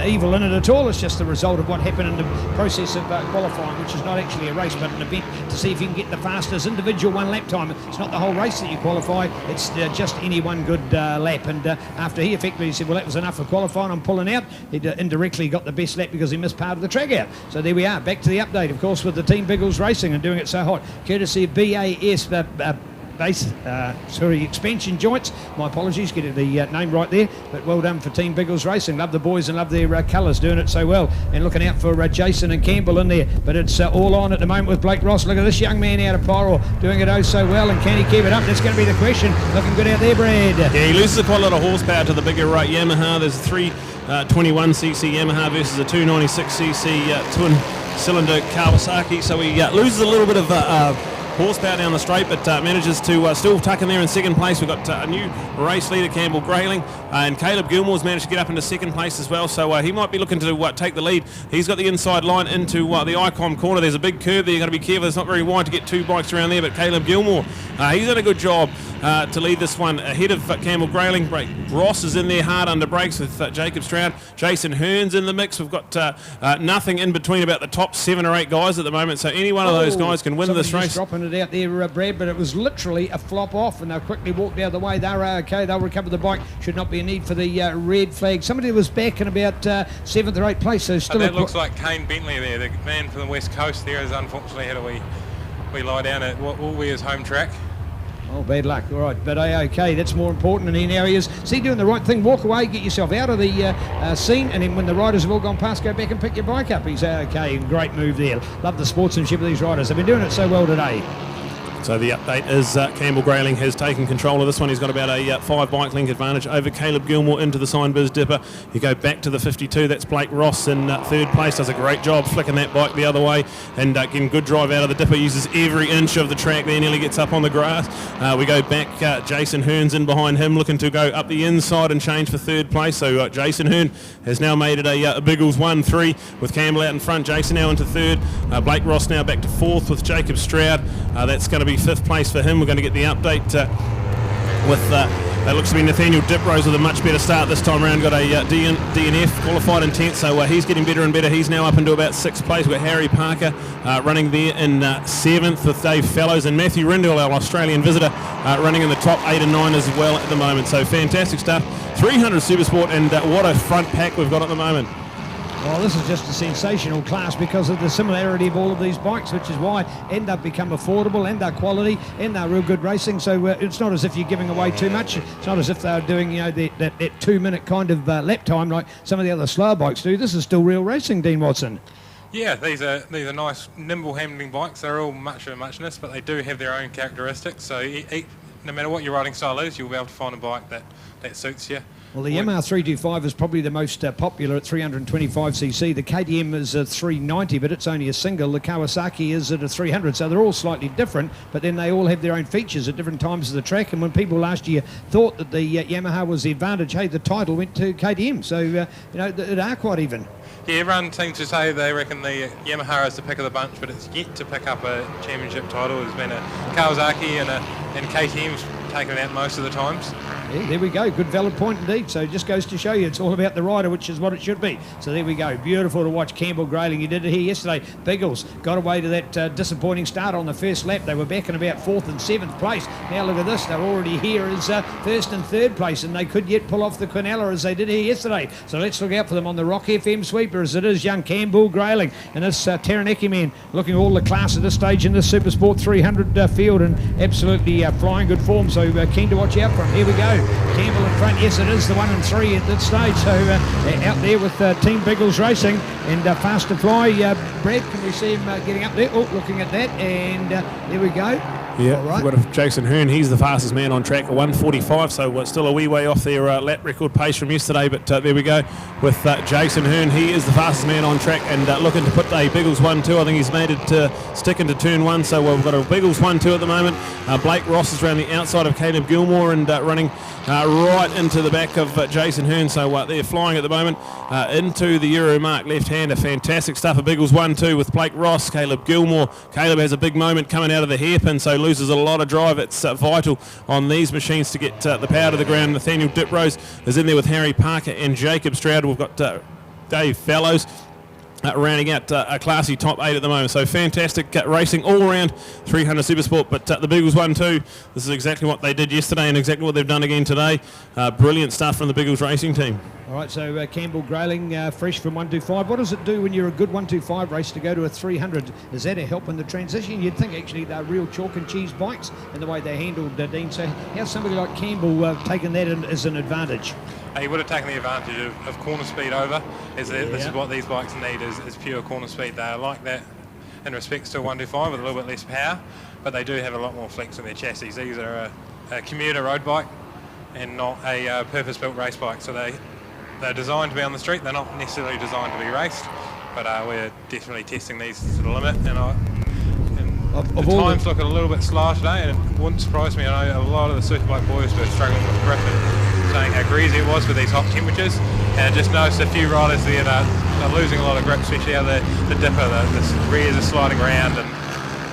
evil in it at all. It's just the result of what happened in the process of qualifying, which is not actually a race but an event to see if you can get the fastest individual 1 lap time. It's not the whole race that you qualify, it's just any one good lap, and after he effectively said, well, that was enough for qualifying, I'm pulling out, he indirectly got the best lap because he missed part of the track out. So there we are, back to the update, of course, with the Team Biggles Racing and doing it so hot, courtesy of BAS expansion joints. My apologies, getting the name right there, but well done for Team Biggles Racing. Love the boys and love their colours, doing it so well, and looking out for Jason and Campbell in there, but it's all on at the moment with Blake Ross. Look at this young man out of Pyro doing it so well, and can he keep it up? That's going to be the question. Looking good out there, Brad. Yeah, he loses quite a lot of horsepower to the bigger Yamaha. There's a 321cc Yamaha versus a 296cc twin cylinder Kawasaki, so he loses a little bit of horsepower down the straight, but manages to still tuck in there in 2nd place. We've got a new race leader, Campbell Grayling, and Caleb Gilmore's managed to get up into 2nd place as well, so he might be looking to take the lead. He's got the inside line into the Icon corner. There's a big curve there, you've got to be careful. It's not very wide to get 2 bikes around there, but Caleb Gilmore, he's done a good job to lead this one ahead of Campbell Grayling. Ross is in there hard under brakes with Jacob Stroud. Jason Hearn's in the mix. We've got nothing in between about the top 7 or 8 guys at the moment, so any one of those guys can win this race. Dropping it out there, Brad, but it was literally a flop off, and they'll quickly walk the other way. They're okay, they'll recover the bike. Should not be a need for the red flag. Somebody was back in about 7th or 8th place, so still that looks like Kane Bentley there, the man from the West Coast there, has unfortunately had a wee lie down at what will be his home track. Oh, bad luck. All right, but okay, that's more important. And now he is. See, doing the right thing. Walk away, get yourself out of the scene, and then when the riders have all gone past, go back and pick your bike up. He's okay. Great move there. Love the sportsmanship of these riders. They've been doing it so well today. So the update is Campbell Grayling has taken control of this one. He's got about a 5 bike length advantage over Caleb Gilmore into the Signbiz Dipper. You go back to the 52, that's Blake Ross in 3rd place. Does a great job flicking that bike the other way and getting good drive out of the Dipper. Uses every inch of the track there, nearly gets up on the grass. We go back, Jason Hearn's in behind him, looking to go up the inside and change for 3rd place. So Jason Hearn has now made it a Biggles 1-3 with Campbell out in front. Jason now into 3rd. Blake Ross now back to 4th with Jacob Stroud. That's going to be 5th place for him. We're going to get the update with it looks to be Nathaniel Diprose with a much better start this time around. Got a DNF qualified in 10th, so he's getting better and better. He's now up into about 6th place. We've got Harry Parker running there in 7th with Dave Fellows, and Matthew Rindle, our Australian visitor, running in the top 8 and 9 as well at the moment. So fantastic stuff. 300 Supersport, and what a front pack we've got at the moment. Well, this is just a sensational class because of the similarity of all of these bikes, which is why they've become affordable and they're quality and they're real good racing. So it's not as if you're giving away too much. It's not as if they're doing, that 2-minute kind of lap time like some of the other slower bikes do. This is still real racing, Dean Watson. Yeah, these are nice, nimble handling bikes. They're all much of a muchness, but they do have their own characteristics. So no matter what your riding style is, you'll be able to find a bike that suits you. Well, the Yamaha 325 is probably the most popular at 325cc. The KTM is a 390, but it's only a single. The Kawasaki is at a 300, so they're all slightly different, but then they all have their own features at different times of the track. And when people last year thought that the Yamaha was the advantage, hey, the title went to KTM. So, you know, they are quite even. Yeah, everyone seems to say they reckon the Yamaha is the pick of the bunch, but it's yet to pick up a championship title. There's been a Kawasaki and KTM's taken it out most of the times. Yeah, there we go. Good, valid point indeed. So it just goes to show you it's all about the rider, which is what it should be. So there we go. Beautiful to watch Campbell Grayling. You did it here yesterday. Biggles got away to that disappointing start on the first lap. They were back in about 4th and 7th place. Now look at this. They're already here as 1st and 3rd place, and they could yet pull off the Quinella as they did here yesterday. So let's look out for them on the Rock FM sweeper, as it is young Campbell Grayling and this Taranaki man looking all the class at this stage in this Supersport 300 field, and absolutely flying good form. So keen to watch out for him. Here we go. Campbell in front. Yes, it is the 1 and 3 at that stage. So out there with Team Biggles Racing and Fast to Fly. Brad, can we see him getting up there? Oh, looking at that, and there we go. Yeah, right. we've got Jason Hearn. He's the fastest man on track at 1:45, so still a wee way off their lap record pace from yesterday, but there we go with Jason Hearn. He is the fastest man on track and looking to put a Biggles 1-2. I think he's made it to stick into turn 1, so we've got a Biggles 1-2 at the moment. Blake Ross is around the outside of Caleb Gilmore and running right into the back of Jason Hearn, so they're flying at the moment into the Euro mark left-hander. Fantastic stuff, a Biggles 1-2 with Blake Ross, Caleb Gilmore. Caleb has a big moment coming out of the hairpin, so loses a lot of drive. It's vital on these machines to get the power to the ground. Nathaniel Diprose is in there with Harry Parker and Jacob Stroud. We've got Dave Fallows rounding out a classy top 8 at the moment. So fantastic racing all around 300 Supersport, but the Biggles 1-2, this is exactly what they did yesterday and exactly what they've done again today. Brilliant stuff from the Biggles racing team. All right, so Campbell Grayling, fresh from 125. What does it do when you're a good 125 race to go to a 300? Is that a help in the transition? You'd think actually they're real chalk and cheese bikes in the way they handled Dean. So how's somebody like Campbell taken that as an advantage? He would have taken the advantage of corner speed over. This is what these bikes need, is pure corner speed. They're like that in respects to a 125 with a little bit less power, but they do have a lot more flex in their chassis. These are a commuter road bike and not a purpose-built race bike. So they're designed to be on the street. They're not necessarily designed to be raced, but we're definitely testing these to the limit. The times look a little bit slower today, and it wouldn't surprise me. I know a lot of the Superbike boys were struggling with grip and saying how greasy it was with these hot temperatures, and I just noticed a few riders there that are losing a lot of grip, especially out the dipper. The rears are sliding around and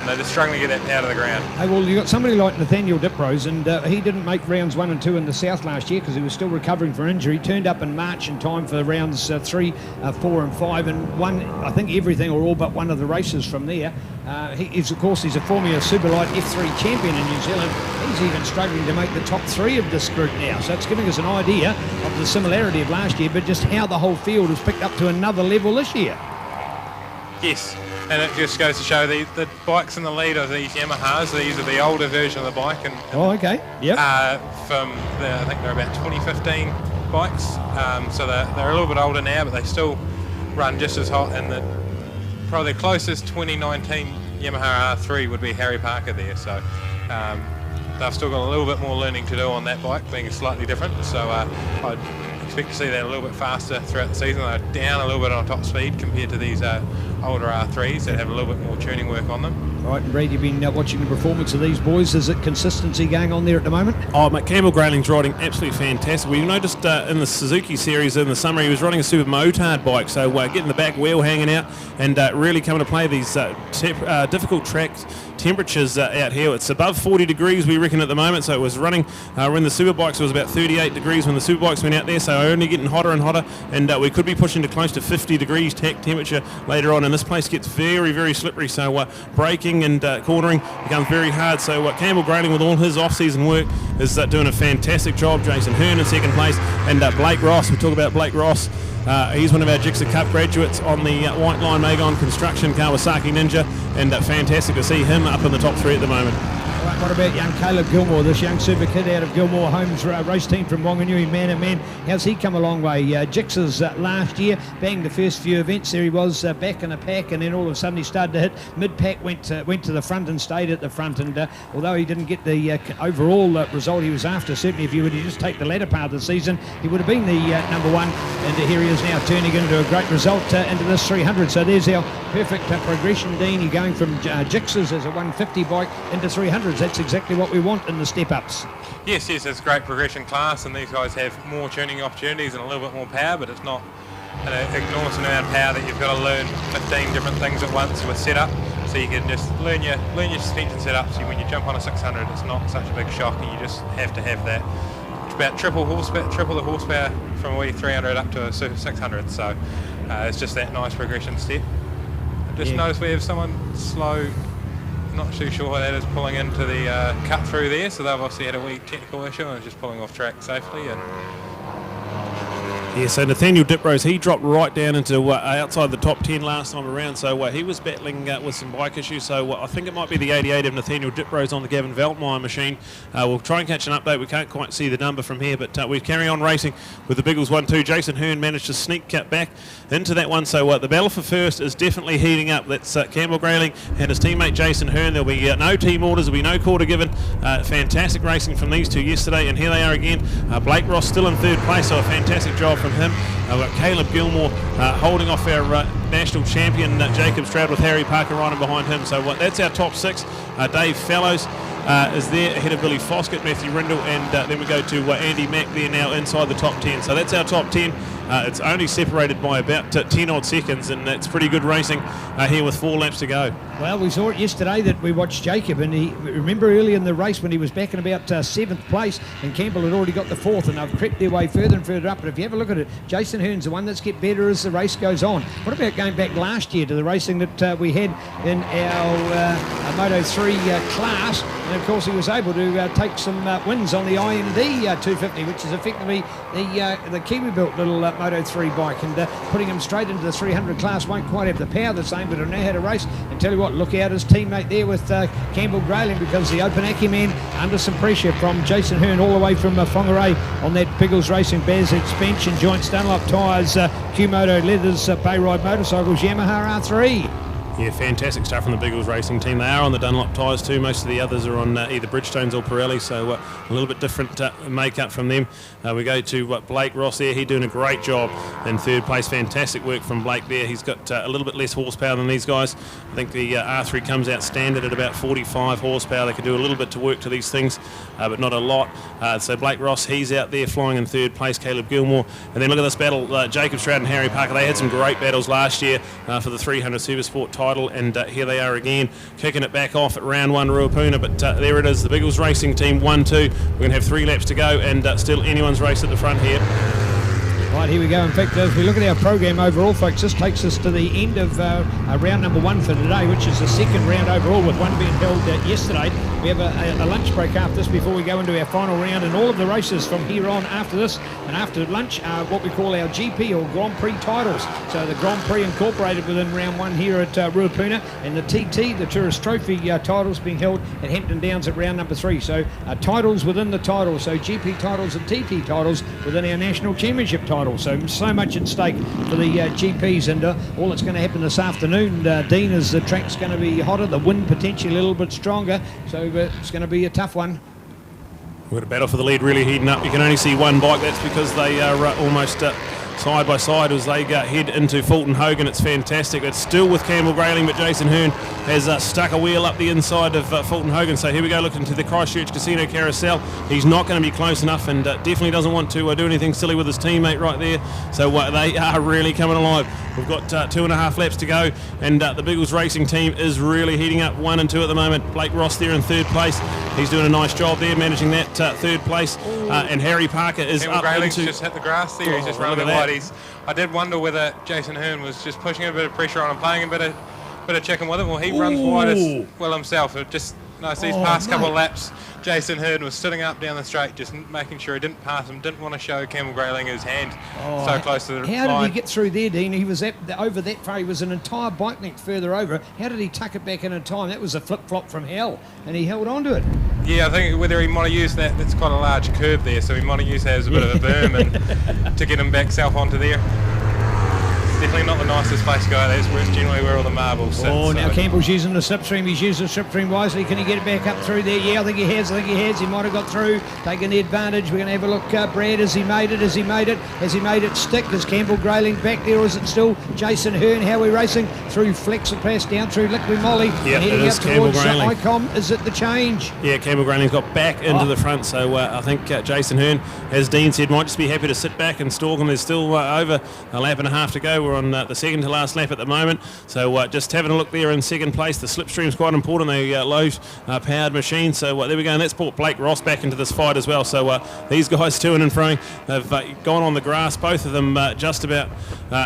they're just struggling to get that out of the ground. Hey, well, you got somebody like Nathaniel Diprose, and he didn't make rounds 1 and 2 in the South last year because he was still recovering from injury. Turned up in March in time for rounds 3, 4 and 5 and won, I think, everything or all but one of the races from there. He's a Formula Superlight F3 champion in New Zealand. He's even struggling to make the top 3 of this group now, so it's giving us an idea of the similarity of last year, but just how the whole field has picked up to another level this year. Yes, and it just goes to show the bikes in the lead of these Yamahas. These are the older version of the bike. Oh, okay. Yep. I think they're about 2015 bikes. So they're a little bit older now, but they still run just as hot. And probably the closest 2019 Yamaha R3 would be Harry Parker there. So they've still got a little bit more learning to do on that bike, being slightly different. So I'd expect to see that a little bit faster throughout the season. They're down a little bit on top speed compared to these older R3s that have a little bit more tuning work on them. All right, and Brad, you've been watching the performance of these boys. Is it consistency going on there at the moment? Oh, Campbell Grayling's riding absolutely fantastic. We noticed in the Suzuki series in the summer he was riding a super motard bike, so getting the back wheel hanging out and really coming to play these difficult track temperatures out here. It's above 40 degrees we reckon at the moment, so it was running when the Superbikes, it was about 38 degrees when the Superbikes went out there, so only getting hotter and hotter, and we could be pushing to close to 50 degrees temperature later on, and this place gets very, very slippery, so braking and cornering becomes very hard. So Campbell Grayling, with all his off-season work, is doing a fantastic job. Jason Hearn in second place, and Blake Ross, we'll talk about Blake Ross. He's one of our Gixxer Cup graduates on the White Line Magon Construction Kawasaki Ninja, and fantastic to see him up in the top 3 at the moment. What about young Caleb Gilmore, this young super kid out of Gilmore Homes race team from Wanganui, man oh man, how's he come a long way? Jix's last year, banged the first few events, there he was back in a pack, and then all of a sudden he started to hit mid-pack, went to the front and stayed at the front, and although he didn't get the overall result he was after, certainly if you were to just take the latter part of the season, he would have been the number one, and here he is now turning into a great result into this 300. So there's our perfect progression, Dean. You're going from Jix's as a 150 bike into 300s. That's exactly what we want in the step-ups. Yes, it's a great progression class, and these guys have more tuning opportunities and a little bit more power, but it's not an enormous amount of power that you've got to learn 15 different things at once with setup. So you can just learn your suspension setup, so when you jump on a 600 it's not such a big shock, and you just have to have that. It's about triple the horsepower from a wee 300 up to a 600, so it's just that nice progression step. I just noticed we have someone slow, not too sure what that is, pulling into the cut through there, so they've obviously had a wee technical issue and just pulling off track safely. And yeah, so Nathaniel Diprose, he dropped right down into outside the top 10 last time around, so he was battling with some bike issues, so I think it might be the 88 of Nathaniel Diprose on the Gavin Veltmeyer machine. We'll try and catch an update. We can't quite see the number from here, but we carry on racing with the Biggles 1-2. Jason Hearn managed to sneak back into that one, so the battle for first is definitely heating up. That's Campbell Grayling and his teammate Jason Hearn. There'll be no team orders, there'll be no quarter given. Fantastic racing from these two yesterday, and here they are again. Blake Ross still in third place, so a fantastic job from him. We've got Caleb Gilmore holding off our national champion Jacob Stroud, with Harry Parker riding behind him. So that's our top six. Dave Fallows is there ahead of Billy Foskett, Matthew Rindle, and then we go to Andy Mack there now inside the top 10. So that's our top 10. It's only separated by about 10 odd seconds, and that's pretty good racing here with 4 laps to go. Well, we saw it yesterday that we watched Jacob, and remember early in the race when he was back in about 7th place, and Campbell had already got the 4th, and they've crept their way further and further up. But if you have a look at it, Jason Hearn's the one that's get better as the race goes on. What about going back last year to the racing that we had in our Moto 3 class? And of course he was able to take some wins on the IMD 250, which is effectively the Kiwi built little Moto 3 bike, and putting him straight into the 300 class. Won't quite have the power the same, but he'll know how to race. And tell you what, look out his teammate there with Campbell Grayling, because the Open Aki man under some pressure from Jason Hearn all the way from Whangarei on that Biggles Racing Baz suspension joints, Dunlop tyres, Q-Moto leathers, Bayride motorcycles, Yamaha R3. Yeah, fantastic stuff from the Biggles Racing team. They are on the Dunlop tyres too. Most of the others are on either Bridgestones or Pirelli, so a little bit different make-up from them. We go to Blake Ross there. He's doing a great job in third place. Fantastic work from Blake there. He's got a little bit less horsepower than these guys. I think the R3 comes out standard at about 45 horsepower. They can do a little bit to work to these things, but not a lot. So Blake Ross, he's out there flying in third place. Caleb Gilmore. And then look at this battle. Jacob Stroud and Harry Parker. They had some great battles last year for the 300 Supersport title. And here they are again, kicking it back off at round 1 Ruapuna. But there it is, the Biggles Racing team 1-2. We're going to have 3 laps to go, and still anyone's race at the front here. Right, here we go. In fact, as we look at our program overall, folks, this takes us to the end of round number 1 for today, which is the second round overall, with one being held yesterday. We have a lunch break after this before we go into our final round, and all of the races from here on after this and after lunch are what we call our GP or Grand Prix titles. So the Grand Prix incorporated within round 1 here at Ruapuna, and the TT, the Tourist Trophy titles being held at Hampton Downs at round number 3. So titles within the titles, so GP titles and TT titles within our National Championship titles. So much at stake for the GPs, and all that's going to happen this afternoon, Dean, is the track's going to be hotter, the wind potentially a little bit stronger, so it's going to be a tough one. We've got a battle for the lead really heating up. You can only see one bike. That's because they are almost side by side as they head into Fulton Hogan. It's fantastic. It's still with Campbell Grayling, but Jason Hearn has stuck a wheel up the inside of Fulton Hogan. So here we go, looking to the Christchurch Casino Carousel. He's not going to be close enough, and definitely doesn't want to do anything silly with his teammate right there. So they are really coming alive. We've got 2.5 laps to go, and the Biggles Racing team is really heating up 1 and 2 at the moment. Blake Ross there in third place. He's doing a nice job there managing that third place. And Harry Parker is Campbell up Grayling's into... just hit the grass there. He's just running a bit wide. I did wonder whether Jason Hearn was just pushing a bit of pressure on him, playing a bit of chicken with him. Well, he runs wide as well himself. It just Nice. These past couple of laps, Jason Hearn was sitting up down the straight, just making sure he didn't pass him, didn't want to show Campbell Grayling his hand so close to the line. How did he get through there, Dean? He was over that far. He was an entire bike length further over. How did he tuck it back in time? That was a flip-flop from hell, and he held on to it. Yeah, I think whether he might have used that's quite a large curve there, so he might have used that as a bit of a berm and to get him back south onto there. Definitely not the nicest place to go. That's generally where all the marbles sit. Now Campbell's using the slipstream. He's used the slipstream wisely. Can he get it back up through there? Yeah, I think he has. He might have got through, taking the advantage. We're going to have a look. Brad, has he made it? Has he made it stick? Is Campbell Grayling back there, or is it still Jason Hearn? How are we racing? Through Flexipass, down through Liquid Molly, Yep, heading it is up Campbell towards Grayling. ICOM. Is it the change? Yeah, Campbell Grayling's got back into the front, so I think Jason Hearn, as Dean said, might just be happy to sit back and stalk him. There's still over a lap and a half to go. We're on the second to last lap at the moment, so just having a look there in second place. The slipstream's quite important. They low powered machine, so there we go, and that's brought Blake Ross back into this fight as well. So these guys to and fro have gone on the grass, both of them just about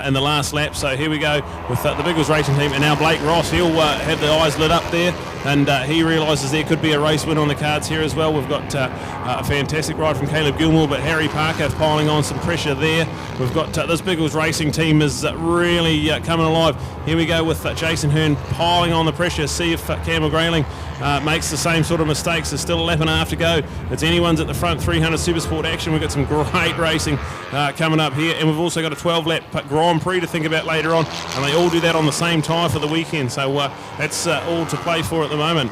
in the last lap. So here we go with the Biggles racing team, and now Blake Ross, he'll have the eyes lit up there, and he realises there could be a race win on the cards here as well. We've got a fantastic ride from Caleb Gilmore, but Harry Parker piling on some pressure there. We've got this Biggles racing team is really coming alive. Here we go with Jason Hearn piling on the pressure. See if Campbell Grayling makes the same sort of mistakes. There's still a lap and a half to go. It's anyone's at the front. 300 Supersport action. We've got some great racing coming up here, and we've also got a 12-lap Grand Prix to think about later on, and they all do that on the same tyre for the weekend, so that's all to play for at the moment.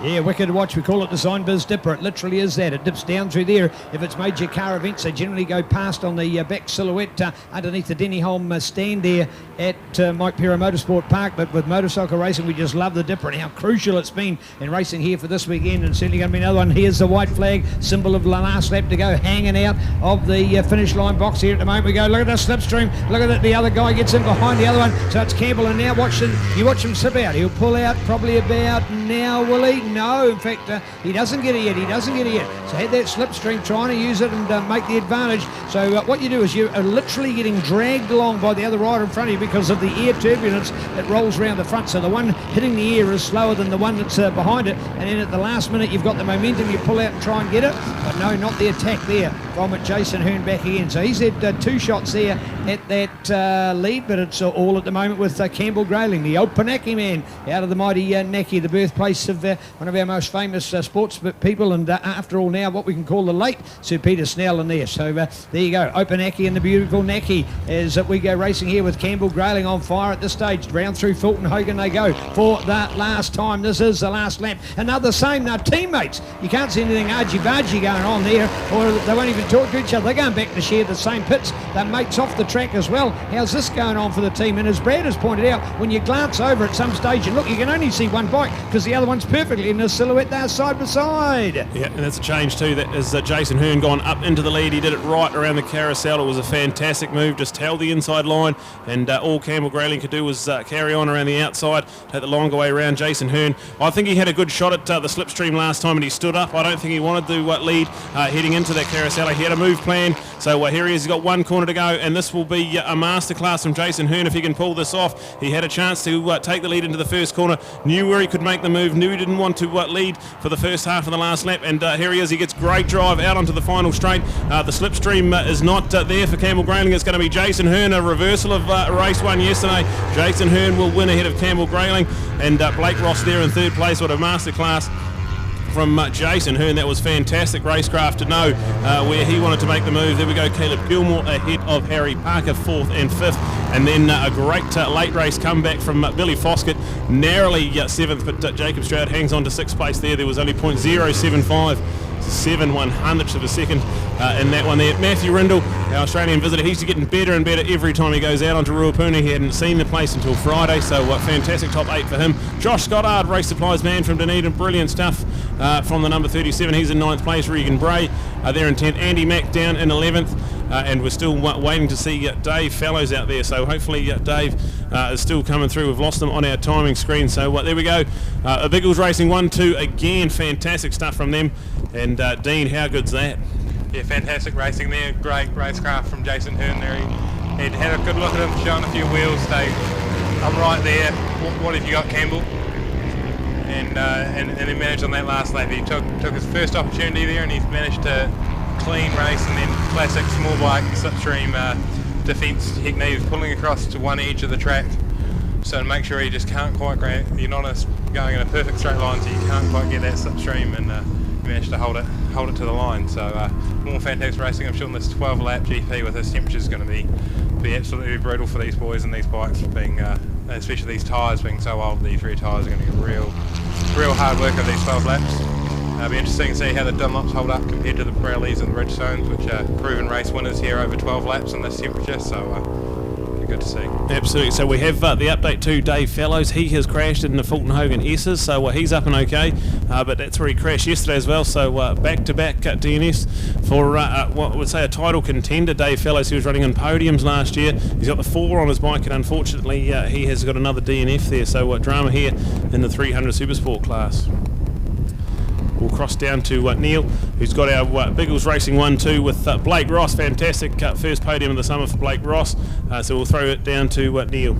Yeah, wicked to watch. We call it Design Biz Dipper. It literally is that. It dips down through there. If it's major car events, they generally go past on the back silhouette underneath the Denny Holm stand there at Mike Perra Motorsport Park. But with motorcycle racing, we just love the Dipper and how crucial it's been in racing here for this weekend, and certainly going to be another one. Here's the white flag, symbol of the last lap to go, hanging out of the finish line box here at the moment. We go, look at the slipstream. Look at it. The other guy gets in behind the other one. So it's Campbell, and now you watch him slip out. He'll pull out probably about now, will he? No, in fact, he doesn't get it yet. So had that slipstream, trying to use it and make the advantage. So what you do is you are literally getting dragged along by the other rider in front of you because of the air turbulence that rolls around the front. So the one hitting the air is slower than the one that's behind it. And then at the last minute, you've got the momentum. You pull out and try and get it. But no, not the attack there from Jason Hearn back again. So he's had two shots there at that lead, but it's all at the moment with Campbell Grayling, the old Panaki man, out of the mighty Naki, the birthplace of one of our most famous sports people, and after all now what we can call the late Sir Peter Snell in there. So there you go, Opanaki and the beautiful Naki as we go racing here with Campbell Grayling on fire at this stage. Round through Fulton Hogan they go for that last time. This is the last lap. Another same now teammates. You can't see anything argy-bargy going on there, or they won't even talk to each other. They're going back to share the same pits. They're mates off the track as well. How's this going on for the team? And as Brad has pointed out, when you glance over at some stage and look, you can only see one bike because the other one's perfectly in the silhouette there side by side. Yeah, and that's a change too. That is Jason Hearn gone up into the lead. He did it right around the carousel. It was a fantastic move, just held the inside line, and all Campbell Grayling could do was carry on around the outside, take the longer way around. Jason Hearn, I think he had a good shot at the slipstream last time, and he stood up. I don't think he wanted to lead heading into that carousel. He had a move plan, so here he is. He's got one corner to go, and this will be a masterclass from Jason Hearn if he can pull this off. He had a chance to take the lead into the first corner, knew where he could make the move, knew he didn't want to lead for the first half of the last lap, and here he is. He gets great drive out onto the final straight. The slipstream is not there for Campbell Grayling. It's going to be Jason Hearn, a reversal of race one yesterday. Jason Hearn will win ahead of Campbell Grayling, and Blake Ross there in third place. What a masterclass from Jason Hearn. That was fantastic racecraft to know where he wanted to make the move. There we go, Caleb Gilmore ahead of Harry Parker, fourth and fifth, and then a great late race comeback from Billy Foskett, narrowly seventh, but Jacob Stroud hangs on to sixth place there. There was only 0.075 7/100ths of a second in that one there. Matthew Rindle, our Australian visitor, he's getting better and better every time he goes out onto Ruapuni. He hadn't seen the place until Friday, so fantastic top 8 for him. Josh Goddard, race supplies man from Dunedin, brilliant stuff from the number 37. He's in 9th place. Regan Bray there in 10th. Andy Mack down in 11th. And we're still waiting to see Dave Fallows out there, so hopefully Dave is still coming through. We've lost him on our timing screen, so there we go. Biggles Racing 1-2 again, fantastic stuff from them. And Dean, how good's that? Yeah, fantastic racing there. Great racecraft from Jason Hearn there. He'd had a good look at him, showing a few wheels. I'm right there. What have you got, Campbell? and he managed on that last lap. He took his first opportunity there, and he's managed to clean race, and then classic small bike slipstream defence technique, pulling across to one edge of the track. So to make sure you just can't quite you're not going in a perfect straight line, so you can't quite get that slipstream, and you managed to hold it to the line. So more fantastic racing. I'm sure in this 12-lap GP with this temperature is going to be absolutely brutal for these boys and these bikes, being especially these tyres being so old. These rear tyres are going to get real hard work over these 12 laps. It'll be interesting to see how the Dunlops hold up compared to the Pirellis and the Bridgestones, which are proven race winners here over 12 laps in this temperature. So good to see. Absolutely. So we have the update to Dave Fellows. He has crashed in the Fulton Hogan S's, so he's up and okay. But that's where he crashed yesterday as well. So back-to-back DNS for what would say a title contender. Dave Fellows, who was running in podiums last year. He's got the 4 on his bike, and unfortunately he has got another DNF there. So drama here in the 300 Supersport class. We'll cross down to Neil, who's got our Biggles Racing 1-2 with Blake Ross. Fantastic first podium of the summer for Blake Ross. So we'll throw it down to Neil.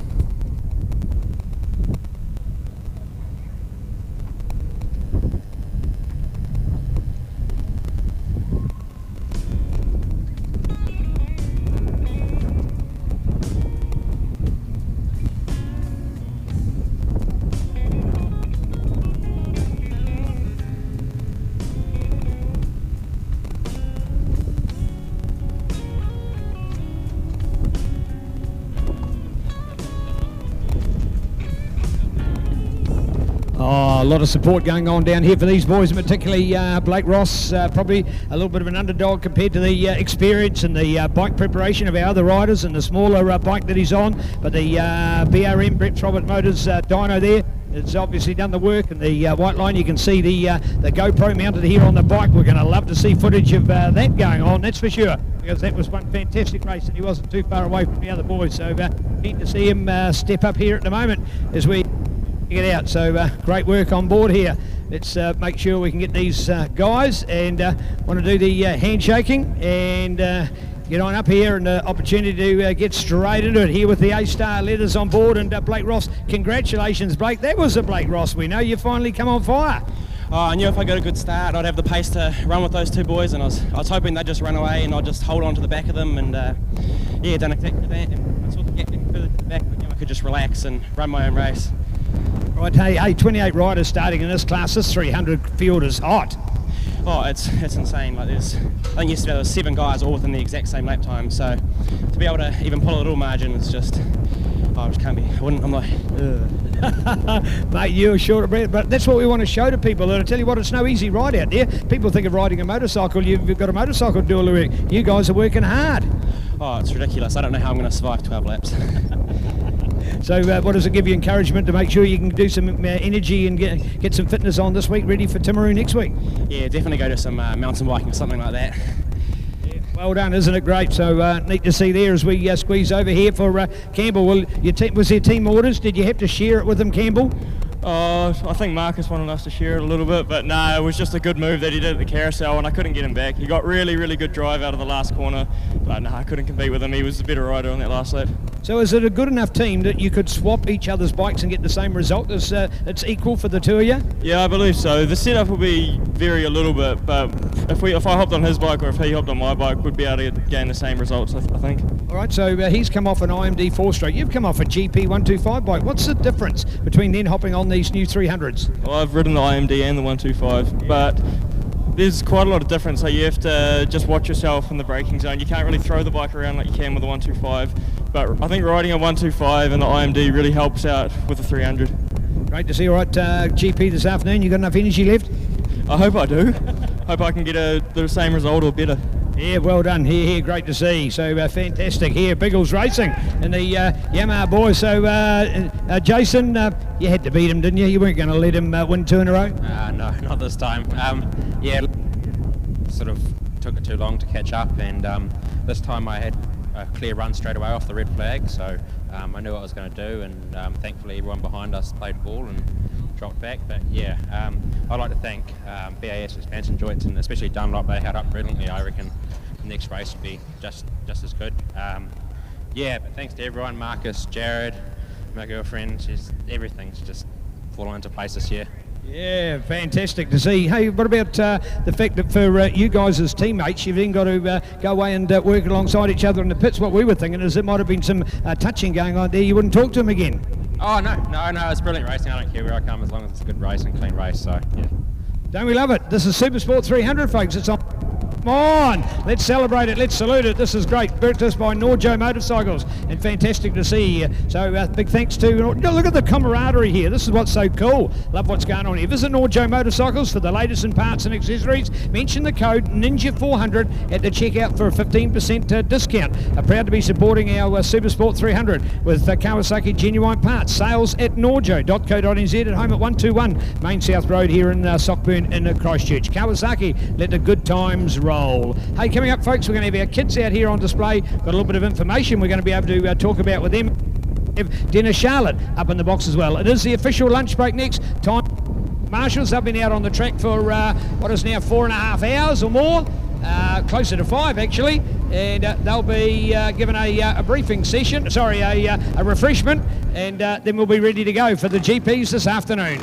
A lot of support going on down here for these boys, particularly Blake Ross, probably a little bit of an underdog compared to the experience and the bike preparation of our other riders and the smaller bike that he's on. But the BRM, Brett Robert Motors dyno there, it's obviously done the work, and the white line, you can see the GoPro mounted here on the bike. We're going to love to see footage of that going on, that's for sure, because that was one fantastic race and he wasn't too far away from the other boys. So keen to see him step up here at the moment as we get out. So great work on board here. Let's make sure we can get these guys, and want to do the handshaking and get on up here, and the opportunity to get straight into it here with the A-Star letters on board. And Blake Ross, congratulations Blake, that was a Blake Ross. We know you finally come on fire. Oh, I knew if I got a good start I'd have the pace to run with those 2 boys, and I was hoping they'd just run away and I'd just hold on to the back of them, and yeah, done exactly that. And I saw the gap getting further to the back, I knew I could just relax and run my own race. Right, hey, 28 riders starting in this class. This 300 field is hot. Oh, it's insane. Like I think yesterday there was 7 guys all within the exact same lap time. So to be able to even pull a little margin is just, I just can't be. I'm like, ugh. Mate, you're short of breath, but that's what we want to show to people. And I tell you what, it's no easy ride out there. People think of riding a motorcycle. You've got a motorcycle to do all the work. You guys are working hard. Oh, it's ridiculous. I don't know how I'm going to survive 12 laps. So what does it give you encouragement to make sure you can do some energy and get some fitness on this week, ready for Timaru next week? Yeah, definitely go to some mountain biking or something like that. Yeah, well done, isn't it great? So neat to see there as we squeeze over here for Campbell. Well, was there team orders? Did you have to share it with them, Campbell? I think Marcus wanted us to share it a little bit, but no, it was just a good move that he did at the carousel, and I couldn't get him back. He got really, really good drive out of the last corner, but no, I couldn't compete with him. He was the better rider on that last lap. So is it a good enough team that you could swap each other's bikes and get the same result? It's equal for the 2 of you? Yeah, I believe so. The setup will be vary a little bit, but if I hopped on his bike or if he hopped on my bike, we'd be able to gain the same results, I think. All right, so he's come off an IMD 4-stroke. You've come off a GP 125 bike. What's the difference between then hopping on these new 300s? Well, I've ridden the IMD and the 125, but there's quite a lot of difference. So you have to just watch yourself in the braking zone. You can't really throw the bike around like you can with the 125, but I think riding a 125 and the IMD really helps out with the 300. Great to see. All right, GP this afternoon, you got enough energy left? I hope I do. Hope I can get the same result or better. Yeah, well done. Here, great to see. So fantastic here, Biggles Racing and the Yamaha boys. So Jason, you had to beat him, didn't you? You weren't going to let him win 2 in a row? No, not this time. Yeah, sort of took it too long to catch up, and this time I had a clear run straight away off the red flag, so I knew what I was going to do, and thankfully everyone behind us played ball and dropped back. But yeah, I'd like to thank BAS expansion joints and especially Dunlop. They held up brilliantly. I reckon the next race will be just as good. Yeah, but thanks to everyone, Marcus, Jared, my girlfriend, everything's just fallen into place this year. Yeah, fantastic to see. Hey, what about the fact that for you guys as teammates, you've then got to go away and work alongside each other in the pits? What we were thinking is it might have been some touching going on there. You wouldn't talk to him again. Oh, no, it's brilliant racing. I don't care where I come as long as it's a good race and clean race, so, yeah. Don't we love it? This is Supersport 300, folks. It's on. Come on, let's celebrate it, let's salute it. This is great. Built us by Norjo Motorcycles, and fantastic to see. So big thanks to, look at the camaraderie here. This is what's so cool. Love what's going on here. Visit Norjo Motorcycles for the latest in parts and accessories. Mention the code NINJA400 at the checkout for a 15% discount. Proud to be supporting our Supersport 300 with Kawasaki genuine parts. Sales at norjo.co.nz, at home at 121 Main South Road here in Sockburn in Christchurch. Kawasaki, let the good times roll. Hey, coming up, folks, we're going to have our kids out here on display. Got a little bit of information we're going to be able to talk about with them. Have Dennis Charlotte up in the box as well. It is the official lunch break next time. Marshals have been out on the track for what is now 4.5 hours or more, closer to 5 actually, and they'll be given a briefing session, a refreshment, and then we'll be ready to go for the GPs this afternoon.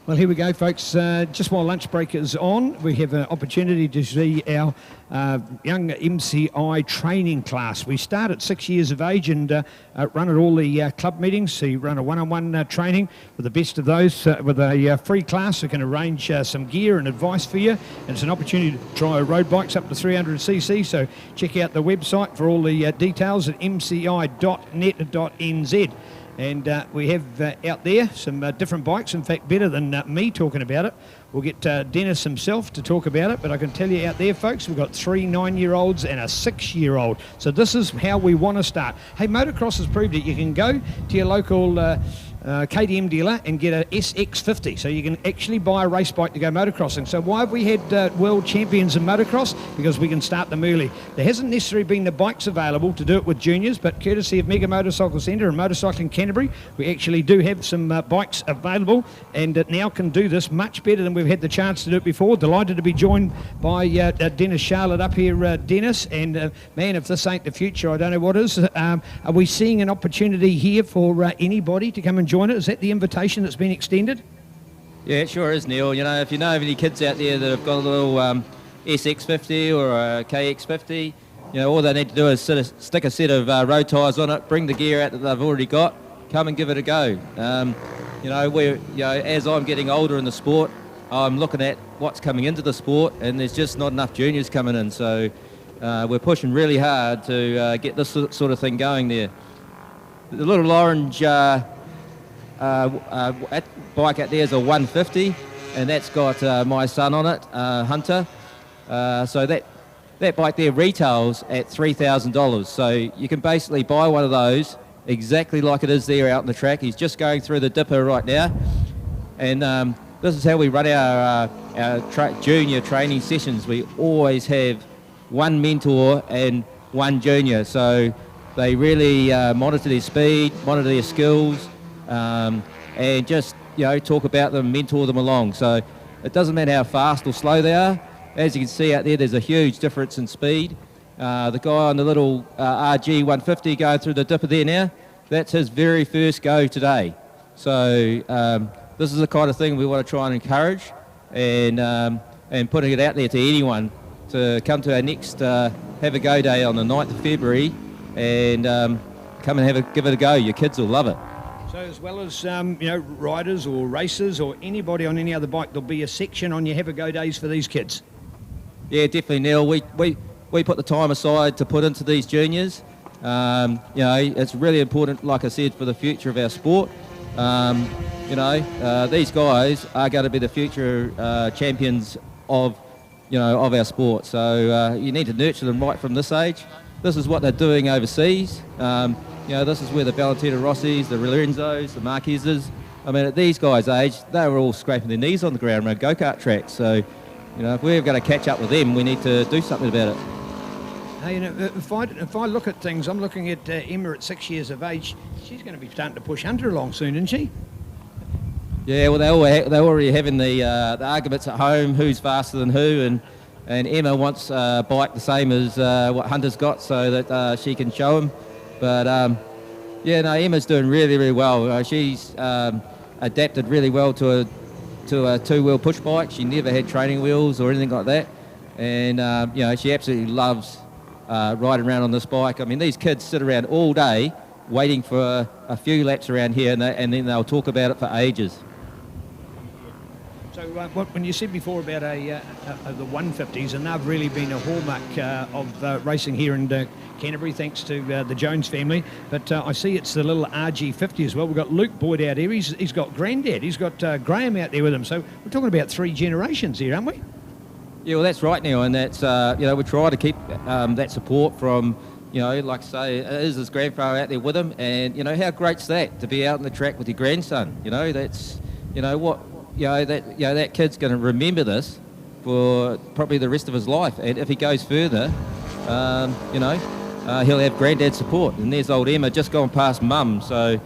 Well, here we go, folks. Just while lunch break is on, we have an opportunity to see our young MCI training class. We start at 6 years of age and run at all the club meetings. So you run a one-on-one training with the best of those with a free class. We can arrange some gear and advice for you. And it's an opportunity to try road bikes up to 300cc. So check out the website for all the details at mci.net.nz. And we have out there some different bikes, in fact better than me talking about it. We'll get Dennis himself to talk about it, but I can tell you out there, folks, we've got 3 9-year-olds and a 6-year-old. So this is how we want to start. Hey, motocross has proved it. You can go to your local KTM dealer and get a SX50, so you can actually buy a race bike to go motocrossing. So why have we had world champions in motocross? Because we can start them early. There hasn't necessarily been the bikes available to do it with juniors, but courtesy of Mega Motorcycle Centre and Motorcycling Canterbury, we actually do have some bikes available, and it now can do this much better than we've had the chance to do it before. Delighted to be joined by Dennis Charlotte up here, Dennis, and man, if this ain't the future, I don't know what is. Are we seeing an opportunity here for anybody to come and join it? Is that the invitation that's been extended? Yeah, it sure is, Neil. You know, if you know of any kids out there that have got a little SX50 or a KX50, you know, all they need to do is stick a set of road tyres on it, bring the gear out that they've already got, come and give it a go. You know, as I'm getting older in the sport, I'm looking at what's coming into the sport, and there's just not enough juniors coming in. So we're pushing really hard to get this sort of thing going there. The little orange bike out there is a 150, and that's got my son on it, Hunter. So that bike there retails at $3,000. So you can basically buy one of those exactly like it is there out on the track. He's just going through the dipper right now, and this is how we run our junior training sessions. We always have one mentor and one junior, so they really monitor their speed, monitor their skills, and just, you know, talk about them, mentor them along. So it doesn't matter how fast or slow they are. As you can see out there, there's a huge difference in speed. The guy on the little RG 150 going through the dipper there now, that's his very first go today. So this is the kind of thing we want to try and encourage, and putting it out there to anyone to come to our next Have a Go Day on the 9th of February and come and give it a go. Your kids will love it. So as well as you know, riders or racers or anybody on any other bike, there'll be a section on your Have a Go Days for these kids. Yeah, definitely, Neil. We put the time aside to put into these juniors. You know, it's really important, like I said, for the future of our sport. You know, these guys are going to be the future champions of our sport. So you need to nurture them right from this age. This is what they're doing overseas. You know, this is where the Valentino Rossis, the Lorenzos, the Marquezes, I mean, at these guys' age, they were all scraping their knees on the ground around go-kart tracks. So, you know, if we're going to catch up with them, we need to do something about it. Now, you know, if I look at things, I'm looking at Emma at 6 years of age. She's going to be starting to push Hunter along soon, isn't she? Yeah, well, they're already having the arguments at home, who's faster than who, and Emma wants a bike the same as what Hunter's got so that she can show him. But, yeah, no, Emma's doing really, really well. She's adapted really well to a two-wheel push bike. She never had training wheels or anything like that. And, you know, she absolutely loves riding around on this bike. I mean, these kids sit around all day waiting for a few laps around here, and then they'll talk about it for ages. So when you said before about the 150s, and they've really been a hallmark of racing here in Canterbury, thanks to the Jones family. But I see it's the little RG50 as well. We've got Luke Boyd out here. He's got Grandad. He's got Graham out there with him. So we're talking about 3 generations here, aren't we? Yeah, well, that's right, Neil. And that's, you know, we try to keep that support from, you know, like I say, is his grandfather out there with him. And, you know, how great's that to be out on the track with your grandson? You know, that's, you know, what... that kid's going to remember this for probably the rest of his life. And if he goes further, you know, he'll have granddad's support. And there's old Emma just gone past mum. So,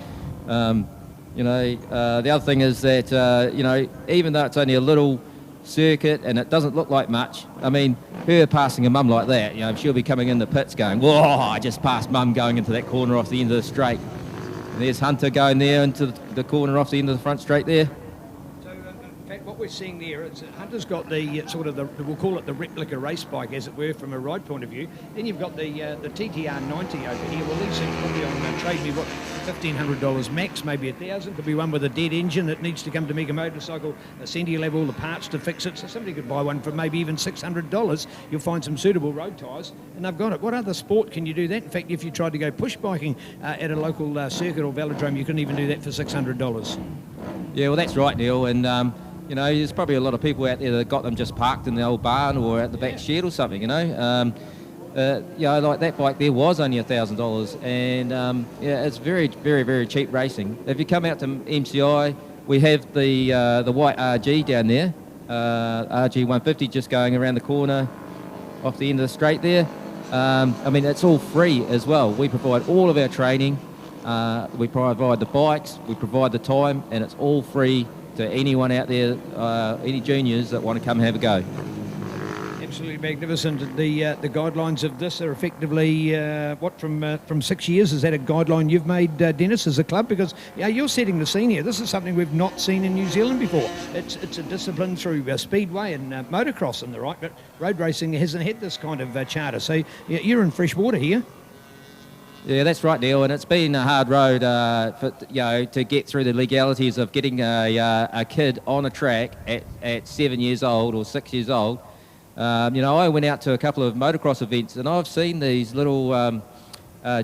you know, the other thing is that, you know, even though it's only a little circuit and it doesn't look like much, I mean, her passing a mum like that, you know, she'll be coming in the pits going, whoa, I just passed mum going into that corner off the end of the straight. And there's Hunter going there into the corner off the end of the front straight there. What we're seeing there is that Hunter's got the sort of we'll call it the replica race bike, as it were, from a ride point of view. Then you've got the TTR 90 over here. Well, these things probably on trade me, what, $1,500 max, maybe $1,000. Could be one with a dead engine that needs to come to Mega Motorcycle Centre. You'll have all the parts to fix it. So somebody could buy one for maybe even $600. You'll find some suitable road tyres, and they've got it. What other sport can you do that? In fact, if you tried to go push biking at a local circuit or velodrome, you couldn't even do that for $600. Yeah, well, that's right, Neil. And you know, there's probably a lot of people out there that got them just parked in the old barn or at the back shed or something, you know. like that bike there was only $1,000, and it's very, very, very cheap racing. If you come out to MCI, we have the white RG down there, RG 150 just going around the corner off the end of the straight there. I mean, it's all free as well. We provide all of our training, we provide the bikes, we provide the time, and it's all free to anyone out there, any juniors that want to come and have a go. Absolutely magnificent. The guidelines of this are effectively from 6 years. Is that a guideline you've made, Dennis, as a club? Because you're setting the scene here. This is something we've not seen in New Zealand before. It's a discipline through speedway and motocross and the right, but road racing hasn't had this kind of charter. So you're in fresh water here. Yeah, that's right, Neil, and it's been a hard road to get through the legalities of getting a kid on a track at 7 years old or 6 years old. I went out to a couple of motocross events, and I've seen these little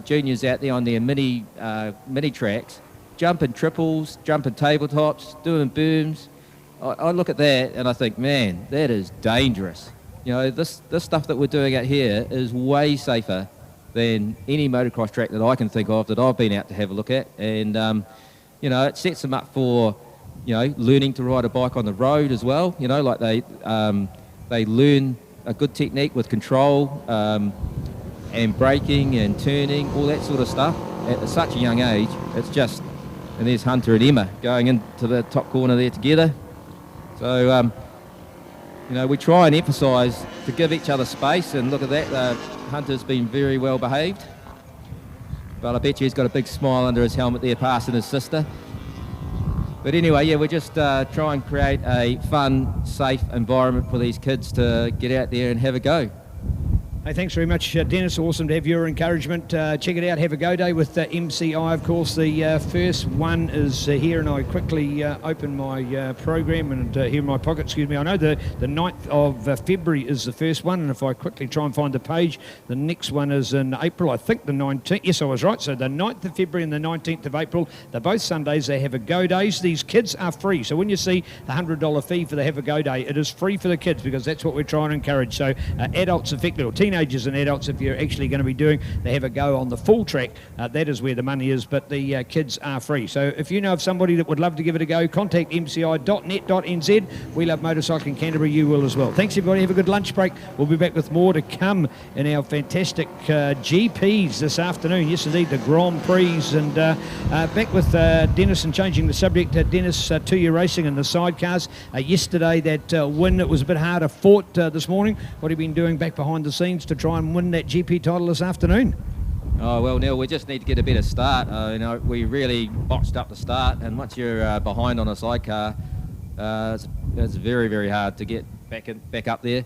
juniors out there on their mini tracks, jumping triples, jumping tabletops, doing booms. I look at that and I think, man, that is dangerous. This stuff that we're doing out here is way safer than any motocross track that I can think of that I've been out to have a look at. And, it sets them up for, learning to ride a bike on the road as well. Like they learn a good technique with control and braking and turning, all that sort of stuff at such a young age. It's just, and there's Hunter and Emma going into the top corner there together. So, we try and emphasise to give each other space, and look at that, Hunter's been very well behaved. But I bet you he's got a big smile under his helmet there, passing his sister. But anyway, we just try and create a fun, safe environment for these kids to get out there and have a go. Hey, thanks very much, Dennis. Awesome to have your encouragement. Check it out. Have a go day with MCI. Of course, the first one is here, and I quickly open my program and here in my pocket, excuse me. I know the 9th of February is the first one, and if I quickly try and find the page, the next one is in April, I think the 19th. Yes, I was right. So the 9th of February and the 19th of April, they're both Sundays. They have a go days. These kids are free. So when you see the $100 fee for the have a go day, it is free for the kids, because that's what we're trying to encourage. So adults, effectively, or teenagers and adults, if you're actually going to be doing the have a go on the full track, that is where the money is, but the kids are free. So if you know of somebody that would love to give it a go, contact mci.net.nz. We love motorcycling Canterbury, you will as well. Thanks everybody, have a good lunch break. We'll be back with more to come in our fantastic GPs this afternoon. Yes indeed, the Grand Prix, and back with Dennis, and changing the subject, Dennis, 2-year racing and the sidecars. Yesterday that win, it was a bit harder fought this morning. What have you been doing back behind the scenes to try and win that GP title this afternoon? Oh, well, Neil, we just need to get a better start. We really botched up the start, and once you're behind on a sidecar, it's very, very hard to get back up there.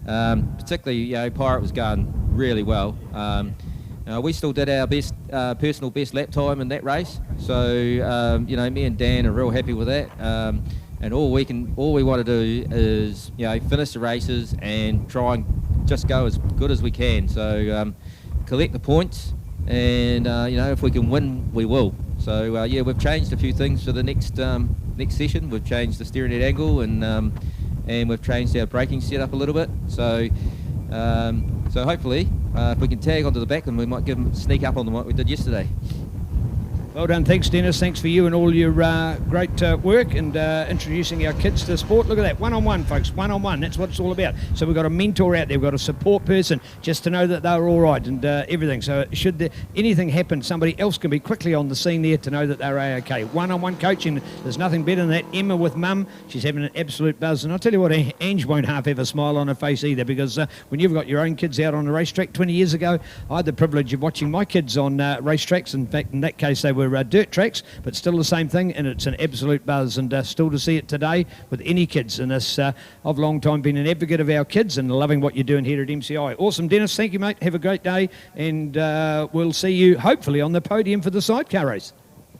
Particularly, Pirate was going really well. We still did our best personal best lap time in that race, so me and Dan are real happy with that. And all we want to do is finish the races and try and just go as good as we can. So collect the points, and if we can win, we will. So we've changed a few things for the next session. We've changed the steering head angle, and we've changed our braking setup a little bit. So hopefully, if we can tag onto the back, then we might sneak up on them like we did yesterday. Well done. Thanks, Dennis. Thanks for you and all your great work and introducing our kids to sport. Look at that. One-on-one, folks. One-on-one. That's what it's all about. So we've got a mentor out there. We've got a support person just to know that they're all right and everything. So should anything happen, somebody else can be quickly on the scene there to know that they're okay. One-on-one coaching. There's nothing better than that. Emma with Mum. She's having an absolute buzz. And I'll tell you what, Ange won't half have a smile on her face either, because when you've got your own kids out on the racetrack 20 years ago, I had the privilege of watching my kids on racetracks. In fact, in that case, they were dirt tracks, but still the same thing, and it's an absolute buzz. And still to see it today with any kids in this, I've long time been an advocate of our kids and loving what you're doing here at MCI. Awesome, Dennis. Thank you, mate. Have a great day, and we'll see you hopefully on the podium for the sidecar race.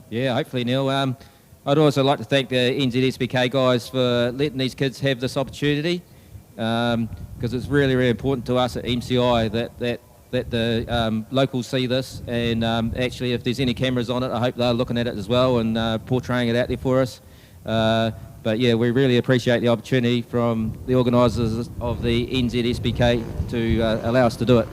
Yeah, hopefully, Neil. I'd also like to thank the NZSBK guys for letting these kids have this opportunity, because it's really, really important to us at MCI that the locals see this, and actually if there's any cameras on it, I hope they're looking at it as well and portraying it out there for us. But yeah, we really appreciate the opportunity from the organisers of the NZSBK to allow us to do it.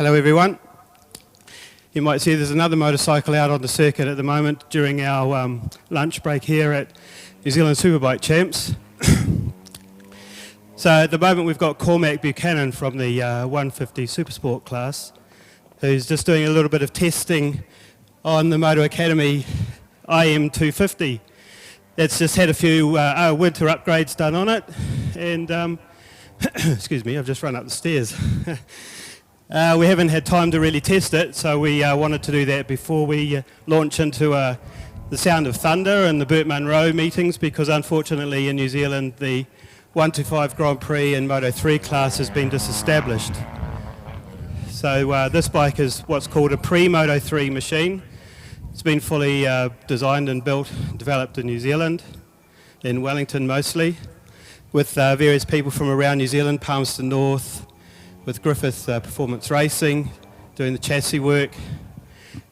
Hello everyone. You might see there's another motorcycle out on the circuit at the moment during our lunch break here at New Zealand Superbike Champs. So at the moment we've got Cormac Buchanan from the 150 Supersport class, who's just doing a little bit of testing on the Moto Academy IM250. It's just had a few winter upgrades done on it, and excuse me, I've just run up the stairs. We haven't had time to really test it, so we wanted to do that before we launch into the Sound of Thunder and the Burt Munro meetings, because unfortunately in New Zealand the 125 Grand Prix and Moto 3 class has been disestablished. So this bike is what's called a pre-Moto 3 machine. It's been fully designed and built, developed in New Zealand, in Wellington mostly, with various people from around New Zealand, Palmerston North, with Griffith Performance Racing doing the chassis work,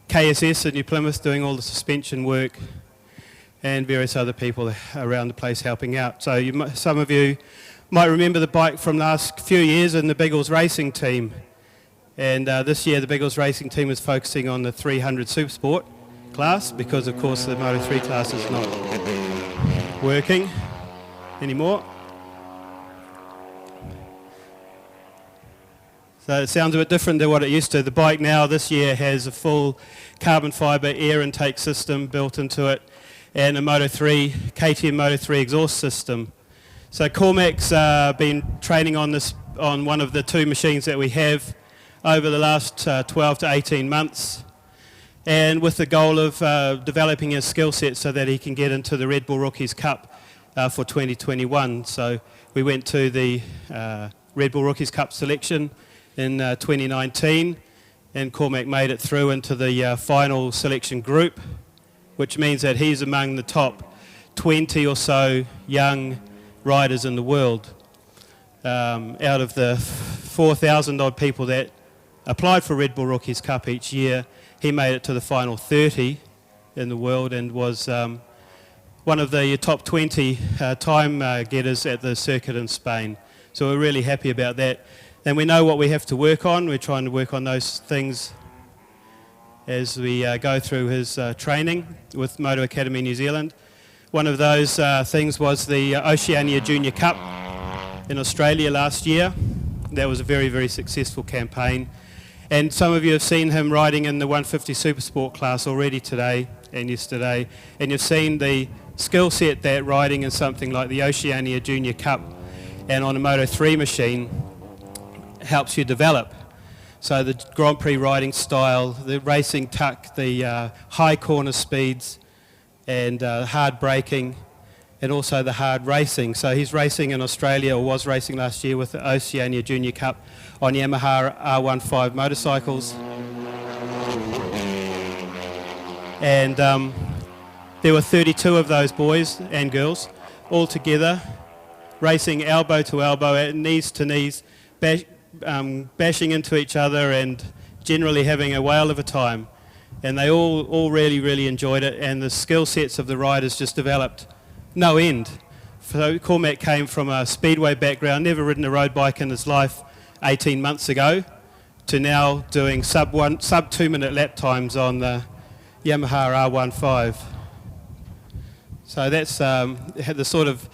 KSS at New Plymouth doing all the suspension work, and various other people around the place helping out. So some of you might remember the bike from last few years in the Biggles Racing team. And this year the Biggles Racing team is focusing on the 300 Supersport class, because of course the Moto 3 class is not working anymore. So it sounds a bit different than what it used to. The bike now this year has a full carbon fibre air intake system built into it, and a Moto 3, KTM Moto 3 exhaust system. So Cormac's been training on this, on one of the two machines that we have over the last 12 to 18 months, and with the goal of developing his skill set so that he can get into the Red Bull Rookies Cup for 2021. So we went to the Red Bull Rookies Cup selection in 2019, and Cormac made it through into the final selection group, which means that he's among the top 20 or so young riders in the world. Out of the 4,000 odd people that applied for Red Bull Rookies Cup each year, he made it to the final 30 in the world and was one of the top 20 time getters at the circuit in Spain. So we're really happy about that. And we know what we have to work on. We're trying to work on those things as we go through his training with Moto Academy New Zealand. One of those things was the Oceania Junior Cup in Australia last year. That was a very, very successful campaign. And some of you have seen him riding in the 150 Supersport class already today and yesterday. And you've seen the skill set that riding in something like the Oceania Junior Cup and on a Moto 3 machine helps you develop. So the Grand Prix riding style, the racing tuck, the high corner speeds, and hard braking, and also the hard racing. So he's racing in Australia, or was racing last year with the Oceania Junior Cup on Yamaha R15 motorcycles. And there were 32 of those boys and girls all together, racing elbow to elbow, knees to knees, bashing into each other and generally having a whale of a time. And they all really, really enjoyed it, and the skill sets of the riders just developed no end. So Cormac came from a speedway background, never ridden a road bike in his life 18 months ago, to now doing sub 2 minute lap times on the Yamaha R15. So that's the sort of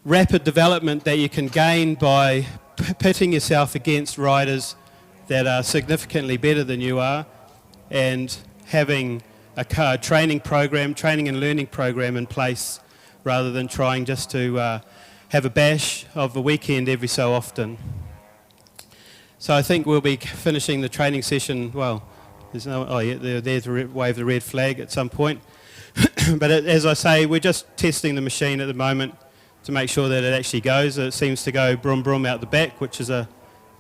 rapid development that you can gain by pitting yourself against riders that are significantly better than you are, and having a training and learning program in place, rather than trying just to have a bash of a weekend every so often. So I think we'll be finishing the training session, well, there's no, oh yeah, they're there to wave the red flag at some point. But as I say, we're just testing the machine at the moment to make sure that it actually goes. It seems to go brum brum out the back, which is a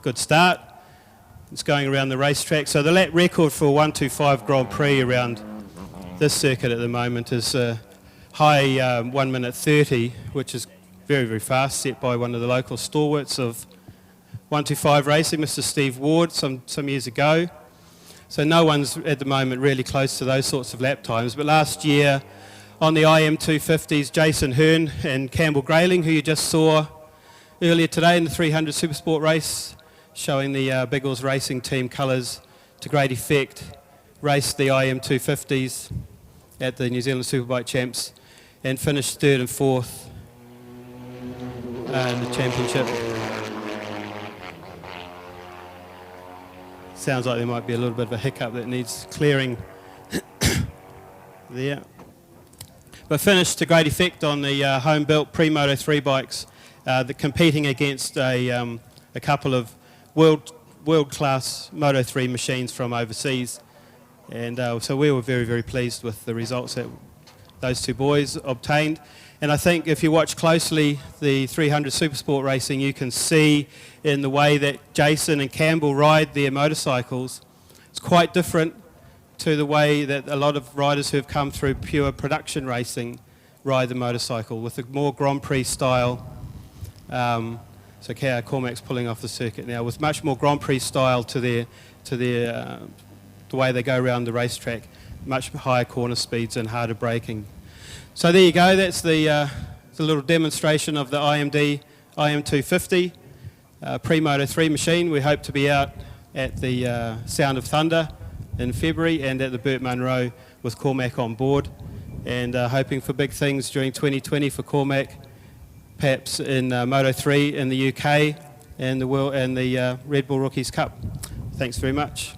good start. It's going around the racetrack. So the lap record for 125 Grand Prix around this circuit at the moment is high 1 minute 30, which is very, very fast, set by one of the local stalwarts of 125 racing, Mr. Steve Ward, some years ago. So no one's at the moment really close to those sorts of lap times. But last year, on the IM250s, Jason Hearn and Campbell Grayling, who you just saw earlier today in the 300 Supersport race, showing the Biggles Racing Team colours to great effect. Raced the IM250s at the New Zealand Superbike Champs and finished 3rd and 4th in the championship. Sounds like there might be a little bit of a hiccup that needs clearing there. But finished to great effect on the home-built Prix Moto3 bikes, competing against a couple of world-class Moto3 machines from overseas. And so we were very, very pleased with the results that those two boys obtained. And I think if you watch closely the 300 Supersport racing, you can see in the way that Jason and Campbell ride their motorcycles, it's quite different to the way that a lot of riders who have come through pure production racing ride the motorcycle, with a more Grand Prix style. So Cormac's pulling off the circuit now, with much more Grand Prix style to the way they go around the racetrack, much higher corner speeds and harder braking. So there you go, that's the little demonstration of the IM250 Prix Moto3 machine. We hope to be out at the Sound of Thunder in February and at the Burt Munro with Cormac on board, and hoping for big things during 2020 for Cormac, perhaps in Moto3 in the UK and the Red Bull Rookies Cup. Thanks very much.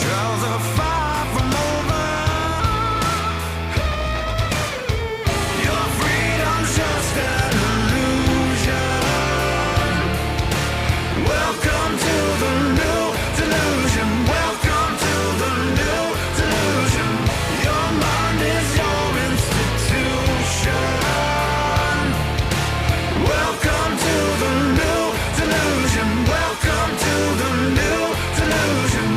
Trials are far from over. Your freedom's just an illusion. Welcome to the new delusion. Welcome to the new delusion. Your mind is your institution. Welcome to the new delusion. Welcome to the new delusion.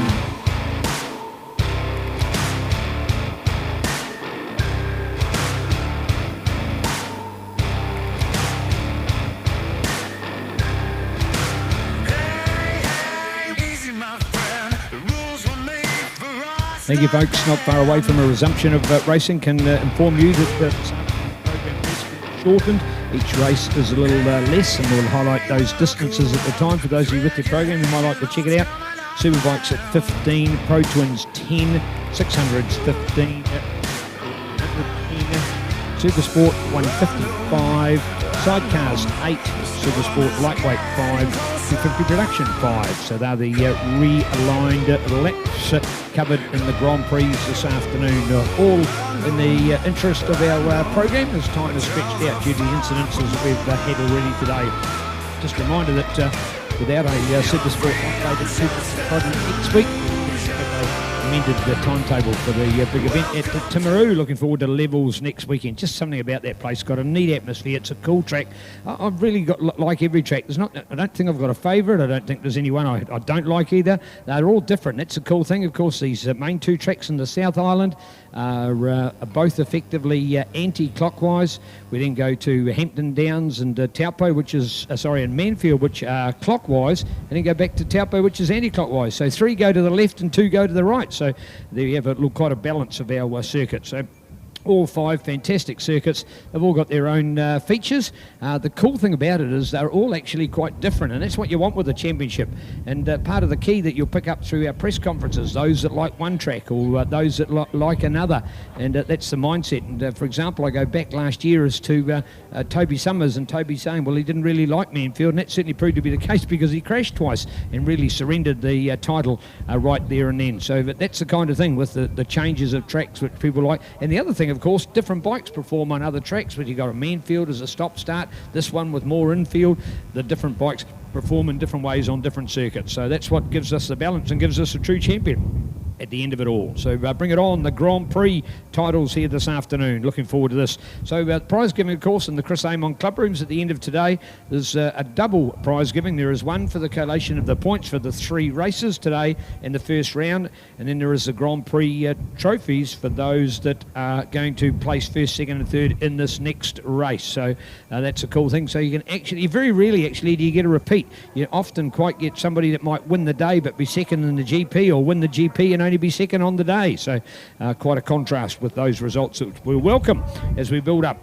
Easy, my friend. The rules were made for us. Thank you, folks. Not far away from a resumption of racing. Can inform you that the program is shortened. Each race is a little less, and we'll highlight those distances at the time. For those of you with the program, you might like to check it out. Superbikes at 15, Pro Twins 10, 600s 15, 110, Supersport 155, Sidecars 8, Supersport Lightweight 5, 250 Production 5. So they're the realigned laps covered in the Grand Prix this afternoon. All in the interest of our program, as time has stretched out due to the incidences that we've had already today. Just a reminder that without a Supersport updated Supersport Podium next week, amended the timetable for the big event at Timaru. Looking forward to Levels next weekend. Just something about that place. Got a neat atmosphere. It's a cool track. I've really got like every track. I don't think I've got a favourite. I don't think there's any one I don't like either. They're all different. That's a cool thing. Of course, these main two tracks in the South Island are both effectively anti-clockwise. We then go to Hampton Downs and Taupo, which is and Manfield, which are clockwise, and then go back to Taupo, which is anti-clockwise. So 3 go to the left and 2 go to the right. So there you have quite a balance of our circuit. So all 5 fantastic circuits have all got their own features. The cool thing about it is they're all actually quite different, and that's what you want with a championship. And part of the key that you'll pick up through our press conferences, those that like one track or those that like another, and that's the mindset. And for example, I go back last year as to Toby Summers, and Toby saying, well, he didn't really like Manfield, and that certainly proved to be the case because he crashed twice and really surrendered the title right there and then. So that's the kind of thing with the changes of tracks which people like. And the other thing, of course, different bikes perform on other tracks, but you've got a Manfield as a stop-start, this one with more infield. The different bikes perform in different ways on different circuits. So that's what gives us the balance and gives us a true champion at the end of it all. So bring it on, the Grand Prix titles here this afternoon. Looking forward to this. So prize giving, of course, in the Chris Amon Club Rooms at the end of today. There's a double prize giving. There is one for the collation of the points for the 3 races today in the first round, and then there is the Grand Prix trophies for those that are going to place first, second and third in this next race. So that's a cool thing. So you can actually, very rarely actually do you get a repeat. You often quite get somebody that might win the day but be second in the GP, or win the GP and only be second on the day. So quite a contrast with those results that we'll welcome as we build up.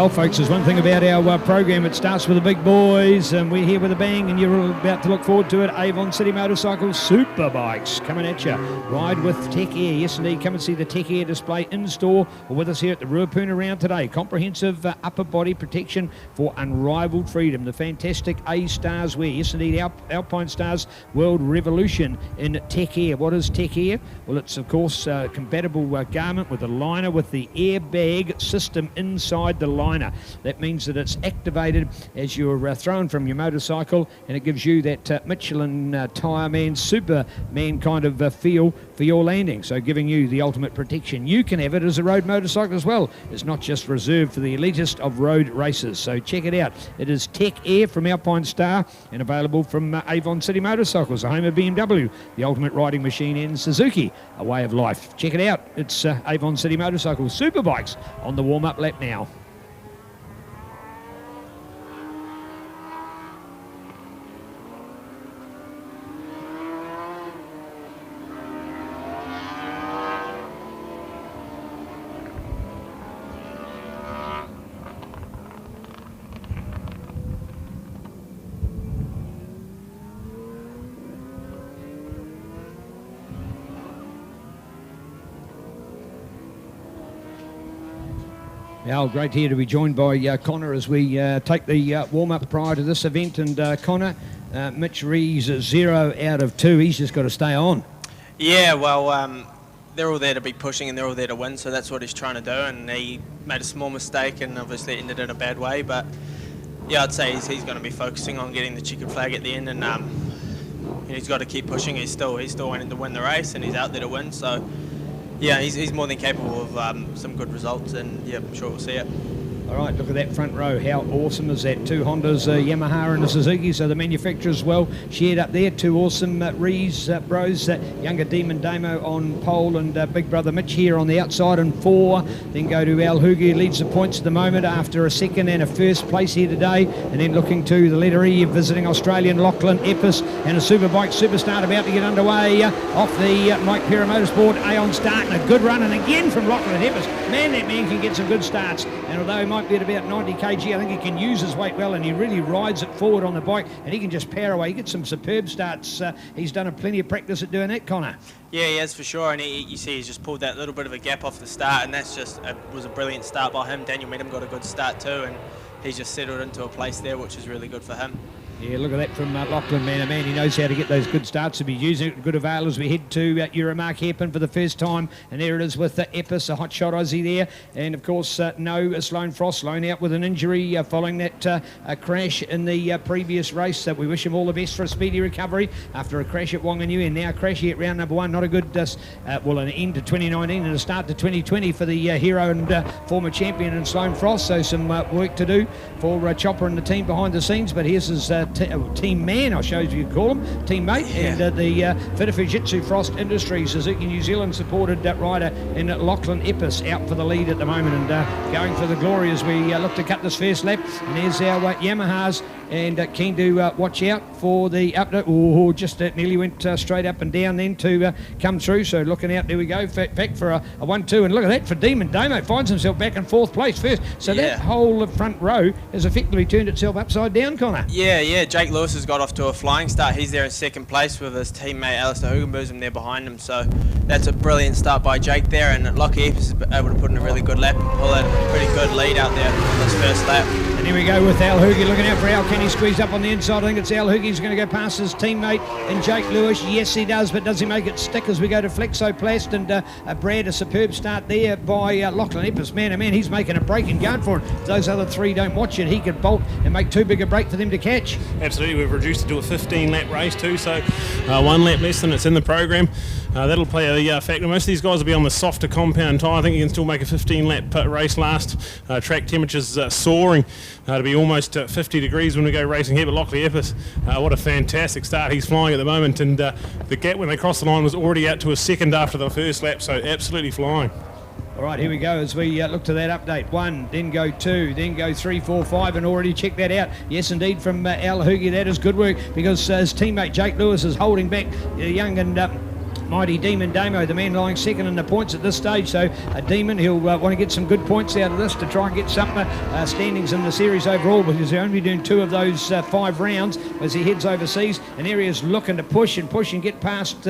Well, folks, there's one thing about our program. It starts with the big boys, and we're here with a bang, and you're about to look forward to it. Avon City Motorcycles Superbikes coming at you. Ride with Tech Air. Yes, indeed. Come and see the Tech Air display in-store or with us here at the Ruapuna round today. Comprehensive upper body protection for unrivaled freedom. The fantastic A-Stars wear. Yes, indeed. Alpine Stars World Revolution in Tech Air. What is Tech Air? Well, it's, of course, a compatible garment with a liner with the airbag system inside the liner. That means that it's activated as you're thrown from your motorcycle, and it gives you that Michelin tyre man, Superman kind of feel for your landing, so giving you the ultimate protection. You can have it as a road motorcycle as well. It's not just reserved for the elitist of road races, so check it out. It is Tech Air from Alpine Star and available from Avon City Motorcycles, the home of BMW, the ultimate riding machine, and Suzuki, a way of life. Check it out. It's Avon City Motorcycles Superbikes on the warm-up lap now. Al, great here to be joined by Connor as we take the warm-up prior to this event. And Connor, Mitch Rees 0 out of 2. He's just got to stay on. Yeah, well, they're all there to be pushing and they're all there to win, so that's what he's trying to do. And he made a small mistake and obviously ended in a bad way. But yeah, I'd say he's going to be focusing on getting the checkered flag at the end, and he's got to keep pushing. He's still wanting to win the race, and he's out there to win. So yeah, he's more than capable of some good results, and yeah, I'm sure we'll see it. All right, look at that front row. How awesome is that? 2 Hondas, Yamaha and a Suzuki, so the manufacturers well shared up there. 2 awesome Rees bros, younger Demon Damo on pole, and big brother Mitch here on the outside, and 4. Then go to Al Hugi, leads the points at the moment after a second and a first place here today. And then looking to the letter E, visiting Australian Lachlan Epis, and a Superbike Superstart about to get underway off the Mike Pera Motorsport Aeon start, and a good run, and again from Lachlan Epis. Man, that man can get some good starts, and although he might be at about 90 kg, I think he can use his weight well, and he really rides it forward on the bike, and he can just power away. He gets some superb starts. He's done plenty of practice at doing that, Connor. Yeah, he has for sure, and you see he's just pulled that little bit of a gap off the start, and that's just was a brilliant start by him. Daniel Medham got a good start too, and he's just settled into a place there, which is really good for him. Yeah, look at that from Lachlan, man. He knows how to get those good starts, to be using it. Good avail as we head to Euromark hairpin for the first time. And there it is with Epis, a hot shot Aussie there. And, of course, Sloane Frost, Sloane out with an injury following that crash in the previous race. We wish him all the best for a speedy recovery after a crash at Wanganui, and now a crash here at round number 1. Not a good, an end to 2019 and a start to 2020 for the hero and former champion in Sloane Frost. So some work to do for Chopper and the team behind the scenes. But here's his team man, I suppose you could call him, teammate, and the Fitter Fujitsu Frost Industries Suzuki New Zealand supported rider in Lachlan Epis out for the lead at the moment, and going for the glory as we look to cut this first lap. And there's our Yamahas, and keen to watch out for the up. Just nearly went straight up and down then to come through. So looking out, there we go. Back for a 1-2, and look at that for Demon Damo, finds himself back in 4th place first. So that whole front row has effectively turned itself upside down, Connor. Yeah. Jake Lewis has got off to a flying start. He's there in 2nd place with his teammate Alistair Hugenbosom there behind him. So that's a brilliant start by Jake there, and Lockie Epis is able to put in a really good lap and pull a pretty good lead out there on this first lap. And here we go with Al Hugi looking out for Al. Can he squeeze up on the inside? I think it's Al Hugi's going to go past his teammate and Jake Lewis. Yes, he does, but does he make it stick as we go to Flexoplast? And Brad, a superb start there by Lachlan Epis. Man, he's making a break and going for it. If those other 3 don't watch it, he could bolt and make too big a break for them to catch. Absolutely, we've reduced it to a 15-lap race too, so 1 lap less than it's in the program. That'll play a factor. Most of these guys will be on the softer compound tyre. I think you can still make a 15-lap race last. Track temperatures soaring to be almost 50 degrees when we go racing here. But Lachlan Epis, what a fantastic start. He's flying at the moment, and the gap when they crossed the line was already out to a second after the first lap, so absolutely flying. All right, here we go as we look to that update. 1, then go 2, then go 3, 4, 5, and already check that out. Yes, indeed, from Al Hugi. That is good work, because his teammate Jake Lewis is holding back the young and mighty Demon Damo, the man lying second in the points at this stage. So Demon, he'll want to get some good points out of this to try and get some standings in the series overall, because they're only doing 2 of those 5 rounds as he heads overseas. And there he is looking to push and get past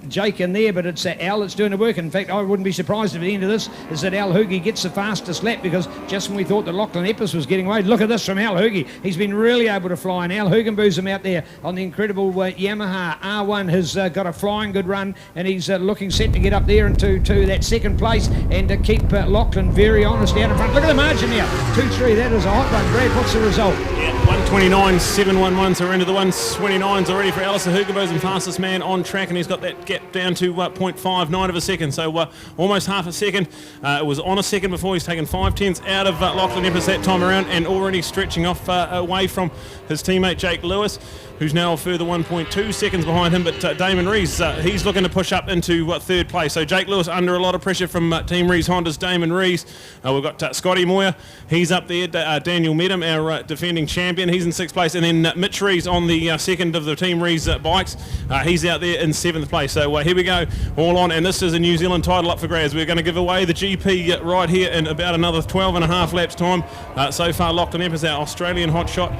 Jake in there, but it's Al that's doing the work. In fact, I wouldn't be surprised if at the end of this is that Al Hoogie gets the fastest lap, because just when we thought that Lachlan Epps was getting away, look at this from Al Hoogie. He's been really able to fly, and Al Hugenboozem out there on the incredible Yamaha R1 has got a flying good run, and he's looking set to get up there into that second place and to keep Lachlan very honest out in front. Look at the margin now, 2-3. That is a hot run. Brad, what's the result? Yeah, 129.711, so we're into the 129s already for Alistair Hugenboozem, fastest man on track, and he's got that gap down to 0.59 of a second, so almost half a second. It was on a second before. He's taken 5/10 out of Lachlan Epps that time around, and already stretching off away from his teammate Jake Lewis, who's now a further 1.2 seconds behind him. But Damon Rees, he's looking to push up into third place. So Jake Lewis under a lot of pressure from Team Rees Honda's Damon Rees. We've got Scotty Moyer, he's up there. Daniel Medham, our defending champion, he's in 6th place. And then Mitch Rees on the second of the Team Rees bikes, he's out there in 7th place. So here we go, all on, and this is a New Zealand title up for grabs. We're going to give away the GP right here in about another 12 and a half laps time. So far, Lachlan Epps, our Australian hotshot,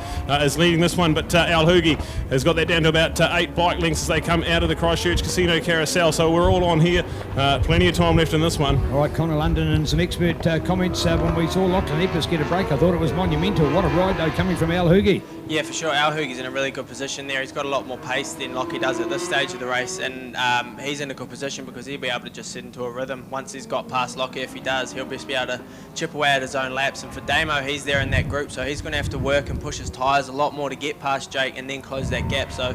is leading this one, but Al Hoogie has got that down to about 8 bike lengths as they come out of the Christchurch Casino Carousel. So we're all on here. Plenty of time left in this one. All right, Connor London and some expert comments when we saw Lachlan Epps get a break. I thought it was monumental. What a ride, though, coming from Al Hoogie. Yeah, for sure. Al Hoogie's in a really good position there. He's got a lot more pace than Lockie does at this stage of the race, and he's in a good position because he'll be able to just sit into a rhythm. Once he's got past Lockie, if he does, he'll just be able to chip away at his own laps. And for Damo, he's there in that group, so he's going to have to work and push his tyres a lot more to get past Jake and then close that gap. So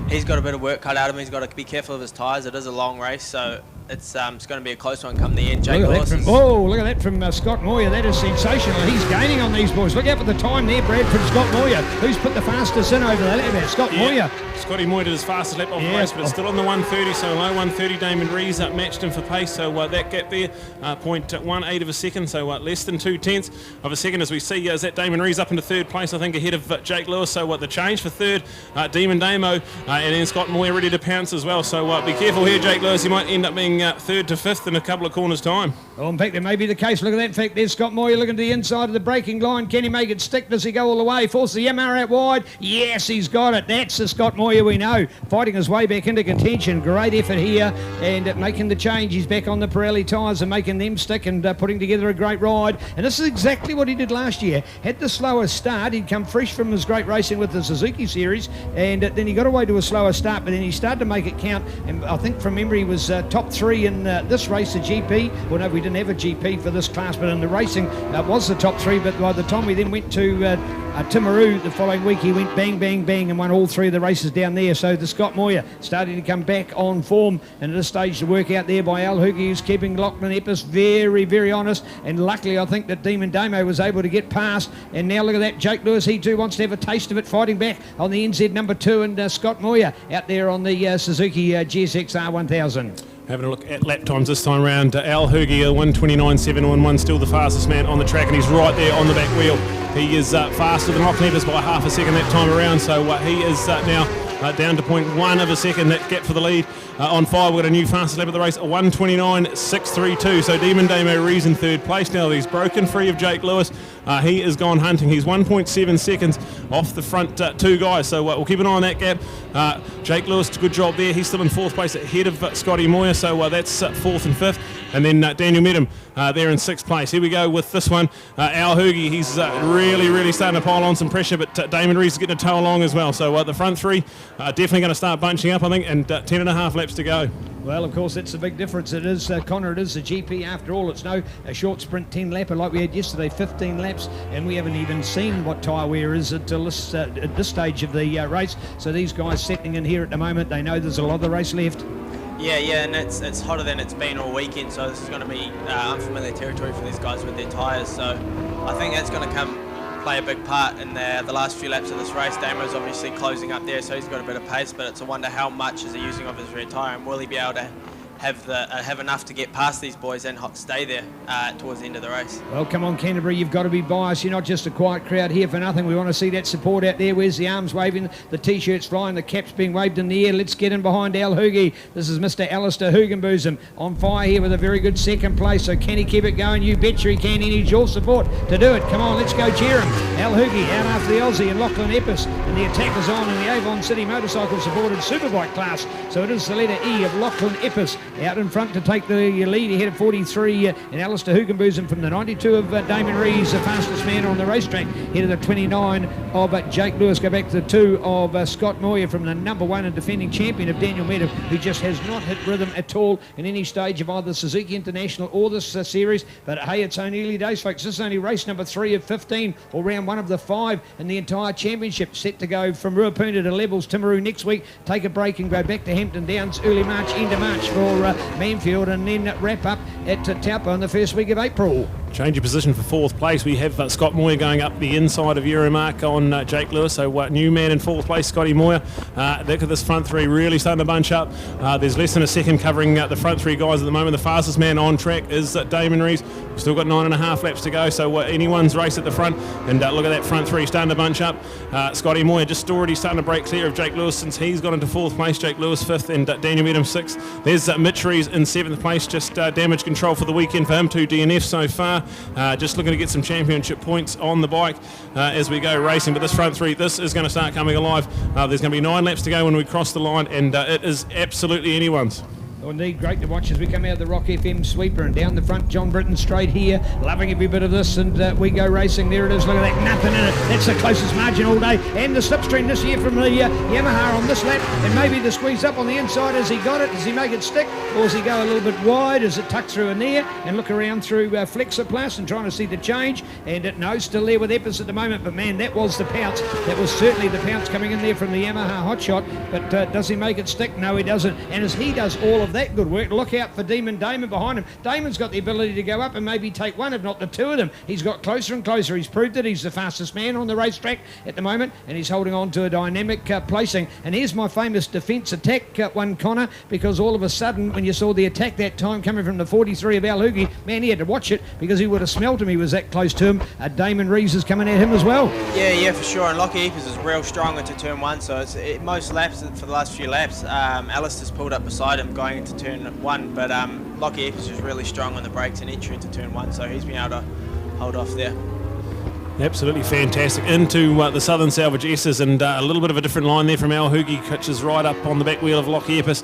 he's got a bit of work cut out of him. He's got to be careful of his tyres. It is a long race, so it's going to be a close one come the end. Jake look at that from Scott Moyer. That is sensational. He's gaining on these boys. Look out for the time there, Brad, from Scott Moyer. Who's put the fastest in over there? Scott Moyer. Scotty Moyer did his fastest lap of the race, but it's still on the 130, so low 130. Damon Rees matched him for pace, so that gap there, 0.18 of a second, so less than 2/10 of a second as we see as that Damon Rees up into 3rd place, I think ahead of Jake Lewis. So the change for 3rd, Demon Damo, and then Scott Moyer ready to pounce as well. So be careful here, Jake Lewis. He might end up being 3rd to 5th in a couple of corners' time. Well, in fact, that may be the case. Look at that. In fact, there's Scott Moyer looking to the inside of the braking line. Can he make it stick? Does he go all the way? Force the Yamaha out wide. Yes, he's got it. That's the Scott Moyer we know. Fighting his way back into contention. Great effort here, and making the change. He's back on the Pirelli tyres and making them stick and putting together a great ride. And this is exactly what he did last year. Had the slower start. He'd come fresh from his great racing with the Suzuki Series, and then he got away to a slower start, but then he started to make it count. And I think from memory he was top 3 in this race, the GP. Well, no, we didn't have a GP for this class, but in the racing it was the top 3. But by the time we then went to Timaru the following week, he went bang, bang, bang and won all 3 of the races down there. So the Scott Moyer starting to come back on form, and at this stage the work out there by Al Hoogie, who's keeping Lachlan Epps very, very honest. And luckily I think that Demon Damo was able to get past. And now look at that, Jake Lewis, he too wants to have a taste of it, fighting back on the NZ number 2, and Scott Moyer out there on the Suzuki GSX R1000. Having a look at lap times this time around, Al Hoogie, 129.711, still the fastest man on the track, and he's right there on the back wheel. He is faster than Lachlan Epps by half a second that time around, so he is now down to 0.1 of a second, that gap for the lead. On 5, we've got a new fastest lap of the race, a 129.632. So Demon Damo Rees in 3rd place now. He's broken free of Jake Lewis. He is gone hunting. He's 1.7 seconds off the front 2 guys. So we'll keep an eye on that gap. Jake Lewis, good job there. He's still in 4th place ahead of Scotty Moyer. So that's 4th and 5th. And then Daniel Medham there in 6th place. Here we go with this one. Al Hoogie, he's really starting to pile on some pressure, but Damon Rees is getting a tow along as well. So the front 3 definitely going to start bunching up, I think, and 10 and a half laps to go. Well, of course, that's the big difference. It is, Connor, it is the GP after all. It's no a short sprint 10 lapper like we had yesterday, 15 laps, and we haven't even seen what tyre wear is until this, at this stage of the race. So these guys settling in here at the moment, they know there's a lot of the race left. Yeah, and it's hotter than it's been all weekend, so this is going to be unfamiliar territory for these guys with their tyres. So I think that's going to play a big part in the last few laps of this race. Damo's obviously closing up there, so he's got a bit of pace, but it's a wonder how much is he using of his rear tyre, and will he be able to have enough to get past these boys and stay there towards the end of the race. Well, come on, Canterbury, you've got to be biased. You're not just a quiet crowd here for nothing. We want to see that support out there. Where's the arms waving, the T-shirts flying, the caps being waved in the air. Let's get in behind Al Hoogie. This is Mr. Alistair Hugenbosom on fire here with a very good second place. So can he keep it going? You betcha he can. He needs your support to do it. Come on, let's go cheer him. Al Hoogie out after the Aussie and Lachlan Epps. And the attack is on in the Avon City Motorcycle supported Superbike class. So it is the letter E of Lachlan Epps out in front to take the lead ahead of 43 and Alistair Hugenbosom from the 92 of Damon Rees, the fastest man on the racetrack, ahead of the 29 of Jake Lewis. Go back to the 2 of Scott Moyer from the number 1 and defending champion of Daniel Medham, who just has not hit rhythm at all in any stage of either Suzuki International or this series. But hey, it's only early days, folks. This is only race number 3 of 15, or round 1 of the 5 in the entire championship, set to go from Ruapuna to Levels, Timaru next week, take a break and go back to Hampton Downs early March, end of March for Manfield, and then wrap up at Taupo in the first week of April. Change of position for 4th place. We have Scott Moyer going up the inside of Euromark on Jake Lewis. So new man in 4th place, Scotty Moyer. Look at this front 3 really starting to bunch up. There's less than a second covering the front 3 guys at the moment. The fastest man on track is Damon Rees. We've still got 9.5 laps to go, so anyone's race at the front. And look at that front 3 starting to bunch up. Scotty Moyer just already starting to break clear of Jake Lewis since he's got into 4th place. Jake Lewis 5th and Daniel Medham 6th. There's Mitch Rees in 7th place. Just damage control for the weekend for him. 2 DNFs so far. Just looking to get some championship points on the bike as we go racing. But this front 3, this is going to start coming alive. There's going to be 9 laps to go when we cross the line, and it is absolutely anyone's. Well, indeed, great to watch as we come out of the Rock FM sweeper, and down the front, John Britton straight here, loving every bit of this, and we go racing. There it is, look at that, nothing in it. That's the closest margin all day, and the slipstream this year from the Yamaha on this lap, and maybe the squeeze up on the inside. Has he got it? Does he make it stick, or does he go a little bit wide? Does it tuck through in there and look around through Flexoplast and trying to see the change? And no, still there with Epps at the moment, but man, that was the pounce. That was certainly the pounce coming in there from the Yamaha Hotshot, but does he make it stick? No, he doesn't. And as he does all of that good work, look out for Damon behind him. Damon's got the ability to go up and maybe take one, if not the 2 of them. He's got closer and closer. He's proved that he's the fastest man on the racetrack at the moment, and he's holding on to a dynamic placing. And here's my famous defence attack one, Connor, because all of a sudden, when you saw the attack that time coming from the 43 of Al Hoogie, man, he had to watch it because he would have smelt him. He was that close to him. Damon Rees is coming at him as well. Yeah, for sure. And Lockie Epps is real strong into turn 1, so most laps, for the last few laps, Alistair's pulled up beside him going into turn 1, but Lockie Epps is really strong on the brakes and entry into turn 1, so he's been able to hold off there. Absolutely fantastic. Into the Southern Salvage S's, and a little bit of a different line there from Al Hoogie, which is right up on the back wheel of Lockie Epps.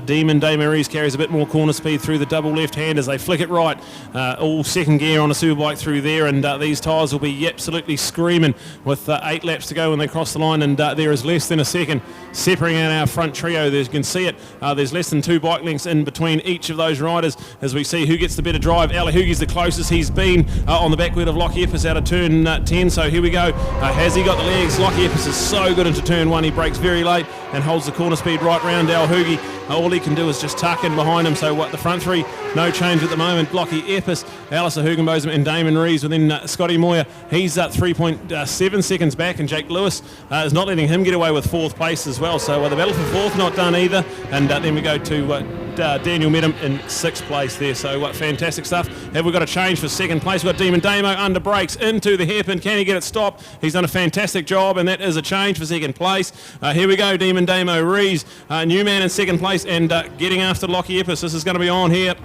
Damon Rees carries a bit more corner speed through the double left hand as they flick it right. All second gear on a Superbike through there, and these tyres will be absolutely screaming with 8 laps to go when they cross the line, and there is less than a second separating out our front trio. There, you can see it. There's less than 2 bike lengths in between each of those riders as we see who gets the better drive. Al Hoogie's the closest he's been on the back wheel of Lockie Epps out of turn 10, so here we go. Has he got the legs? Lockie Epps is so good into turn 1. He brakes very late and holds the corner speed right round Al Hoogie. All he can do is just tuck in behind him. So the front 3, no change at the moment. Lockie Epps, Alistair Hugenbosom and Damon Rees. Within Scotty Moyer, he's 3.7 seconds back, and Jake Lewis is not letting him get away with 4th place as well. So the battle for 4th not done either, and then we go to Daniel Medham in 6th place there. So fantastic stuff. Have we got a change for 2nd place? We've got Demon Damo under brakes into the hairpin. Can he get it stopped? He's done a fantastic job, and that is a change for 2nd place. Here we go, Demon Damo Rees, new man in 2nd place, and getting after Lockie Epps. This is going to be on here.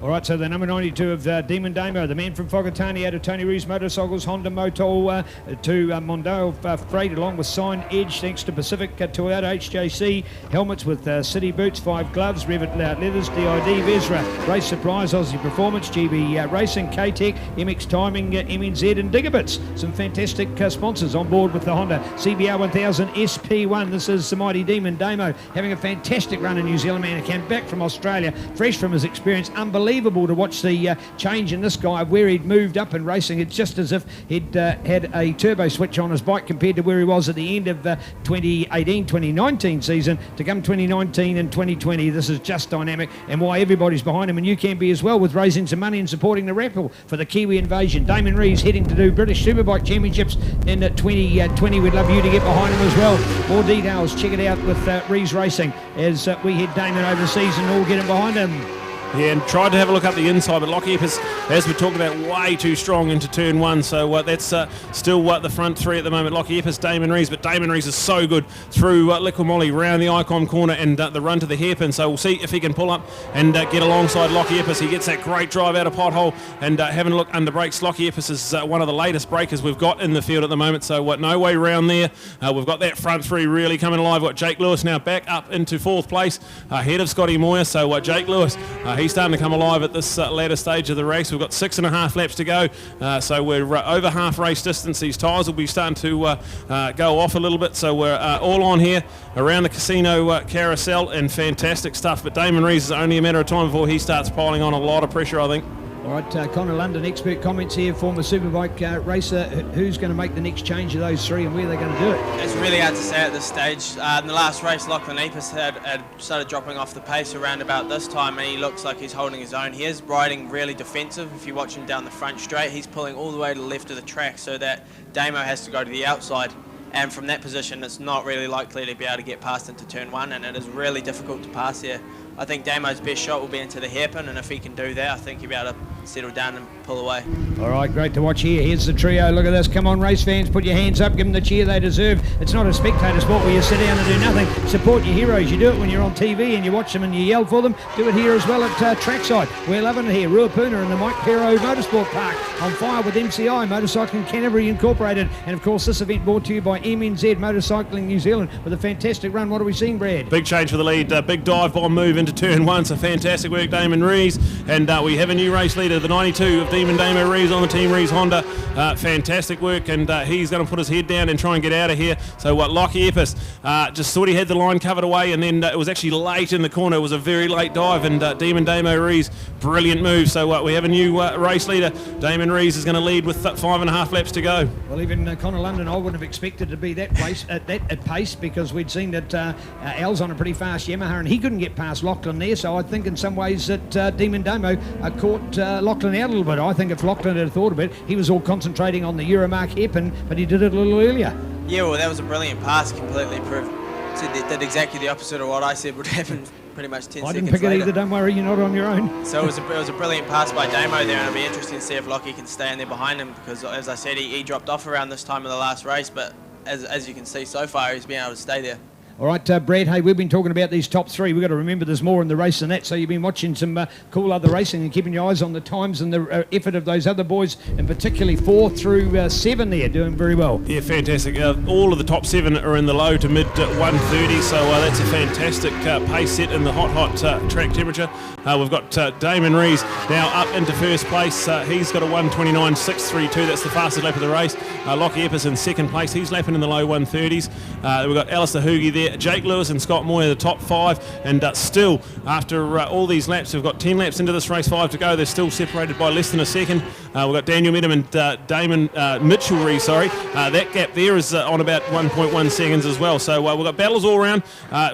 All right, so the number 92 of Demon Damo, the man from Whakatane out of Tony Rees Motorcycles, Honda Motor to Mondale Freight, along with Sign Edge, thanks to Pacific Toyota HJC, helmets with City Boots, 5 gloves, Revit Leathers, DID, Vesra, Race Surprise, Aussie Performance, GB Racing, K-Tech, MX Timing, MNZ and Digabits. Some fantastic sponsors on board with the Honda CBR 1000 SP1. This is the mighty Demon Damo having a fantastic run in New Zealand, man. He came back from Australia, fresh from his experience, unbelievable unbelievable to watch the change in this guy, where he'd moved up in racing. It's just as if he'd had a turbo switch on his bike compared to where he was at the end of 2018-2019 season to come 2019 and 2020. This is just dynamic, and why everybody's behind him, and you can be as well, with raising some money and supporting the raffle for the Kiwi Invasion. Damon Rees heading to do British Superbike Championships in 2020. We'd love you to get behind him as well. More details, check it out with Rees Racing as we head Damon over the season, all get him behind him. Yeah, and tried to have a look up the inside, but Lockie is, as we talked about, way too strong into turn one. So that's still the front three at the moment. Lockie Eppes, Damon Rees, but Damon Rees is so good through Liquimolli, round the Icon corner and the run to the hairpin. So we'll see if he can pull up and get alongside Lockie Eppes. He gets that great drive out of pothole, and having a look under brakes, Lockie Eppes is one of the latest breakers we've got in the field at the moment. So no way round there. We've got that front three really coming alive. We've got Jake Lewis now back up into fourth place, ahead of Scotty Moyer. So Jake Lewis, he's starting to come alive at this latter stage of the race. We've got 6.5 laps to go, so we're over half race distance. These tyres will be starting to go off a little bit, so we're all on here around the casino carousel, and fantastic stuff. But Damon Rees is only a matter of time before he starts piling on a lot of pressure, I think. All right, Connor London, expert comments here, former Superbike racer. Who's going to make the next change of those three, and where they're going to do it? It's really hard to say at this stage. In the last race, Lachlan Eppes had started dropping off the pace around about this time, and he looks like he's holding his own. He is riding really defensive. If you watch him down the front straight, he's pulling all the way to the left of the track so that Damo has to go to the outside. And from that position, it's not really likely to be able to get past into turn one, and it is really difficult to pass here. I think Damo's best shot will be into the hairpin, and if he can do that, I think he'll be able to settle down and pull away. All right, great to watch here. Here's the trio. Look at this. Come on, race fans, put your hands up. Give them the cheer they deserve. It's not a spectator sport where you sit down and do nothing. Support your heroes. You do it when you're on TV and you watch them and you yell for them. Do it here as well at trackside. We're loving it here. Ruapuna in the Mike Pero Motorsport Park, on fire with MCI, Motorcycling Canterbury Incorporated. And of course, this event brought to you by MNZ Motorcycling New Zealand with a fantastic run. What are we seeing, Brad? Big change for the lead. Big dive bomb move into turn one. So fantastic work, Damon Rees. And we have a new race leader, the 92 of Demon Damo Rees on the Team Rees Honda. Fantastic work, and he's going to put his head down and try and get out of here. So Lockie Eppes just thought he had the line covered away, and then it was actually late in the corner. It was a very late dive, and Demon Damo Rees, brilliant move. So we have a new race leader. Damon Rees is going to lead with 5.5 laps to go. Well, even Connor London, I wouldn't have expected to be that pace at pace, because we'd seen that Al's on a pretty fast Yamaha, and he couldn't get past Lachlan there. So I think in some ways that Demon Damo caught Lachlan out a little bit. I think if Lachlan had thought of it, he was all concentrating on the Euromark hairpin, but he did it a little earlier. Yeah, well, that was a brilliant pass. Completely proved. Did exactly the opposite of what I said would happen pretty much 10 seconds later. I didn't pick it either, don't worry, you're not on your own. So it was a brilliant pass by Damo there, and it'll be interesting to see if Lockie can stay in there behind him, because as I said, he dropped off around this time of the last race, but as you can see so far, he's been able to stay there. All right, Brad, hey, we've been talking about these top three. We've got to remember there's more in the race than that, so you've been watching some cool other racing and keeping your eyes on the times and the effort of those other boys, and particularly 4 through 7 there, doing very well. Yeah, fantastic. All of the top 7 are in the low to mid 130, so that's a fantastic pace set in the hot track temperature. We've got Damon Rees now up into first place. He's got a 1:29.632. That's the fastest lap of the race. Lockie Eppes in second place. He's lapping in the low 130s. We've got Alistair Hoogie there, Jake Lewis and Scott Moyer, the top 5, and still after all these laps, we've got 10 laps into this race, 5 to go. They're still separated by less than a second. We've got Daniel Medham and Damon Mitchell Rees, that gap there is on about 1.1 seconds as well. So we've got battles all around.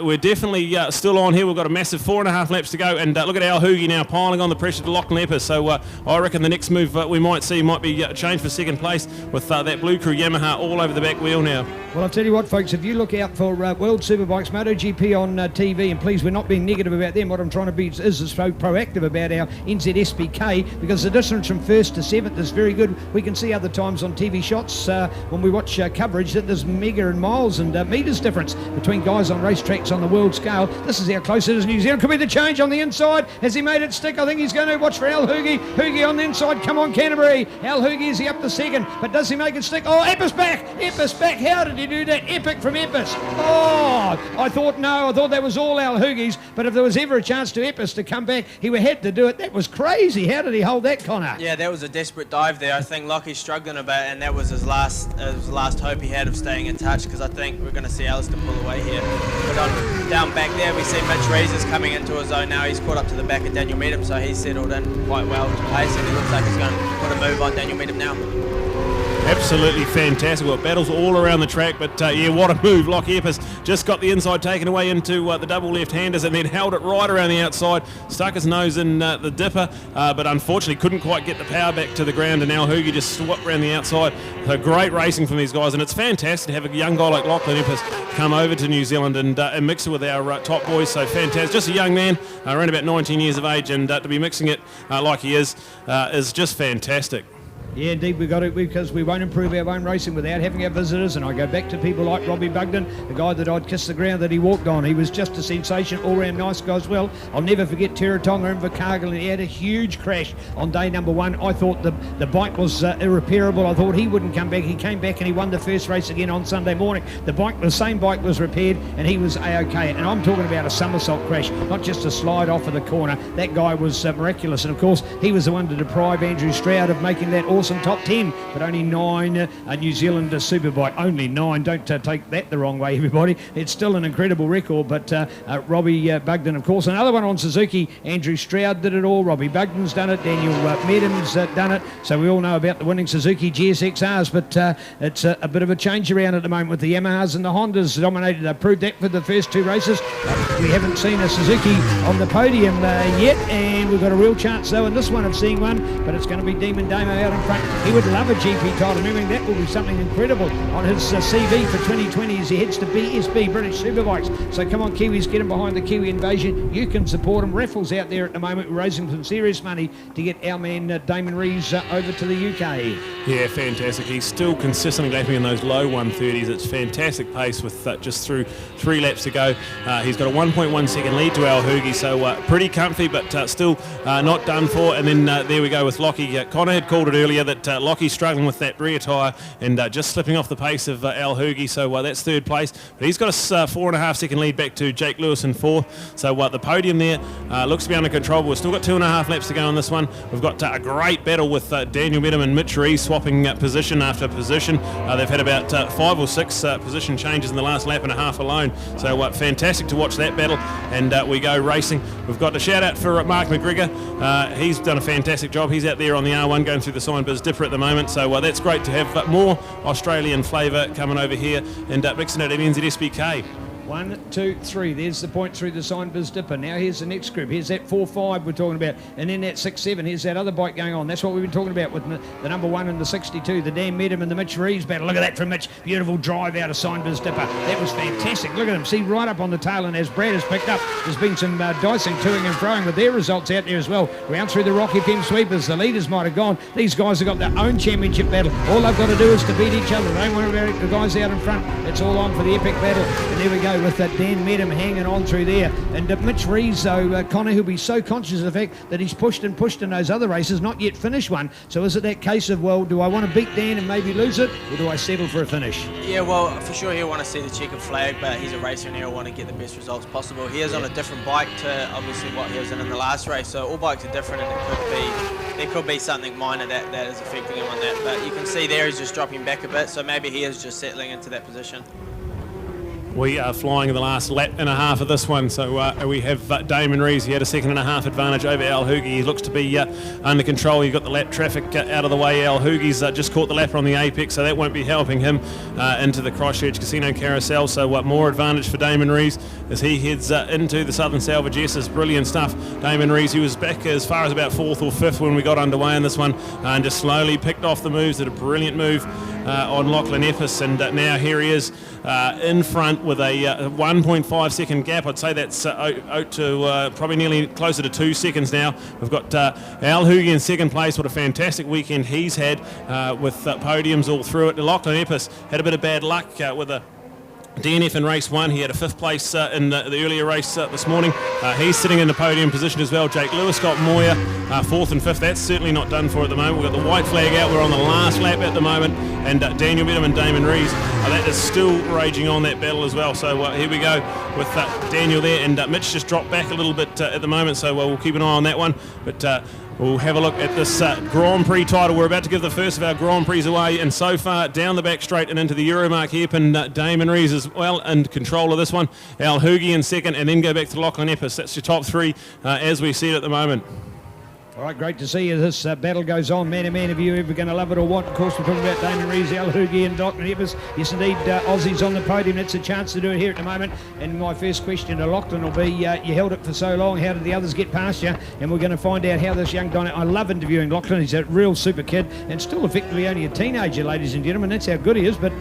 We're definitely still on here. We've got a massive 4.5 laps to go, and look at Al Hoogie now piling on the pressure to Lachlan Eppes. So I reckon the next move we might see might be a change for second place with that Blue Crew Yamaha all over the back wheel now. Well, I'll tell you what, folks, if you look out for World Superbikes MotoGP on TV, and please, we're not being negative about them. What I'm trying to be is so proactive about our NZSBK, because the distance from 1st to 7th is very good. We can see other times on TV shots when we watch coverage that there's mega and miles and metres difference between guys on racetracks on the world scale. This is how close it is. New Zealand could be the change on the inside. Has he made it stick? I think he's going to watch for Al Hoogie. Hoogie on the inside. Come on, Canterbury. Al Hoogie, is he up to second? But does he make it stick? Oh, Eppes back. Eppes back. How did he he do that? Epic from Epis. Oh, I thought that was all Al Hoogies, but if there was ever a chance to Epis to come back, he would have to do it. That was crazy. How did he hold that, Connor? Yeah, that was a desperate dive there. I think Lockie's struggling a bit, and that was his last hope he had of staying in touch, because I think we're going to see Alistair pull away here. But down back there, we see Mitch Rees is coming into his zone now. He's caught up to the back of Daniel Meadham, so he's settled in quite well to pace, and he looks like he's going to put a move on Daniel Meadham now. Absolutely fantastic. Well, battles all around the track, but yeah, what a move. Lockie Epis just got the inside taken away into the double left-handers and then held it right around the outside, stuck his nose in the dipper, but unfortunately couldn't quite get the power back to the ground, and Al Hoogie just swept around the outside. So great racing from these guys, and it's fantastic to have a young guy like Lachlan Epis come over to New Zealand and mix it with our top boys. So fantastic. Just a young man, around about 19 years of age, and to be mixing it like he is just fantastic. Yeah, indeed, we've got it, because we won't improve our own racing without having our visitors. And I go back to people like Robbie Bugden, the guy that I'd kiss the ground that he walked on. He was just a sensation, all-round nice guy as well. I'll never forget Teratonga and Invercargill, and he had a huge crash on day number one. I thought the bike was irreparable. I thought he wouldn't come back. He came back and he won the first race again on Sunday morning. The same bike was repaired, and he was A-OK. And I'm talking about a somersault crash, not just a slide off of the corner. That guy was miraculous. And of course, he was the one to deprive Andrew Stroud of making that awesome top 10, but only 9 New Zealand Superbike. Only 9. Don't take that the wrong way, everybody. It's still an incredible record, but Robbie Bugden, of course. Another one on Suzuki. Andrew Stroud did it all. Robbie Bugden's done it. Daniel Meadham's done it. So we all know about the winning Suzuki GSXRs, but it's a bit of a change around at the moment with the Yamahas and the Hondas dominated. They proved that for the first 2 races. We haven't seen a Suzuki on the podium yet, and we've got a real chance, though, in this one of seeing one, but it's going to be Demon Damo out in front. He would love a GP title. Remembering that will be something incredible on his CV for 2020 as he heads to BSB, British Superbikes. So come on, Kiwis, get him behind the Kiwi invasion. You can support him. Raffles out there at the moment. We're raising some serious money to get our man Damon Rees over to the UK. Yeah, fantastic. He's still consistently lapping in those low 130s. It's fantastic pace with just through 3 laps to go. He's got a 1.1 second lead to Al Hoogie, so pretty comfy, but still not done for. And then there we go with Lockie. Connor had called it earlier that Lockie's struggling with that rear tyre and just slipping off the pace of Al Hoogie, so that's 3rd place. But he's got a 4.5 second lead back to Jake Lewis in 4th. So the podium there looks to be under control. We've still got 2.5 laps to go on this one. We've got a great battle with Daniel Meadham and Mitch Rees swapping position after position. They've had about 5 or 6 position changes in the last lap and a half alone. So fantastic to watch that battle, and we go racing. We've got a shout out for Mark McGregor. He's done a fantastic job. He's out there on the R1 going through the Signbiz Dipper at the moment, so that's great to have more Australian flavour coming over here and mixing it at NZSBK. 1, 2, 3. There's the point through the Signbiz Dipper. Now here's the next group. Here's that 4-5 we're talking about. And then that 6-7. Here's that other bike going on. That's what we've been talking about with the number 1 and the 62. The Dan Meadham and the Mitch Rees battle. Look at that from Mitch. Beautiful drive out of Signbiz Dipper. That was fantastic. Look at him. See, right up on the tail. And as Brad has picked up, there's been some dicing, toing and throwing with their results out there as well. Round through the Rock FM sweepers. The leaders might have gone. These guys have got their own championship battle. All they've got to do is to beat each other. They don't worry about the guys out in front. It's all on for the epic battle. And there we go with that Dan Meadham hanging on through there, and Mitch Rees, though, Connor, who'll be so conscious of the fact that he's pushed and pushed in those other races, not yet finished one. So is it that case of, well, do I want to beat Dan and maybe lose it, or do I settle for a finish? Yeah, well, for sure he'll want to see the checkered flag, but he's a racer and he'll want to get the best results possible. He is on a different bike to obviously what he was in the last race, so all bikes are different, and there could be something minor that is affecting him on that. But you can see there he's just dropping back a bit, so maybe he is just settling into that position. We are flying in the last lap and a half of this one, so we have Damon Rees. He had a 1.5 advantage over Al Hoogie. He looks to be under control. You've got the lap traffic out of the way. Al Hoogie's just caught the lapper on the apex, so that won't be helping him into the Christchurch Casino Carousel. So more advantage for Damon Rees as he heads into the Southern Salvage S's. Brilliant stuff. Damon Rees, he was back as far as about 4th or 5th when we got underway in this one, and just slowly picked off the moves. Did a brilliant move on Lachlan Epis, and now here he is in front with a 1.5 second gap. I'd say that's out to probably nearly closer to 2 seconds now. We've got Al Hoogie in 2nd place. What a fantastic weekend he's had with podiums all through it. Lachlan Epis had a bit of bad luck with a DNF in race 1, he had a 5th place in the earlier race this morning. He's sitting in the podium position as well. Jake Lewis, Scott Moyer, 4th and 5th. That's certainly not done for at the moment. We've got the white flag out. We're on the last lap at the moment. And Daniel Medham and Damon Rees, that is still raging on that battle as well. So here we go with Daniel there. And Mitch just dropped back a little bit at the moment. So we'll keep an eye on that one. But we'll have a look at this Grand Prix title. We're about to give the first of our Grand Prix away, and so far down the back straight and into the Euromark hairpin, Damon Rees is well in control of this one. Al Hoogie in second, and then go back to Lachlan Epps. That's your top 3 as we see it at the moment. All right, great to see as this battle goes on. Man to man, if you're ever going to love it or what. Of course, we're talking about Damon Rees, Al Hoogie and Dr. Epps. Yes, indeed, Aussies on the podium. It's a chance to do it here at the moment. And my first question to Lachlan will be, you held it for so long. How did the others get past you? And we're going to find out how this young guy... I love interviewing Lachlan. He's a real super kid and still effectively only a teenager, ladies and gentlemen. That's how good he is. But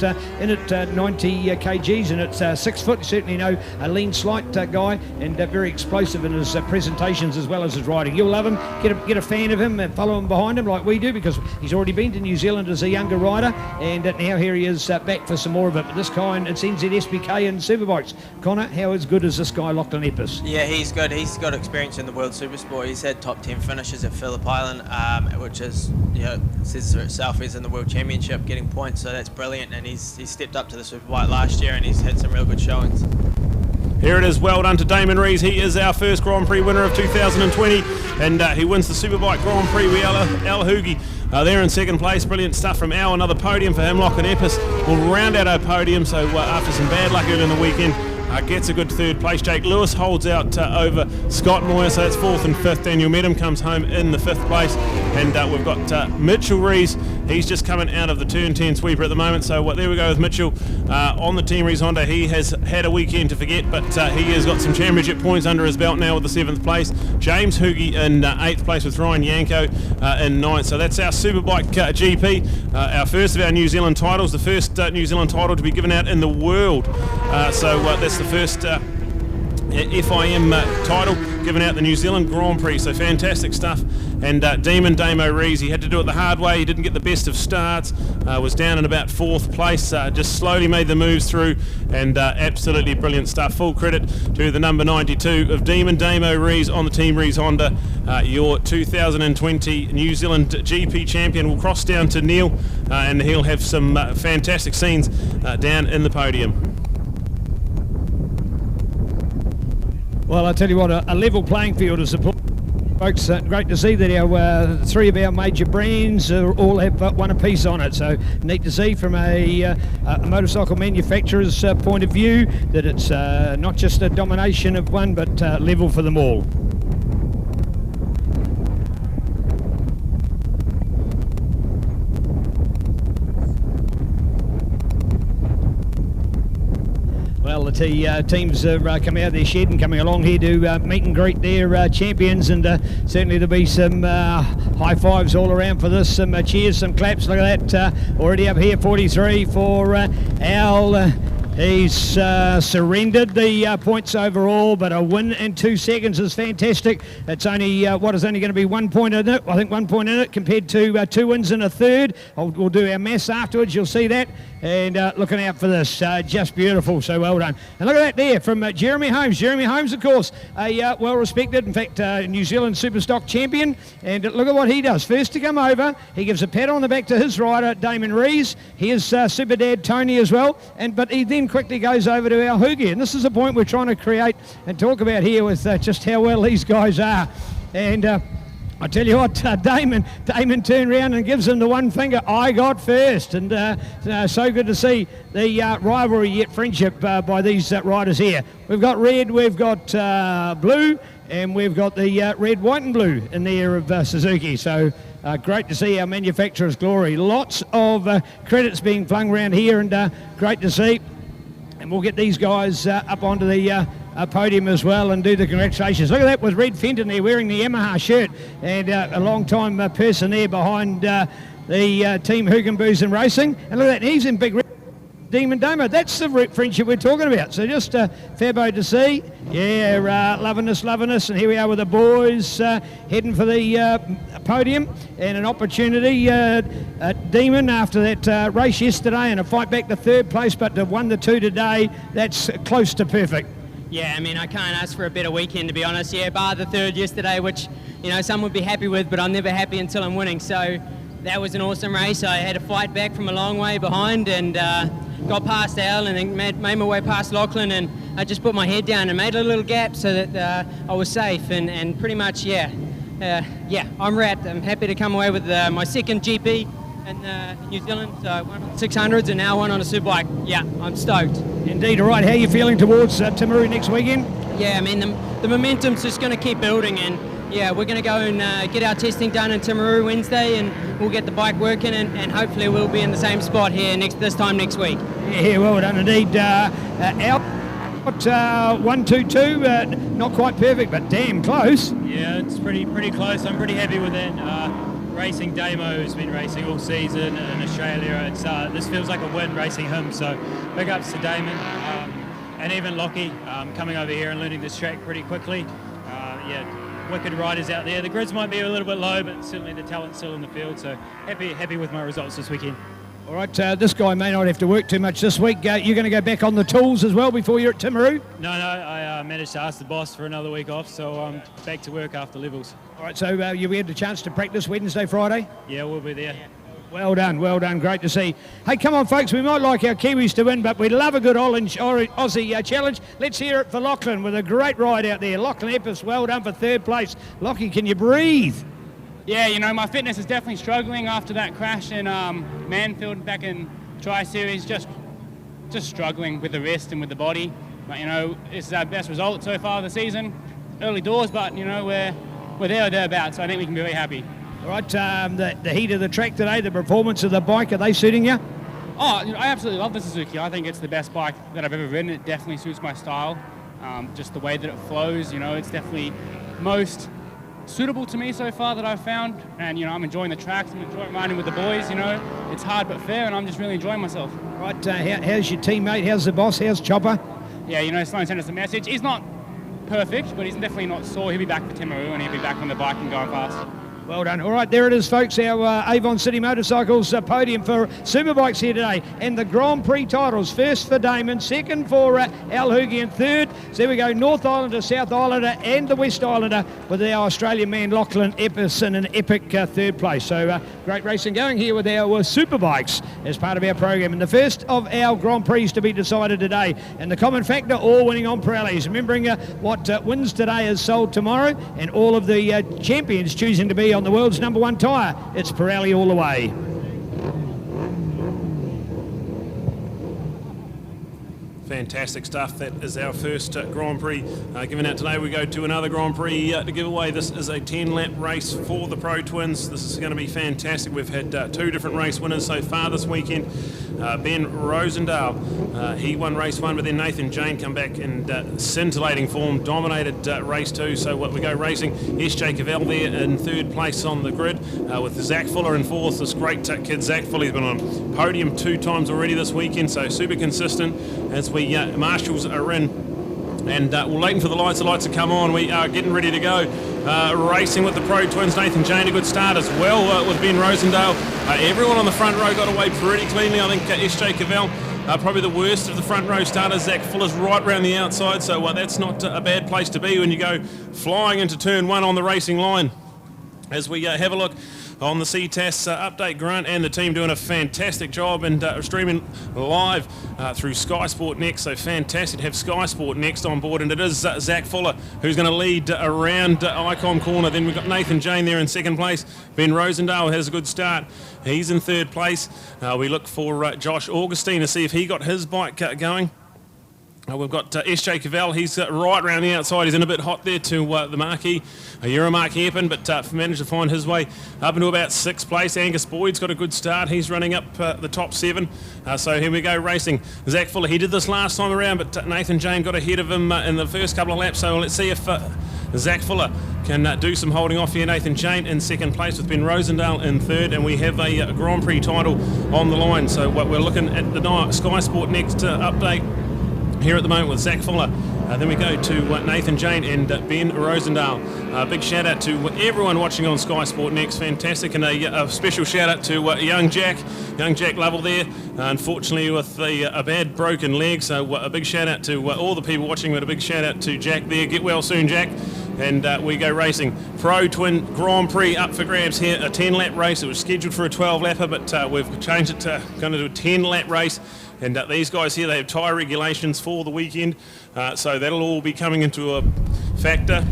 in at 90 kgs and at 6 foot, certainly no a lean, slight guy, and very explosive in his presentations as well as his riding. You'll love him. Get a fan of him and follow him behind him like we do, because he's already been to New Zealand as a younger rider, and now here he is back for some more of it. But this kind, it's NZSBK and Superbikes. Connor, how as good is this guy, Lachlan Epps? Yeah, he's good. He's got experience in the World Supersport. He's had top 10 finishes at Phillip Island, which is, says for itself. He's in the World Championship getting points, so that's brilliant. And he's stepped up to the Superbike last year, and he's had some real good showings. Here it is, well done to Damon Rees. He is our first Grand Prix winner of 2020, and he wins the Superbike Grand Prix. Al Hoogie there in second place. Brilliant stuff from Al. Another podium for him. Lachlan Epps will round out our podium, so after some bad luck early in the weekend, gets a good 3rd place. Jake Lewis holds out over Scott Moyer, so that's 4th and 5th. Daniel Medham comes home in the 5th place, and we've got Mitchell Rees. He's just coming out of the turn 10 sweeper at the moment, so there we go with Mitchell on the Team Rees Honda. He has had a weekend to forget, but he has got some championship points under his belt now with the 7th place. James Hoogie in 8th place with Ryan Yanko in 9th. So that's our Superbike GP, our first of our New Zealand titles, the first New Zealand title to be given out in the world. So that's the first FIM title given out the New Zealand Grand Prix, so fantastic stuff. And Damo Rees, he had to do it the hard way. He didn't get the best of starts, was down in about 4th place, just slowly made the moves through, and absolutely brilliant stuff. Full credit to the number 92 of Damo Rees on the Team Rees Honda. Your 2020 New Zealand GP champion will cross down to Neil, and he'll have some fantastic scenes down in the podium. Well, I tell you what, a level playing field of support. Folks, great to see that our 3 of our major brands all have one apiece on it. So neat to see from a motorcycle manufacturer's point of view that it's not just a domination of one, but level for them all. Well, the teams are coming out of their shed and coming along here to meet and greet their champions, and certainly there'll be some high fives all around for this, some cheers, some claps. Look at that, already up here, 43 for Al. He's surrendered the points overall, but a win in 2 seconds is fantastic. It's only, what is only going to be 1 point in it, I think 1 point in it, compared to 2 wins in a third. We'll do our maths afterwards, you'll see that. And looking out for this, just beautiful, so well done. And look at that there from Jeremy Holmes. Jeremy Holmes, of course, a well-respected, in fact, New Zealand Superstock champion. And look at what he does. First to come over, he gives a pat on the back to his rider, Damon Rees. Here's Super Dad Tony as well. But he then quickly goes over to our Hoogie. And this is the point we're trying to create and talk about here with just how well these guys are. And I tell you what, Damon turned around and gives him the one finger, I got first. And so good to see the rivalry yet friendship by these riders here. We've got red, we've got blue, and we've got the red, white and blue in there of Suzuki. So great to see our manufacturer's glory. Lots of credits being flung around here, and great to see. And we'll get these guys up onto the podium as well and do the congratulations. Look at that with Red Fenton there wearing the Yamaha shirt, and a long time person there behind the team Hugenboozen Racing. And look at that, he's in big red. Demon Damo. That's the friendship we're talking about. So just Fabo to see. Yeah, loving this. And here we are with the boys heading for the podium and an opportunity. Demon, after that race yesterday and a fight back to third place, but to 1 to 2 today, that's close to perfect. Yeah, I mean, I can't ask for a better weekend, to be honest. Yeah, bar the third yesterday, which, you know, some would be happy with, but I'm never happy until I'm winning. So that was an awesome race. I had to fight back from a long way behind and got past Al and then made my way past Lachlan, and I just put my head down and made a little gap so that I was safe and pretty much, I'm wrapped. I'm happy to come away with my second GP in New Zealand, so one on 600s and now one on a Superbike. Yeah, I'm stoked. Indeed. All right, how are you feeling towards Timaru next weekend? Yeah, I mean, the momentum's just going to keep building, and yeah, we're going to go and get our testing done in Timaru Wednesday, and we'll get the bike working, and hopefully we'll be in the same spot here this time next week. Yeah, well done indeed. Al, 1-2-2, not quite perfect, but damn close. Yeah, it's pretty close. I'm pretty happy with it. Racing Damo, who's been racing all season in Australia. This feels like a win racing him, so big ups to Damon. And even Lockie coming over here and learning this track pretty quickly. Wicked riders out there. The grids might be a little bit low, but certainly the talent's still in the field, so happy with my results this weekend. All right, this guy may not have to work too much this week. You're going to go back on the tools as well before you're at Timaru? No, I managed to ask the boss for another week off, so I'm back to work after levels. All right, so you had the chance to practice Wednesday, Friday? Yeah, we'll be there. Well done, great to see. Hey, come on, folks, we might like our Kiwis to win, but we love a good Aussie challenge. Let's hear it for Lachlan with a great ride out there. Lachlan Epis, well done for third place. Lockie, can you breathe? Yeah, you know, my fitness is definitely struggling after that crash in Manfield back in Tri-Series, just struggling with the wrist and with the body. But, you know, it's our best result so far this season. Early doors, but, you know, we're there or thereabouts, so I think we can be really happy. All right, the heat of the track today, the performance of the bike, are they suiting you? Oh, you know, I absolutely love the Suzuki. I think it's the best bike that I've ever ridden. It definitely suits my style. Just the way that it flows, you know, it's definitely most suitable to me so far that I've found. And, you know, I'm enjoying the tracks, I'm enjoying riding with the boys, you know. It's hard but fair, and I'm just really enjoying myself. Right, how's your teammate? How's the boss? How's Chopper? Yeah, you know, Sloan sent us a message. He's not perfect, but he's definitely not sore. He'll be back for Timaru, and he'll be back on the bike and going fast. Well done. All right, there it is, folks. Our Avon City Motorcycles podium for Superbikes here today. And the Grand Prix titles. First for Damon, second for Al Hoogie, and third, so there we go, North Islander, South Islander and the West Islander with our Australian man Lachlan Epis in an epic third place. So great racing going here with our Superbikes as part of our program. And the first of our Grand Prix to be decided today. And the common factor, all winning on Pirellis. Remembering what wins today is sold tomorrow, and all of the champions choosing to be on the world's number one tyre. It's Pirelli all the way. Fantastic stuff. That is our first Grand Prix given out today. We go to another Grand Prix to give away. This is a 10-lap race for the Pro Twins. This is going to be fantastic. We've had two different race winners so far this weekend. Ben Rosendale, he won race one, but then Nathan Jane come back in scintillating form, dominated race two. So we go racing. SJ Cavell there in third place on the grid with Zach Fuller in fourth. This great kid Zach Fuller, he's been on podium 2 times already this weekend, so super consistent as we marshals are in. And we're waiting for the lights to come on. We are getting ready to go. Racing with the Pro Twins. Nathan Jane, a good start as well with Ben Rosendale. Everyone on the front row got away pretty cleanly. I think SJ Cavell, probably the worst of the front row starters. Zach Fuller's right round the outside, so that's not a bad place to be when you go flying into turn one on the racing line. As we have a look on the CTAS update, Grant and the team doing a fantastic job, and streaming live through Sky Sport Next. So fantastic to have Sky Sport Next on board, and it is Zach Fuller who's going to lead around Icon Corner. Then we've got Nathan Jane there in second place. Ben Rosendale has a good start. He's in third place. We look for Josh Augustine to see if he got his bike going. We've got SJ Cavell, he's right around the outside. He's in a bit hot there to the marquee, Euromark hairpin, but managed to find his way up into about 6th place. Angus Boyd's got a good start. He's running up the top 7. So here we go racing. Zach Fuller, he did this last time around, but Nathan Jane got ahead of him in the first couple of laps. So let's see if Zach Fuller can do some holding off here. Nathan Jane in second place with Ben Rosendale in third, and we have a Grand Prix title on the line. So what we're looking at the Sky Sport next update here at the moment with Zach Fuller. Then we go to Nathan Jane and Ben Rosendale. Big shout out to everyone watching on Sky Sport next, fantastic, and a special shout out to young Jack Lovell there, unfortunately with a bad broken leg, so a big shout out to all the people watching, but a big shout out to Jack there. Get well soon, Jack. And we go racing. Pro Twin Grand Prix up for grabs here, a 10 lap race. It was scheduled for a 12 lapper, but we've changed it to going to do a 10 lap race. And these guys here, they have tyre regulations for the weekend, so that'll all be coming into a factor.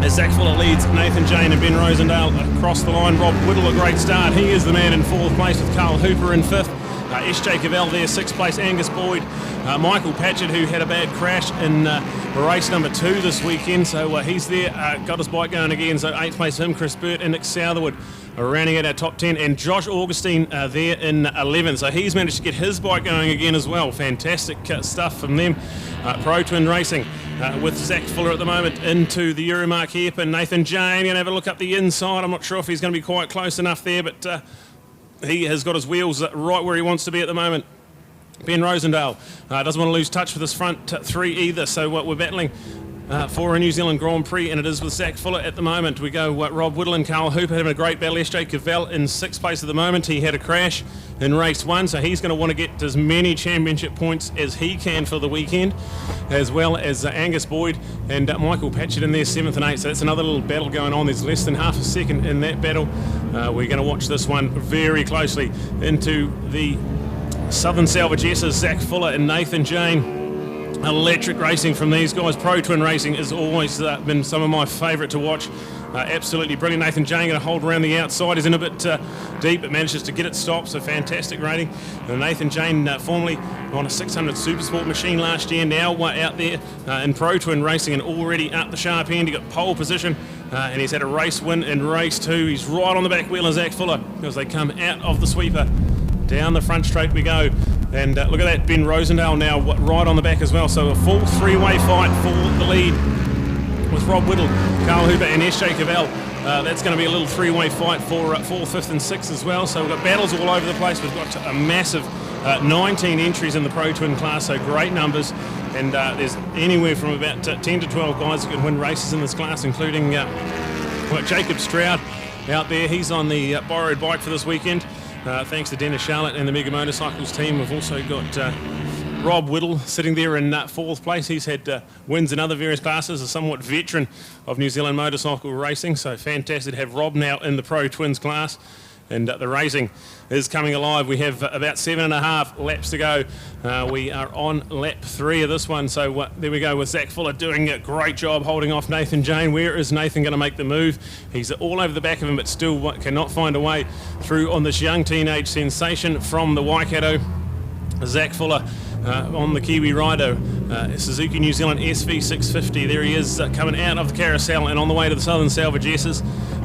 As Zach Fuller leads Nathan Jane and Ben Rosendale across the line. Rob Whittle, a great start. He is the man in fourth place with Carl Hooper in fifth. SJ Cavell there, sixth place. Angus Boyd. Michael Patchett, who had a bad crash in race number 2 this weekend, so he's there, got his bike going again, so eighth place him. Chris Burt and Nick Southerwood rounding out our top 10, and Josh Augustine there in 11th, so he's managed to get his bike going again as well. Fantastic stuff from them. Pro Twin Racing with Zach Fuller at the moment into the Euromark hairpin. Nathan Jane going to have a look up the inside. I'm not sure if he's going to be quite close enough there, but he has got his wheels right where he wants to be at the moment. Ben Rosendale doesn't want to lose touch with his front three either, so we're battling for a New Zealand Grand Prix, and it is with Zach Fuller at the moment. We go Rob Whittle and Carl Hooper having a great battle. SJ Cavell in sixth place at the moment. He had a crash in race 1, so he's going to want to get as many championship points as he can for the weekend, as well as Angus Boyd and Michael Patchett in there 7th and 8th. So that's another little battle going on. There's less than half a second in that battle. We're going to watch this one very closely into the Southern Salvage S's, Zach Fuller and Nathan Jane. Electric racing from these guys. Pro Twin Racing has always been some of my favourite to watch. Absolutely brilliant. Nathan Jane going to hold around the outside. He's in a bit deep, but manages to get it stopped, so fantastic rating. And Nathan Jane, formerly on a 600 Supersport machine last year, now out there in Pro Twin Racing and already up the sharp end. He got pole position, and he's had a race win in race 2. He's right on the back wheel of Zach Fuller as they come out of the sweeper. Down the front straight we go, and look at that, Ben Rosendale now right on the back as well, so a full three-way fight for the lead with Rob Whittle, Carl Hooper and SJ Cavell. That's going to be a little three-way fight for 4th, 5th and 6th as well, so we've got battles all over the place. We've got a massive 19 entries in the Pro Twin class, so great numbers, and there's anywhere from about 10 to 12 guys that can win races in this class, including Jacob Stroud out there. He's on the borrowed bike for this weekend. Thanks to Dennis Charlotte and the Mega Motorcycles team. We've also got Rob Whittle sitting there in 4th place. He's had wins in other various classes, a somewhat veteran of New Zealand motorcycle racing, so fantastic to have Rob now in the Pro Twins class. And the racing is coming alive. We have about 7.5 laps to go. We are on lap 3 of this one. So there we go with Zach Fuller doing a great job holding off Nathan Jane. Where is Nathan going to make the move? He's all over the back of him, but still cannot find a way through on this young teenage sensation from the Waikato. Zach Fuller on the Kiwi rider, Suzuki New Zealand SV650. There he is coming out of the carousel and on the way to the Southern Salvage S's.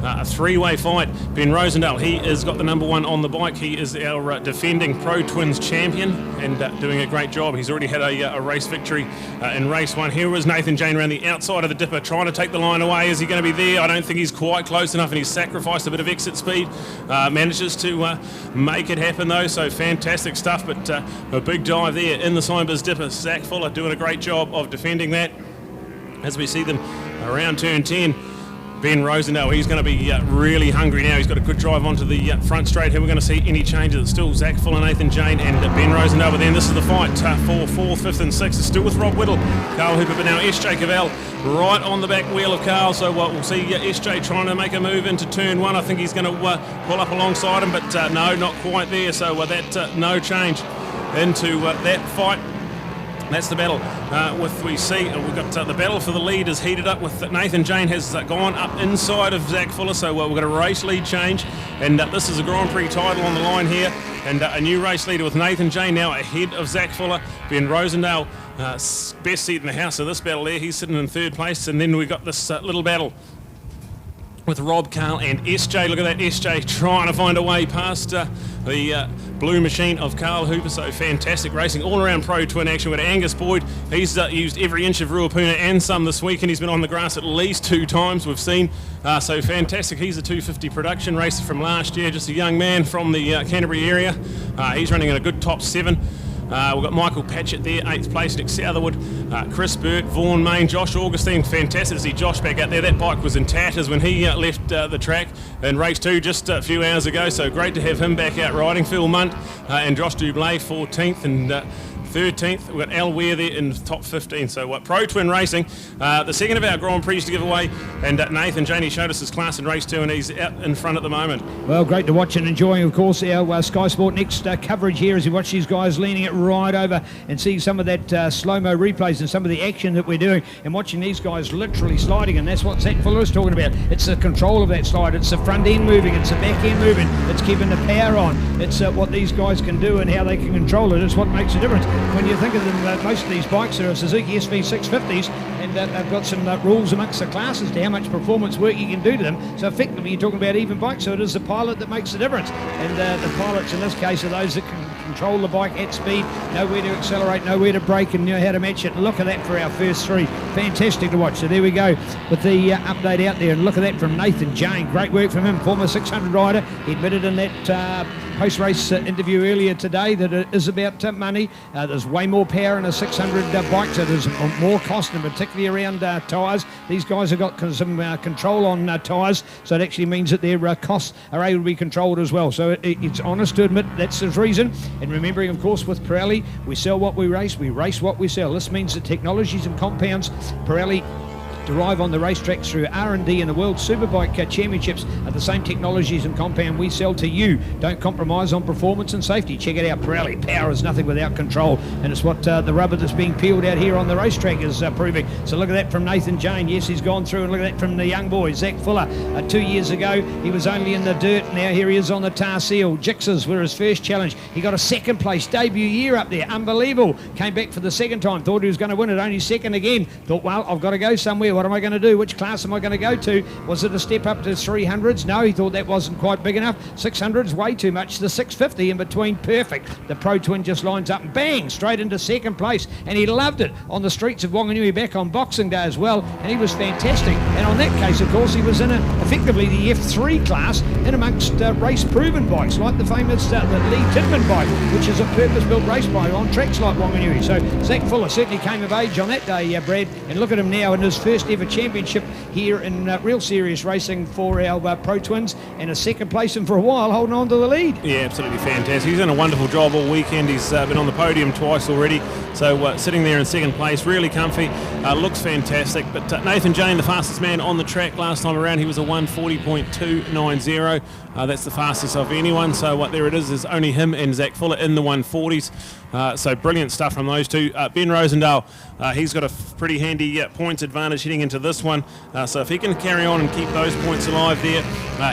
A three-way fight. Ben Rosendale, he has got the number 1 on the bike. He is our defending Pro Twins champion and doing a great job. He's already had a race victory in race 1. Here was Nathan Jane around the outside of the dipper trying to take the line away. Is he going to be there? I don't think he's quite close enough, and he's sacrificed a bit of exit speed. Manages to make it happen though, so fantastic stuff, but a big dive there in the Signbiz dipper. Zach Fuller doing a great job of defending that as we see them around turn 10. Ben Rosendale, he's going to be really hungry now. He's got a good drive onto the front straight here. We're going to see any changes. It's still Zach Fuller, Nathan Jane and Ben Rosendale, but then this is the fight for 4th, 5th and 6th. It's still with Rob Whittle, Carl Hooper, but now SJ Cavell right on the back wheel of Carl. So we'll see SJ trying to make a move into turn 1. I think he's going to pull up alongside him, but no, not quite there. So that no change into that fight. That's the battle. We've got the battle for the lead is heated up with Nathan Jane has gone up inside of Zach Fuller, so we've got a race lead change, and this is a Grand Prix title on the line here, and a new race leader with Nathan Jane now ahead of Zach Fuller. Ben Rosendale, best seat in the house of this battle there. He's sitting in 3rd place, and then we've got this little battle with Rob, Carl and SJ. Look at that, SJ trying to find a way past the blue machine of Carl Hooper. So fantastic racing, all around pro twin action. With Angus Boyd, he's used every inch of Ruapuna and some this week, and he's been on the grass at least 2 times we've seen. So fantastic. He's a 250 production racer from last year, just a young man from the Canterbury area. He's running in a good top 7. We've got Michael Patchett there, 8th place, Nick Southerwood, Chris Burt, Vaughan Main, Josh Augustine. Fantastic to see Josh back out there. That bike was in tatters when he left the track in race 2 just a few hours ago, so great to have him back out riding. Phil Munt and Josh Dublé 14th and 13th. We've got Al Ware there in the top 15. So Pro Twin Racing, the second of our Grand Prix to give away, and Nathan Janey showed us his class in race 2 and he's out in front at the moment. Well, great to watch and enjoying, of course, our Sky Sport Next coverage here as we watch these guys leaning it right over and seeing some of that slow-mo replays and some of the action that we're doing, and watching these guys literally sliding, and that's what Zach Fuller is talking about. It's the control of that slide, it's the front end moving, it's the back end moving, it's keeping the power on, it's what these guys can do and how they can control it. It's what makes a difference. When you think of them, most of these bikes are Suzuki SV650s, and they've got some rules amongst the classes to how much performance work you can do to them. So effectively you're talking about even bikes, so it is the pilot that makes the difference, and the pilots in this case are those that can control the bike at speed, know where to accelerate, know where to brake, and know how to match it. Look at that for our first 3. Fantastic to watch. So there we go with the update out there, and look at that from Nathan Jane. Great work from him, former 600 rider. He admitted in that post-race interview earlier today that it is about money. There's way more power in a 600 bike, so there's more cost, and particularly around tyres. These guys have got some control on tyres, so it actually means that their costs are able to be controlled as well. So it's honest to admit that's the reason. And remembering, of course, with Pirelli, we sell what we race what we sell. This means that technologies and compounds Pirelli derive on the racetracks through R&D and the World Superbike Championships are the same technologies and compound we sell to you. Don't compromise on performance and safety. Check it out, Pirelli. Power is nothing without control, and it's what the rubber that's being peeled out here on the racetrack is proving. So look at that from Nathan Jane. Yes, he's gone through, and look at that from the young boy, Zach Fuller. 2 years ago, he was only in the dirt. Now here he is on the tar seal. Jixers were his first challenge. He got a 2nd place debut year up there. Unbelievable. Came back for the 2nd time. Thought he was going to win it. Only 2nd again. Thought, well, I've got to go somewhere. What am I going to do? Which class am I going to go to? Was it a step up to 300s? No, he thought that wasn't quite big enough. 600s, way too much. The 650 in between, perfect. The Pro Twin just lines up and bang, straight into 2nd place. And he loved it on the streets of Wanganui back on Boxing Day as well. And he was fantastic. And on that case, of course, he was in effectively the F3 class in amongst race-proven bikes, like the famous the Lee Tidman bike, which is a purpose-built race bike on tracks like Wanganui. So Zach Fuller certainly came of age on that day, Brad. And look at him now in his first ever championship here in real serious racing for our Pro Twins, and a 2nd place, and for a while holding on to the lead. Yeah, absolutely fantastic. He's done a wonderful job all weekend. He's been on the podium twice already, so sitting there in 2nd place, really comfy, looks fantastic. But Nathan Jane, the fastest man on the track last time around, he was a 1:40.290. That's the fastest of anyone, so there it is. There's only him and Zach Fuller in the 140s. So brilliant stuff from those two. Ben Rosendale, he's got a pretty handy points advantage heading into this one. So if he can carry on and keep those points alive there,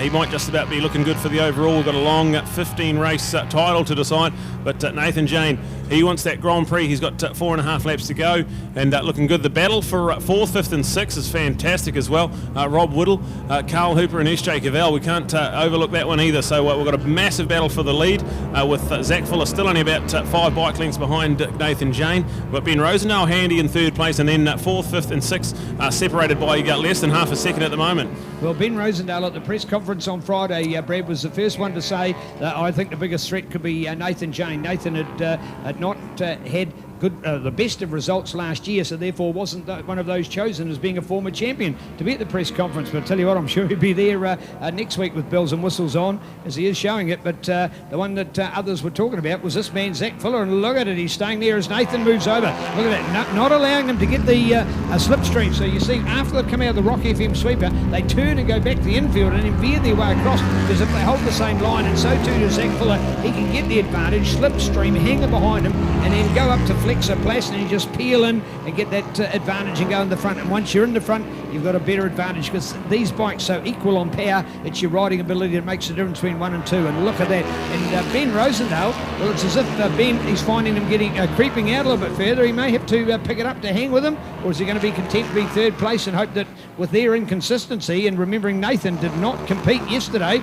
he might just about be looking good for the overall. We've got a long 15 race title to decide, but Nathan Jane, he wants that Grand Prix. He's got 4.5 laps to go, and looking good. The battle for 4th, 5th and 6th is fantastic as well. Rob Whittle, Carl Hooper and SJ Cavell, we can't overlook that one either. So we've got a massive battle for the lead with Zach Fuller still only about 5 bike lengths behind Nathan Jane. We've got Ben Rosendale handy in 3rd place, and then 4th, 5th and 6th separated by less than half a second at the moment. Well, Ben Rosendale at the press conference on Friday, Brad, was the first one to say that I think the biggest threat could be Nathan Jane. Nathan had not had the best of results last year, so therefore wasn't one of those chosen as being a former champion to be at the press conference. But I tell you what, I'm sure he'll be there next week with bells and whistles on, as he is showing it. But the one that others were talking about was this man, Zach Fuller, and look at it, he's staying there as Nathan moves over. Look at that, not allowing them to get the slipstream. So you see, after they've come out of the Rock FM sweeper, they turn and go back to the infield and then veer their way across, because if they hold the same line, and so too does Zach Fuller, he can get the advantage, slipstream, hang it behind him, and then go up to flat flexoplast, and you just peel in and get that advantage and go in the front. And once you're in the front, you've got a better advantage, because these bikes so equal on power. It's your riding ability that makes the difference between 1 and 2. And look at that. And Ben Rosendale, well, it's as if Ben, he's finding him getting creeping out a little bit further. He may have to pick it up to hang with him, or is he going to be content to be third place and hope that with their inconsistency, and remembering Nathan did not compete yesterday,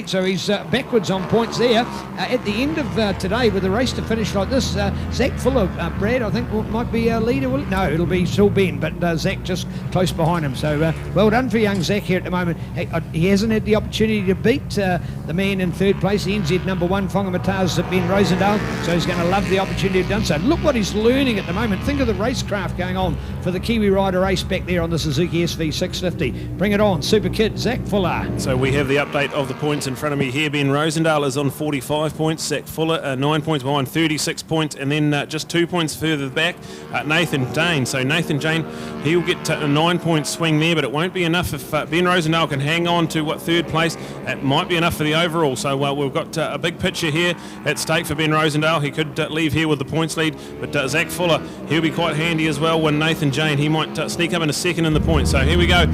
so he's backwards on points there. At the end of today, with the race to finish like this, Zach Fuller, Brad, I think might be our leader. Will it? No, it'll be still Ben, but Zach just close behind him. So well done for young Zach here at the moment. He hasn't had the opportunity to beat the man in third place, the NZ number 1 Whangamatau's Ben Rosendale, so he's going to love the opportunity to have done so. Look what he's learning at the moment. Think of the racecraft going on for the Kiwi Rider race back there on the Suzuki SV 650. Bring it on, Super Kid, Zach Fuller. So we have the update of the points in front of me here. Ben Rosendale is on 45 points, Zach Fuller 9 points behind, 36 points, and then just 2 points further back, Nathan Jane. So Nathan Jane, he'll get a 9-point swing there, but it won't be enough if Ben Rosendale can hang on to third place. It might be enough for the overall. So we've got a big picture here at stake for Ben Rosendale. He could leave here with the points lead, but Zach Fuller, he'll be quite handy as well. When Nathan Jane, he might sneak up in a second in the points. So here we go.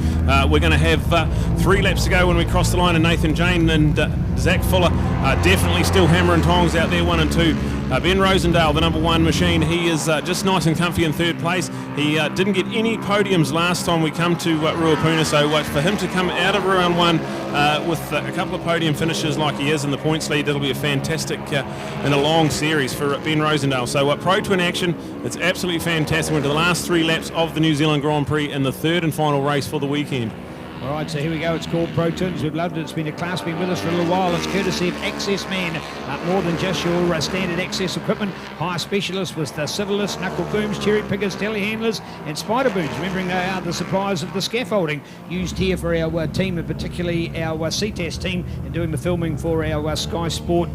We're going to have 3 laps to go when we cross the line, and Nathan Jane and Zach Fuller definitely still hammering tongs out there, 1 and 2. Ben Rosendale, the number 1 machine, he is just nice and comfy in third place. He didn't get any podiums last time we come to Ruapuna, so for him to come out of round 1 with a couple of podium finishes like he is in the points lead, it'll be a fantastic and a long series for Ben Rosendale. So Pro Twin action, it's absolutely fantastic. We're into the last 3 laps of the New Zealand Grand Prix and the third and final race for the weekend. All right, so here we go. It's called Pro Twins. We've loved it. It's been a class, been with us for a little while. It's courtesy of Access Man. More than just your standard access equipment. Hire specialists with civilists, knuckle booms, cherry pickers, telehandlers, and spider booms. Remembering they are the suppliers of the scaffolding used here for our team, and particularly our CTAS team, and doing the filming for our Sky Sport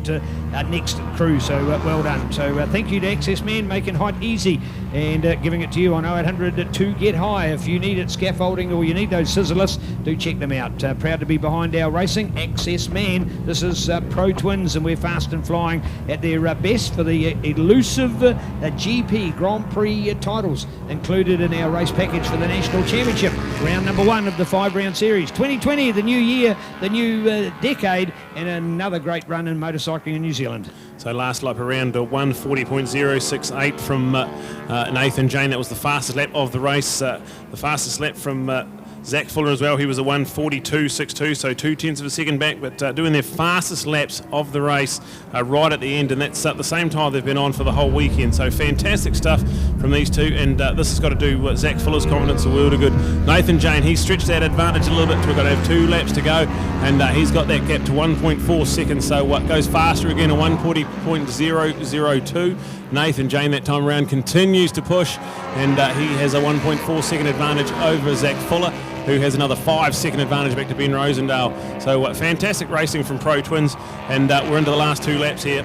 next crew. So well done. So thank you to Access Man, making height easy and giving it to you on 0800 to get high. If you need it, scaffolding, or you need those scissor lifts, do check them out. Proud to be behind our racing, Access Man. This is Pro Twins, and we're fast and flying at their best for the elusive GP Grand Prix titles included in our race package for the National Championship. Round number 1 of the 5-round series. 2020, the new year, the new decade, and another great run in motorcycling in New Zealand. So last lap around 1:40.068 from Nathan Jane. That was the fastest lap of the race. The fastest lap from Zach Fuller as well. He was a 1:42.62, so 0.2 of a second back, but doing their fastest laps of the race right at the end, and that's the same time they've been on for the whole weekend. So fantastic stuff from these two, and this has got to do Zach Fuller's confidence a world of good. Nathan Jane, he stretched that advantage a little bit. We've got to have 2 laps to go, and he's got that gap to 1.4 seconds, so goes faster again, a 1:40.002. Nathan Jane that time around continues to push, and he has a 1.4 second advantage over Zach Fuller, who has another 5-second advantage back to Ben Rosendale. So fantastic racing from Pro Twins, and we're into the last 2 laps here.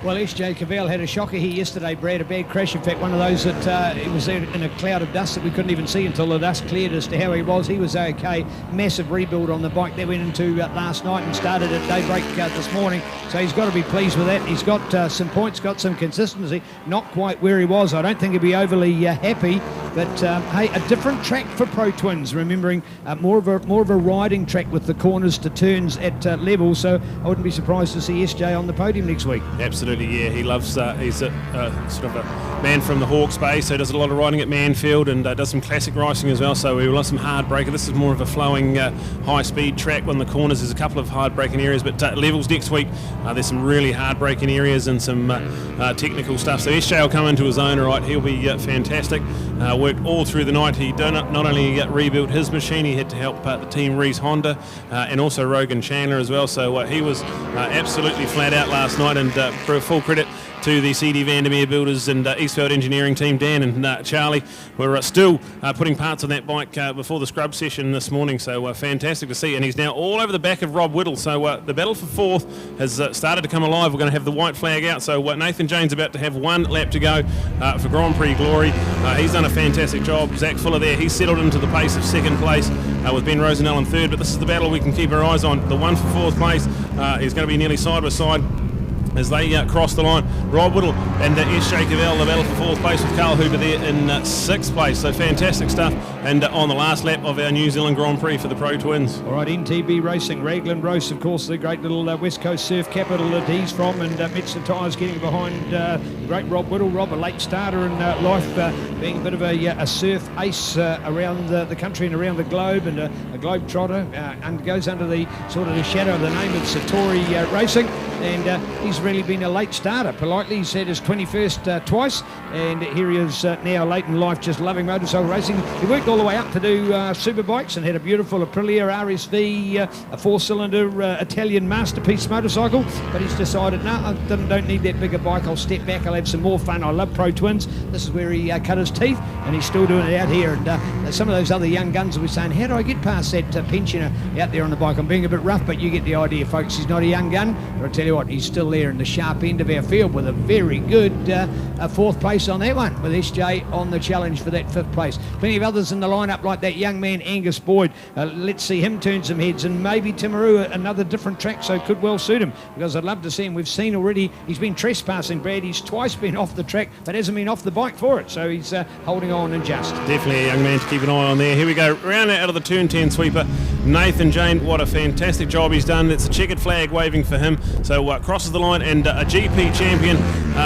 Well, SJ Cavell had a shocker here yesterday, Brad, a bad crash. In fact, one of those that it was in a cloud of dust that we couldn't even see until the dust cleared as to how he was. He was okay. Massive rebuild on the bike they went into last night and started at daybreak this morning. So he's got to be pleased with that. He's got some points, got some consistency. Not quite where he was. I don't think he'd be overly happy. But hey, a different track for Pro Twins. Remembering more of a riding track with the corners to turns at level. So I wouldn't be surprised to see SJ on the podium next week. Absolutely. Yeah, he loves, he's a sort of a man from the Hawke's Bay, so does a lot of riding at Manfield and does some classic racing as well, so we will have some hard breaker. This is more of a flowing high speed track. On the corners there's a couple of hard braking areas, but levels next week there's some really hard braking areas and some technical stuff, so SJ will come into his own, all right. He'll be fantastic. Worked all through the night. He not only rebuilt his machine, he had to help the team Reese Honda and also Rogan Chandler as well, so he was absolutely flat out last night, and for full credit to the CD Vandermeer builders and Eastfield engineering team. Dan and Charlie were still putting parts on that bike before the scrub session this morning, so fantastic to see. And he's now all over the back of Rob Whittle, so the battle for 4th has started to come alive. We're going to have the white flag out, so Nathan Jane's about to have 1 lap to go for Grand Prix glory. He's done a fantastic job. Zach Fuller there, he's settled into the pace of 2nd place with Ben Rosendale in 3rd, but this is the battle we can keep our eyes on. The one for 4th place is going to be nearly side by side as they cross the line. Rob Whittle and S.J. Cavell, the battle for 4th place with Carl Hooper there in 6th place. So fantastic stuff. And on the last lap of our New Zealand Grand Prix for the Pro Twins. All right, NTB Racing, Raglan Rose, of course, the great little West Coast surf capital that he's from, and Mitsler Tyres getting behind the great Rob Whittle. Rob, a late starter in life, being a bit of a surf ace around the country and around the globe, and a globe trotter, and goes under the sort of the shadow of the name of Satori Racing. And he's really been a late starter. Politely, he's had his 21st twice, and here he is now late in life, just loving motorcycle racing. He worked all the way up to do superbikes and had a beautiful Aprilia RSV, a 4-cylinder Italian masterpiece motorcycle, but he's decided, no, I don't need that bigger bike. I'll step back, I'll have some more fun. I love Pro Twins. This is where he cut his teeth, and he's still doing it out here. And some of those other young guns will be saying, how do I get past that pensioner out there on the bike? I'm being a bit rough, but you get the idea, folks. He's not a young gun, but I tell you what, he's still there in the sharp end of our field with a very good 4th place on that one, with SJ on the challenge for that 5th place. Plenty of others in the lineup, like that young man Angus Boyd. Let's see him turn some heads, and maybe Timaru, another different track, so could well suit him, because I'd love to see him. We've seen already he's been trespassing, Brad. He's twice been off the track, but hasn't been off the bike for it, so he's holding on and just. Definitely a young man to keep an eye on there. Here we go, round out of the turn 10 sweeper, Nathan Jane. What a fantastic job he's done. It's a checkered flag waving for him, so crosses the line, and a GP champion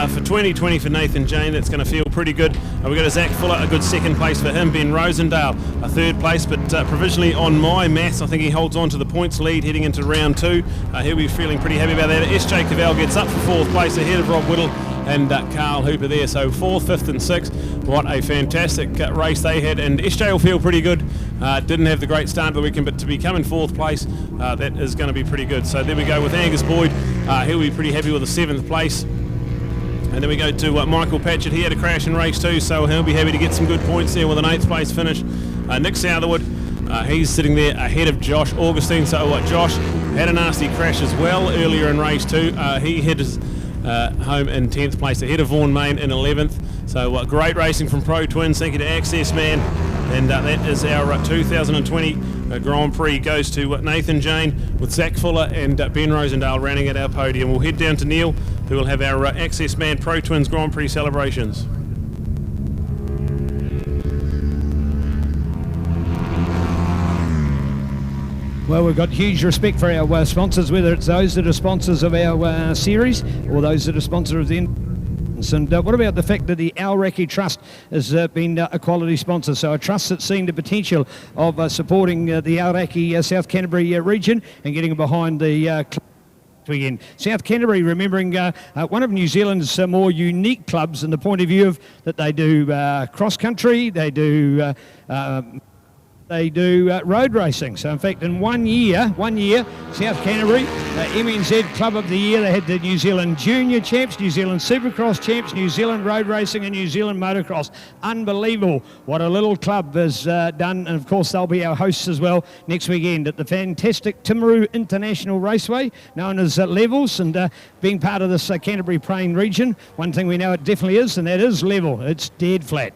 for 2020 for Nathan Jane. That's going to feel pretty good. We've got a Zach Fuller, a good 2nd place for him. Ben Rosendale, a 3rd place, but provisionally on my maths, I think he holds on to the points lead heading into round 2. He'll be feeling pretty happy about that. S.J. Cavell gets up for 4th place ahead of Rob Whittle and Carl Hooper there. So 4th, 5th and 6th. What a fantastic race they had, and SJ will feel pretty good. Didn't have the great start of the weekend, but to be coming 4th place, that is going to be pretty good. So there we go with Angus Boyd. He'll be pretty happy with a 7th place. And then we go to Michael Patchett. He had a crash in race 2, so he'll be happy to get some good points there with an 8th place finish. Nick Southerwood, he's sitting there ahead of Josh Augustine. So Josh had a nasty crash as well earlier in race 2. He hit his home in 10th place ahead of Vaughan Main in 11th. So great racing from Pro Twins. Thank you to Access Man. And that is our 2020 Grand Prix goes to Nathan Jane with Zach Fuller and Ben Rosendale rounding out our podium. We'll head down to Neil, who will have our Access Man Pro Twins Grand Prix celebrations. Well, we've got huge respect for our sponsors, whether it's those that are sponsors of our series or those that are sponsors of the And what about the fact that the Aoraki Trust has been a quality sponsor? So a trust that's seen the potential of supporting the Aoraki South Canterbury region and getting behind the weekend. South Canterbury, remembering one of New Zealand's more unique clubs in the point of view of that they do cross country, they do road racing. So in fact, in one year, South Canterbury, MNZ Club of the Year, they had the New Zealand Junior Champs, New Zealand Supercross Champs, New Zealand Road Racing and New Zealand Motocross. Unbelievable what a little club has done, and of course they'll be our hosts as well next weekend at the fantastic Timaru International Raceway, known as Levels, and being part of this Canterbury Plain region, one thing we know it definitely is, and that is level. It's dead flat.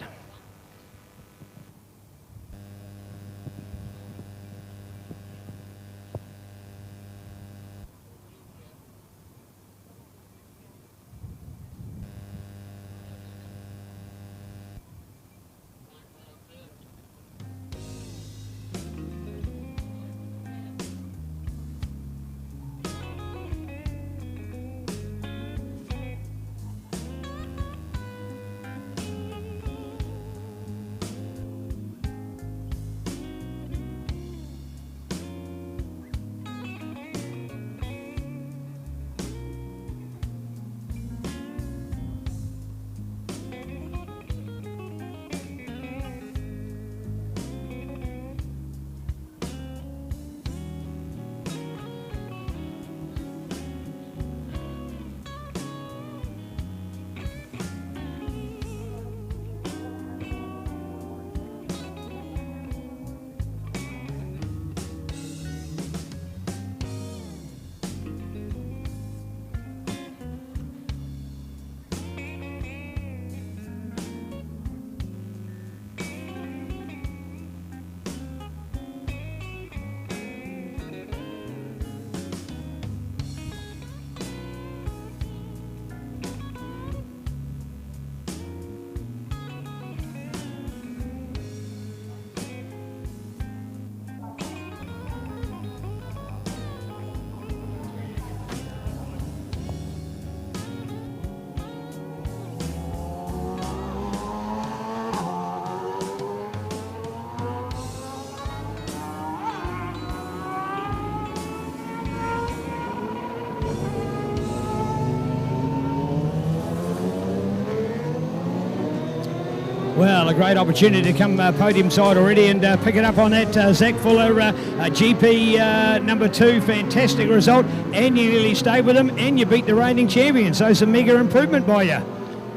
Well, a great opportunity to come podium side already and pick it up on that. Zach Fuller, GP number 2, fantastic result, and you nearly stayed with him and you beat the reigning champion, so some mega improvement by you.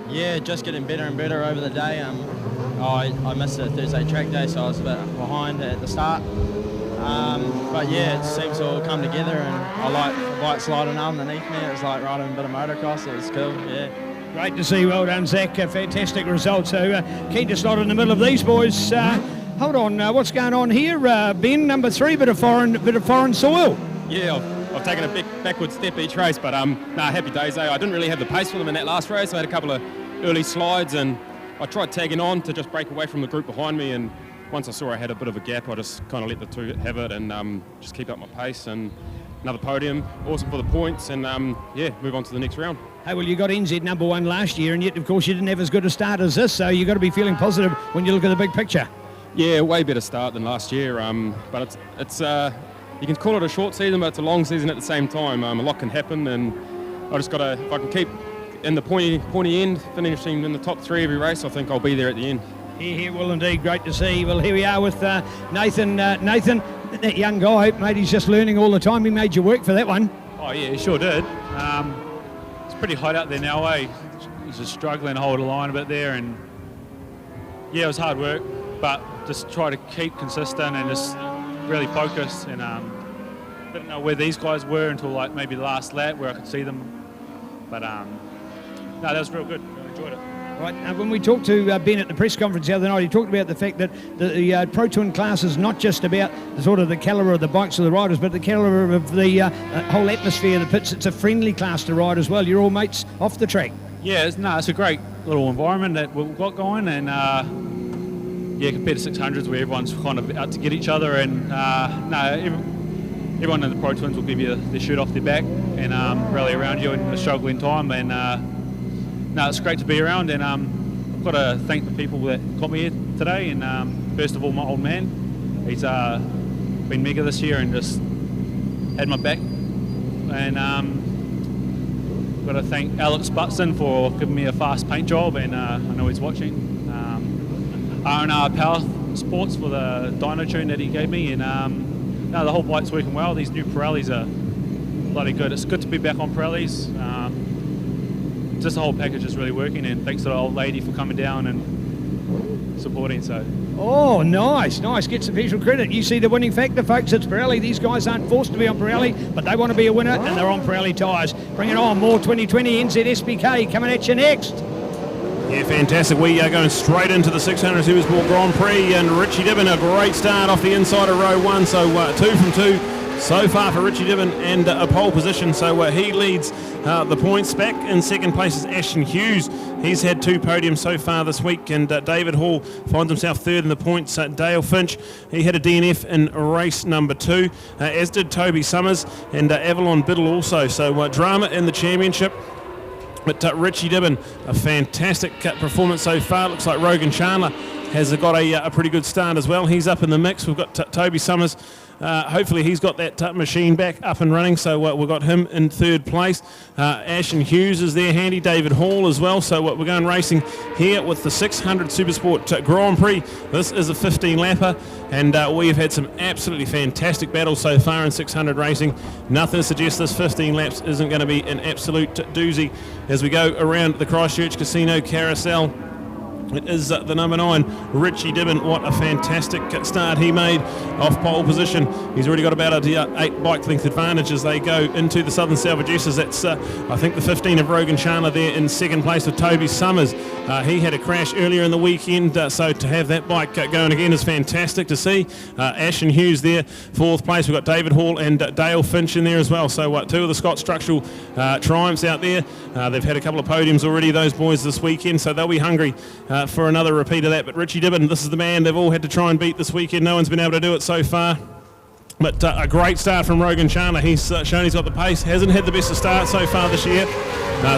Yeah, just getting better and better over the day. I missed the Thursday track day, so I was a bit behind at the start. But yeah, it seems to all come together, and I like the bike sliding underneath me. It was like riding a bit of motocross. It was cool, yeah. Great to see. Well done, Zach. A fantastic result. So keen to slot in the middle of these boys. Hold on, what's going on here? Ben, number 3, bit of foreign soil. Yeah, I've taken a big backward step each race, but happy days. I didn't really have the pace for them in that last race. I had a couple of early slides, and I tried tagging on to just break away from the group behind me. And once I saw I had a bit of a gap, I just kind of let the two have it and just keep up my pace. And another podium, awesome for the points, and move on to the next round. Hey, well, you got NZ number 1 last year, and yet, of course, you didn't have as good a start as this, so you've got to be feeling positive when you look at the big picture. Yeah, way better start than last year, but it's you can call it a short season, but it's a long season at the same time. A lot can happen, and I just got to, if I can keep in the pointy end, finishing in the top 3 every race, I think I'll be there at the end. Here, well, indeed, great to see. Well, here we are with Nathan. Nathan, that young guy, mate, he's just learning all the time. He made you work for that one. Oh yeah, he sure did. It's pretty hot out there now, eh? He's just struggling to hold a line a bit there, and yeah, it was hard work, but just try to keep consistent and just really focus. And didn't know where these guys were until like maybe the last lap where I could see them. But no, that was real good. Really enjoyed it. Right, when we talked to Ben at the press conference the other night, he talked about the fact that the Pro Twin class is not just about the calibre of the bikes of the riders, but the calibre of the whole atmosphere of the pits. It's a friendly class to ride as well. You're all mates off the track. Yeah, it's a great little environment that we've got going, and compared to 600s where everyone's kind of out to get each other, and everyone in the Pro Twins will give you their shirt off their back and rally around you in a struggling time, and it's great to be around, and I've got to thank the people that got me here today, and first of all my old man. He's been mega this year and just had my back, and got to thank Alex Butson for giving me a fast paint job, and I know he's watching. R&R Power Sports for the dyno tune that he gave me, and the whole bike's working well. These new Pirellis are bloody good. It's good to be back on Pirellis. Just the whole package is really working, and thanks to the old lady for coming down and supporting. So. Oh, nice. Get some special credit. You see the winning factor, folks. It's Pirelli. These guys aren't forced to be on Pirelli, but they want to be a winner, and they're on Pirelli tyres. Bring it on. More 2020 NZSBK coming at you next. Yeah, fantastic. We are going straight into the 600 Supersport Grand Prix, and Richie Dibbon, a great start off the inside of row 1, so 2 from 2 so far for Richie Dibbon, and a pole position, so he leads the points. Back in second place is Ashton Hughes. He's had 2 podiums so far this week, and David Hall finds himself third in the points. Dale Finch, he had a DNF in race number 2, as did Toby Summers, and Avalon Biddle also, so drama in the championship. But Richie Dibbon, a fantastic performance so far. Looks like Rogan Chandler has got a pretty good start as well. He's up in the mix. We've got Toby Summers. Hopefully he's got that machine back up and running, so we've got him in third place. Ashton Hughes is there handy, David Hall as well, so we're going racing here with the 600 Supersport Grand Prix. This is a 15-lapper, and we have had some absolutely fantastic battles so far in 600 racing. Nothing suggests this 15 laps isn't going to be an absolute doozy as we go around the Christchurch Casino Carousel. It is the number 9, Richie Dibbon. What a fantastic start he made off pole position. He's already got about a 8 bike length advantage as they go into the Southern Salvageuses. That's, I think, the 15 of Rogan Chandler there in second place with Toby Summers. He had a crash earlier in the weekend, so to have that bike going again is fantastic to see. Ashton Hughes there, fourth place. We've got David Hall and Dale Finch in there as well. So 2 of the Scott Structural triumphs out there. They've had a couple of podiums already, those boys, this weekend, so they'll be hungry for another repeat of that. But Richie Dibbon, this is the man they've all had to try and beat this weekend. No one's been able to do it so far. But a great start from Rogan Chandler. He's shown he's got the pace. Hasn't had the best of start so far this year.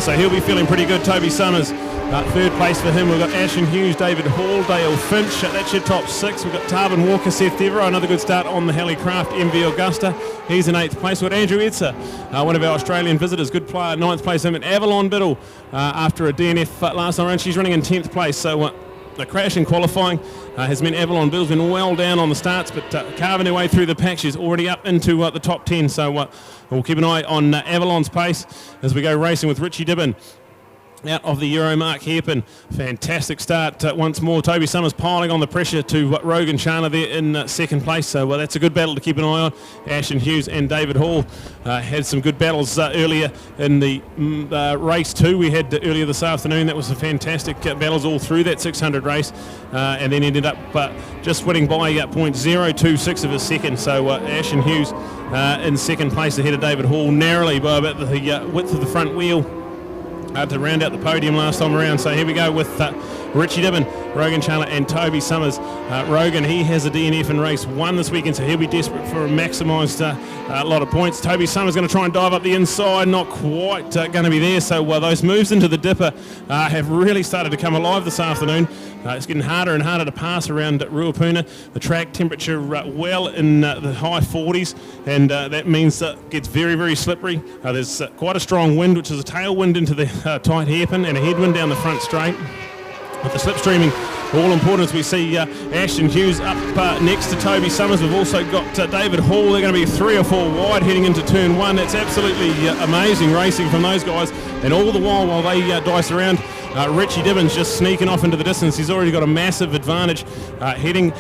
So he'll be feeling pretty good. Toby Summers, third place for him. We've got Ashton Hughes, David Hall, Dale Finch. That's your top 6. We've got Tarvin Walker, Seth Devereux. Another good start on the Hallicraft MV Augusta. He's in 8th place. We've got Andrew Edser, one of our Australian visitors. Good player, 9th place. Him at Avalon Biddle after a DNF last time around. She's running in 10th place. So a crash in qualifying has meant Avalon Bill's been well down on the starts, but carving their way through the pack. She's already up into the top 10, so we'll keep an eye on Avalon's pace as we go racing with Richie Dibbin out of the Euromark hairpin. Fantastic start once more. Toby Summers piling on the pressure to Rogan Chandler there in second place, so that's a good battle to keep an eye on. Ashton Hughes and David Hall had some good battles earlier in the race 2 we had earlier this afternoon. That was a fantastic battles all through that 600 race, and then ended up just winning by 0.026 of a second, so Ashton Hughes in second place ahead of David Hall, narrowly by about the width of the front wheel to round out the podium last time around. So here we go with Richie Dibbin, Rogan Chandler and Toby Summers. Rogan, he has a DNF in race 1 this weekend, so he'll be desperate for a maximised lot of points. Toby Summers going to try and dive up the inside, not quite going to be there, so those moves into the dipper have really started to come alive this afternoon. It's getting harder and harder to pass around Ruapuna. The track temperature well in the high 40s, and that means it gets very, very slippery. There's quite a strong wind, which is a tailwind into the tight hairpin, and a headwind down the front straight. With the slipstreaming all important as we see Ashton Hughes up next to Toby Summers. We've also got David Hall. They're going to be 3 or 4 wide heading into turn 1. That's absolutely amazing racing from those guys. And all the while they dice around, Richie Dibbin's just sneaking off into the distance. He's already got a massive advantage heading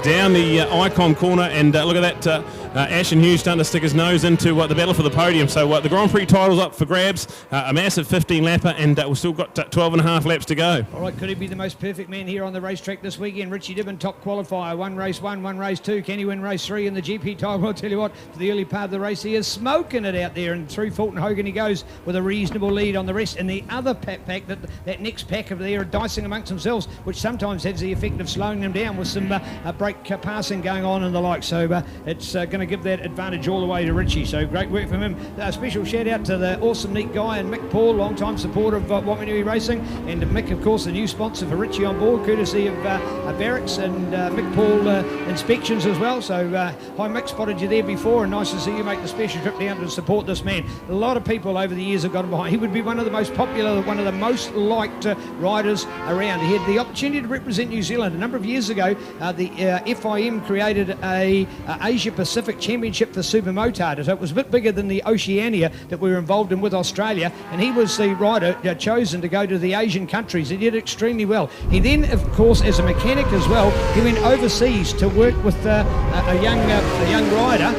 down the Icon corner. And look at that, Ashton Hughes starting to stick his nose into the battle for the podium. So the Grand Prix title's up for grabs, a massive 15-lapper, and we've still got 12 and a half laps to go. All right, could he be the most perfect man here on the racetrack this weekend? Richie Dibbin, top qualifier, one race 2. Can he win race 3 in the GP title? I'll tell you what, for the early part of the race, he is smoking it out there, and through Fulton Hogan he goes with a reasonable lead on the rest. And the other pack, that next pack of there are dicing amongst themselves, which sometimes has the effect of slowing them down with some brake passing going on and the like. So it's going to give that advantage all the way to Richie. So great work from him. A special shout out to the awesome neat guy and Mick Paul, long-time supporter of Waimanui Racing, and Mick, of course, the new sponsor for Richie on board, courtesy of Barracks and Mick Paul Inspections as well. So hi Mick, spotted you there before, and nice to see you make the special trip down to support this man. A lot of people over the years have got him behind. He would be one of the most popular, one of the most liked riders around. He had the opportunity to represent New Zealand a number of years ago. The FIM created a Asia Pacific Championship for Supermotard, so it was a bit bigger than the Oceania that we were involved in with Australia, and he was the rider chosen to go to the Asian countries. He did extremely well. He then, of course, as a mechanic as well, he went overseas to work with a young rider,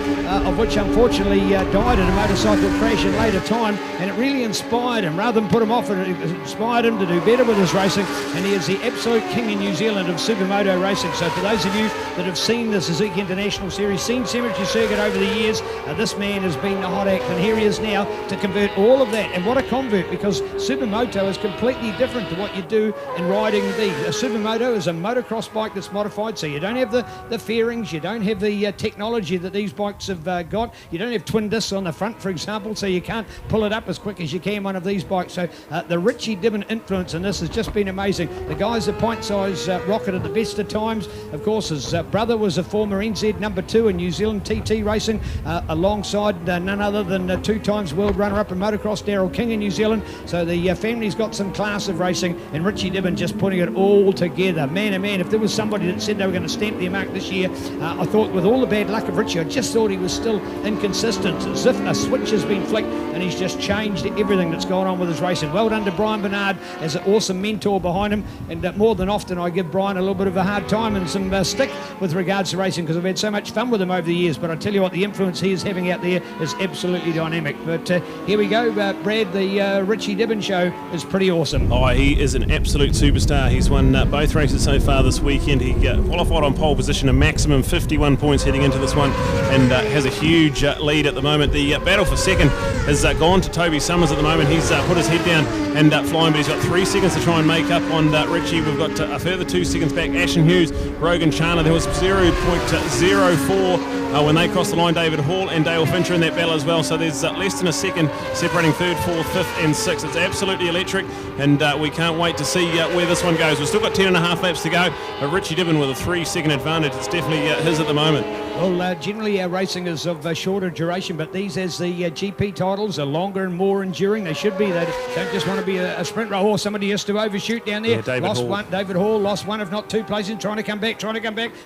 of which unfortunately died in a motorcycle crash in later time, and it really inspired him. Rather than put him off, it inspired him to do better with his racing, and he is the absolute king in New Zealand of supermoto racing. So for those of you that have seen the Suzuki International Series, seen Cemetery Circuit over the years, this man has been the hot act, and here he is now to convert all of that. And what a convert, because supermoto is completely different to what you do in riding a supermoto is a motocross bike that's modified, so you don't have the fairings, you don't have the technology that these bikes have got, you don't have twin discs on the front, for example, so you can't pull it up as quick as you can one of these bikes. So the Richie Dibbin influence in this has just been amazing. The guy's a pint-sized rocket at the best of times. Of course, his brother was a former NZ number 2 in New Zealand TT racing, alongside none other than 2 times world runner-up in motocross, Daryl King in New Zealand. So the family's got some class of racing, and Richie Dibbin just putting it all together. Man, oh man, if there was somebody that said they were going to stamp their mark this year, I thought with all the bad luck of Richie, I just thought he was still inconsistent, as if a switch has been flicked and he's just changed everything that's gone on with his racing. Well done to Brian Bernard as an awesome mentor behind him, and more than often I give Brian a little bit of a hard time and some stick with regards to racing, because I've had so much fun with him over the years. But I tell you what, the influence he is having out there is absolutely dynamic. But here we go, Brad, the Richie Dibbin show is pretty awesome. Oh, he is an absolute superstar. He's won both races so far this weekend. He qualified on pole position, a maximum 51 points heading into this one, and has a huge lead at the moment. The battle for second has gone to Toby Summers at the moment. He's put his head down and flying, but he's got 3 seconds to try and make up on Richie. We've got a further 2 seconds back. Ashton Hughes, Rogan Chandler, there was 0.04 when they crossed the line. David Hall and Dale Fincher in that battle as well, so there's less than a second separating 3rd, 4th, 5th and 6th. It's absolutely electric, and we can't wait to see where this one goes. We've still got 10 and a half laps to go, but Richie Dibbin with a 3-second advantage. It's definitely his at the moment. Well, generally our racing is of shorter duration, but these, as the GP titles, are longer and more enduring. They should be. They don't just want to be a sprint race. Oh, somebody has to overshoot down there. Yeah, David Hall lost one, if not two places, trying to come back,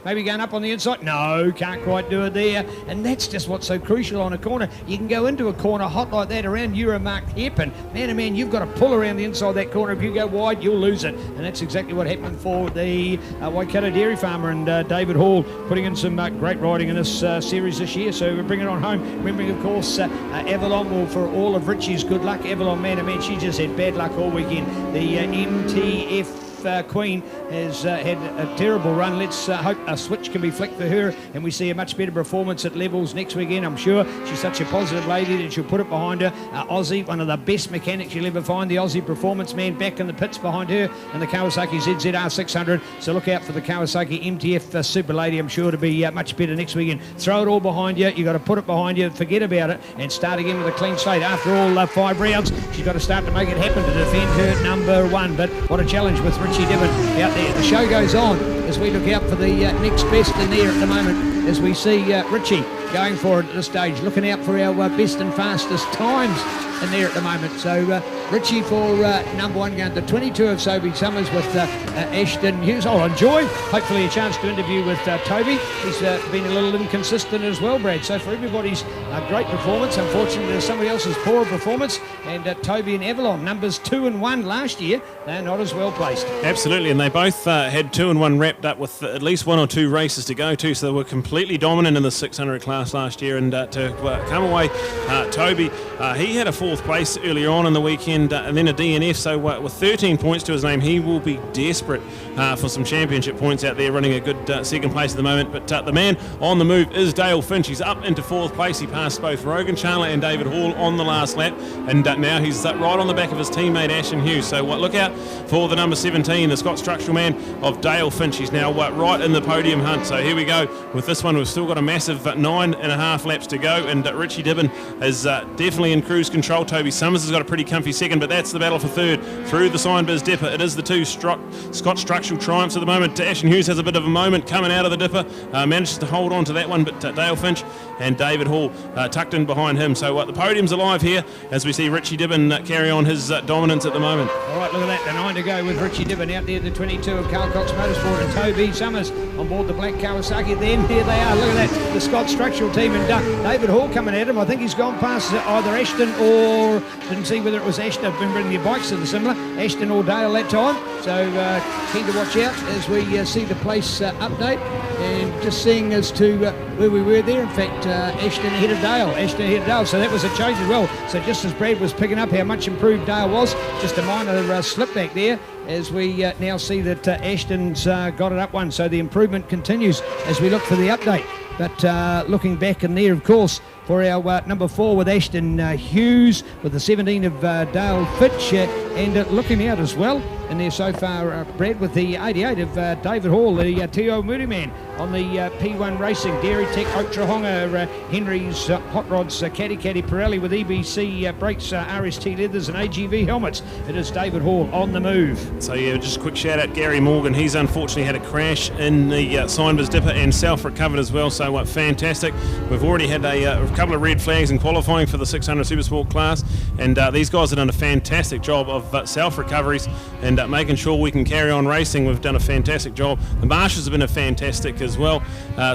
maybe going up on the inside. No, can't quite do it there. And that's just what's so crucial on a corner. You can go into a corner hot like that around Euromark hairpin. Man, oh man, you've got to pull around the inside of that corner. If you go wide, you'll lose it. And that's exactly what happened for the Waikato Dairy Farmer and David Hall, putting in some great riding in this series this year. So we're bringing it on home. Remembering, of course, Avalon. Well, for all of Richie's good luck, Avalon, man, oh man, she just had bad luck all weekend. The MTF Queen has had a terrible run. Let's hope a switch can be flicked for her and we see a much better performance at levels next weekend. I'm sure she's such a positive lady that she'll put it behind her. Aussie, one of the best mechanics you'll ever find, the Aussie performance man, back in the pits behind her, and the Kawasaki ZZR 600. So look out for the Kawasaki MTF Super Lady. I'm sure to be much better next weekend. Throw it all behind you. You've got to put it behind you, forget about it, and start again with a clean slate. After all 5 rounds, she's got to start to make it happen to defend her number 1. But what a challenge with Richie Dibbon out there. The show goes on as we look out for the next best in there at the moment, as we see Richie going for it at this stage, looking out for our best and fastest times in there at the moment. So Richie for number 1, going to 22 of Sophie Summers with Ashton Hughes. I'll enjoy, hopefully, a chance to interview with Toby. He's been a little inconsistent as well, Brad. So for everybody's great performance, unfortunately there's somebody else's poor performance, and Toby and Avalon, numbers 2 and 1 last year, they're not as well placed. Absolutely, and they both had 2 and 1 wrapped up with at least 1 or 2 races to go to, so they were completely dominant in the 600 class last year. And to come away, Toby, he had a 4th place earlier on in the weekend, and then a DNF, so with 13 points to his name, he will be desperate for some championship points out there, running a good 2nd place at the moment. But the man on the move is Dale Finch. He's up into 4th place. He passed both Rogan Chandler and David Hall on the last lap, and now he's right on the back of his teammate Ashton Hughes. So look out for the number 17, the Scott Structural man of Dale Finch. He's now right in the podium hunt. So here we go with this one. We've still got a massive 9.5 laps to go, and Richie Dibbon is definitely in cruise control. Toby Summers has got a pretty comfy 2nd, but that's the battle for 3rd through the Signbiz Dipper. It is the 2 Scott Structural triumphs at the moment. Ashton Hughes has a bit of a moment coming out of the Dipper, manages to hold on to that one, but Dale Finch and David Hall tucked in behind him. So the podium's alive here as we see Richie Dibbon carry on his dominance at the moment. All right, look at that, the 9 to go with Richie Dibbon out there, the 22 of Carl Cox Motorsport, and Toby Summers on board the black Kawasaki. Then here they are, look at that, the Scott Structural team, and David Hall coming at him. I think he's gone past either Ashton or, didn't see whether it was Ashton. I've been bringing their bikes to the similar, Ashton or Dale that time. So keen to watch out as we see the place update, and just seeing as to where we were there. In fact, Ashton ahead of Dale. So that was a change as well. So just as Brad was picking up how much improved Dale was, just a minor slip back there, as we now see that Ashton's got it up 1. So the improvement continues as we look for the update. But looking back in there, of course, for our number 4 with Ashton Hughes, with the 17 of Dale Fitch, and looking out as well in there so far, Brad, with the 88 of David Hall, the T.O. Moody man on the P1 Racing, Dairy Tech, Otrahonga, Henry's Hot Rods, Caddy Pirelli with EBC brakes, RST leathers and AGV helmets. It is David Hall on the move. So yeah, just a quick shout out Gary Morgan. He's unfortunately had a crash in the Signbiz Dipper and self-recovered as well, so fantastic. We've already had a couple of red flags in qualifying for the 600 Supersport class, and these guys have done a fantastic job of self-recoveries and making sure we can carry on racing. We've done a fantastic job. The marshals have been a fantastic as well.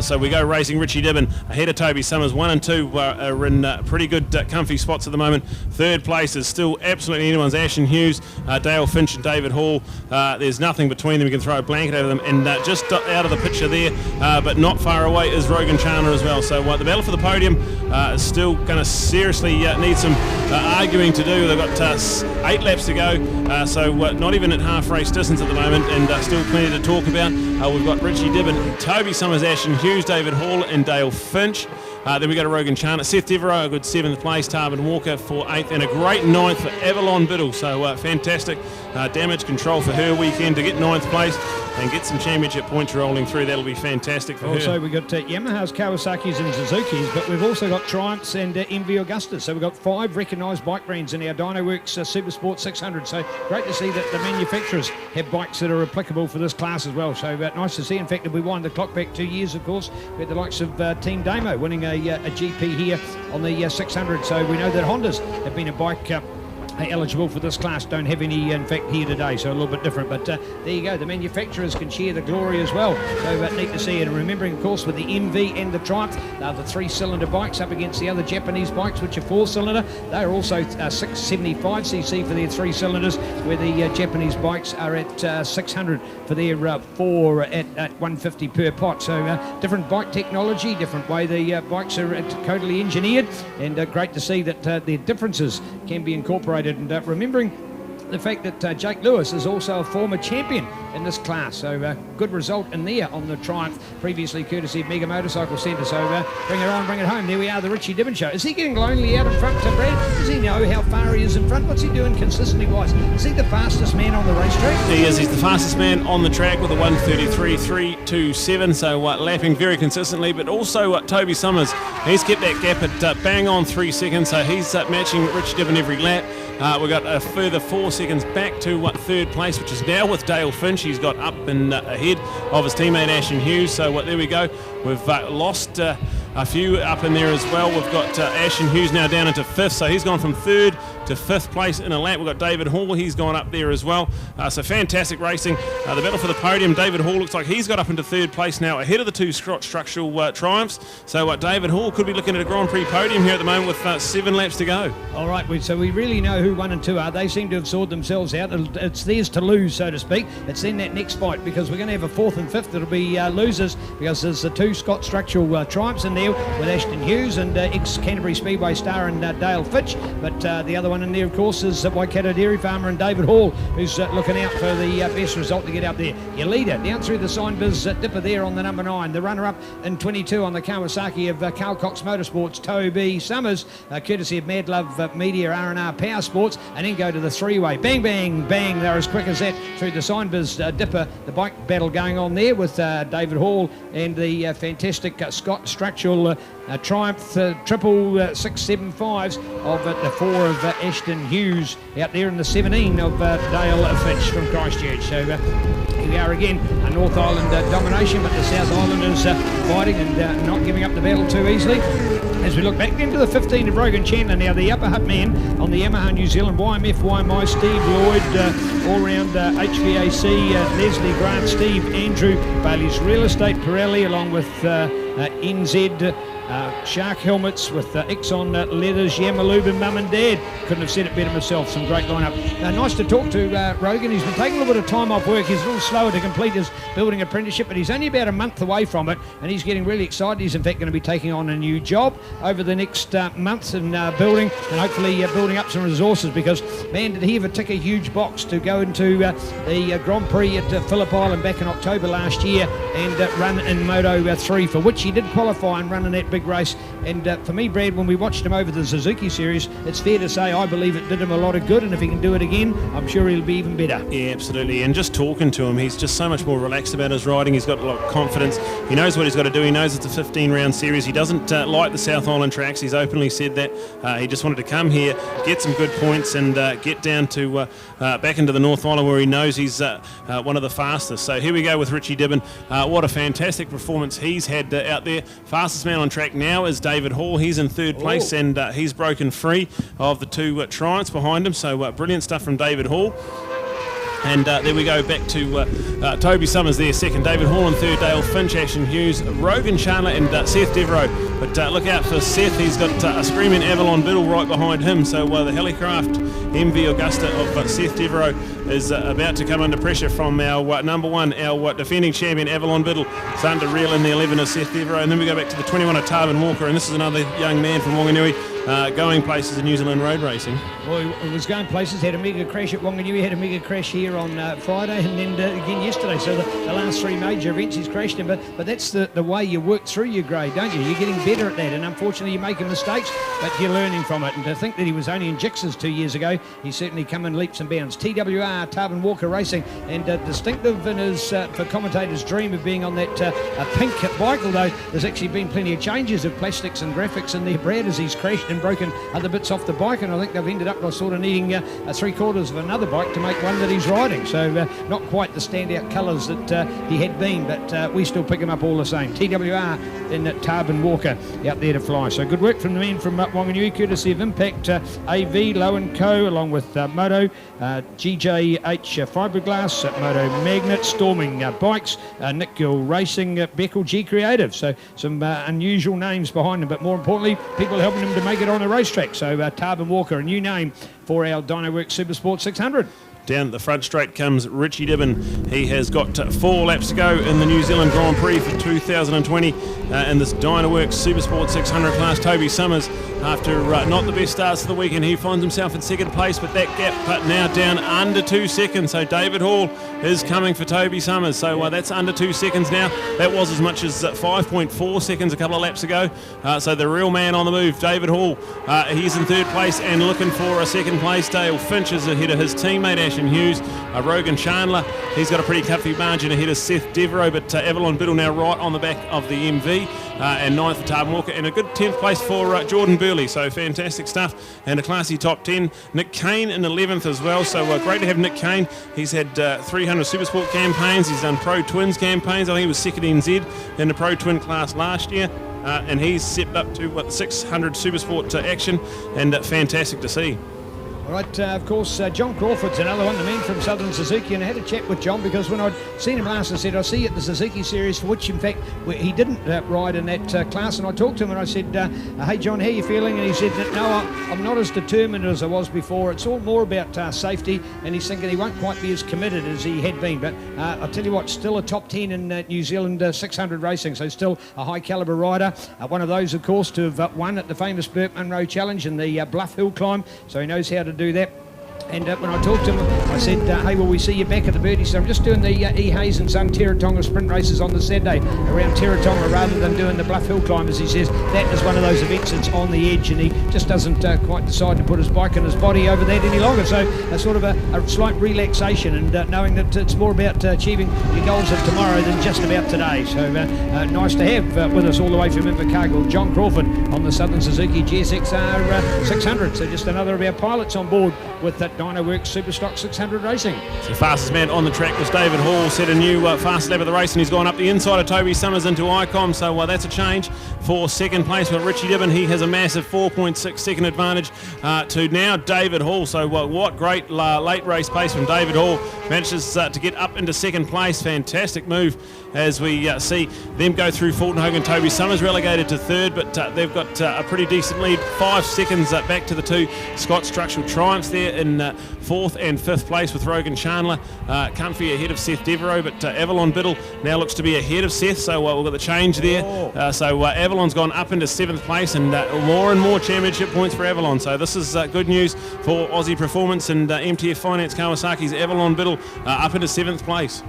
So we go racing. Richie Dibbon ahead of Toby Summers. 1 and 2 are in pretty good comfy spots at the moment. 3rd place is still absolutely anyone's. Ashton Hughes, Dale Finch and David Hall. There's nothing between them. You can throw a blanket over them. And just out of the picture there, but not far away, is Rogan Chandler as well. So the battle for the podium is still going to seriously need some arguing to do. They've got 8 laps to go, so not even at half race distance at the moment, and still plenty to talk about. We've got Richie Dibbon, Toby Summers, Ashton Hughes, David Hall and Dale Finch. Then we go to Rogan Chandler, Seth Devereaux, a good 7th place, Tarvin Walker for 8th, and a great 9th for Avalon Biddle. So fantastic damage control for her weekend to get 9th place and get some championship points rolling through. That'll be fantastic for her. Also, we've got Yamahas, Kawasaki's and Suzuki's, but we've also got Triumphs and MV Augustas. So we've got 5 recognised bike brands in our Dynoworks Supersport 600. So great to see that the manufacturers have bikes that are applicable for this class as well. So nice to see. In fact, if we wind the clock back 2 years, of course, we had the likes of Team Damo winning a GP here on the 600. So we know that Hondas have been a bike eligible for this class, don't have any in fact here today, so a little bit different, but there you go, the manufacturers can share the glory as well, so neat to see it. And remembering, of course, with the MV and the Triumph, they're the 3-cylinder bikes up against the other Japanese bikes which are 4-cylinder. They are also 675cc for their 3 cylinders, where the Japanese bikes are at 600 for their 4 at 150 per pot. So different bike technology, different way the bikes are totally engineered, and great to see that their differences can be incorporated. And remembering the fact that Jake Lewis is also a former champion in this class, so good result in there on the Triumph, previously courtesy of Mega Motorcycle Centre. So bring it on, bring it home. There we are, the Richie Dibbon Show. Is he getting lonely out in front, Brad? Does he know how far he is in front? What's he doing consistently wise? Is he the fastest man on the racetrack? He is. He's the fastest man on the track with a 1:33.327, so lapping very consistently. But also Toby Summers, he's kept that gap at bang on 3 seconds, so he's matching Richie Dibbon every lap. We've got a further 4 seconds back to 3rd place, which is now with Dale Finch. He's got up and ahead of his teammate Ashton Hughes. So there we go. We've lost a few up in there as well. We've got Ashton Hughes now down into 5th, so he's gone from 3rd to 5th place in a lap. We've got David Hall, he's gone up there as well. So fantastic racing. The battle for the podium, David Hall looks like he's got up into 3rd place now, ahead of the 2 structural Triumphs. So David Hall could be looking at a Grand Prix podium here at the moment with 7 laps to go. All right, so we really know who 1 and 2 are. They seem to have sorted themselves out. It's theirs to lose, so to speak. It's in that next fight, because we're going to have a 4th and 5th that'll be losers, because there's the 2 Scott structural Triumphs in there with Ashton Hughes and ex-Canterbury Speedway star and Dale Fitch. But the other one in there, of course, is Waikato Dairy Farmer and David Hall, who's looking out for the best result to get out there. Your leader down through the sign biz dipper there on the number 9. The runner-up in 22 on the Kawasaki of Carl Cox Motorsports, Toby Summers, courtesy of Mad Love Media R&R Power Sports, and then go to the 3-way. Bang, bang, bang. They're as quick as that through the sign biz dipper. The bike battle going on there with David Hall and the fantastic Scott Structural Triumph triple 675s of the 4 of Ashton Hughes out there in the 17 of Dale Finch from Christchurch. So here we are again, a North Island domination, but the South Islanders fighting and not giving up the battle too easily. As we look back into the 15 of Rogan Chandler now, the upper hut man on the Yamaha New Zealand, YMF, YMI, Steve Lloyd, all-round HVAC, Leslie Grant, Steve Andrew, Bailey's Real Estate, Pirelli, along with NZ, Shark Helmets with Exxon Leathers, Yamalubin, Mum and Dad. Couldn't have said it better myself. Some great lineup. Nice to talk to Rogan. He's been taking a little bit of time off work. He's a little slower to complete his building apprenticeship, but he's only about a month away from it, and he's getting really excited. He's in fact going to be taking on a new job over the next month and building, and hopefully building up some resources, because man, did he ever tick a huge box to go into the Grand Prix at Phillip Island back in October last year and run in Moto 3, for which he did qualify and run in that big race. And for me, Brad, when we watched him over the Suzuki Series, it's fair to say I believe it did him a lot of good, and if he can do it again, I'm sure he'll be even better. Yeah, absolutely. And just talking to him, he's just so much more relaxed about his riding. He's got a lot of confidence. He knows what he's got to do. He knows it's a 15-round series. He doesn't like the South Island tracks. He's openly said that. He just wanted to come here, get some good points, and get down to back into the North Island, where he knows he's one of the fastest. So here we go with Richie Dibbon. What a fantastic performance he's had out there. Fastest man on track now is David Hall. He's in 3rd place, and he's broken free of the 2 Triumphs behind him. So brilliant stuff from David Hall. And there we go back to Toby Summers there, 2nd, David Hall in 3rd, Dale Finch, Ashton Hughes, Rogan Chandler and Seth Devereaux. But look out for Seth, he's got a screaming Avalon Biddle right behind him. So the Helicraft MV Augusta of Seth Devereaux is about to come under pressure from our number 1, our defending champion Avalon Biddle. Starting to reel in the 11 of Seth Devereaux. And then we go back to the 21 of Tarvin Walker, and this is another young man from Wanganui. going places in New Zealand road racing. Well, he was going places, had a mega crash at Wanganui, had a mega crash here on Friday, and then again yesterday. So the last three major events he's crashed in. But that's the way you work through your grade, don't you? You're getting better at that, and unfortunately you're making mistakes, but you're learning from it. And to think that he was only in Jixers 2 years ago, he's certainly come in leaps and bounds. TWR, Tarvin Walker Racing, and distinctive in his, for commentators' dream of being on that pink bike, although there's actually been plenty of changes of plastics and graphics in there, Brad, as he's crashed and broken other bits off the bike, and I think they've ended up by sort of needing 3/4 of another bike to make one that he's riding. So not quite the standout colours that he had been, but we still pick him up all the same. TWR in Tarvin Walker out there to fly. So good work from the men from Wanganui, courtesy of Impact AV, Low & Co, along with Moto, GJH Fiberglass, Moto Magnet, Storming Bikes, Nick Gill Racing, Beckel G Creative. So some unusual names behind them, but more importantly, people helping them to make it on the racetrack. So Tarvin Walker, a new name for our Dynoworks Supersport 600. Down the front straight comes Richie Dibbin. He has got 4 laps to go in the New Zealand Grand Prix for 2020 in this Dynoworks Supersport 600 class. Toby Summers, after not the best starts of the weekend, he finds himself in second place, but that gap now down under 2 seconds. So David Hall is coming for Toby Summers. So that's under 2 seconds now. That was as much as 5.4 seconds a couple of laps ago. So the real man on the move, David Hall, he's in third place and looking for a second place. Dale Finch is ahead of his teammate Ashton Hughes. Rogan Chandler, he's got a pretty comfy margin ahead of Seth Devereaux, but Avalon Biddle now right on the back of the MV, and 9th for Tarvin Walker, and a good 10th place for Jordan Burley. So fantastic stuff, and a classy top 10. Nick Kane in 11th as well, so great to have Nick Kane. He's had 300 Supersport campaigns, he's done Pro Twins campaigns. I think he was second NZ in the Pro Twin class last year, and he's stepped up to 600 Supersport action, and fantastic to see. All right, of course, John Crawford's another one, the man from Southern Suzuki, and I had a chat with John because when I'd seen him last, I said, I see you at the Suzuki Series, for which, in fact, he didn't ride in that class, and I talked to him and I said, hey, John, how are you feeling? And he said, no, I'm not as determined as I was before. It's all more about safety, and he's thinking he won't quite be as committed as he had been. But I'll tell you what, still a top 10 in New Zealand 600 racing, so still a high-calibre rider. One of those, of course, to have won at the famous Burke Munro Challenge in the Bluff Hill Climb, so he knows how to do that. And when I talked to him, I said, hey, will we see you back at the Birdie? So I'm just doing the E. Hayes and Son Teretonga sprint races on the Saturday around Teretonga rather than doing the Bluff Hill Climb, as he says. That is one of those events that's on the edge, and he just doesn't quite decide to put his bike and his body over that any longer. So a sort of a slight relaxation, and knowing that it's more about achieving your goals of tomorrow than just about today. So nice to have with us all the way from Invercargill, John Crawford on the Southern Suzuki GSXR 600. So just another of our pilots on board with that Dynoworks Superstock 600 racing. The fastest man on the track was David Hall, set a new fast lap of the race, and he's gone up the inside of Toby Summers into ICOM, so that's a change for second place. But Richie Dibbin, he has a massive 4.6 second advantage to now David Hall. So what great late race pace from David Hall. Manages to get up into second place. Fantastic move as we see them go through Fulton Hogan. Toby Summers relegated to third, but they've got a pretty decent lead, 5 seconds back to the two Scott Structural Triumphs there in 4th and 5th place with Rogan Chandler comfy ahead of Seth Devereaux, but Avalon Biddle now looks to be ahead of Seth, so we've got the change there. So Avalon's gone up into 7th place, and more championship points for Avalon, so this is good news for Aussie Performance and MTF Finance Kawasaki's Avalon Biddle up into 7th place.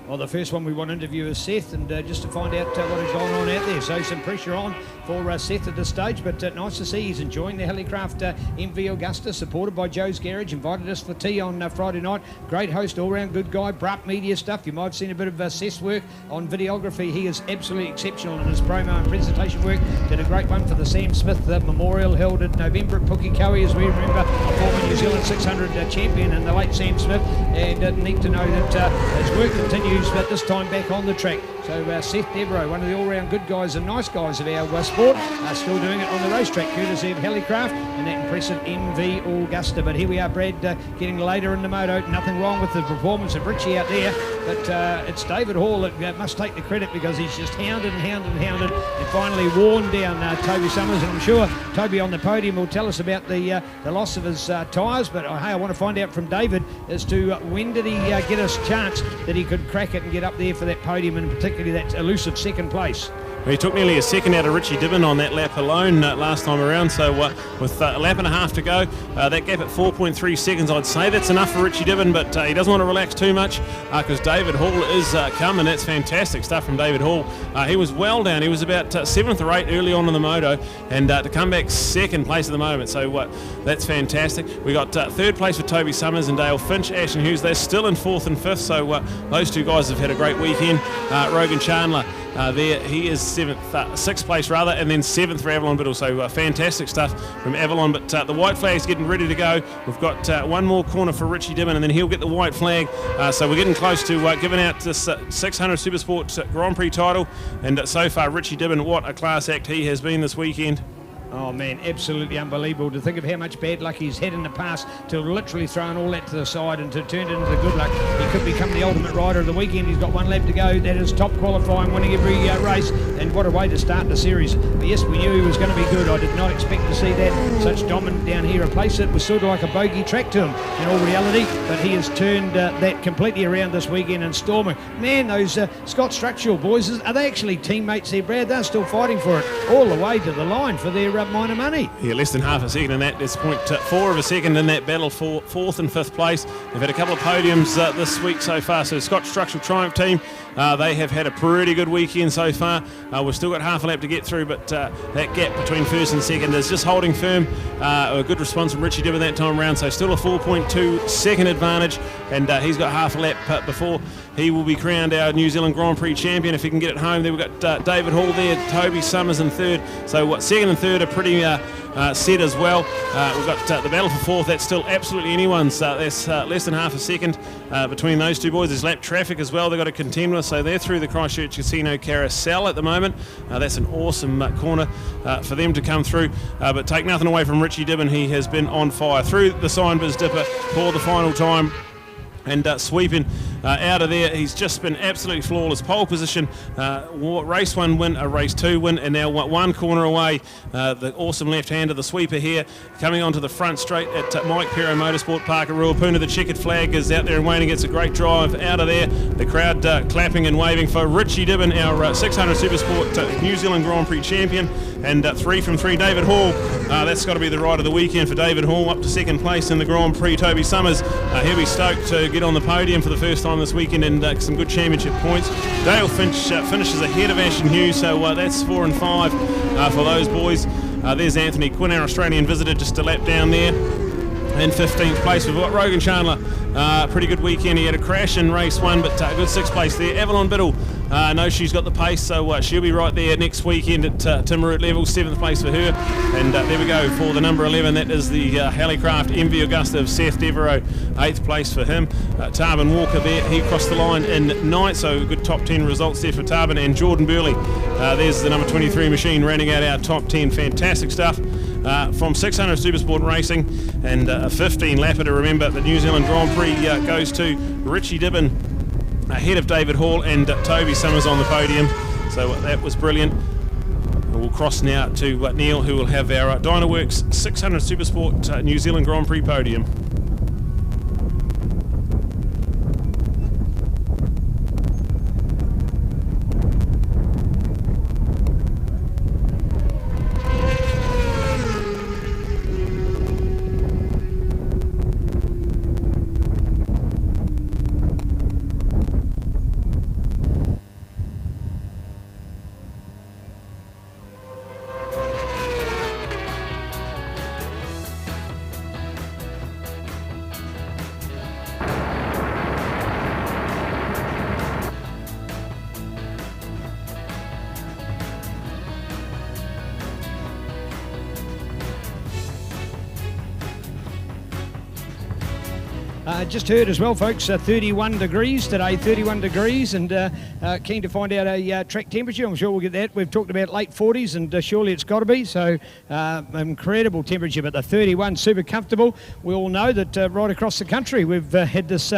Well, the first one we want to interview is Seth, and just to find out what is going on out there. So some pressure on for Seth at this stage, but nice to see he's enjoying the Helicraft MV Augusta, supported by Joe's Garage. Invited us for tea on Friday night. Great host, all-round good guy. Brup media stuff. You might have seen a bit of Seth's work on videography. He is absolutely exceptional in his promo and presentation work. Did a great one for the Sam Smith Memorial held in November at Pukekohe, as we remember, a former New Zealand 600 champion and the late Sam Smith. And neat to know that his work continues, but this time back on the track. So Seth Devereaux, one of the all-round good guys and nice guys of our sport, still doing it on the racetrack, courtesy of Helicraft and that impressive MV Augusta. But here we are, Brad, getting later in the moto. Nothing wrong with the performance of Richie out there, but it's David Hall that must take the credit, because he's just hounded and finally worn down Toby Summers. And I'm sure Toby on the podium will tell us about the loss of his tyres, but hey, I want to find out from David as to when did he get us chance that he could crack it and get up there for that podium, and particularly that elusive second place. He took nearly a second out of Richie Dibben on that lap alone last time around, so with a lap and a half to go, that gap at 4.3 seconds, I'd say that's enough for Richie Dibben, but he doesn't want to relax too much because David Hall is coming. That's fantastic stuff from David Hall. He was well down. He was about 7th or 8th early on in the moto, and to come back second place at the moment, so that's fantastic. We got third place for Toby Summers and Dale Finch. Ashton Hughes, they're still in 4th and 5th, so those two guys have had a great weekend. Rogan Chandler, there he is 6th place rather, and then 7th for Avalon Biddle, so fantastic stuff from Avalon. But the white flag's getting ready to go. We've got one more corner for Richie Dibben, and then he'll get the white flag. So we're getting close to giving out this 600 Supersport Grand Prix title, and so far Richie Dibben, what a class act he has been this weekend. Oh man, absolutely unbelievable to think of how much bad luck he's had in the past to literally throwing all that to the side and to turn it into the good luck. He could become the ultimate rider of the weekend. He's got one lap to go. That is top qualifying, winning every race, and what a way to start the series. But yes, we knew he was going to be good. I did not expect to see that such dominant down here. A place that was sort of like a bogey track to him in all reality, but he has turned that completely around this weekend and storming. Man, those Scott Structural boys, are they actually teammates there, Brad? They're still fighting for it all the way to the line for their minor money. Yeah, less than half a second in that. There's 0.4 of a second in that battle for 4th and 5th place. They've had a couple of podiums this week so far. So Scott Structural Triumph team, they have had a pretty good weekend so far. We've still got half a lap to get through, but that gap between 1st and 2nd is just holding firm. A good response from Richie Dibben that time around, so still a 4.2 second advantage, and he's got half a lap before he will be crowned our New Zealand Grand Prix champion if he can get it home. Then we've got David Hall there, Toby Summers in 3rd. So 2nd and 3rd are pretty set as well. We've got the battle for 4th. That's still absolutely anyone's. There's less than half a second between those two boys. There's lap traffic as well they've got to contend with, so they're through the Christchurch Casino Carousel at the moment. That's an awesome corner for them to come through, but take nothing away from Richie Dibben. He has been on fire through the Signbiz Dipper for the final time, and sweeping out of there. He's just been absolutely flawless. Pole position, race 1 win, a race 2 win, and now one corner away. The awesome left-hander, the sweeper here, coming onto the front straight at Mike Pero Motorsport Park at Ruapuna. The checkered flag is out there and waiting. It's a great drive out of there. The crowd clapping and waving for Richie Dibben, our 600 Supersport New Zealand Grand Prix champion. And 3 from 3, David Hall. That's got to be the ride of the weekend for David Hall, up to 2nd place in the Grand Prix. Toby Summers, he'll be stoked to get on the podium for the first time this weekend, and some good championship points. Dale Finch finishes ahead of Ashton Hughes, so that's 4 and 5 for those boys. There's Anthony Quinn, our Australian visitor, just a lap down there. In 15th place, we've got Rogan Chandler. Pretty good weekend. He had a crash in race 1, but good 6th place there. Avalon Biddle, no, she's got the pace, so she'll be right there next weekend at Timaroot level. 7th place for her. And there we go for the number 11. That is the Hallicraft MV Augusta of Seth Devereaux. 8th place for him. Tarbin Walker there, he crossed the line in 9th, so good top 10 results there for Tarbin. And Jordan Burley, there's the number 23 machine rounding out our top 10. Fantastic stuff. From 600 Supersport Racing, and a 15 lapper to remember. The New Zealand Grand Prix goes to Richie Dibben ahead of David Hall, and Toby Summers on the podium, so that was brilliant. We'll cross now to Neil, who will have our Dynaworks 600 Supersport New Zealand Grand Prix podium. Just heard as well, folks, 31 degrees today, 31 degrees, and keen to find out a track temperature. I'm sure we'll get that. We've talked about late 40s, and surely it's got to be, so incredible temperature, but the 31, super comfortable. We all know that right across the country we've had this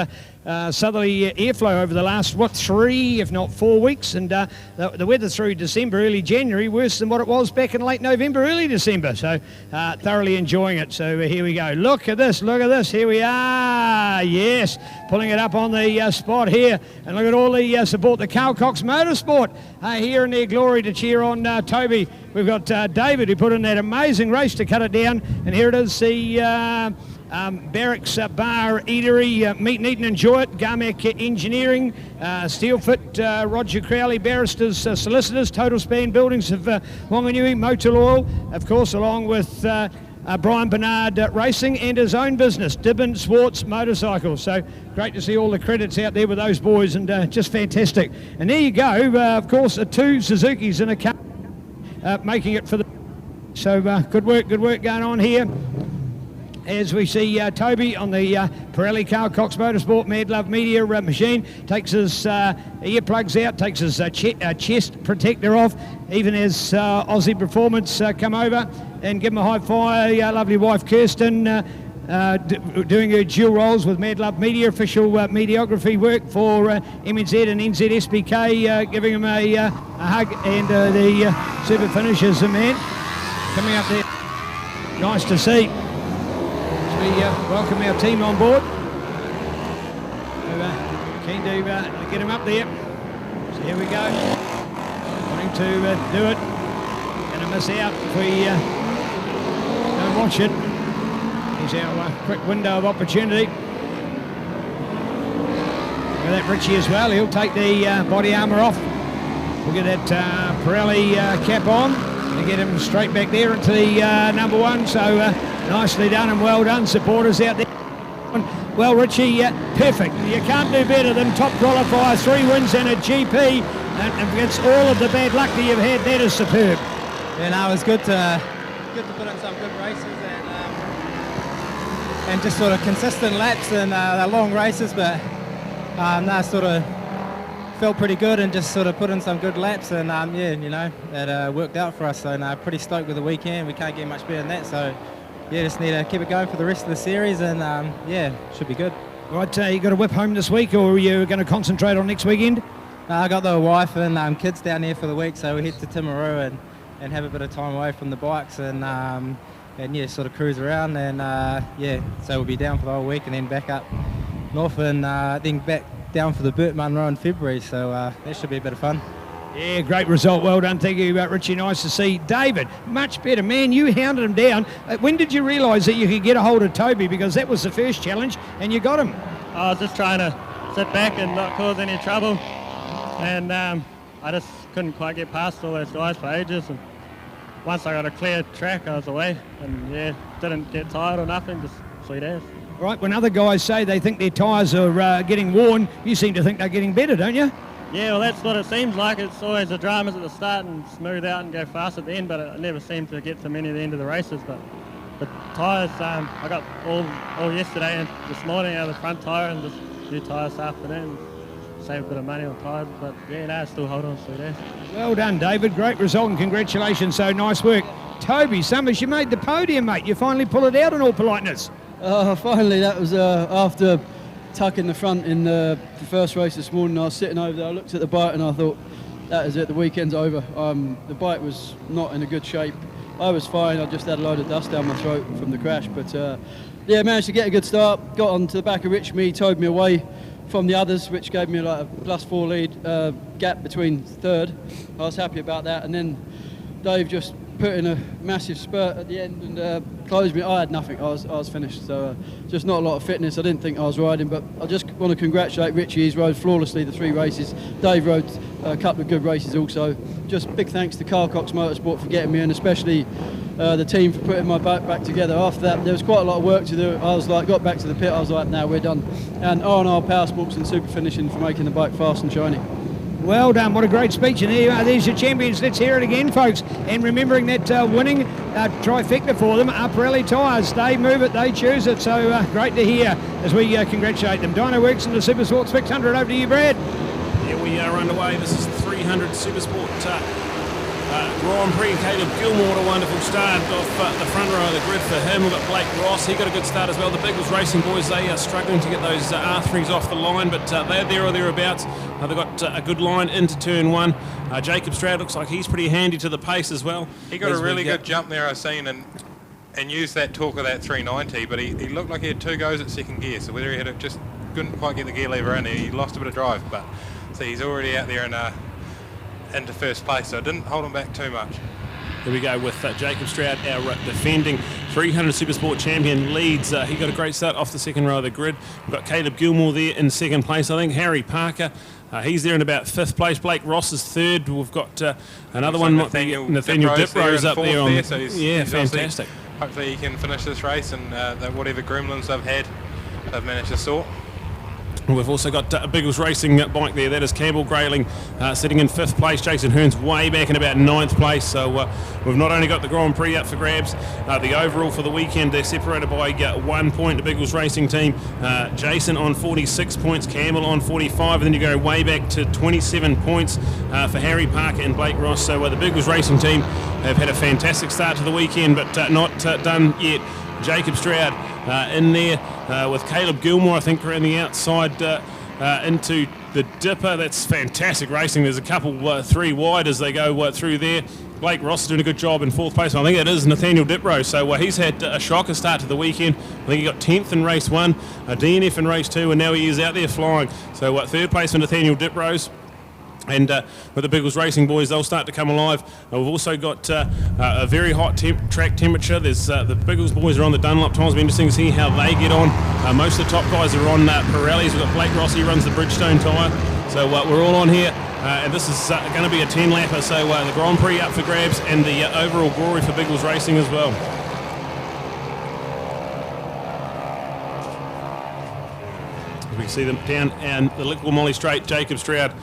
southerly airflow over the last, 3, if not 4 weeks, and the weather through December, early January, worse than what it was back in late November, early December, so thoroughly enjoying it. So here we go. Look at this, here we are, yes, pulling it up on the spot here, and look at all the support, the Car Podium Motorsport here in their glory to cheer on Toby. We've got David, who put in that amazing race to cut it down, and here it is, the Barracks Bar Eatery, meet and eat and enjoy it, Cormac Engineering, Steelfit, Roger Crowley, Barristers, Solicitors, Total Span Buildings of Wanganui, Motor Oil, of course, along with Brian Bernard Racing, and his own business, Dibben Swartz Motorcycles. So great to see all the credits out there with those boys, and just fantastic. And there you go, of course, 2 Suzukis in a car, making it for the... So good work going on here. As we see Toby on the Pirelli Car Cox Motorsport Mad Love Media machine, takes his earplugs out, takes his chest protector off, even as Aussie Performance come over and give him a high five. Lovely wife Kirsten doing her dual roles with Mad Love Media, official mediography work for MNZ and NZSBK, giving him a hug, and the super finishers, the man coming up there. Nice to see. We welcome our team on board. Keen to get him up there. So here we go. Wanting to do it. Gonna miss out if we don't watch it. Here's our quick window of opportunity. Look at that Richie as well. He'll take the body armour off. We'll get that Pirelli cap on and get him straight back there into the number 1. So nicely done and well done, supporters out there. Well, Richie, perfect. You can't do better than top qualifier, 3 wins and a GP, and against all of the bad luck that you've had, that is superb. Yeah, no, it was good to put in some good races and just sort of consistent laps and long races, but no, sort of felt pretty good and just sort of put in some good laps, and yeah, you know, it worked out for us. So no, pretty stoked with the weekend. We can't get much better than that. So yeah, just need to keep it going for the rest of the series, and yeah, should be good. Right, you got a whip home this week, or are you going to concentrate on next weekend? I got the wife and kids down here for the week, so we head to Timaru and have a bit of time away from the bikes, and yeah, sort of cruise around, and yeah, so we'll be down for the whole week and then back up north, and then back down for the Burt Munro in February, so that should be a bit of fun. Yeah, great result. Well done. Thank you, Richie. Nice to see. David, much better. Man, you hounded him down. When did you realise that you could get a hold of Toby? Because that was the first challenge, and you got him. I was just trying to sit back and not cause any trouble. And I just couldn't quite get past all those guys for ages. And once I got a clear track, I was away. And yeah, didn't get tired or nothing, just sweet ass. Right, when other guys say they think their tyres are getting worn, you seem to think they're getting better, don't you? Yeah, well, that's what it seems like. It's always the dramas at the start and smooth out and go fast at the end, but it never seemed to get to many at the end of the races. But the tyres, I got all yesterday and this morning out of the front tyre, and just new tyres this afternoon. Save a bit of money on tyres, but yeah, no, still hold on sweet ass. Well done, David. Great result and congratulations. So nice work. Toby Summers, you made the podium, mate. You finally pull it out in all politeness. Finally, that was after tucking the front in the first race this morning. I was sitting over there, I looked at the bike and I thought, that is it, the weekend's over. The bike was not in a good shape. I was fine, I just had a load of dust down my throat from the crash, but yeah, managed to get a good start, got onto the back of Rich Me, towed me away from the others, which gave me like a +4 lead gap between third. I was happy about that, and then Dave just put in a massive spurt at the end and closed me. I had nothing, I was finished, so just not a lot of fitness. I didn't think I was riding, but I just want to congratulate Richie. He's rode flawlessly the 3 races. Dave rode a couple of good races also. Just big thanks to Car Cox Motorsport for getting me, and especially the team for putting my bike back together. After that, there was quite a lot of work to do. I was like, got back to the pit, I was like, now we're done. And R&R Power Sports and Super Finishing for making the bike fast and shiny. Well done, what a great speech, and there you are, there's your champions. Let's hear it again, folks, and remembering that winning trifecta for them are Pirelli tyres. They move it, they choose it, so great to hear as we congratulate them. Dyno Works and the Supersport 600, over to you, Brad. Yeah, we are underway. This is 300 Supersport Grand Prix. Caleb Gilmore, what a wonderful start off the front row of the grid for him. We've got Blake Ross, he got a good start as well. The Biggles Racing boys, they are struggling to get those R3s off the line, but they're there or thereabouts. They've got a good line into turn one. Jacob Stroud looks like he's pretty handy to the pace as well. He got a really good jump there, I've seen, and used that torque of that 390, but he looked like he had 2 goes at second gear, so whether he had it just couldn't quite get the gear lever in, he lost a bit of drive, but see, he's already out there and into first place, so it didn't hold him back too much. Here we go with Jacob Stroud, our defending 300 Supersport champion, leads. He got a great start off the second row of the grid. We've got Caleb Gilmore there in second place. I think Harry Parker, he's there in about 5th place. Blake Ross is third. We've got another one, Nathaniel Diprose up there. So he's fantastic. Hopefully he can finish this race and whatever gremlins they've had, they've managed to sort. We've also got a Biggles Racing bike there. That is Campbell Grayling sitting in 5th place. Jason Hearn's way back in about 9th place. So we've not only got the Grand Prix up for grabs, the overall for the weekend, they're separated by 1 point. The Biggles Racing team, Jason on 46 points, Campbell on 45, and then you go way back to 27 points for Harry Parker and Blake Ross. So the Biggles Racing team have had a fantastic start to the weekend, but not done yet. Jacob Stroud in there with Caleb Gilmore, I think, around the outside into the dipper. That's fantastic racing. There's a couple 3 wide as they go through there. Blake Ross is doing a good job in 4th place. I think it is Nathaniel Diprose. So he's had a shocker start to the weekend. I think he got 10th in race 1, a DNF in race 2, and now he is out there flying. So 3rd place for Nathaniel Diprose. And with the Biggles Racing boys, they'll start to come alive. We've also got a very hot track temperature. There's the Biggles boys are on the Dunlop tyres. It'll be interesting to see how they get on. Most of the top guys are on Pirellis. We've got Blake Ross, he runs the Bridgestone tyre. So we're all on here. And this is going to be a 10-lapper. So the Grand Prix up for grabs and the overall glory for Biggles Racing as well. We can see them down and the Lickle Molly Straight, Jacob Stroud.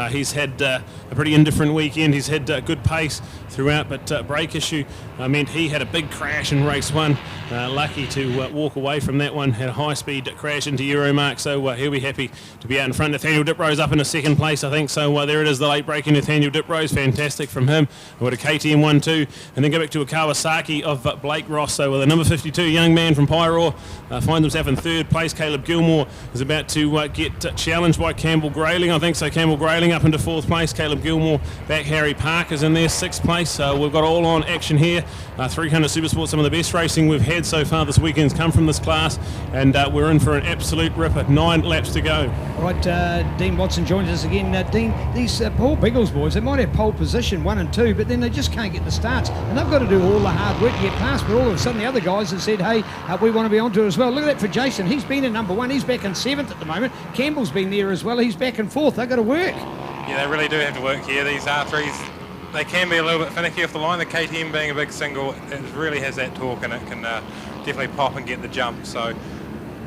He's had a pretty indifferent weekend. He's had good pace throughout, but brake issue meant he had a big crash in race 1. Lucky to walk away from that one. Had a high-speed crash into Euromark, so he'll be happy to be out in front. Nathaniel Diprose up in a 2nd place, I think. So there it is, the late breaking Nathaniel Diprose. Fantastic from him. We've got a KTM 1-2, and then go back to a Kawasaki of Blake Ross. So the number 52 young man from Pyro finds himself in 3rd place. Caleb Gilmore is about to get challenged by Campbell Grayling, I think. So Campbell Grayling up into 4th place. Caleb Gilmore back. Harry Parker's in there, 6th place. We've got all on action here. 300 Supersport, some of the best racing we've had so far this weekend's come from this class, and we're in for an absolute ripper. 9 laps to go. All right, Dean Watson joins us again. Dean, these Paul Biggles boys, they might have pole position 1 and 2, but then they just can't get the starts, and they've got to do all the hard work to get past, but all of a sudden the other guys have said, hey, we want to be onto it as well. Look at that for Jason. He's been in number 1. He's back in 7th at the moment. Campbell's been there as well. He's back in 4th. They've got to work. Yeah, they really do have to work here. These R3s, they can be a little bit finicky off the line. The KTM being a big single, it really has that torque and it can definitely pop and get the jump. So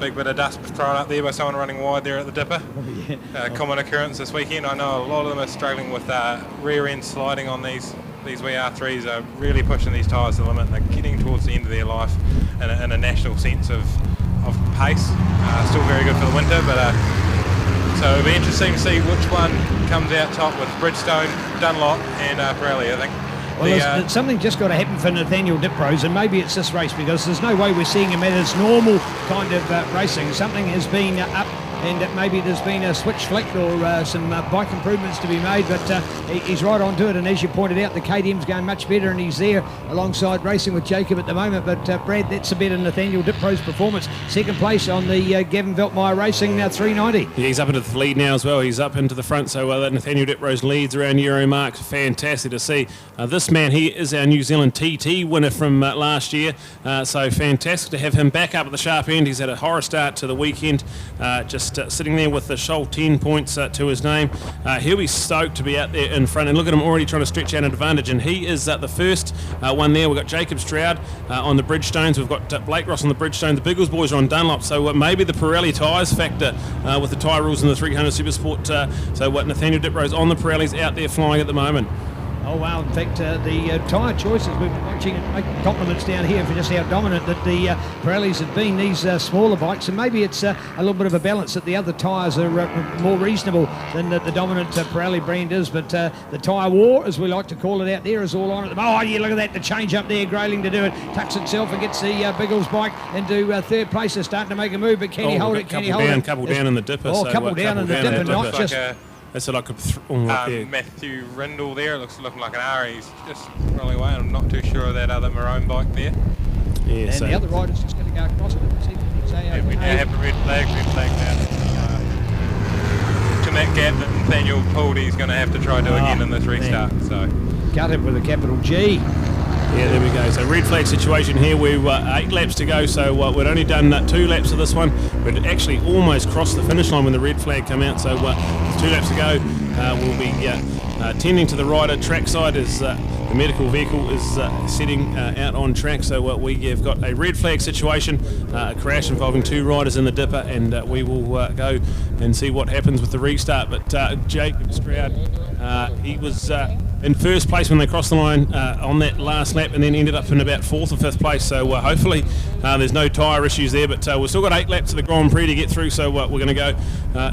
big bit of dust thrown up there by someone running wide there at the dipper. Common occurrence this weekend. I know a lot of them are struggling with rear end sliding on these wee R3s, are really pushing these tyres to the limit. They're getting towards the end of their life in a national sense of pace. Still very good for the winter, but so it'll be interesting to see which one comes out top with Bridgestone, Dunlop and Pirelli, I think. Well, something just got to happen for Nathaniel Diprose, and maybe it's this race, because there's no way we're seeing him at his normal kind of racing. Something has been up, and maybe there's been a switch flicked or some bike improvements to be made, but he's right onto it. And as you pointed out, the KTM's going much better, and he's there alongside racing with Jacob at the moment. But Brad, that's a better Nathaniel Diprose performance. 2nd place on the Gavin Veltmeyer Racing 390. Yeah, he's up into the lead now as well. He's up into the front, so that Nathaniel Diprose leads around Euromark. Fantastic to see. This man here is our New Zealand TT winner from last year, so fantastic to have him back up at the sharp end. He's had a horror start to the weekend, just sitting there with the Scholl 10 points to his name. He'll be stoked to be out there in front, and look at him already trying to stretch out an advantage, and he is the first one there. We've got Jacob Stroud on the Bridgestones. We've got Blake Ross on the Bridgestone. The Biggles boys are on Dunlop, so maybe the Pirelli tyres factor with the tyre rules in the 300 Supersport. So Nathaniel Diprose on the Pirellis out there flying at the moment. Oh, wow. In fact, the tyre choices, we've been watching and making compliments down here for just how dominant that the Pirellis have been, these smaller bikes. And maybe it's a little bit of a balance that the other tyres are more reasonable than the dominant Pirelli brand is. But the tyre war, as we like to call it out there, is all on at the moment. Oh, yeah, look at that. The change up there. Grayling to do it. Tucks itself and gets the Biggles bike into third place. They're starting to make a move, but can he hold it? Can he hold it? Couple down in the dipper. Oh, couple down in the dipper, not just... That's like a Matthew Rindle there. It looking like an R. He's just rolling away. I'm not too sure of that other maroon bike there. Yeah, and the other rider's just going to go across it. We now have a red flag now. To that gap that Nathaniel pulled, he's going to have to try to do again in this restart. So cut him with a capital G. Yeah, there we go. So red flag situation here. We've 8 laps to go, so we'd only done 2 laps of this one. We'd actually almost crossed the finish line when the red flag came out, so there's 2 laps to go. We'll be tending to the rider trackside as the medical vehicle is setting out on track. So we have got a red flag situation, a crash involving 2 riders in the dipper, and we will go and see what happens with the restart. But Jacob Stroud, he was in first place when they crossed the line on that last lap, and then ended up in about 4th or 5th place. So hopefully there's no tyre issues there, but we've still got 8 laps of the Grand Prix to get through, so we're going to go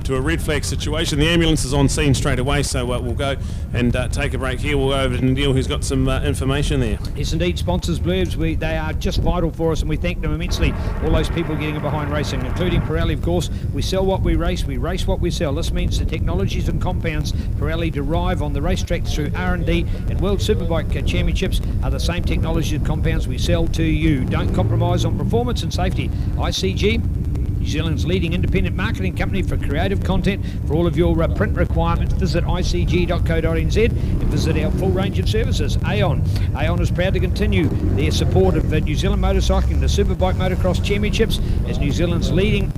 to a red flag situation. The ambulance is on scene straight away, so we'll go and take a break here. We'll go over to Neil, who's got some information there. Yes, indeed. Sponsors, blurbs, they are just vital for us, and we thank them immensely. All those people getting behind racing, including Pirelli, of course. We sell what we race what we sell. This means the technologies and compounds Pirelli derive on the racetracks through R&D and World Superbike Championships are the same technologies and compounds we sell to you. Don't compromise on performance and safety. ICG, New Zealand's leading independent marketing company for creative content. For all of your print requirements, visit icg.co.nz and visit our full range of services. Aon is proud to continue their support of New Zealand motorcycling, the Superbike Motocross Championships. As New Zealand's leading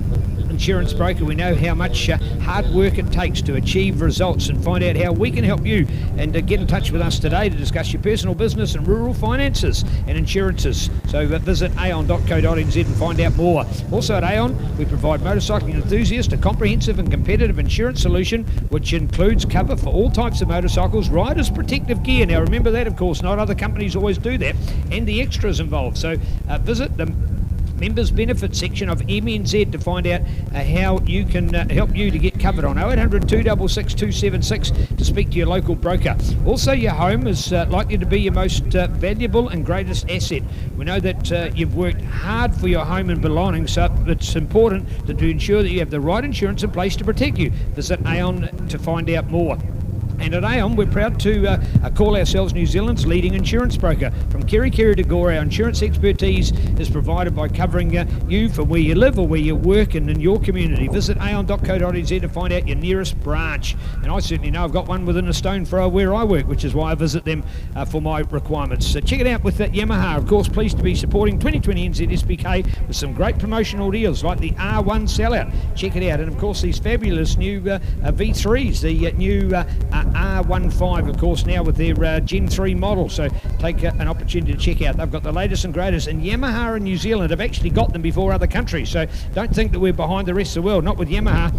insurance broker, we know how much hard work it takes to achieve results, and find out how we can help you. And get in touch with us today to discuss your personal business and rural finances and insurances. So visit aon.co.nz and find out more. Also at Aon, we provide motorcycling enthusiasts a comprehensive and competitive insurance solution, which includes cover for all types of motorcycles, riders, protective gear. Now remember that, of course, not other companies always do that, and the extras involved. So visit the members benefits section of MNZ to find out how you can help you to get covered on 0800 266 276 to speak to your local broker. Also, your home is likely to be your most valuable and greatest asset. We know that you've worked hard for your home and belongings, so it's important to ensure that you have the right insurance in place to protect you. Visit Aon to find out more. And at Aon, we're proud to call ourselves New Zealand's leading insurance broker. From Kerikeri to Gore, our insurance expertise is provided by covering you for where you live or where you work and in your community. Visit aon.co.nz to find out your nearest branch. And I certainly know I've got one within a stone throw where I work, which is why I visit them for my requirements. So check it out with Yamaha. Of course, pleased to be supporting 2020 NZSBK with some great promotional deals like the R1 sellout. Check it out. And of course, these fabulous new V3s, the new R15, of course, now with their Gen 3 model. So take an opportunity to check out. They've got the latest and greatest, and Yamaha in New Zealand have actually got them before other countries. So don't think that we're behind the rest of the world. Not with Yamaha.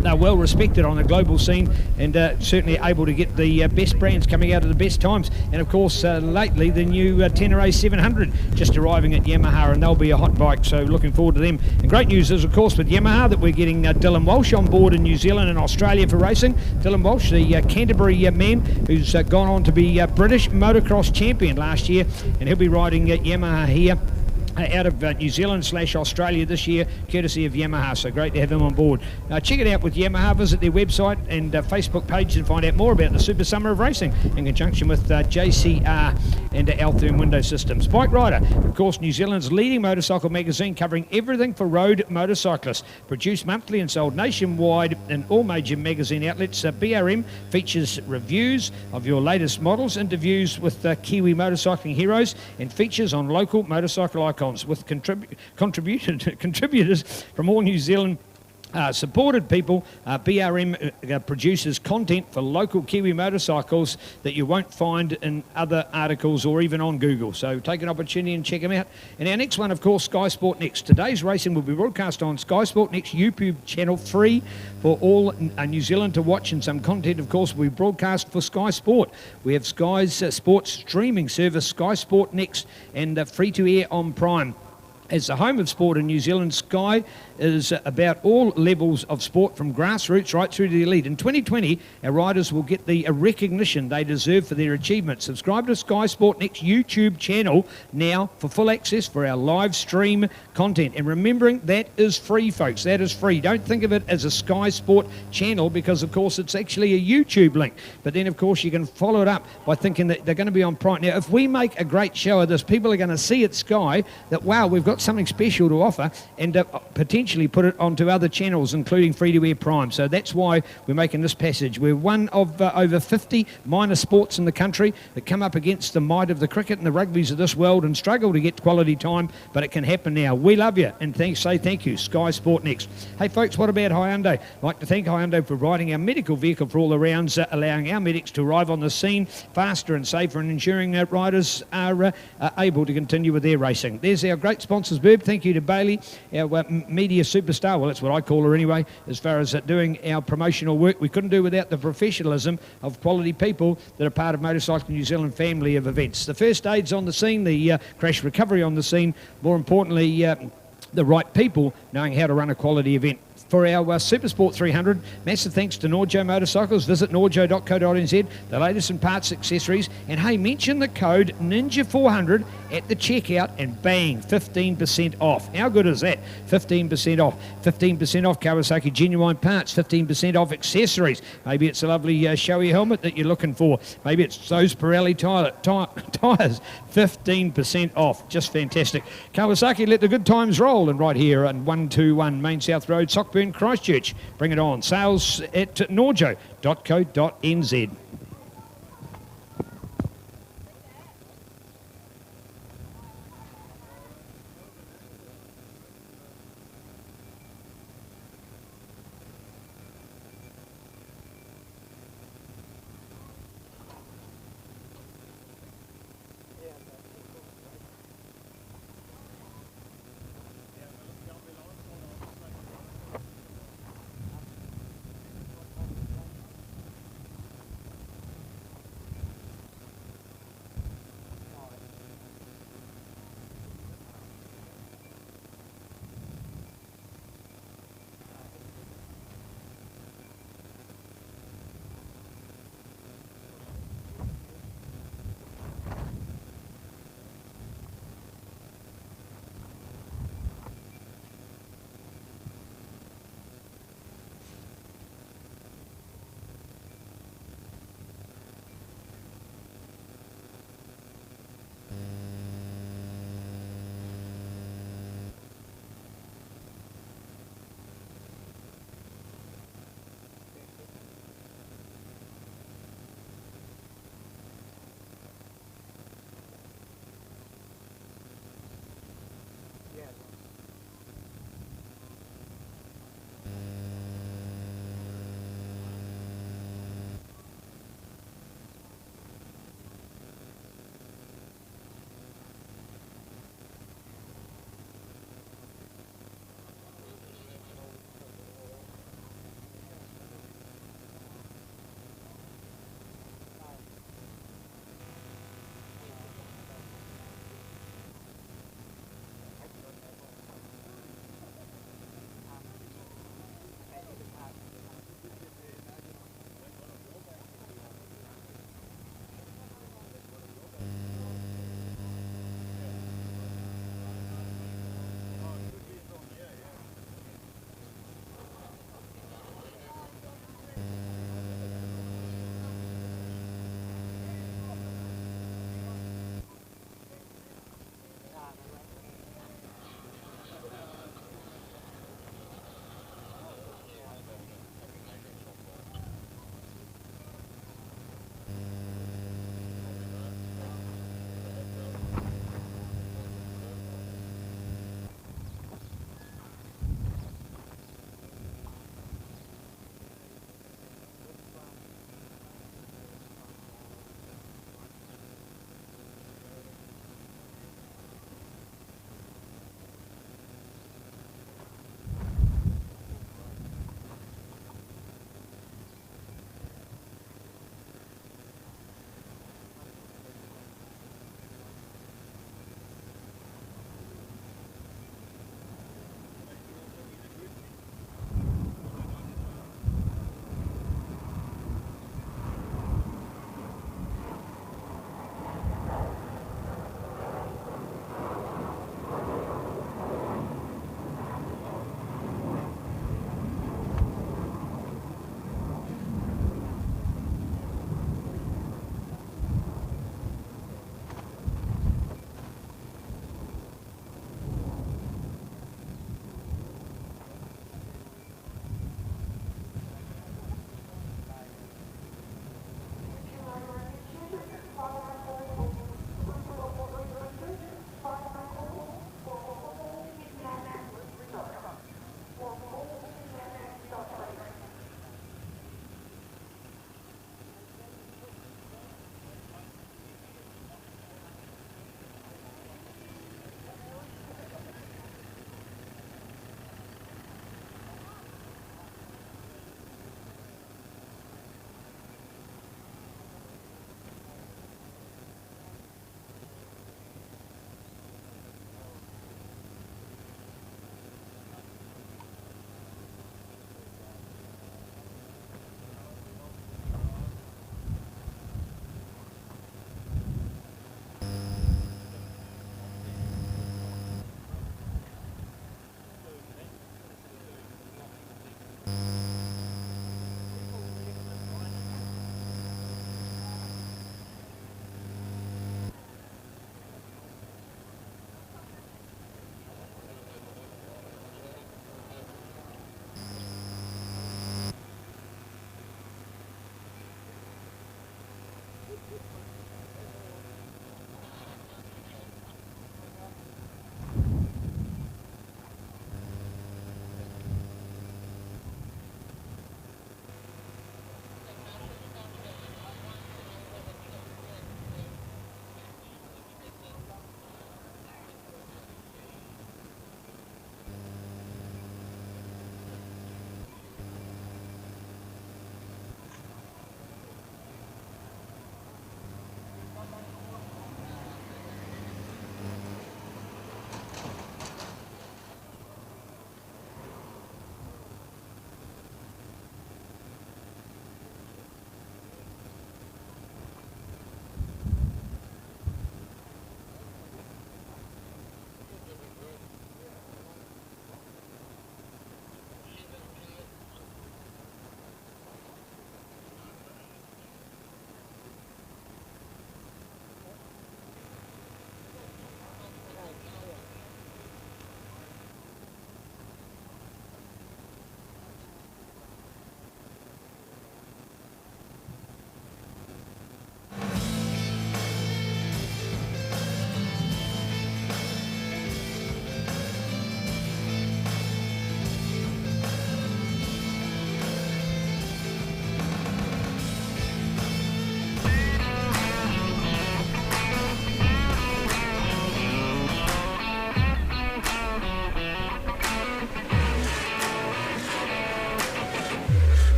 They're well respected on the global scene, and certainly able to get the best brands coming out of the best times. And of course, lately the new Tenere 700 just arriving at Yamaha, and they'll be a hot bike. So looking forward to them. And great news is, of course, with Yamaha that we're getting Dylan Walsh on board in New Zealand and Australia for racing. Dylan Walsh, the Canterbury man who's gone on to be British motocross champion last year, and he'll be riding Yamaha here out of New Zealand / Australia this year, courtesy of Yamaha. So great to have him on board. Check it out with Yamaha. Visit their website and Facebook page and find out more about the Super Summer of Racing in conjunction with JCR and Altherm Window Systems. Bike Rider, of course, New Zealand's leading motorcycle magazine covering everything for road motorcyclists. Produced monthly and sold nationwide in all major magazine outlets. BRM features reviews of your latest models, interviews with Kiwi motorcycling heroes, and features on local motorcycle icons with contributors from all New Zealand supported people. BRM produces content for local Kiwi motorcycles that you won't find in other articles or even on Google. So take an opportunity and check them out. And our next one, of course, Sky Sport Next. Today's racing will be broadcast on Sky Sport Next YouTube channel, free for all New Zealand to watch, and some content, of course, will be broadcast for Sky Sport. We have Sky's sports streaming service, Sky Sport Next, and free to air on Prime. As the home of sport in New Zealand, Sky is about all levels of sport, from grassroots right through to the elite. In 2020, our riders will get the recognition they deserve for their achievements. Subscribe to Sky Sport Next YouTube channel now for full access for our live stream content. And remembering, that is free, folks. That is free. Don't think of it as a Sky Sport channel, because, of course, it's actually a YouTube link. But then, of course, you can follow it up by thinking that they're going to be on Prime. Now, if we make a great show of this, people are going to see at Sky that, wow, we've got something special to offer, and potentially put it onto other channels, including free-to-air Prime. So that's why we're making this passage. We're one of over 50 minor sports in the country that come up against the might of the cricket and the rugbies of this world and struggle to get quality time, but it can happen now. We love you, and say thank you, Sky Sport Next. Hey, folks, what about Hyundai? I'd like to thank Hyundai for providing our medical vehicle for all the rounds, allowing our medics to arrive on the scene faster and safer, and ensuring that riders are able to continue with their racing. There's our great sponsors, Burb. Thank you to Bailey, our media superstar. Well, that's what I call her anyway, as far as doing our promotional work. We couldn't do without the professionalism of quality people that are part of Motorcycling New Zealand family of events. The first aid's on the scene, the crash recovery on the scene, more importantly, the right people knowing how to run a quality event. For our Supersport 300, massive thanks to Norjo Motorcycles. Visit norjo.co.nz, the latest in parts, accessories, and hey, mention the code NINJA400 at the checkout and bang, 15% off. How good is that? 15% off. 15% off Kawasaki genuine parts, 15% off accessories. Maybe it's a lovely showy helmet that you're looking for. Maybe it's those Pirelli tyres, 15% off. Just fantastic. Kawasaki, let the good times roll. And right here on 121 Main South Road, Sockburn, Christchurch. Bring it on. Sales at norjo.co.nz.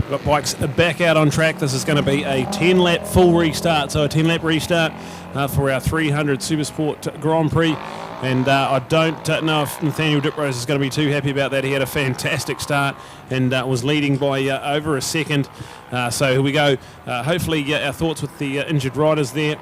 We've got bikes back out on track. This is going to be a 10-lap full restart, so a 10-lap restart for our 300 Supersport Grand Prix. And I don't know if Nathaniel Diprose is going to be too happy about that. He had a fantastic start and was leading by over a second. So here we go. Hopefully our thoughts with the injured riders there.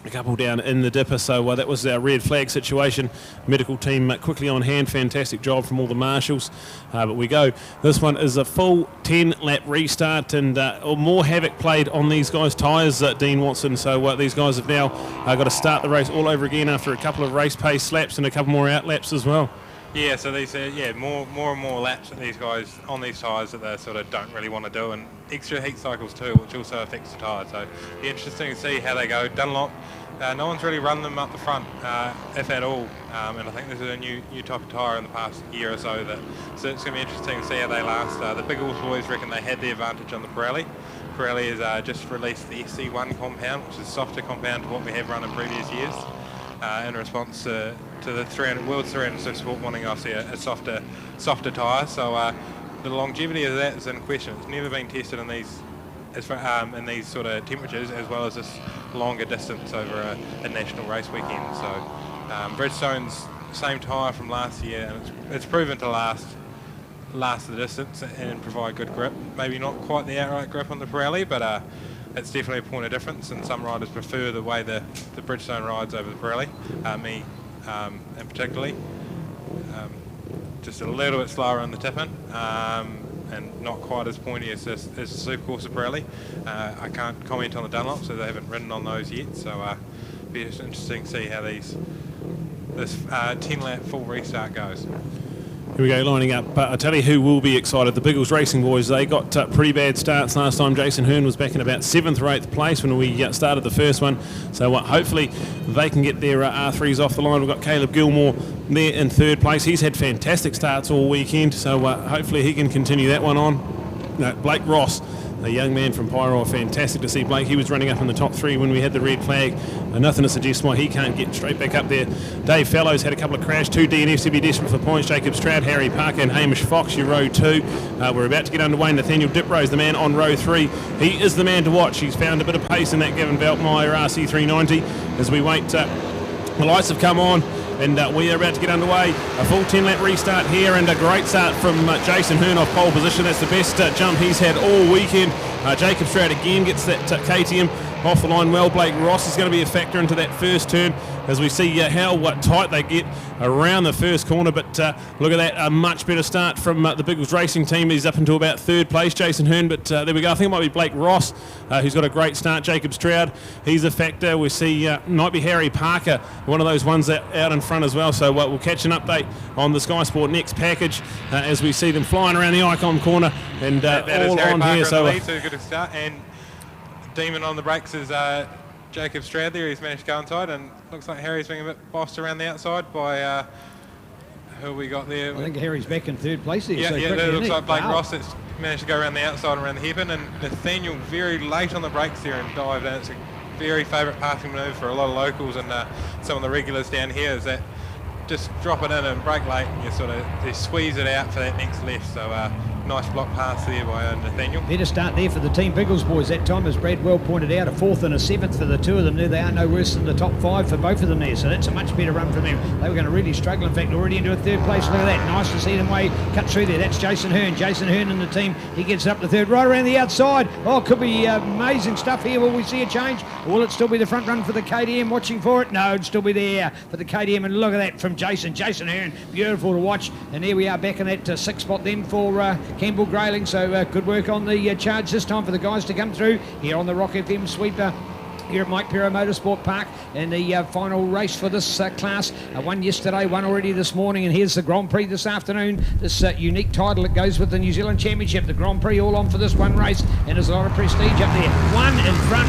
A couple down in the dipper, so that was our red flag situation. Medical team quickly on hand, fantastic job from all the marshals. But we go. This one is a full 10-lap restart, and more havoc played on these guys' tyres, Dean Watson. So these guys have now got to start the race all over again after a couple of race pace laps and a couple more out laps as well. Yeah, so these more and more laps that these guys on these tyres that they sort of don't really want to do, and extra heat cycles too, which also affects the tyre. So it'll be interesting to see how they go. Dunlop, no one's really run them up the front, if at all, and I think this is a new type of tyre in the past year or so. So it's going to be interesting to see how they last. The Big Wolf boys reckon they had the advantage on the Pirelli. Pirelli has just released the SC1 compound, which is a softer compound to what we have run in previous years. In response to the World 300 Supersport wanting obviously a softer tyre, so the longevity of that is in question. It's never been tested in these sort of temperatures, as well as this longer distance over a national race weekend. So Bridgestone's same tyre from last year, and it's proven to last the distance and provide good grip. Maybe not quite the outright grip on the Pirelli, but it's definitely a point of difference, and some riders prefer the way the Bridgestone rides over the Pirelli, me and particularly. Just a little bit slower on the tip-in, and not quite as pointy as the Supercourse Pirelli. I can't comment on the Dunlop, so they haven't ridden on those yet, so it'll be interesting to see how this 10-lap full restart goes. Here we go, lining up. I tell you who will be excited. The Biggles Racing boys, they got pretty bad starts last time. Jason Hearn was back in about 7th or 8th place when we started the first one. So hopefully they can get their R3s off the line. We've got Caleb Gilmore there in 3rd place. He's had fantastic starts all weekend, so hopefully he can continue that one on. Blake Ross, a young man from Pyro, fantastic to see Blake. He was running up in the top 3 when we had the red flag. Nothing to suggest why he can't get straight back up there. Dave Fellows had a couple of crashes. 2 DNFs to be desperate for points. Jacob Stroud, Harry Parker and Hamish Fox, your row 2. We're about to get underway. Nathaniel Diprose, the man on row 3. He is the man to watch. He's found a bit of pace in that Gavin Veltmeyer RC390 as we wait. The lights have come on, and we are about to get underway. A full 10-lap restart here, and a great start from Jason Hearn off pole position. That's the best jump he's had all weekend. Jacob Stroud again gets that KTM off the line well. Blake Ross is going to be a factor into that first turn as we see how tight they get around the first corner. But look at that, a much better start from the Biggles Racing team. He's up into about 3rd place, Jason Hearn, but there we go. I think it might be Blake Ross who's got a great start. Jacob Stroud, he's a factor. We see might be Harry Parker, one of those ones that out in front as well. So we'll catch an update on the Sky Sport Next package as we see them flying around the Icon corner and that all is Harry on Parker here. So in the lead, so good to start. And Demon on the brakes is Jacob Stroud there. He's managed to go inside, and looks like Harry's being a bit bossed around the outside by who we got there. I think Harry's back in 3rd place there. Yeah, so that looks like Blake Wow. Ross that's managed to go around the outside and around the hairpin, and Nathaniel very late on the brakes there and dived in. It's a very favourite passing manoeuvre for a lot of locals and some of the regulars down here, is that just drop it in and brake late, and you squeeze it out for that next left. So nice block pass there by Nathaniel. Better start there for the Team Biggles boys that time, as Brad well pointed out. A 4th and a 7th for the 2 of them there. They are no worse than the top 5 for both of them there, so that's a much better run for them. They were going to really struggle. In fact, already into a 3rd place. Look at that. Nice to see them cut through there. That's Jason Hearn. Jason Hearn and the team. He gets up to 3rd, right around the outside. Oh, could be amazing stuff here. Will we see a change? Or will it still be the front run for the KTM? Watching for it? No, it'll still be there for the KTM. And look at that from Jason Hearn. Beautiful to watch. And here we are back in that 6th spot then for Campbell Grayling. So good work on the charge this time for the guys to come through here on the Rock FM sweeper here at Mike Pero Motorsport Park in the final race for this class. One yesterday, one already this morning, and here's the Grand Prix this afternoon. This unique title that goes with the New Zealand Championship. The Grand Prix all on for this one race, and there's a lot of prestige up there. One in front.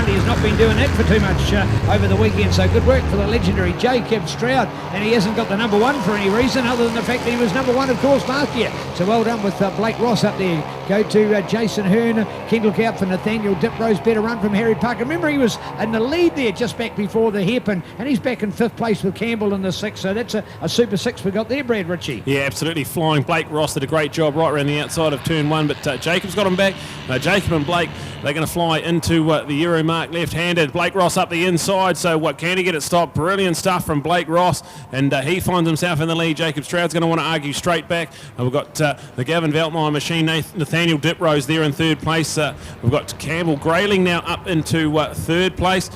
He has not been doing that for too much over the weekend, so good work for the legendary Jacob Stroud, and he hasn't got the number 1 for any reason other than the fact that he was number 1, of course, last year. So well done with Blake Ross up there. Go to Jason Hearn. Keep look out for Nathaniel Diprose. Better run from Harry Parker. Remember, he was in the lead there just back before the hairpin, and he's back in 5th place with Campbell in the 6th. So that's a Super 6 we got there, Brad Ritchie. Yeah, absolutely flying. Blake Ross did a great job right around the outside of turn 1, but Jacob's got him back. Jacob and Blake, they're going to fly into the Euro mark left-handed. Blake Ross up the inside, so can he get it stopped? Brilliant stuff from Blake Ross, and he finds himself in the lead. Jacob Stroud's going to want to argue straight back. We've got the Gavin Veltmeyer machine, Nathaniel Diprose there in 3rd place. We've got Campbell Grayling now up into 3rd place,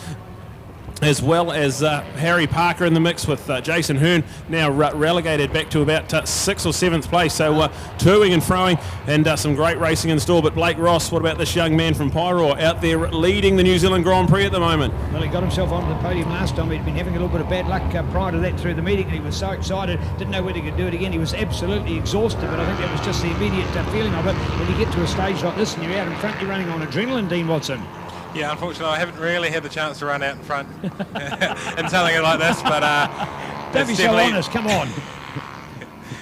as well as Harry Parker in the mix, with Jason Hearn now relegated back to about 6th or 7th place. So toing and froing, and some great racing in store. But Blake Ross, what about this young man from Pyro, out there leading the New Zealand Grand Prix at the moment? Well, he got himself onto the podium last time. He'd been having a little bit of bad luck prior to that through the meeting. He was so excited, didn't know whether he could do it again. He was absolutely exhausted, but I think that was just the immediate feeling of it. When you get to a stage like this and you're out in front, you're running on adrenaline, Dean Watson. Yeah, unfortunately, I haven't really had the chance to run out in front in something like this, but don't be so honest. Come on.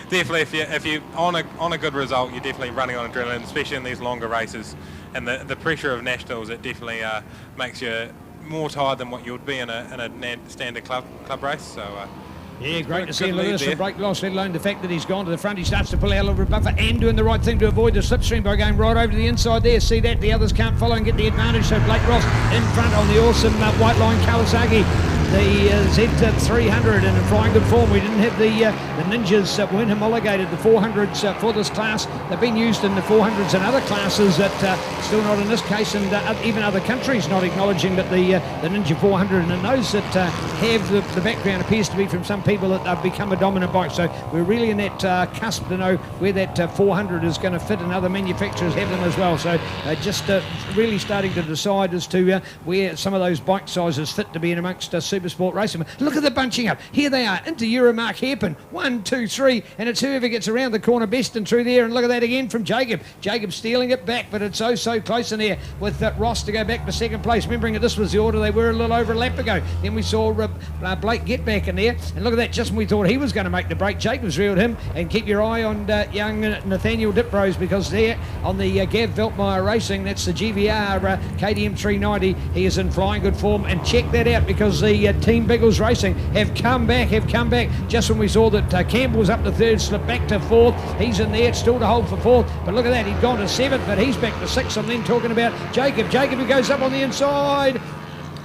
Definitely, if you on a good result, you're definitely running on adrenaline, especially in these longer races, and the pressure of nationals. It definitely makes you more tired than what you would be in a standard club race. So. Yeah, great to see a little bit of break loss, let alone the fact that he's gone to the front. He starts to pull out a little bit buffer and doing the right thing to avoid the slipstream by going right over to the inside there. See that? The others can't follow and get the advantage. So Blake Ross in front on the awesome white line Kawasaki. The Z300 in flying good form. We didn't have the Ninjas that weren't homologated, the 400s for this class. They've been used in the 400s and other classes that still not in this case, and even other countries not acknowledging that the Ninja 400 and those that have the background appears to be from some people that have become a dominant bike. So we're really in that cusp to know where that 400 is going to fit, and other manufacturers have them as well. So just really starting to decide as to where some of those bike sizes fit to be in amongst Supersport racing. Look at the bunching up. Here they are into Euromark hairpin. 1, 2, 3, and it's whoever gets around the corner best and through there. And look at that again from Jacob. Jacob stealing it back, but it's so close in there with Ross to go back to 2nd place. Remembering that this was the order they were a little over a lap ago. Then we saw Blake get back in there, and look at that. Just when we thought he was going to make the break, Jacob's reeled him. And keep your eye on young Nathaniel Diprose, because there on the Gav Veltmeyer Racing, that's the GVR KTM 390. He is in flying good form, and check that out, because the Team Biggles Racing have come back just when we saw that Campbell's up to 3rd, slipped back to 4th. He's in there, still to hold for 4th, but look at that, he'd gone to 7th, but he's back to 6th. I'm then talking about Jacob who goes up on the inside.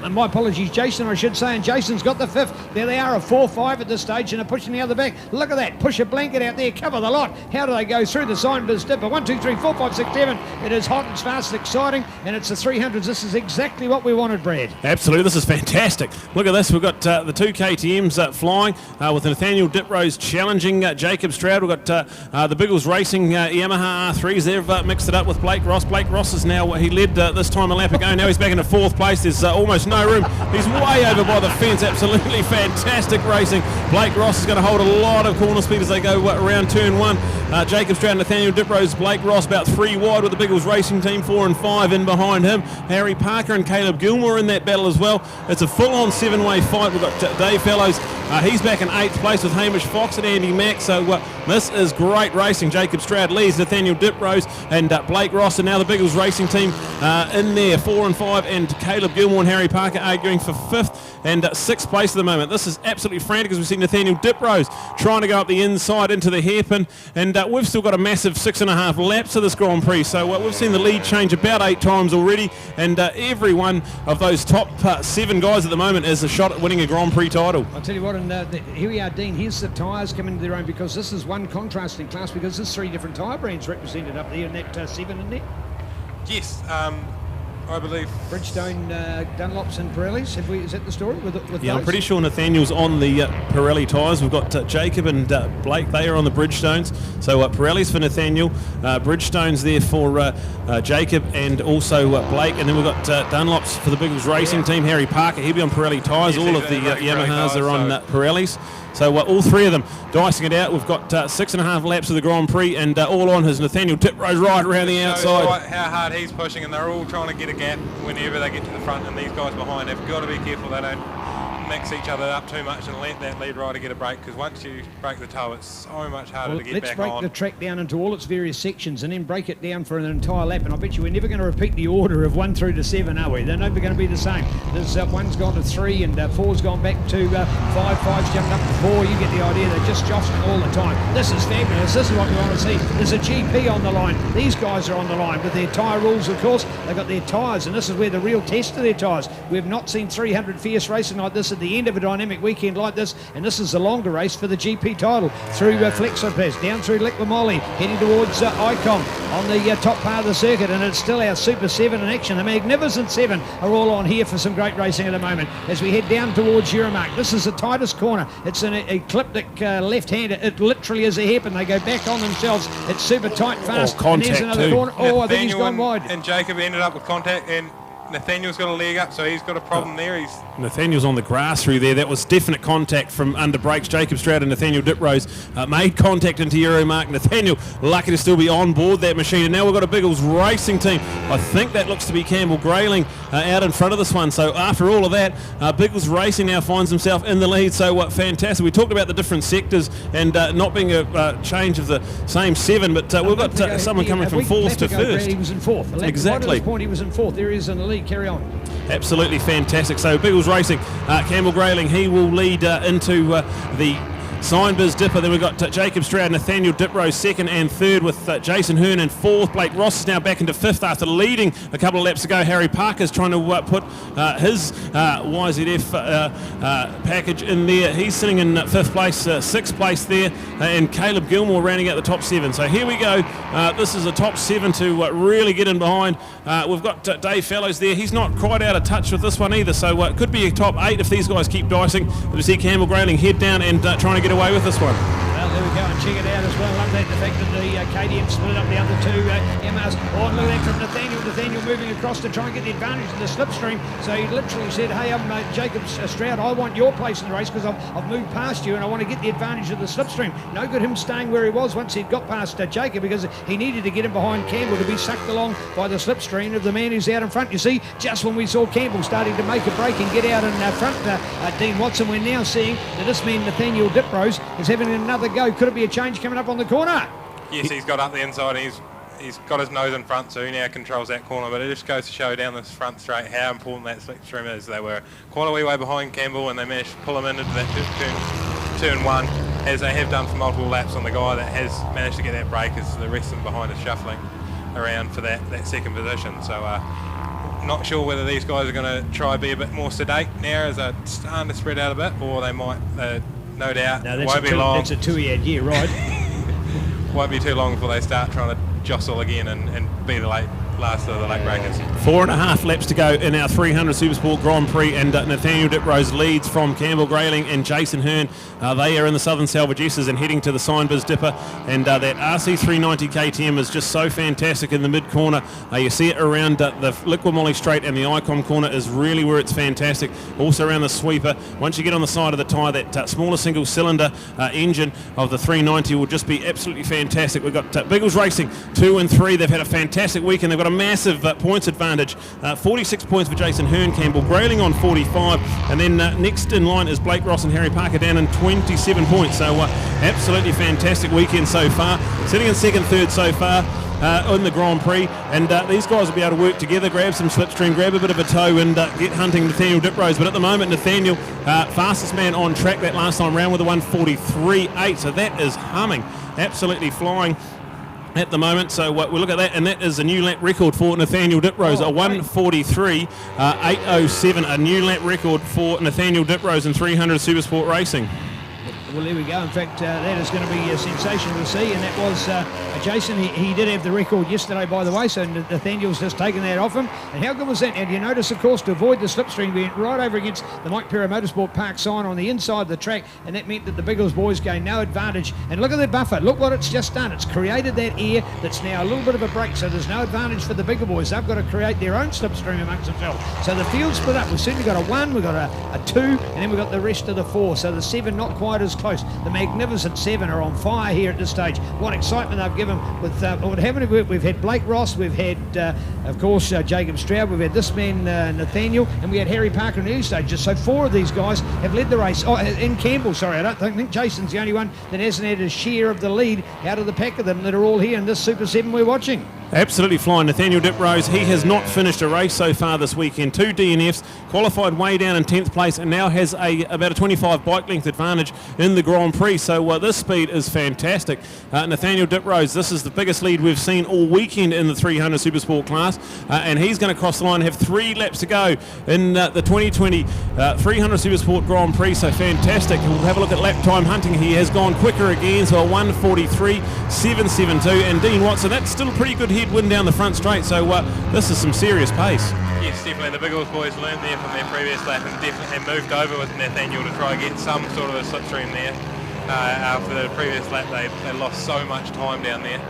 And my apologies, Jason, I should say, and Jason's got the 5th. There they are, a 4-5 at this stage, and they're pushing the other back. Look at that, push a blanket out there, cover the lot. How do they go through the sign biz dipper? 1, 2, 3, 4, 5, 6, 7. It is hot, it's fast, it's exciting, and it's the 300s. This is exactly what we wanted, Brad. Absolutely, this is fantastic. Look at this, we've got the 2 KTMs flying with Nathaniel Diprose challenging Jacob Stroud. We've got the Biggles Racing Yamaha R3s. They've mixed it up with Blake Ross. Blake Ross is now, he led this time a lap ago. Now he's back into 4th place. There's almost no room. He's way over by the fence. Absolutely fantastic racing. Blake Ross is going to hold a lot of corner speed as they go around turn 1. Jacob Stroud, Nathaniel Diprose, Blake Ross about 3 wide with the Biggles Racing team, 4 and 5 in behind him. Harry Parker and Caleb Gilmore in that battle as well. It's a full-on 7-way fight. We've got Dave Fellows. He's back in 8th place with Hamish Fox and Andy Mack. So this is great racing. Jacob Stroud leads, Nathaniel Diprose and Blake Ross, and now the Biggles Racing team in there, 4 and 5, and Caleb Gilmore and Harry Parker arguing for 5th and 6th place at the moment. This is absolutely frantic as we see Nathaniel Diprose trying to go up the inside into the hairpin, and we've still got a massive 6.5 laps of this Grand Prix. So we've seen the lead change about 8 times already, and every one of those top 7 guys at the moment is a shot at winning a Grand Prix title. I'll tell you what, and here we are, Dean. Here's the tyres coming to their own, because this is one contrasting class, because there's 3 different tyre brands represented up there in that 7 in there. Yes, I believe Bridgestone, Dunlops and Pirellis. Is that the story with yeah, those? I'm pretty sure Nathaniel's on the Pirelli tyres. We've got Jacob and Blake. They are on the Bridgestones. So Pirelli's for Nathaniel, Bridgestone's there for Jacob and also Blake. And then we've got Dunlops for the Biggles Racing team. Harry Parker, he'll be on Pirelli tyres. All of the Yamahas are on Pirellis. So all 3 of them dicing it out. We've got 6.5 laps of the Grand Prix, and all on his Nathaniel Diprose right around the outside. How hard he's pushing, and they're all trying to get a gap whenever they get to the front, and these guys behind have got to be careful they don't mix each other up too much and let that lead rider get a break, because once you break the toe, it's so much harder to get back on. Let's break the track down into all its various sections and then break it down for an entire lap, and I bet you we're never going to repeat the order of 1 through to 7, are we? They're never going to be the same. There's 1's gone to 3 and 4's gone back to 5, 5's jumped up to 4. You get the idea. They're just jostling all the time. This is fabulous. This is what we want to see. There's a GP on the line. These guys are on the line with their tyre rules, of course. They've got their tyres, and this is where the real test of their tyres. We've not seen 300 fierce racing like this at the end of a dynamic weekend like this, and this is the longer race for the GP title. Through Flexopes, down through Liquimoli, heading towards Icon on the top part of the circuit, and it's still our Super 7 in action. The Magnificent 7 are all on here for some great racing at the moment as we head down towards Euromark. This is the tightest corner. It's an ecliptic left-hander. It literally is a hairpin. They go back on themselves. It's super tight, fast. Contact and there's another too. corner. Oh, I think he's gone wide. And Jacob ended up with contact, and Nathaniel's got a leg up, so he's got a problem there. Nathaniel's on the grass through there. That was definite contact from under brakes. Jacob Stroud and Nathaniel Diprose made contact into Euromark. Nathaniel lucky to still be on board that machine. And now we've got a Biggles racing team. I think that looks to be Campbell Grayling out in front of this one. So after all of that, Biggles Racing now finds himself in the lead. So fantastic. We talked about the different sectors and not being a change of the same 7, but we've got someone coming from 4th to 1st. He was in 4th. Exactly. Right at this point, he was in 4th. There he is in the lead. Carry on. Absolutely fantastic. So Biggles Racing, Campbell Grayling, he will lead into the Signbiz Dipper. Then we've got Jacob Stroud, Nathaniel Diprose 2nd and 3rd, with Jason Hearn in 4th. Blake Ross is now back into 5th after leading a couple of laps ago. Harry Parker's trying to put his YZF package in there. He's sitting in 5th place, 6th place there, and Caleb Gilmore rounding out the top 7. So here we go. This is a top 7 to really get in behind. We've got Dave Fellows there. He's not quite out of touch with this one either, so it could be a top 8 if these guys keep dicing. We see Campbell Grayling head down and trying to get away with this one. Well, there we go, and check it out as well. Love that, the fact that the KTM split up the other two MRs. Oh, look at that from Nathaniel. Nathaniel moving across to try and get the advantage of the slipstream. So he literally said, hey, I'm Jacob Stroud. I want your place in the race because I've moved past you and I want to get the advantage of the slipstream. No good him staying where he was once he'd got past Jacob, because he needed to get him behind Campbell to be sucked along by the slipstream of the man who's out in front. You see, just when we saw Campbell starting to make a break and get out in front, Dean Watson, we're now seeing that this man, Nathaniel Diprose, is having another go. Could it be a change coming up on the corner? Yes, he's got up the inside and he's got his nose in front, so he now controls that corner. But it just goes to show down this front straight how important that slipstream is. They were quite a wee way behind Campbell, and they managed to pull him into that turn 1, as they have done for multiple laps on the guy that has managed to get that break, as the rest of them behind is shuffling around for that second position. So not sure whether these guys are going to try be a bit more sedate now as they're starting to spread out a bit, or they might, no doubt, won't be long. That's a 2-year year, right? Won't be too long before they start trying to jostle again and be the last of the late breakers. 4.5 laps to go in our 300 Supersport Grand Prix, and Nathaniel Diprose leads from Campbell Grayling and Jason Hearn. They are in the Southern Salvage S's and heading to the Signbiz Dipper, and that RC390 KTM is just so fantastic in the mid corner. You see it around the Liquimoli Straight, and the Icon corner is really where it's fantastic. Also around the sweeper. Once you get on the side of the tyre, that smaller single cylinder engine of the 390 will just be absolutely fantastic. We've got Biggles Racing 2 and 3. They've had a fantastic weekend. They've got a massive points advantage. 46 points for Jason Hearn, Campbell Grayling on 45, and then next in line is Blake Ross and Harry Parker down in 27 points. So absolutely fantastic weekend so far. Sitting in 2nd, 3rd so far in the Grand Prix, and these guys will be able to work together, grab some slipstream, grab a bit of a tow, and get hunting Nathaniel Diprose. But at the moment, Nathaniel, fastest man on track that last time round with a 1:43.8, so that is humming, absolutely flying at the moment. So we look at that, and that is a new lap record for Nathaniel Diprose, a 1:43.807, a new lap record for Nathaniel Diprose in 300 Supersport Racing. Well, there we go. In fact, that is going to be sensational to see, and that was Jason. He did have the record yesterday, by the way, so Nathaniel's just taken that off him. And how good was that? And you notice, of course, to avoid the slipstream, we went right over against the Mike Perra Motorsport Park sign on the inside of the track, and that meant that the Biggles boys gained no advantage. And look at that buffer. Look what it's just done. It's created that air that's now a little bit of a break, so there's no advantage for the bigger boys. They've got to create their own slipstream amongst themselves. So the field split up. We've certainly got a 1, we've got a 2, and then we've got the rest of the 4. So the 7 not quite as close. The Magnificent 7 are on fire here at this stage. What excitement they've given with what happened. We've had Blake Ross, we've had of course, Jacob Stroud. We've had this man, Nathaniel, and we had Harry Parker in the early stages. So 4 of these guys have led the race. Oh, in Campbell, sorry, I think Jason's the only one that hasn't had a share of the lead out of the pack of them that are all here in this Super 7 we're watching. Absolutely flying. Nathaniel Diprose, he has not finished a race so far this weekend. 2 DNFs, qualified way down in 10th place, and now has about a 25 bike length advantage in the Grand Prix. So this speed is fantastic. Nathaniel Diprose, this is the biggest lead we've seen all weekend in the 300 Supersport class, and he's going to cross the line and have 3 laps to go in the 2020 300 Supersport Grand Prix. So fantastic. We'll have a look at lap time hunting. He has gone quicker again, so a 1:43.772, and Dean Watson, that's still a pretty good headwind down the front straight, so this is some serious pace. Yes, definitely. The Biggles boys learned there from their previous lap and definitely moved over with Nathaniel to try and get some sort of a slipstream there. After the previous lap, they lost so much time down there.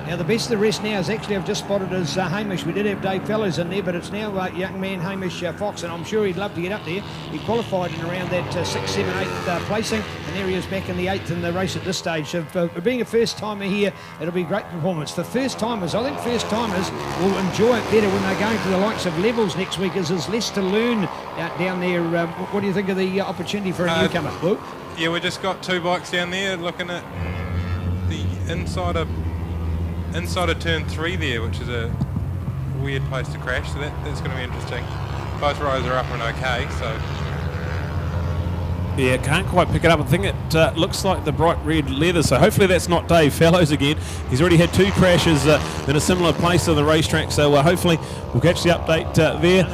Now the best of the rest now is actually I've just spotted is Hamish. We did have Dave Fellows in there, but it's now young man Hamish Fox, and I'm sure he'd love to get up there. He qualified in around that 6th, 7th, 8th placing, and there he is back in the 8th in the race at this stage. So being a first timer here, it'll be a great performance. For first timers, I think first timers will enjoy it better when they're going to the likes of levels next week, as there's less to learn down there. What do you think of the opportunity for a newcomer? Luke? Yeah, we just got 2 bikes down there looking at the inside of turn 3 there, which is a weird place to crash, so that's going to be interesting. Both rows are up and okay, so... Yeah, can't quite pick it up. I think it looks like the bright red leather, so hopefully that's not Dave Fellows again. He's already had 2 crashes in a similar place on the racetrack, so hopefully we'll catch the update there.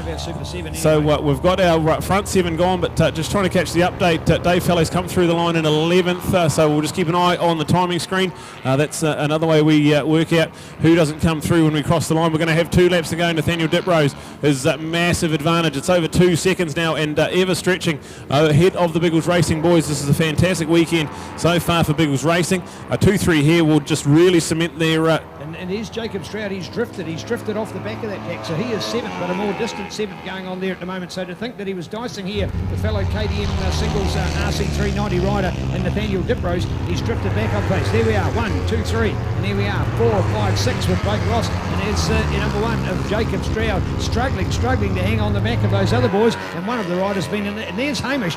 So we've got our front 7 gone, but just trying to catch the update. Dave Fellows come through the line in 11th, so we'll just keep an eye on the timing screen. That's another way we work out who doesn't come through when we cross the line. We're going to have 2 laps to go. Nathaniel Diprose is massive advantage. It's over 2 seconds now, and ever stretching ahead of the Biggles Racing boys. This is a fantastic weekend so far for Biggles Racing. A 2-3 here will just really cement their... And here's Jacob Stroud. He's drifted off the back of that pack, so he is 7th, but a more distant 7th going on there at the moment. So to think that he was dicing here with fellow KTM singles RC390 rider and Nathaniel Diprose, he's drifted back on pace. There we are, 1, 2, 3, and there we are, 4, 5, 6 with Blake Ross, and there's number 1 of Jacob Stroud, struggling to hang on the back of those other boys, and one of the riders been in there, and there's Hamish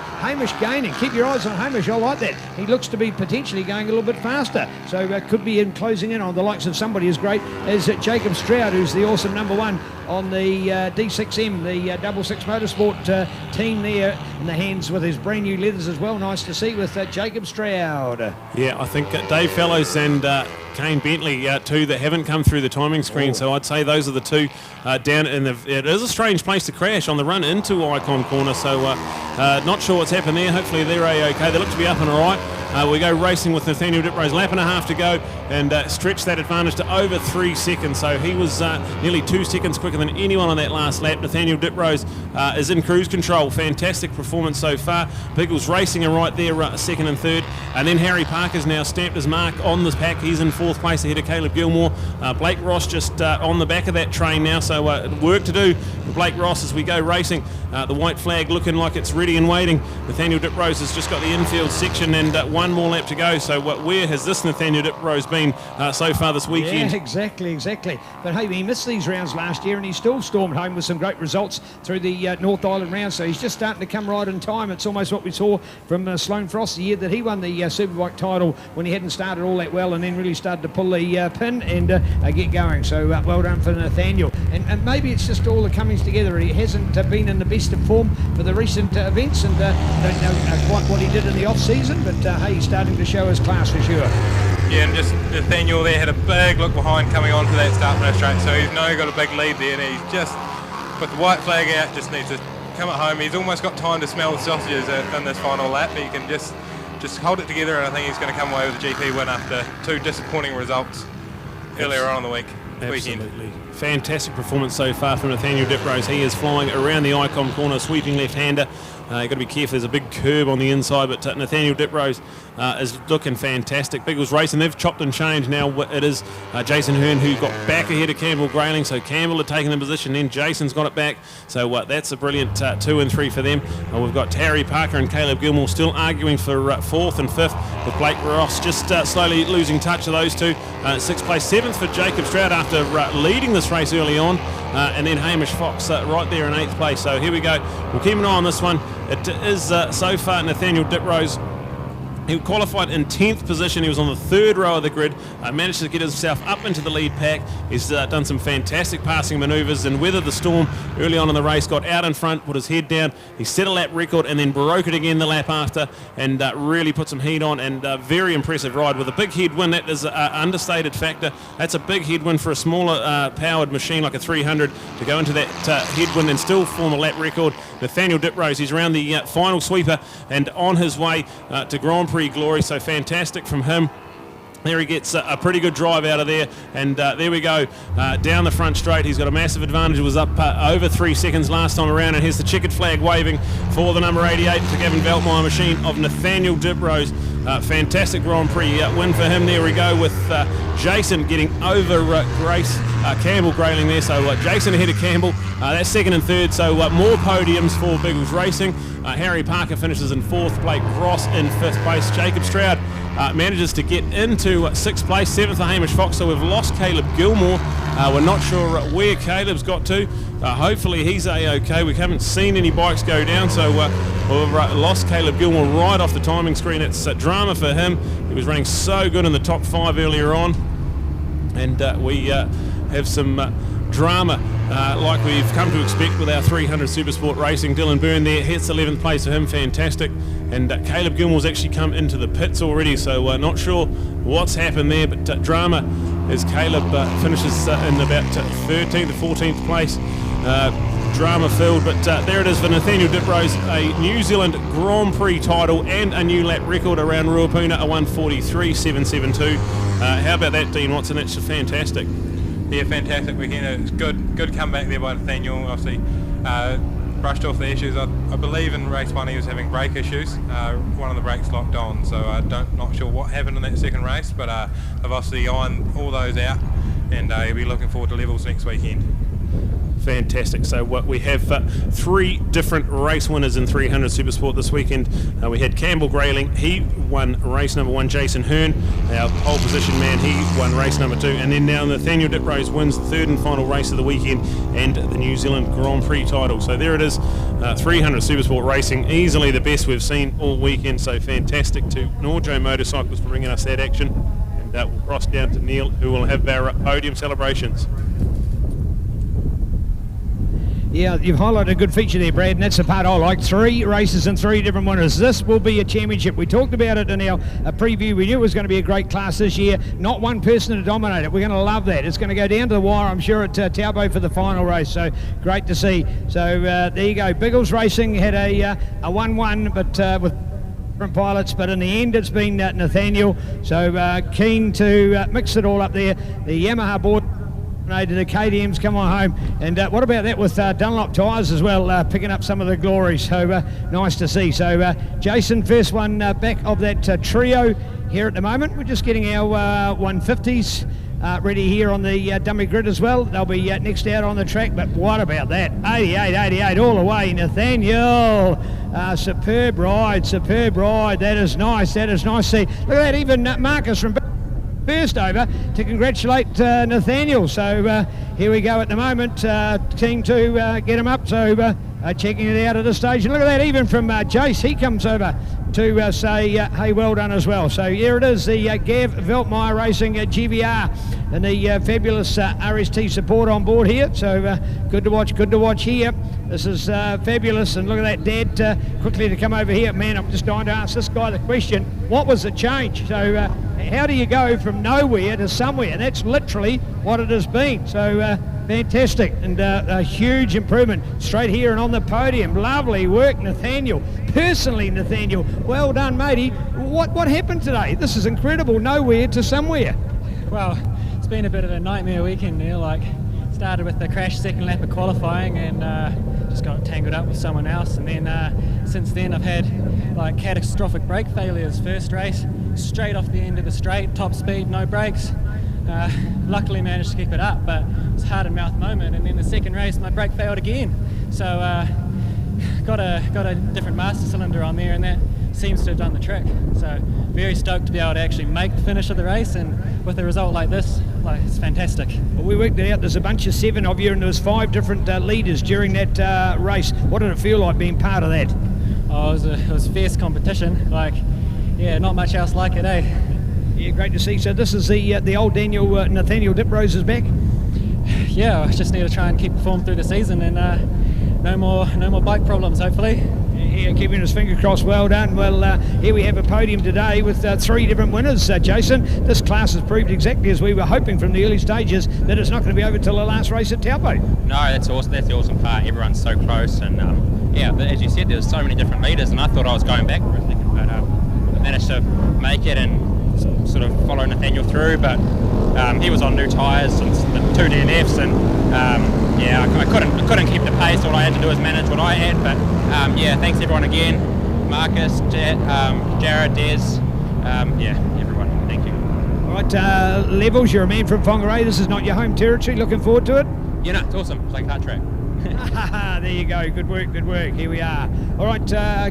gaining. Keep your eyes on Hamish, I like that. He looks to be potentially going a little bit faster, so could be closing in on the likes of somebody as great as Jacob Stroud, who's the awesome number 1 on the D6M, the 66 Motorsport team there in the hands with his brand new leathers as well. Nice to see with Jacob Stroud. Yeah, I think Dave Fellows and Kane Bentley, 2 that haven't come through the timing screen, so I'd say those are the 2 down in the... It is a strange place to crash on the run into Icon Corner, so not sure what's happened there. Hopefully they're okay. They look to be up and all right. We go racing with Nathaniel Diprose, lap and a half to go, and stretch that advantage to over 3 seconds. So he was nearly 2 seconds quicker than anyone on that last lap. Nathaniel Diprose is in cruise control. Fantastic performance so far. Biggles Racing are right there, 2nd and 3rd. And then Harry Parker's now stamped his mark on this pack. He's in 4th place ahead of Caleb Gilmore. Blake Ross just on the back of that train now, so work to do for Blake Ross as we go racing. The white flag looking like it's ready and waiting. Nathaniel Diprose has just got the infield section and 1 more lap to go. So where has this Nathaniel Diprose been so far this weekend? Yeah, exactly. But hey, he missed these rounds last year and he still stormed home with some great results through the North Island round. So he's just starting to come right in time. It's almost what we saw from Sloane Frost the year that he won the Superbike title when he hadn't started all that well and then really started to pull the pin and get going. So well done for Nathaniel. And maybe it's just all the comings together. He hasn't been in the best of form for the recent events and don't know quite what he did in the off-season, but hey, he's starting to show his class for sure. Yeah, and just Nathaniel there had a big look behind coming onto that start finish straight, so he's now got a big lead there, and he's just, with the white flag out, just needs to come at home. He's almost got time to smell the sausages in this final lap. He can just hold it together, and I think he's going to come away with a GP win after 2 disappointing results earlier on in the weekend. Fantastic performance so far from Nathaniel Diprose. He is flying around the Icon Corner, sweeping left-hander You've got to be careful, there's a big curb on the inside, but Nathaniel Diprose is looking fantastic. Biggles Racing, they've chopped and changed now. It is Jason Hearn who got back ahead of Campbell Grayling, so Campbell had taken the position, then Jason's got it back, so that's a brilliant 2 and 3 for them. We've got Harry Parker and Caleb Gilmore still arguing for 4th and 5th, with Blake Ross just slowly losing touch of those two. 6th place, 7th for Jacob Stroud after leading this race early on, and then Hamish Fox right there in 8th place. So here we go, we'll keep an eye on this one. It is so far Nathaniel Diprose. He qualified in 10th position. He was on the 3rd row of the grid, managed to get himself up into the lead pack. He's done some fantastic passing manoeuvres and weathered the storm early on in the race, got out in front, put his head down. He set a lap record and then broke it again the lap after, and really put some heat on, and very impressive ride with a big headwind. That is an understated factor. That's a big headwind for a smaller powered machine like a 300 to go into that headwind and still form a lap record. Nathaniel Diprose, he's around the final sweeper and on his way to Grand Prix glory, so fantastic from him. There he gets a pretty good drive out of there, and there we go, down the front straight. He's got a massive advantage. It was up over 3 seconds last time around, and here's the checkered flag waving for the number 88 to Gavin Veltmeyer machine of Nathaniel Diprose. Fantastic Grand Prix win for him. There we go with Jason getting over Campbell Grayling there, so Jason ahead of Campbell. That's 2nd and 3rd, so more podiums for Biggles Racing. Harry Parker finishes in 4th, Blake Ross in 5th place. Jacob Stroud manages to get into 6th place, 7th for Hamish Fox, so we've lost Caleb Gilmore. We're not sure where Caleb's got to. Hopefully he's A-OK. We haven't seen any bikes go down, so we've lost Caleb Gilmore right off the timing screen. It's drama for him. He was running so good in the top 5 earlier on, and we have some drama like we've come to expect with our 300 Supersport Racing. Dylan Byrne there hits 11th place for him, fantastic. And Caleb Gilmore's actually come into the pits already, so not sure what's happened there, but drama as Caleb finishes in about 13th or 14th place. Drama filled, but there it is for Nathaniel Diprose, a New Zealand Grand Prix title and a new lap record around Ruapuna, a 1:43.772. How about that, Dean Watson? That's fantastic. Yeah, fantastic weekend. It was good comeback there by Nathaniel. Obviously brushed off the issues. I believe in race 1 he was having brake issues. One of the brakes locked on, so not sure what happened in that second race, but I've obviously ironed all those out, and he'll be looking forward to levels next weekend. Fantastic. So we have 3 different race winners in 300 Supersport this weekend. We had Campbell Grayling, he won race number 1. Jason Hearn, our pole position man, he won race number 2. And then now Nathaniel Diprose wins the 3rd and final race of the weekend and the New Zealand Grand Prix title. So there it is, 300 Supersport Racing, easily the best we've seen all weekend. So fantastic to Norjo Motorcycles for bringing us that action. And we'll cross down to Neil, who will have our podium celebrations. Yeah, you've highlighted a good feature there, Brad, and that's the part I like. 3 races and 3 different winners. This will be a championship. We talked about it in our preview. We knew it was going to be a great class this year. Not one person to dominate it. We're going to love that. It's going to go down to the wire, I'm sure, at Taupo for the final race. So great to see. So there you go. Biggles Racing had a 1-1, but with different pilots, but in the end it's been Nathaniel. So keen to mix it all up there. The Yamaha board, the KTM's come on home, and what about that with Dunlop tyres as well, picking up some of the glory, so nice to see. So Jason, first one back of that trio here at the moment. We're just getting our 150s ready here on the dummy grid as well. They'll be next out on the track, but what about that? 88 all the way, Nathaniel. Superb ride. That is nice to see. Look at that, even Marcus from first over to congratulate Nathaniel. So here we go at the moment, keen to get him up, so checking it out at this stage. And look at that, even from Jace, he comes over to say, hey, well done as well. So here it is, the Gav Veltmeyer Racing GVR and the fabulous RST support on board here. So good to watch here. This is fabulous, and look at that, Dad, quickly to come over here. Man, I'm just dying to ask this guy the question, what was the change? So how do you go from nowhere to somewhere? And that's literally what it has been. So fantastic, and a huge improvement straight here and on the podium. Lovely work, Nathaniel. Personally, Nathaniel, well done, matey. What happened today? This is incredible, nowhere to somewhere. Well, it's been a bit of a nightmare weekend, Neil. Like, started with the crash second lap of qualifying, and just got tangled up with someone else, and then since then I've had like catastrophic brake failures. First race, straight off the end of the straight, top speed, no brakes. Luckily managed to keep it up, but it was a heart and mouth moment. And then the second race, my brake failed again. So got a different master cylinder on there, and that seems to have done the trick. So very stoked to be able to actually make the finish of the race, and with a result like this, like, it's fantastic. Well, we worked it out. There's a bunch of 7 of you, and there was 5 different leaders during that race. What did it feel like being part of that? Oh, it was fierce competition. Like, yeah, not much else like it, eh? Yeah, great to see. So this is the old Nathaniel Diprose is back? Yeah, I just need to try and keep the form through the season, and no more bike problems, hopefully. Yeah, keeping his fingers crossed. Well done. Well, here we have a podium today with 3 different winners, Jason. This class has proved exactly as we were hoping from the early stages, that it's not going to be over till the last race at Taupo. No, that's awesome. That's the awesome part. Everyone's so close, and yeah, but as you said, there's so many different leaders, and I thought I was going back for a second, but I managed to make it and sort of follow Nathaniel through, but he was on new tyres since the 2 DNFs, and yeah, I couldn't keep the pace. All I had to do was manage what I had, but yeah, thanks everyone again, Marcus, Jared, Des, yeah, everyone, thank you. All right, Levels, you're a man from Whangarei. This is not your home territory. Looking forward to it? Yeah, no, it's awesome. It's like a hard track. There you go. Good work, good work. Here we are. All right,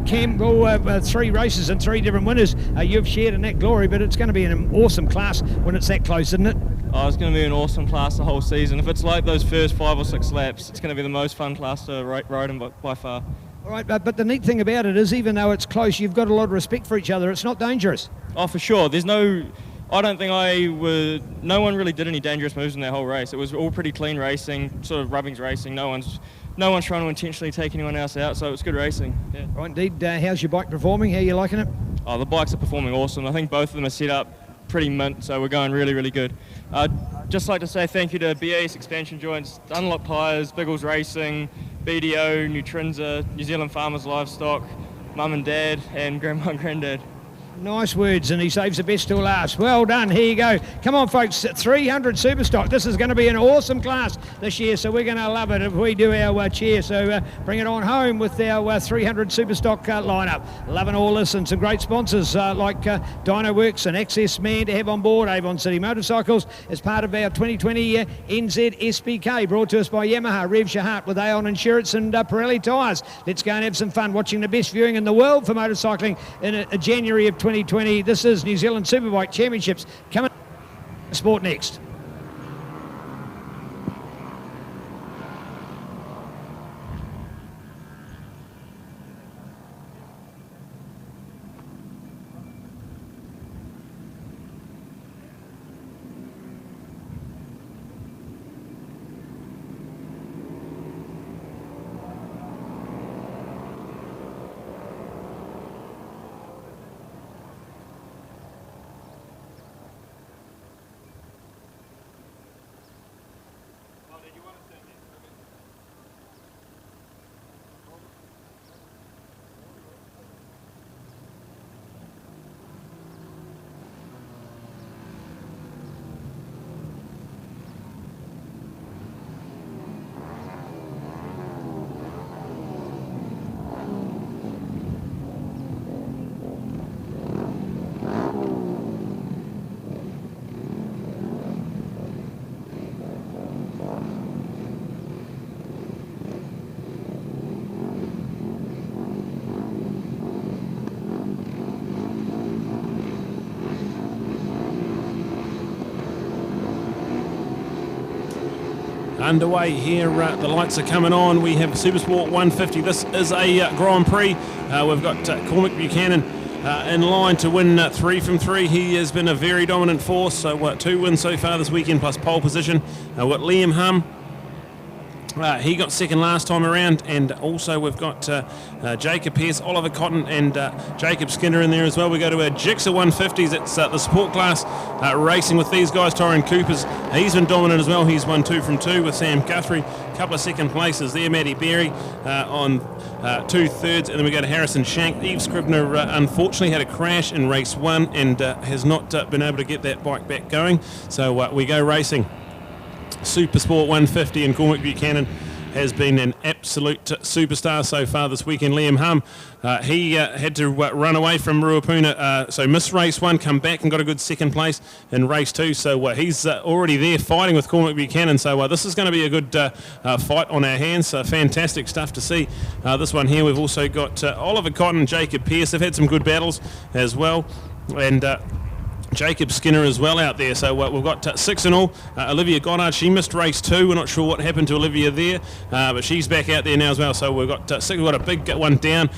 Cam, well, 3 races and 3 different winners. You've shared in that glory, but it's going to be an awesome class when it's that close, isn't it? Oh, it's going to be an awesome class the whole season. If it's like those first 5 or 6 laps, it's going to be the most fun class to ride in by far. All right, but the neat thing about it is, even though it's close, you've got a lot of respect for each other. It's not dangerous. Oh, for sure. I don't think no one really did any dangerous moves in that whole race. It was all pretty clean racing, sort of rubbings racing. No one's trying to intentionally take anyone else out, so it's good racing. Yeah. Right, indeed. How's your bike performing? How are you liking it? Oh, the bikes are performing awesome. I think both of them are set up pretty mint, so we're going really, really good. Just like to say thank you to BAS Expansion Joints, Dunlop Tyres, Biggles Racing, BDO, Nutrinza, New Zealand Farmers Livestock, Mum and Dad, and Grandma and Granddad. Nice words, and he saves the best till last. Well done. Here you go. Come on, folks. 300 Superstock. This is going to be an awesome class this year, so we're going to love it if we do our cheer. So bring it on home with our 300 Superstock lineup. Loving all this, and some great sponsors like Dynoworks and Access Man to have on board. Avon City Motorcycles as part of our 2020 NZ SBK, brought to us by Yamaha, Rev Shahat with Aon Insurance and Pirelli Tyres. Let's go and have some fun watching the best viewing in the world for motorcycling in January of 2020. This is New Zealand Superbike Championships coming sport next. Underway here, the lights are coming on. We have Supersport 150. This is a Grand Prix. We've got Cormac Buchanan in line to win 3 from 3. He has been a very dominant force, so 2 wins so far this weekend plus pole position. We've got Liam Hum. He got second last time around, and also we've got Jacob Pearce, Oliver Cotton, and Jacob Skinner in there as well. We go to our Gixxer 150s. It's the support class racing with these guys. Tyron Cooper's, he's been dominant as well. He's won 2 from 2 with Sam Guthrie. A couple of second places there. Matty Berry on 2 thirds, and then we go to Harrison Shank. Eve Scribner unfortunately had a crash in race 1 and has not been able to get that bike back going. So we go racing. Supersport 150, and Cormac Buchanan has been an absolute superstar so far this weekend. Liam Hum, he had to run away from Ruapuna, so missed race 1, come back and got a good second place in race 2. So he's already there fighting with Cormac Buchanan. So this is going to be a good fight on our hands. Fantastic stuff to see. This one here, we've also got Oliver Cotton and Jacob Pearce. They've had some good battles as well. And Jacob Skinner as well out there. So we've got 6 in all. Olivia Goddard, she missed race 2. We're not sure what happened to Olivia there, but she's back out there now as well. So we've got 6. We've got a big one down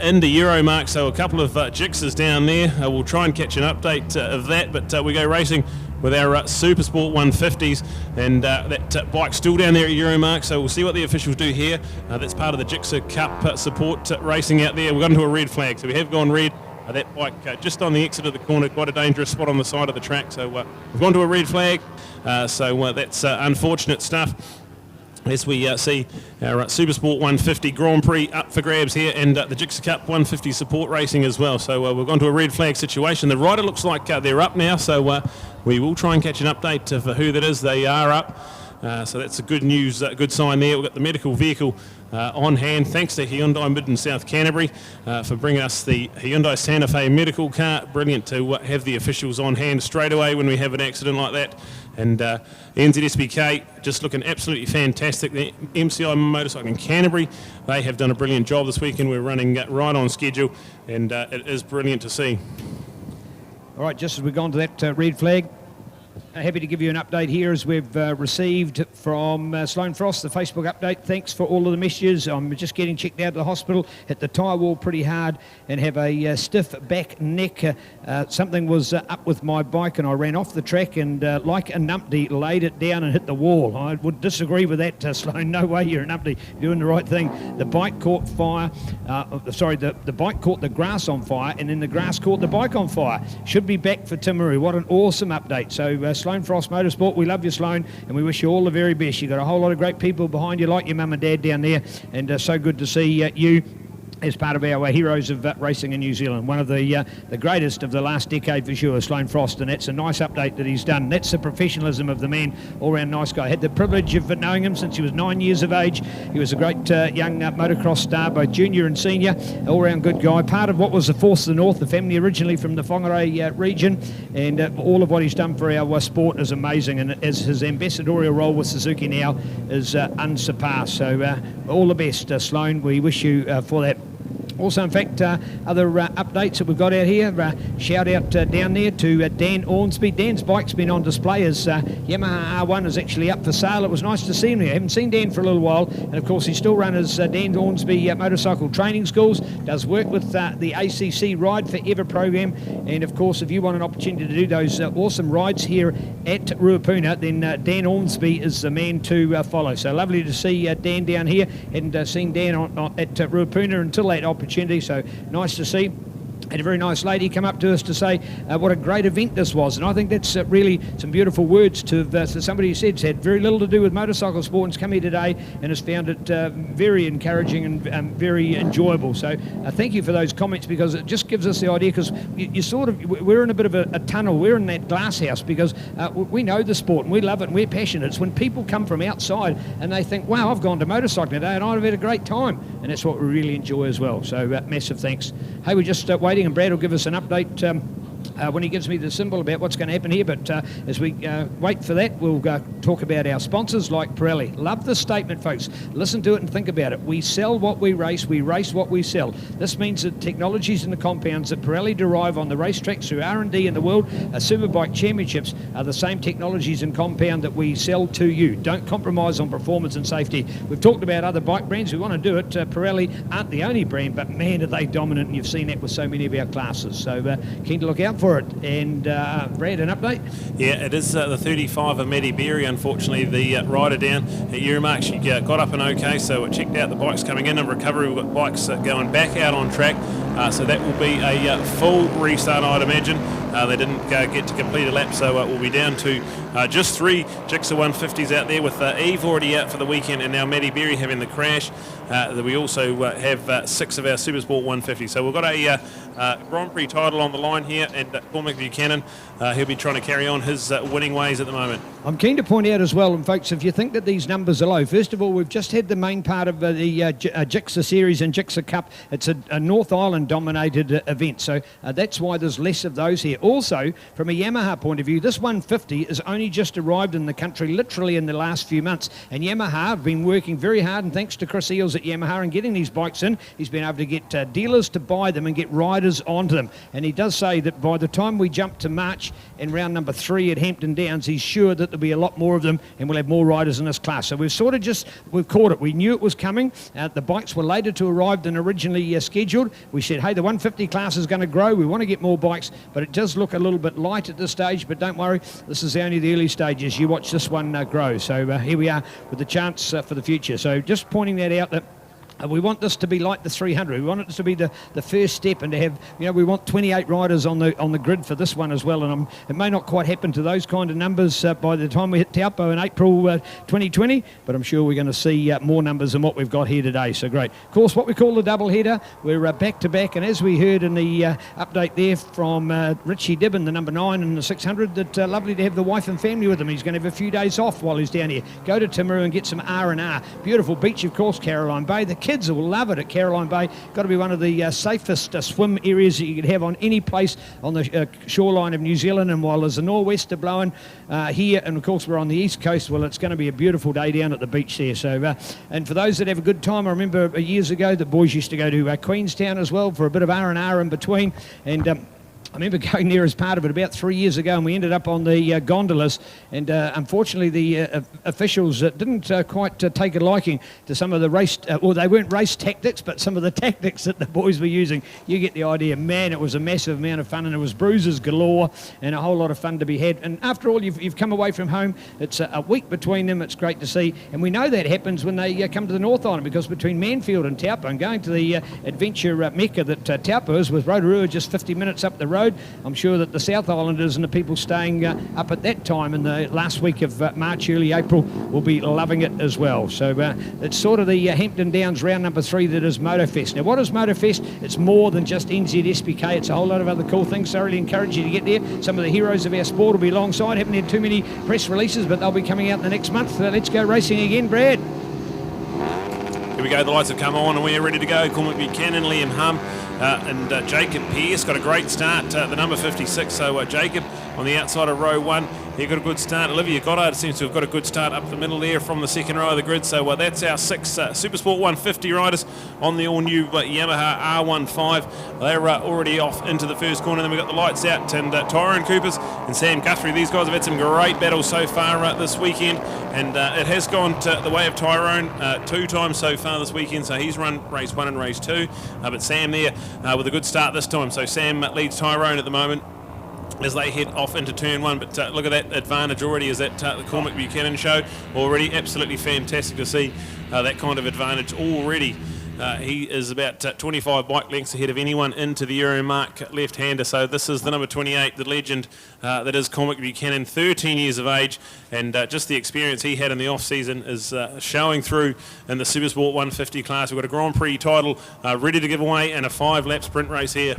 into Euromark. So a couple of Jixers down there. We'll try and catch an update of that, but we go racing with our Supersport 150s, and that bike's still down there at Euromark, so we'll see what the officials do here. That's part of the Jixer Cup support racing out there. We've gone to a red flag, so we have gone red. That bike just on the exit of the corner, quite a dangerous spot on the side of the track, so we've gone to a red flag, so that's unfortunate stuff. As we see our Supersport 150 Grand Prix up for grabs here, and the Jixer Cup 150 support racing as well. So we've gone to a red flag situation. The rider looks like they're up now, so we will try and catch an update of who that is. They are up. So that's a good news, good sign there. We've got the medical vehicle on hand. Thanks to Hyundai Mid and South Canterbury for bringing us the Hyundai Santa Fe medical car. Brilliant to have the officials on hand straight away when we have an accident like that. And NZSBK just looking absolutely fantastic. The MCI Motorcycling Canterbury, they have done a brilliant job this weekend. We're running right on schedule, and it is brilliant to see. All right, just as we've gone to that red flag, happy to give you an update here as we've received from Sloane Frost, the Facebook update. Thanks for all of the messages. I'm just getting checked out of the hospital, hit the tyre wall pretty hard and have a stiff back neck. Something was up with my bike and I ran off the track and like a numpty laid it down and hit the wall. I would disagree with that, Sloane. No way you're a numpty. You're doing the right thing. The bike caught fire. The bike caught the grass on fire, and then the grass caught the bike on fire. Should be back for Timaru. What an awesome update. So Sloane Frost Motorsport, we love you, Sloane, and we wish you all the very best. You've got a whole lot of great people behind you, like your mum and dad down there, and so good to see you as part of our heroes of racing in New Zealand. One of the greatest of the last decade for sure, Sloane Frost, and that's a nice update that he's done. That's the professionalism of the man, all-round nice guy. I had the privilege of knowing him since he was 9 years of age. He was a great young motocross star, both junior and senior, all-round good guy. Part of what was the Force of the North, the family originally from the Whangarei region, and all of what he's done for our sport is amazing, and as his ambassadorial role with Suzuki now is unsurpassed. So all the best, Sloane. We wish you for that. Also, in fact, other updates that we've got out here, shout out down there to Dan Ormsby. Dan's bike's been on display. His Yamaha R1 is actually up for sale. It was nice to see him. I haven't seen Dan for a little while, and of course he still runs Dan Ormsby motorcycle training schools, does work with the ACC Ride Forever program, and of course if you want an opportunity to do those awesome rides here at Ruapuna, then Dan Ormsby is the man to follow. So lovely to see Dan down here, and seeing Dan at Ruapuna until that opportunity, so nice to see. Had a very nice lady come up to us to say what a great event this was, and I think that's really some beautiful words to somebody who said it's had very little to do with motorcycle sport and's come here today and has found it very encouraging and very enjoyable. So thank you for those comments, because it just gives us the idea, because we're in a bit of a tunnel, we're in that glass house, because we know the sport and we love it and we're passionate. It's when people come from outside and they think, wow, I've gone to motorcycling today and I've had a great time, and that's what we really enjoy as well. So massive thanks. Hey, we're just waiting, and Brad will give us an update when he gives me the symbol about what's going to happen here. But as we wait for that, we'll talk about our sponsors like Pirelli. Love the statement, folks. Listen to it and think about it. We sell what we race what we sell. This means that technologies and the compounds that Pirelli derive on the racetracks through R&D in the World Superbike Championships are the same technologies and compound that we sell to you. Don't compromise on performance and safety. We've talked about other bike brands. We want to do it. Pirelli aren't the only brand, but man, are they dominant, and you've seen that with so many of our classes. So keen to look out for it. And Brad, an update? Yeah, it is the 35 of Maddie Berry. Unfortunately, the rider down at Euromark, she got up and okay, so it checked out the bikes coming in recovery. We've got bikes going back out on track, so that will be a full restart, I'd imagine. They didn't get to complete a lap, so we'll be down to just 3 Gixxer 150s out there, with Eve already out for the weekend, and now Maddie Berry having the crash. We also have 6 of our Supersport 150s. So we've got a Grand Prix title on the line here, and Cormac Buchanan, he'll be trying to carry on his winning ways at the moment. I'm keen to point out as well, and folks, if you think that these numbers are low, first of all, we've just had the main part of the Gixxer Series and Gixxer Cup. It's a North Island dominated event, so that's why there's less of those here. Also, from a Yamaha point of view, this 150 has only just arrived in the country literally in the last few months, and Yamaha have been working very hard, and thanks to Chris Eels at Yamaha and getting these bikes in, he's been able to get dealers to buy them and get riders onto them. And he does say that by the time we jump to March in round number 3 at Hampton Downs, he's sure that there'll be a lot more of them and we'll have more riders in this class. So we've caught it. We knew it was coming. The bikes were later to arrive than originally scheduled. We said, hey, the 150 class is going to grow. We want to get more bikes, but it does look a little bit light at this stage, but don't worry, this is only the early stages. You watch this one grow. So here we are with the chance for the future. So just pointing that out, that we want this to be like the 300. We want it to be the first step, and to have, we want 28 riders on the grid for this one as well. And it may not quite happen to those kind of numbers by the time we hit Taupo in April 2020, but I'm sure we're going to see more numbers than what we've got here today. So great. Of course, what we call the double header, we're back to back, and as we heard in the update there from Richie Dibben, the number 9 in the 600, that lovely to have the wife and family with him. He's going to have a few days off while he's down here. Go to Timaru and get some R&R. Beautiful beach, of course, Caroline Bay. The kids will love it at Caroline Bay. Got to be one of the safest swim areas that you could have on any place on the shoreline of New Zealand. And while there's a nor'wester blowing here, and of course we're on the east coast, well, it's going to be a beautiful day down at the beach there. So, and for those that have a good time, I remember years ago the boys used to go to Queenstown as well for a bit of R&R in between, and I remember going there as part of it about 3 years ago, and we ended up on the gondolas, and unfortunately the officials didn't quite take a liking to some of the race, well, they weren't race tactics, but some of the tactics that the boys were using. You get the idea. Man, it was a massive amount of fun, and it was bruises galore and a whole lot of fun to be had. And after all, you've come away from home. It's a week between them. It's great to see, and we know that happens when they come to the North Island, because between Manfield and Taupo, and going to the adventure mecca that Taupo is, with Rotorua just 50 minutes up the road, I'm sure that the South Islanders and the people staying up at that time in the last week of March, early April, will be loving it as well. So it's sort of the Hampton Downs round number 3 that is Motorfest. Now, what is Motorfest? It's more than just NZSBK. It's a whole lot of other cool things. So I really encourage you to get there. Some of the heroes of our sport will be alongside. Haven't had too many press releases, but they'll be coming out in the next month. Let's go racing again, Brad. Here we go, the lights have come on and we're ready to go. Cormac Buchanan, Liam Hum and Jacob Pearce got a great start, the number 56. So Jacob on the outside of row 1, he got a good start. Olivia Goddard seems to have got a good start up the middle there from the second row of the grid. So that's our 6 Supersport 150 riders on the all-new Yamaha R15. They're already off into the first corner. Then we've got the lights out, and Tyrone Coopers and Sam Guthrie. These guys have had some great battles so far this weekend, and it has gone to the way of Tyrone 2 times so far this weekend. So he's run race 1 and race 2, but Sam there with a good start this time. So Sam leads Tyrone at the moment as they head off into turn 1, but look at that advantage already as that the Cormac Buchanan showed already. Absolutely fantastic to see that kind of advantage already. He is about 25 bike lengths ahead of anyone into the Euromark left-hander. So this is the number 28, the legend that is Cormac Buchanan, 13 years of age, and just the experience he had in the off-season is showing through in the Supersport 150 class. We've got a Grand Prix title ready to give away and a 5-lap sprint race here.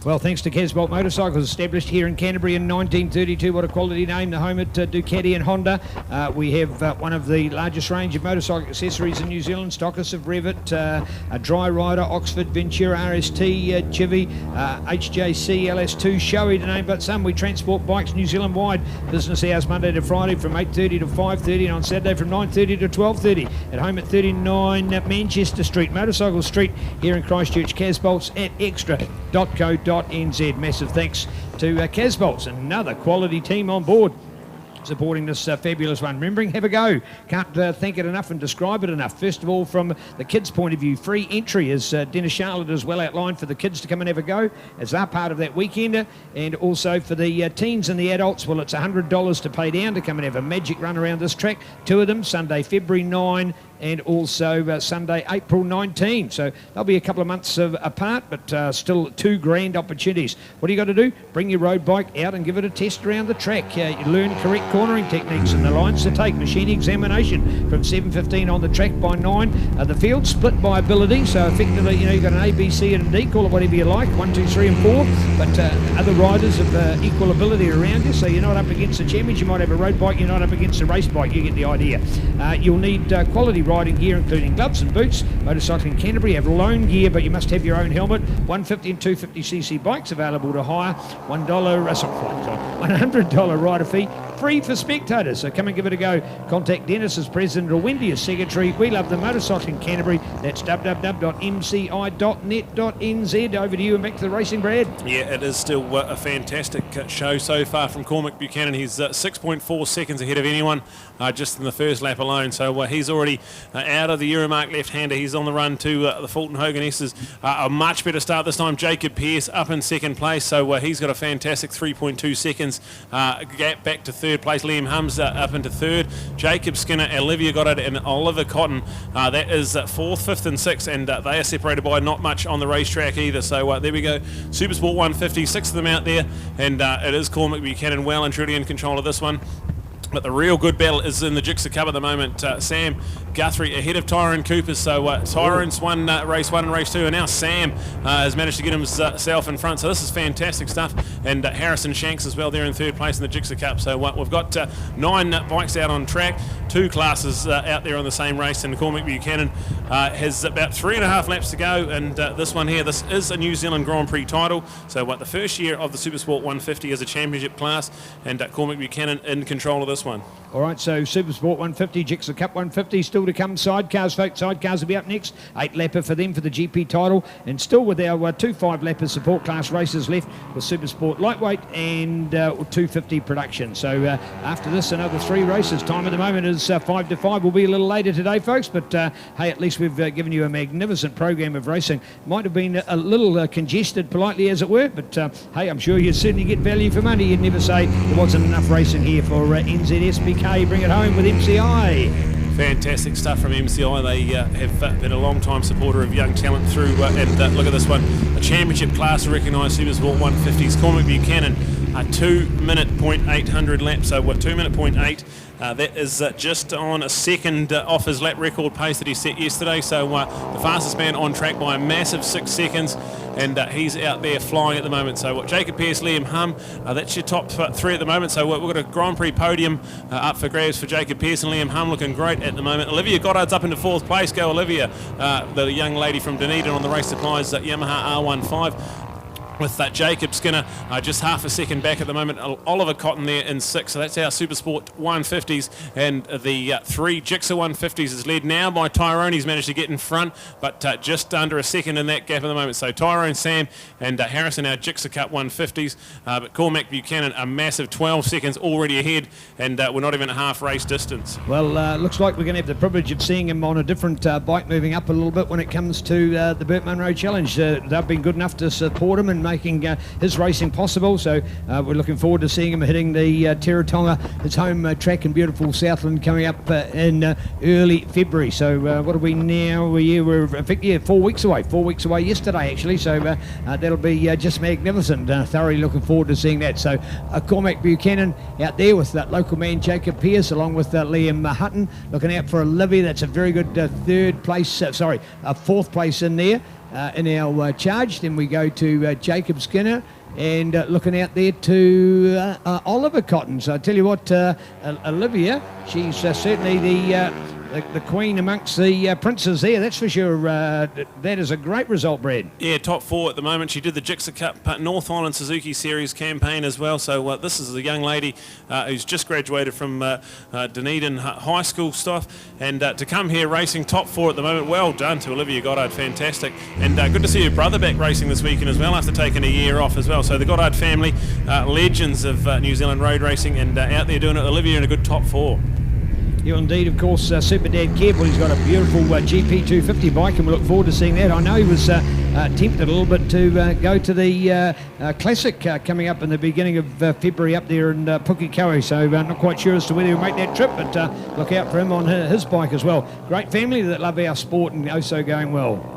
Well, thanks to Casbolt Motorcycles, established here in Canterbury in 1932. What a quality name, the home at Ducati and Honda. We have one of the largest range of motorcycle accessories in New Zealand. Stockers of Revit, a Dry Rider, Oxford, Ventura, RST, Chivy, HJC, LS2, Shoei to name but some. We transport bikes New Zealand-wide. Business hours Monday to Friday from 8:30 to 5:30, and on Saturday from 9:30 to 12:30. At home at 39 Manchester Street, Motorcycle Street here in Christchurch. Casbolts at extra.co.nz. Massive thanks to Casbolts, another quality team on board supporting this fabulous one. Remembering, have a go. Can't thank it enough and describe it enough. First of all, from the kids' point of view, free entry, as Dennis Charlotte has well outlined, for the kids to come and have a go, as they're part of that weekender. And also for the teens and the adults, well, it's $100 to pay down to come and have a magic run around this track. 2 of them, Sunday, February 9, and also Sunday, April 19. So they'll be a couple of months apart, but still 2 grand opportunities. What do you got to do? Bring your road bike out and give it a test around the track. You learn correct cornering techniques and the lines to take. Machine examination from 7:15 on the track by 9. The field split by ability, so effectively, you've got an A, B, C, and a D. Call it whatever you like, 1, 2, 3, and 4. But other riders of equal ability around you, so you're not up against the champions. You might have a road bike, you're not up against a race bike. You get the idea. You'll need quality riding gear, including gloves and boots. Motorcycling Canterbury have loan gear, but you must have your own helmet. 150 and 250cc bikes available to hire. $100 rider fee, free for spectators. So come and give it a go. Contact Dennis as president or Wendy as secretary. We love the Motorcycling Canterbury. That's www.mci.net.nz. Over to you and back to the racing, Brad. Yeah, it is still a fantastic show so far from Cormac Buchanan. He's 6.4 seconds ahead of anyone just in the first lap alone. So he's already out of the Euromark left-hander. He's on the run to the Fulton Hogan S's. A much better start this time. Jacob Pearce up in second place. So he's got a fantastic 3.2 seconds gap back to third place. Liam Hum's up into third. Jacob Skinner, Olivia Goddard and Oliver Cotton. That is fourth, fifth and sixth, and they are separated by not much on the racetrack either. So there we go. Supersport 150, 6 of them out there, and it is Cormac Buchanan well and truly in control of this one. But the real good battle is in the Gixxer Cup at the moment. Sam Guthrie ahead of Tyrone Cooper. So Tyrone's won race 1 and race 2, and now Sam has managed to get himself in front. So this is fantastic stuff. And Harrison Shanks as well there in third place in the Gixxer Cup. So we've got 9 bikes out on track, 2 classes out there on the same race, and Cormac Buchanan has about 3.5 laps to go. And this one here, this is a New Zealand Grand Prix title. So the first year of the Supersport 150 as a championship class, and Cormac Buchanan in control of this one. All right, so Supersport 150, Gixxer Cup 150 still to come. Sidecars, folks, sidecars will be up next. 8-lapper for them for the GP title, and still with our 2 5-lapper support class races left with Supersport Lightweight and 250 Production. So after this, another 3 races. Time at the moment is 5 to 5. We'll be a little later today, folks, but hey, at least we've given you a magnificent program of racing. Might have been a little congested, politely as it were, but hey, I'm sure you'd certainly get value for money. You'd never say there wasn't enough racing here for NZSBK. Bring it home with MCI. Fantastic stuff from MCI. They have been a long-time supporter of young talent through, and look at this one, a championship class recognised Supersport 150s. Cormac Buchanan, a 2-minute .800 lap, so 2-minute .8. That is just on a second off his lap record pace that he set yesterday. So the fastest man on track by a massive 6 seconds, and he's out there flying at the moment. So Jacob Pearce, Liam Hum, that's your top 3 at the moment. So we've got a Grand Prix podium up for grabs for Jacob Pearce and Liam Hum, looking great at the moment. Olivia Goddard's up into 4th place. Go Olivia, the young lady from Dunedin on the Race Supplies Yamaha R15. With Jacob Skinner just half a second back at the moment. Oliver Cotton there in 6th. So that's our Supersport 150s. And the 3 Gixxer 150s is led now by Tyrone. He's managed to get in front, but just under a second in that gap at the moment. So Tyrone, Sam and Harrison, our Gixxer Cup 150s. But Cormac Buchanan, a massive 12 seconds already ahead, and we're not even a half race distance. Well, looks like we're going to have the privilege of seeing him on a different bike, moving up a little bit when it comes to the Burt Munro Challenge. They've been good enough to support him and making his racing possible, so we're looking forward to seeing him hitting the Teretonga, his home track in beautiful Southland, coming up in early February. So what are we now? We're 4 weeks away. 4 weeks away yesterday, actually, so that'll be just magnificent. Thoroughly looking forward to seeing that. So Cormac Buchanan out there with that local man Jacob Pearce, along with Liam Hutton, looking out for Olivia. That's a very good 4th place in there. In our charge. Then we go to Jacob Skinner, and looking out there to Oliver Cotton. So I tell you what, Olivia, she's certainly the queen amongst the princes there, that's for sure. That is a great result, Brad. Yeah, top 4 at the moment. She did the Gixxer Cup North Island Suzuki Series campaign as well. So this is a young lady who's just graduated from Dunedin High School stuff, and to come here racing top 4 at the moment. Well done to Olivia Goddard, fantastic. And good to see her brother back racing this weekend as well after taking a year off as well. So the Goddard family, legends of New Zealand road racing, and out there doing it. Olivia in a good top 4. He'll indeed, of course, Super Dad Kev. Well, he's got a beautiful GP 250 bike, and we look forward to seeing that. I know he was tempted a little bit to go to the Classic coming up in the beginning of February up there in Pukekohe, so not quite sure as to whether he'll make that trip, but look out for him on his bike as well. Great family that love our sport and also going well.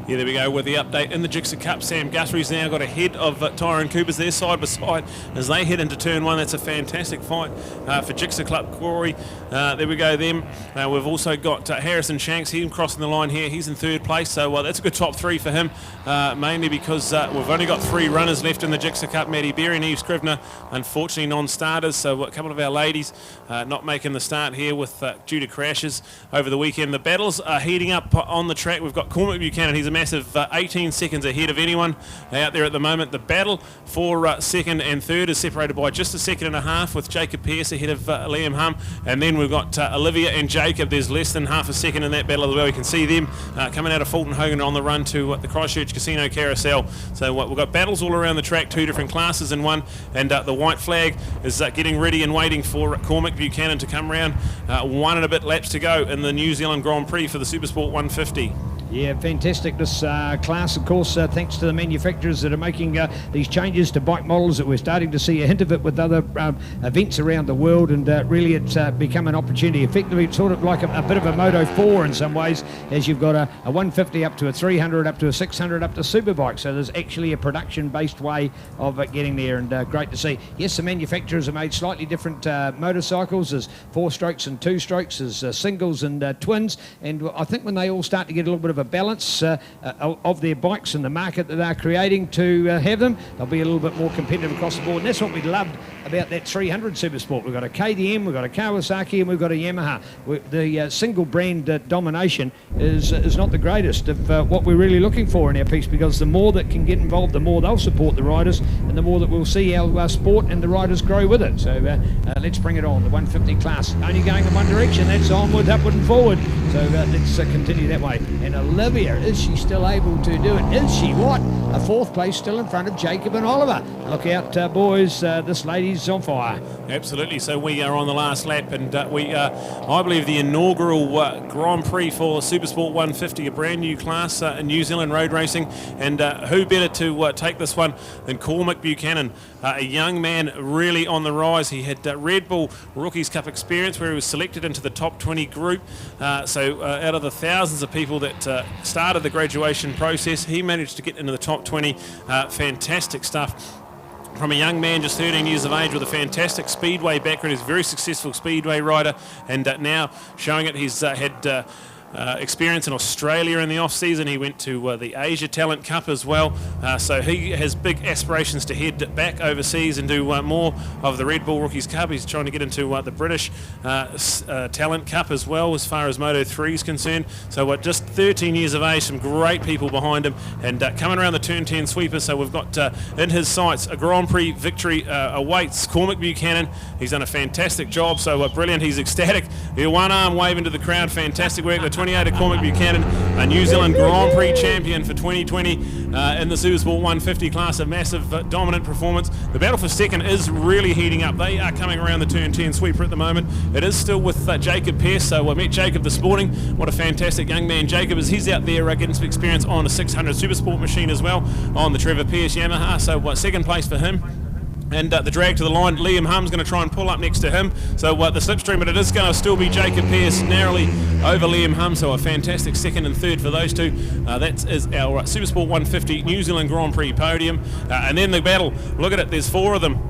Yeah, there we go with the update in the Gixxer Cup. Sam Guthrie's now got ahead of Tyrone Cooper's there side by side as they head into turn one. That's a fantastic fight for Gixxer Club Corey. There we go them. We've also got Harrison Shanks. He's crossing the line here. He's in third place, so that's a good top three for him, mainly because we've only got 3 runners left in the Gixxer Cup. Maddie Berry and Eve Scrivener, unfortunately non-starters, so a couple of our ladies not making the start here with due to crashes over the weekend. The battles are heating up on the track. We've got Cormac Buchanan. He's a massive 18 seconds ahead of anyone out there at the moment. The battle for second and third is separated by just a second and a half, with Jacob Pearce ahead of Liam Hum, and then we've got Olivia and Jacob. There's less than half a second in that battle as well. You can see them coming out of Fulton Hogan on the run to the Christchurch Casino Carousel. So we've got battles all around the track, 2 different classes in one, and the white flag is getting ready and waiting for Cormac Buchanan to come round. 1 and a bit laps to go in the New Zealand Grand Prix for the Supersport 150. Yeah, fantastic. This class, of course, thanks to the manufacturers that are making these changes to bike models, that we're starting to see a hint of it with other events around the world, and really it's become an opportunity. Effectively, it's sort of like a bit of a Moto 4 in some ways, as you've got a 150 up to a 300, up to a 600, up to Superbike. So there's actually a production-based way of getting there, and great to see. Yes, the manufacturers have made slightly different motorcycles. There's 4-strokes and 2-strokes, there's singles and twins, and I think when they all start to get a little bit of a balance of their bikes and the market that they're creating to have them, they'll be a little bit more competitive across the board. And that's what we loved about that 300 Supersport. We've got a KTM, we've got a Kawasaki, and we've got a Yamaha. The single brand domination is not the greatest of what we're really looking for in our piece, because the more that can get involved, the more they'll support the riders, and the more that we'll see our sport and the riders grow with it. So let's bring it on. The 150 class only going in one direction, that's onward, upward and forward. So let's continue that way. And Olivia, is she still able to do it? Is she? What? A 4th place still in front of Jacob and Oliver. Look out, boys, this lady's on fire. Absolutely. So we are on the last lap, and I believe the inaugural Grand Prix for Supersport 150, a brand new class in New Zealand road racing, and who better to take this one than Cormac Buchanan, a young man really on the rise. He had Red Bull Rookies Cup experience where he was selected into the top 20 group. So out of the thousands of people that started the graduation process, he managed to get into the top 20. Fantastic stuff from a young man, just 13 years of age, with a fantastic speedway background. He's a very successful speedway rider, and now showing it. He's had experience in Australia in the off-season. He went to the Asia Talent Cup as well, so he has big aspirations to head back overseas and do more of the Red Bull Rookies Cup. He's trying to get into the British Talent Cup as well, as far as Moto 3 is concerned. So just 13 years of age, some great people behind him, and coming around the turn 10 sweeper. So we've got in his sights a Grand Prix victory awaits Cormac Buchanan. He's done a fantastic job, so brilliant. He's ecstatic. One arm waving to the crowd. Fantastic work. The 28 of Cormac Buchanan, a New Zealand Grand Prix champion for 2020 in the Supersport 150 class, a massive dominant performance. The battle for second is really heating up. They are coming around the turn 10 sweeper at the moment. It is still with Jacob Pearce, so I met Jacob this morning. What a fantastic young man Jacob is. He's out there getting some experience on a 600 Supersport machine as well, on the Trevor Pearce Yamaha, so second place for him. And the drag to the line, Liam Hum's going to try and pull up next to him. So the slipstream, but it is going to still be Jacob Pearce narrowly over Liam Hum. So a fantastic second and third for those two. That is our Supersport 150 New Zealand Grand Prix podium. And then the battle, look at it, there's 4 of them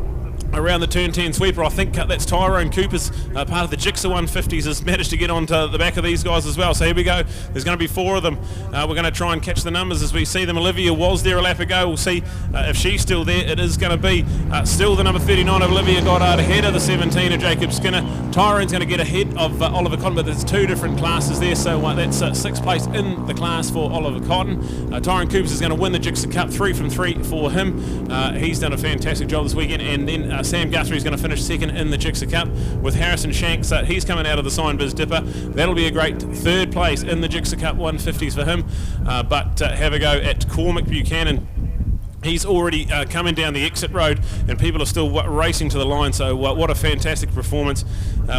around the turn 10 sweeper. I think that's Tyrone Cooper's part of the Gixxer 150s has managed to get onto the back of these guys as well. So here we go. There's going to be 4 of them. We're going to try and catch the numbers as we see them. Olivia was there a lap ago. We'll see if she's still there. It is going to be still the number 39 of Olivia Goddard ahead of the 17 of Jacob Skinner. Tyrone's going to get ahead of Oliver Cotton, but there's 2 different classes there. So that's 6th place in the class for Oliver Cotton. Tyrone Cooper is going to win the Gixxer Cup, 3 from 3 for him. He's done a fantastic job this weekend. And then Sam Guthrie is going to finish second in the Gixxer Cup with Harrison Shanks. He's coming out of the Sign Biz Dipper. That'll be a great 3rd place in the Gixxer Cup 150s for him. But have a go at Cormac Buchanan. He's already coming down the exit road, and people are still racing to the line. So what a fantastic performance!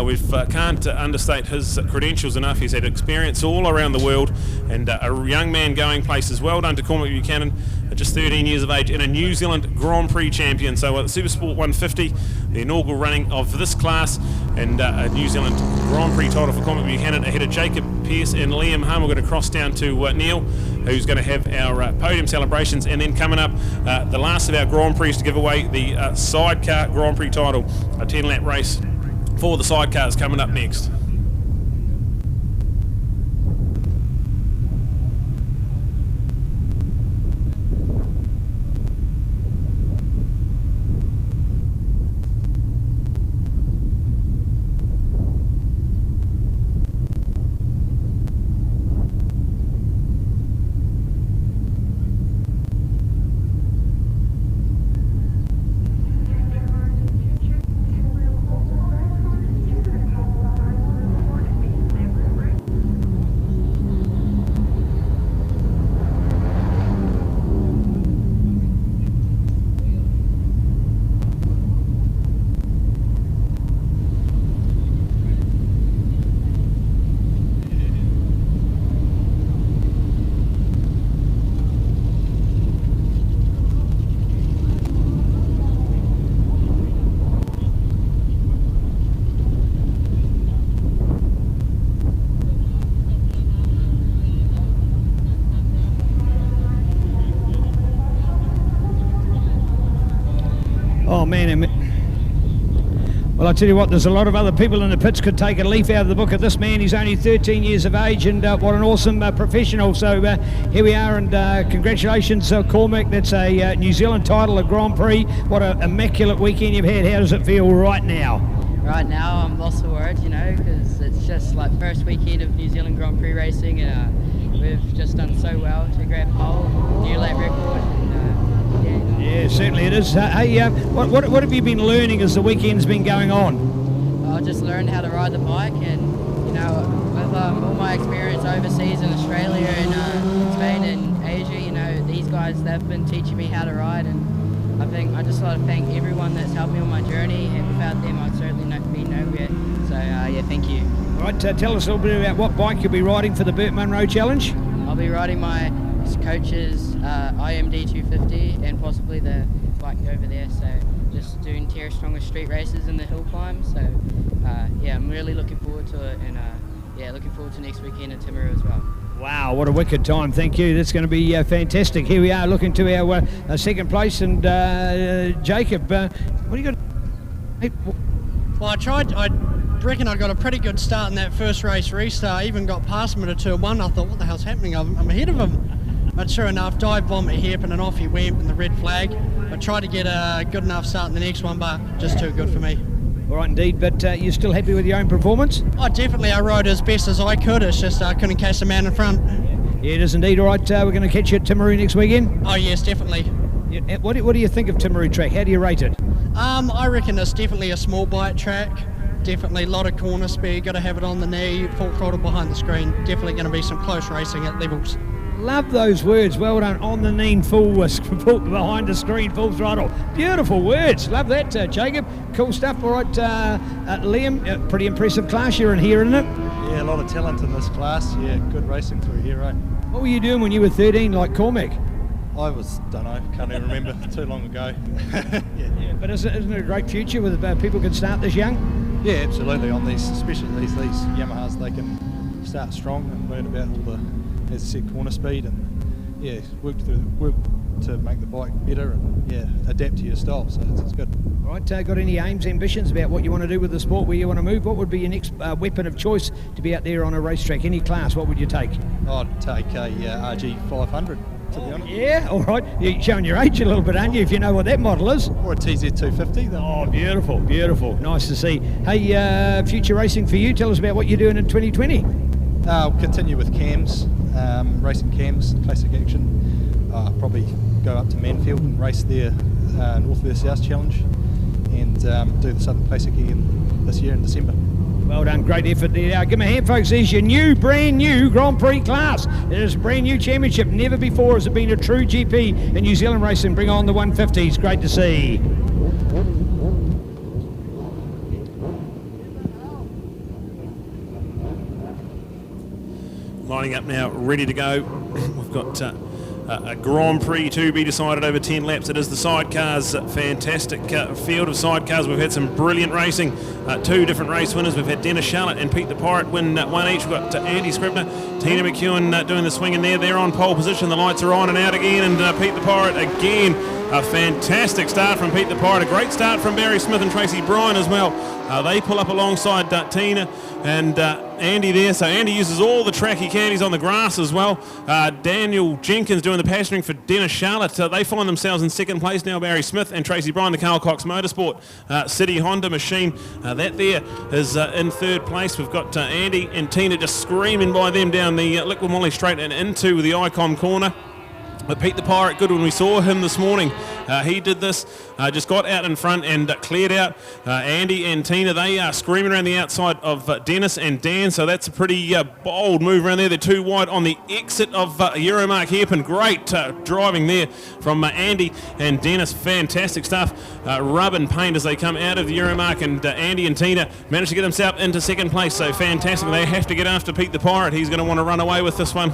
We can't understate his credentials enough. He's had experience all around the world, and a young man going places. Well done to Cormac Buchanan, just 13 years of age, and a New Zealand Grand Prix champion. So the Supersport 150, the inaugural running of this class, and a New Zealand Grand Prix title for Cormac Buchanan ahead of Jacob Pearce and Liam Hum. We're going to cross down to Neil, who's going to have our podium celebrations, and then coming up the last of our Grand Prix to give away the sidecar Grand Prix title, a 10-lap race for the sidecars coming up next. Oh man, well I tell you what, there's a lot of other people in the pits could take a leaf out of the book of this man. He's only 13 years of age, and what an awesome professional. So here we are, and congratulations Cormac, that's a New Zealand title, a Grand Prix. What an immaculate weekend you've had. How does it feel right now? Right now I'm lost for words, you know, because it's just like first weekend of New Zealand Grand Prix racing, and we've just done so well to grab pole, new lap record. Yeah, certainly it is. Hey, what have you been learning as the weekend's been going on? I just learned how to ride the bike, and you know, with all my experience overseas in Australia and Spain and Asia, you know, these guys, they've been teaching me how to ride, and I think I just want to thank everyone that's helped me on my journey, and without them I'd certainly not be nowhere. So yeah, thank you. All right, tell us a little bit about what bike you'll be riding for the Burt Munro Challenge. I'll be riding my coach's IMD 250 and possibly the bike over there, so just doing Terra Strongest street races in the hill climb. So yeah, I'm really looking forward to it, and yeah, looking forward to next weekend at Timaru as well. Wow, what a wicked time. Thank you. That's going to be fantastic. Here we are looking to our second place, and Jacob, what do you got? Hey, well, I reckon I got a pretty good start in that first race restart. I even got past him at a turn one. I thought, what the hell's happening? I'm ahead of him. But sure enough, dive bomb, it happened, and off he went in the red flag. I tried to get a good enough start in the next one, but just too good for me. All right, indeed, but you're still happy with your own performance? Oh, definitely. I rode as best as I could. It's just I couldn't catch the man in front. Yeah, it is indeed. All right, we're going to catch you at Timaru next weekend? Oh, yes, definitely. Yeah, what do you think of Timaru track? How do you rate it? I reckon it's definitely a small bite track. Definitely a lot of corner speed. Got to have it on the knee, full throttle behind the screen. Definitely going to be some close racing at levels. Love those words. Well done. On the knee, full behind the screen, full throttle. Beautiful words. Love that, Jacob. Cool stuff. All right, Liam, pretty impressive class you're in here, isn't it? Yeah, a lot of talent in this class. Yeah, good racing through here, right? What were you doing when you were 13, like Cormac? I don't know, can't even remember, too long ago. Yeah, but isn't it a great future with people can start this young? Yeah, absolutely. On these, especially these Yamahas, they can start strong and learn about all the, as I said, corner speed, and yeah, work to make the bike better, and yeah, adapt to your style. So it's good. All right, got any aims, ambitions about what you want to do with the sport, where you want to move? What would be your next weapon of choice to be out there on a racetrack? Any class, what would you take? I'd take a RG 500. To be honest. Yeah, all right. You're showing your age a little bit, aren't you, if you know what that model is? Or a TZ 250. Oh, beautiful, beautiful. Nice to see. Hey, future racing for you. Tell us about what you're doing in 2020. I'll continue with cams, racing cams, classic action. Probably go up to Manfield and race their North vs South Challenge, and do the Southern Classic again this year in December. Well done, great effort there. Now, give me a hand, folks. There's your brand new Grand Prix class. It is a brand new championship. Never before has it been a true GP in New Zealand racing. Bring on the 150s. Great to see. Lining up now, ready to go. We've got a Grand Prix to be decided over 10 laps. It is the sidecars, fantastic field of sidecars. We've had some brilliant racing, 2 different race winners. We've had Dennis Charlotte and Pete the Pirate win one each. We've got Andy Scribner, Tina McEwen doing the swing in there. They're on pole position. The lights are on and out again, and Pete the Pirate again. A fantastic start from Pete the Pirate. A great start from Barry Smith and Tracy Bryan as well. They pull up alongside Tina and Andy there. So Andy uses all the track he can. He's on the grass as well. Daniel Jenkins doing the passening for Dennis Charlotte. They find themselves in second place now. Barry Smith and Tracy Bryan, the Carl Cox Motorsport City Honda machine. That there is in third place. We've got Andy and Tina just screaming by them down the Liquid Molly straight and into the Icon corner. But Pete the Pirate, good when we saw him this morning. He did this, just got out in front and cleared out Andy and Tina. They are screaming around the outside of Dennis and Dan, so that's a pretty bold move around there. They're too wide on the exit of Euromark hairpin. Great driving there from Andy and Dennis. Fantastic stuff. Rub and paint as they come out of the Euromark, and Andy and Tina managed to get themselves into second place, so fantastic. They have to get after Pete the Pirate. He's going to want to run away with this one,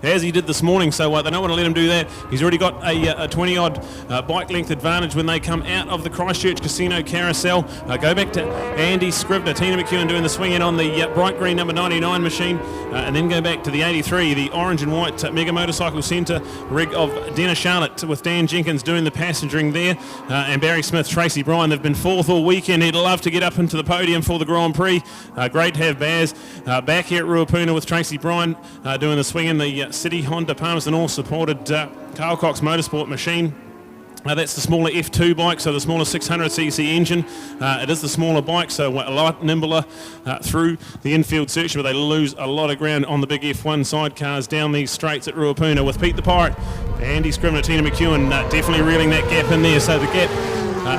as he did this morning, so they don't want to let him do that. He's already got a 20-odd bike length advantage when they come out of the Christchurch Casino Carousel. Go back to Andy Scribner, Tina McEwen doing the swing in on the bright green number 99 machine, and then go back to the 83, the orange and white Mega Motorcycle Centre rig of Dennis Charlotte, with Dan Jenkins doing the passengering there, and Barry Smith, Tracy Bryan. They've been fourth all weekend. He'd love to get up into the podium for the Grand Prix. Great to have Baz back here at Ruapuna with Tracy Bryan doing the swing in the City Honda Palmerston all supported Carl Cox Motorsport machine. That's the smaller F2 bike, so the smaller 600cc engine. It is the smaller bike, so a lot nimbler through the infield section, but they lose a lot of ground on the big F1 sidecars down these straights at Ruapuna. With Pete the Pirate, Andy Scribner, Tina McEwen definitely reeling that gap in there, so the gap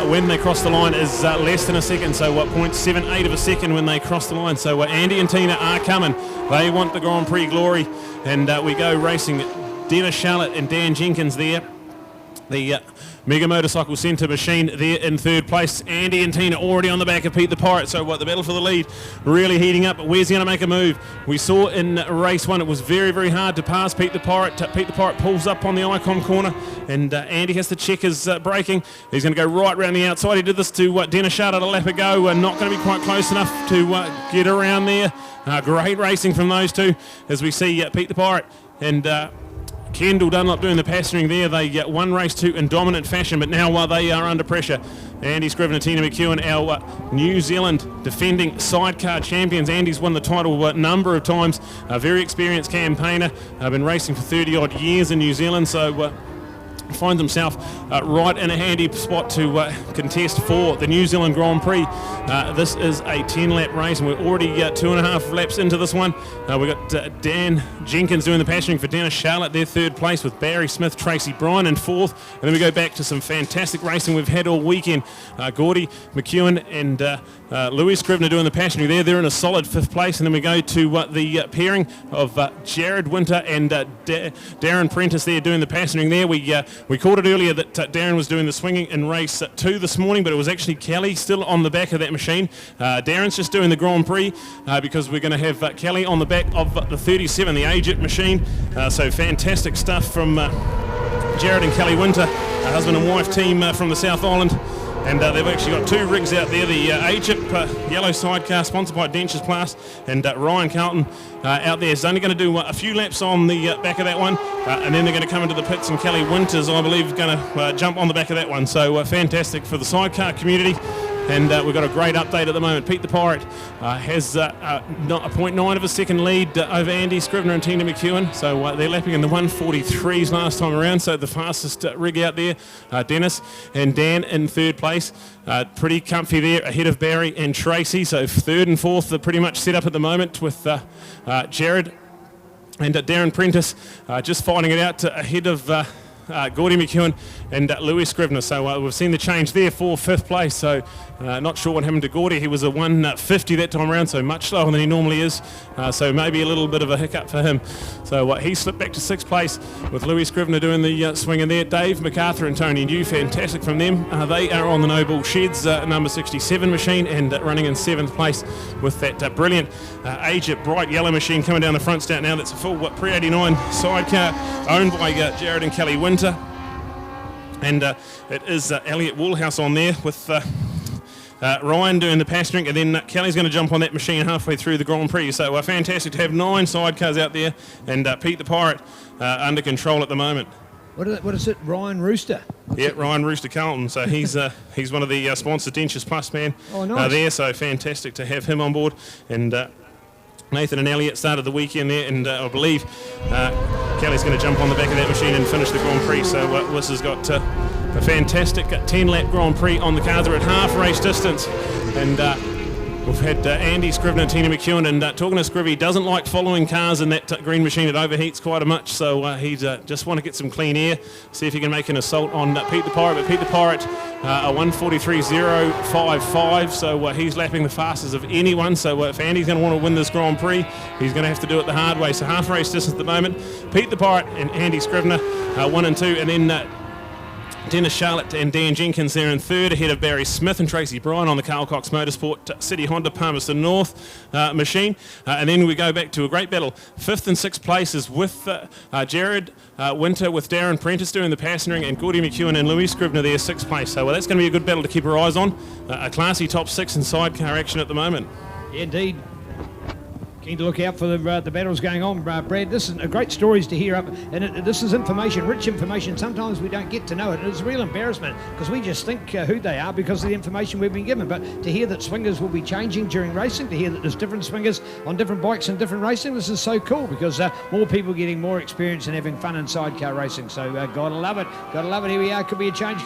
when they cross the line is less than a second, so 0.78 of a second when they cross the line. So Andy and Tina are coming. They want the Grand Prix glory, and we go racing. Dennis Charlotte and Dan Jenkins there. The Mega Motorcycle Centre machine there in third place. Andy and Tina already on the back of Pete the Pirate, so the battle for the lead really heating up. But where's he going to make a move? We saw in race one it was very, very hard to pass Pete the Pirate. Pete the Pirate pulls up on the Icon corner, and Andy has to check his braking. He's going to go right round the outside. He did this to Dennis Charlotte a lap ago, not going to be quite close enough to get around there. Great racing from those two, as we see Pete the Pirate and Kendall Dunlop doing the passengering there. They won race 2 in dominant fashion, but now they are under pressure. Andy Scribner, Tina McEwen, our New Zealand defending sidecar champions. Andy's won the title a number of times. A very experienced campaigner. Been racing for 30-odd years in New Zealand, so finds himself right in a handy spot to contest for the New Zealand Grand Prix. This is a 10-lap race, and we're already 2.5 laps into this one. We've got Dan Jenkins doing the passenger for Dennis Charlotte. They're third place, with Barry Smith, Tracy Bryan in fourth. And then we go back to some fantastic racing we've had all weekend. Gordy McEwen and Louis Scribner doing the passenger there. They're in a solid fifth place. And then we go to the pairing of Jared Winter and Darren Prentice there doing the passengering there. We called it earlier that Darren was doing the swinging in race 2 this morning, but it was actually Kelly still on the back of that machine. Darren's just doing the Grand Prix because we're going to have Kelly on the back of the 37, the Agit machine. So fantastic stuff from Jared and Kelly Winter, a husband and wife team from the South Island. And they've actually got 2 rigs out there, the Agip yellow sidecar sponsored by Dentures Plus, and Ryan Carlton out there is only going to do a few laps on the back of that one, and then they're going to come into the pits, and Kelly Winters, I believe, is going to jump on the back of that one. So fantastic for the sidecar community. And we've got a great update at the moment. Pete the Pirate has a 0.9 of a second lead over Andy Scribner and Tina McEwen. So they're lapping in the 143s last time around. So the fastest rig out there, Dennis and Dan in third place. Pretty comfy there ahead of Barry and Tracy. So third and fourth are pretty much set up at the moment with Jared and Darren Prentice just fighting it out ahead of Gordy McEwen and Louis Scrivener. So we've seen the change there for 5th place. So not sure what happened to Gordy. He was a 150 that time around, so much slower than he normally is. So maybe a little bit of a hiccup for him. So he slipped back to 6th place with Louis Scrivener doing the swing in there. Dave MacArthur and Tony New, fantastic from them. They are on the Noble Sheds number 67 machine and running in 7th place with that brilliant Agit bright yellow machine coming down the front start now. That's a full Prix 89 sidecar owned by Jared and Kelly Winter. And it is Elliot Woolhouse on there with Ryan doing the pastoring, and then Kelly's going to jump on that machine halfway through the Grand Prix. So fantastic to have 9 sidecars out there, and Pete the Pirate under control at the moment. What is it, Ryan Rooster? Yeah, Ryan Rooster Carlton. So he's one of the sponsored Dentures Plus man there. So fantastic to have him on board. And Nathan and Elliot started the weekend there, and I believe Kelly's going to jump on the back of that machine and finish the Grand Prix. So Wiss has got a fantastic 10-lap Grand Prix on the cards. They're at half race distance, and we've had Andy Scrivener and Tina McEwen, and talking to Scrivy, doesn't like following cars in that green machine. It overheats quite a much, so he's just want to get some clean air, see if he can make an assault on Pete the Pirate. But Pete the Pirate, a 1:43.055, so he's lapping the fastest of anyone. So if Andy's going to want to win this Grand Prix, he's going to have to do it the hard way. So half race distance at the moment. Pete the Pirate and Andy Scrivener, 1 and 2, and then Dennis Charlotte and Dan Jenkins there in 3rd, ahead of Barry Smith and Tracy Bryan on the Carl Cox Motorsport City Honda Palmerston North machine. And then we go back to a great battle. 5th and 6th places with Jared Winter with Darren Prentice doing the passing, and Gordy McEwen and Louis Scrivener there 6th place. So that's going to be a good battle to keep our eyes on. A classy top 6 in sidecar action at the moment. Yeah, indeed. Keen to look out for the battles going on, Brad. This is great stories to hear up, and this is information, rich information. Sometimes we don't get to know it. It's a real embarrassment because we just think who they are because of the information we've been given. But to hear that swingers will be changing during racing, to hear that there's different swingers on different bikes and different racing, this is so cool because more people getting more experience and having fun in sidecar racing. So gotta love it, gotta love it. Here we are. Could be a change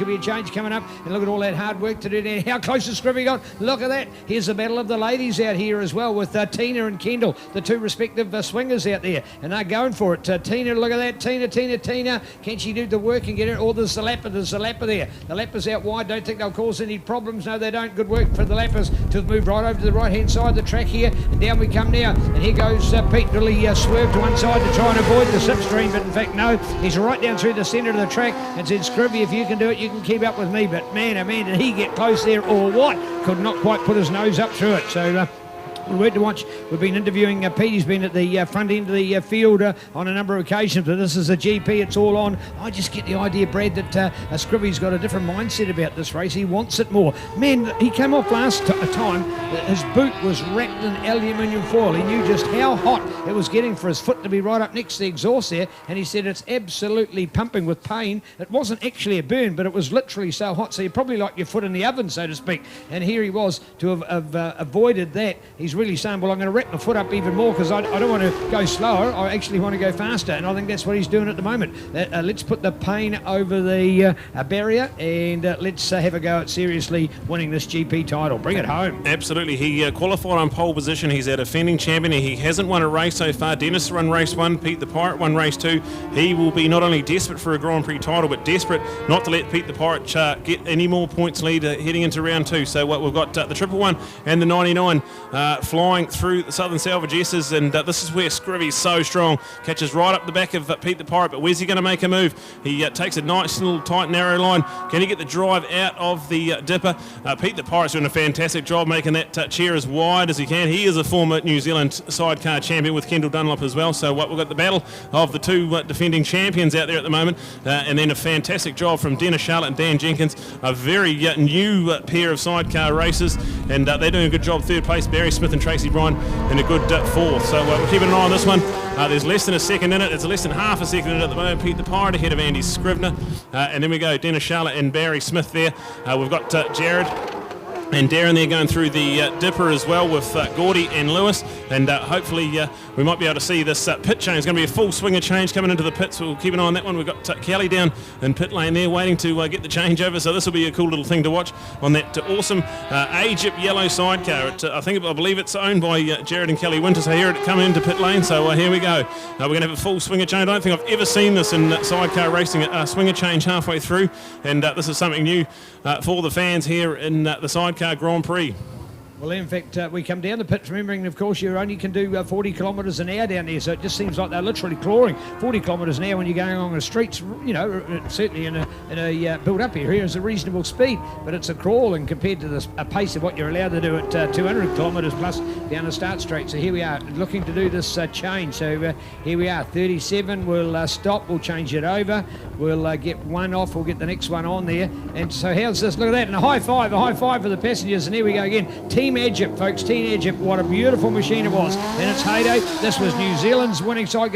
coming up, and look at all that hard work to do there. How close has Scrivy got? Look at that. Here's the battle of the ladies out here as well with Tina and Kendall, the 2 respective swingers out there, and they're going for it. Tina, look at that. Tina. Can she do the work and get it? Or there's the lapper there. The lapper's out wide. Don't think they'll cause any problems. No, they don't. Good work for the lappers to move right over to the right-hand side of the track here, and down we come now. And here goes Pete. Really swerved to one side to try and avoid the slipstream, but in fact, no. He's right down through the centre of the track and said, Scrivy, if you can do it, you can keep up with me. But man, oh man, did he get close there or what? Could not quite put his nose up through it. So word to watch. We've been interviewing Pete. He's been at the front end of the field on a number of occasions, but this is a GP. It's all on. I just get the idea, Brad, that Scrivy's got a different mindset about this race. He wants it more. Man, he came off last time. His boot was wrapped in aluminium foil. He knew just how hot it was getting for his foot to be right up next to the exhaust there, and he said it's absolutely pumping with pain. It wasn't actually a burn, but it was literally so hot, so you probably like your foot in the oven, so to speak. And here he was to have avoided that. He's really saying, well, I'm going to wrap my foot up even more because I don't want to go slower. I actually want to go faster, and I think that's what he's doing at the moment. Let's put the pain over the barrier, and let's have a go at seriously winning this GP title. Bring it home. Absolutely. He qualified on pole position. He's a defending champion. He hasn't won a race so far. Dennis won race 1. Pete the Pirate won race 2. He will be not only desperate for a Grand Prix title, but desperate not to let Pete the Pirate get any more points lead heading into round 2. So we've got the 111 and the 99 flying through the Southern Salvage S's, and this is where Scrivy's so strong. Catches right up the back of Pete the Pirate, but where's he going to make a move? He takes a nice little tight narrow line. Can he get the drive out of the dipper? Pete the Pirate's doing a fantastic job making that chair as wide as he can. He is a former New Zealand sidecar champion with Kendall Dunlop as well, so we've got the battle of the 2 defending champions out there at the moment, and then a fantastic job from Dennis Charlotte and Dan Jenkins, a very new pair of sidecar racers, and they're doing a good job. 3rd place, Barry Smith and Tracy Bryan in a good 4th. So we're keeping an eye on this one. There's less than a second in it. It's less than half a second in it at the moment. Pete the Pirate ahead of Andy Scrivener. And then we go Dennis Charlotte and Barry Smith there. We've got Jared And Darren there going through the dipper as well with Gordy and Lewis, and hopefully we might be able to see this pit change. It's going to be a full swinger change coming into the pits. We'll keep an eye on that one. We've got Kelly down in pit lane there waiting to get the change over, so this will be a cool little thing to watch on that awesome Egypt yellow sidecar. I believe it's owned by Jared and Kelly Winters. I hear it coming into pit lane, so here we go. We're going to have a full swinger change. I don't think I've ever seen this in sidecar racing, a swinger change halfway through, and this is something new for the fans here in the sidecar Grand Prix. Well, in fact, we come down the pits, remembering, of course, you only can do 40 kilometres an hour down there, so it just seems like they're literally clawing 40 kilometres an hour when you're going along the streets. You know, certainly in a built-up area is a reasonable speed, but it's a crawl, and compared to a pace of what you're allowed to do at 200 kilometres plus down the start straight. So here we are, looking to do this change. So here we are, 37. We'll stop. We'll change it over. We'll get one off. We'll get the next one on there. And so how's this? Look at that, and a high five for the passengers. And here we go again. Team Egypt, folks, Team Egypt, what a beautiful machine it was. In its heyday, this was New Zealand's winning side.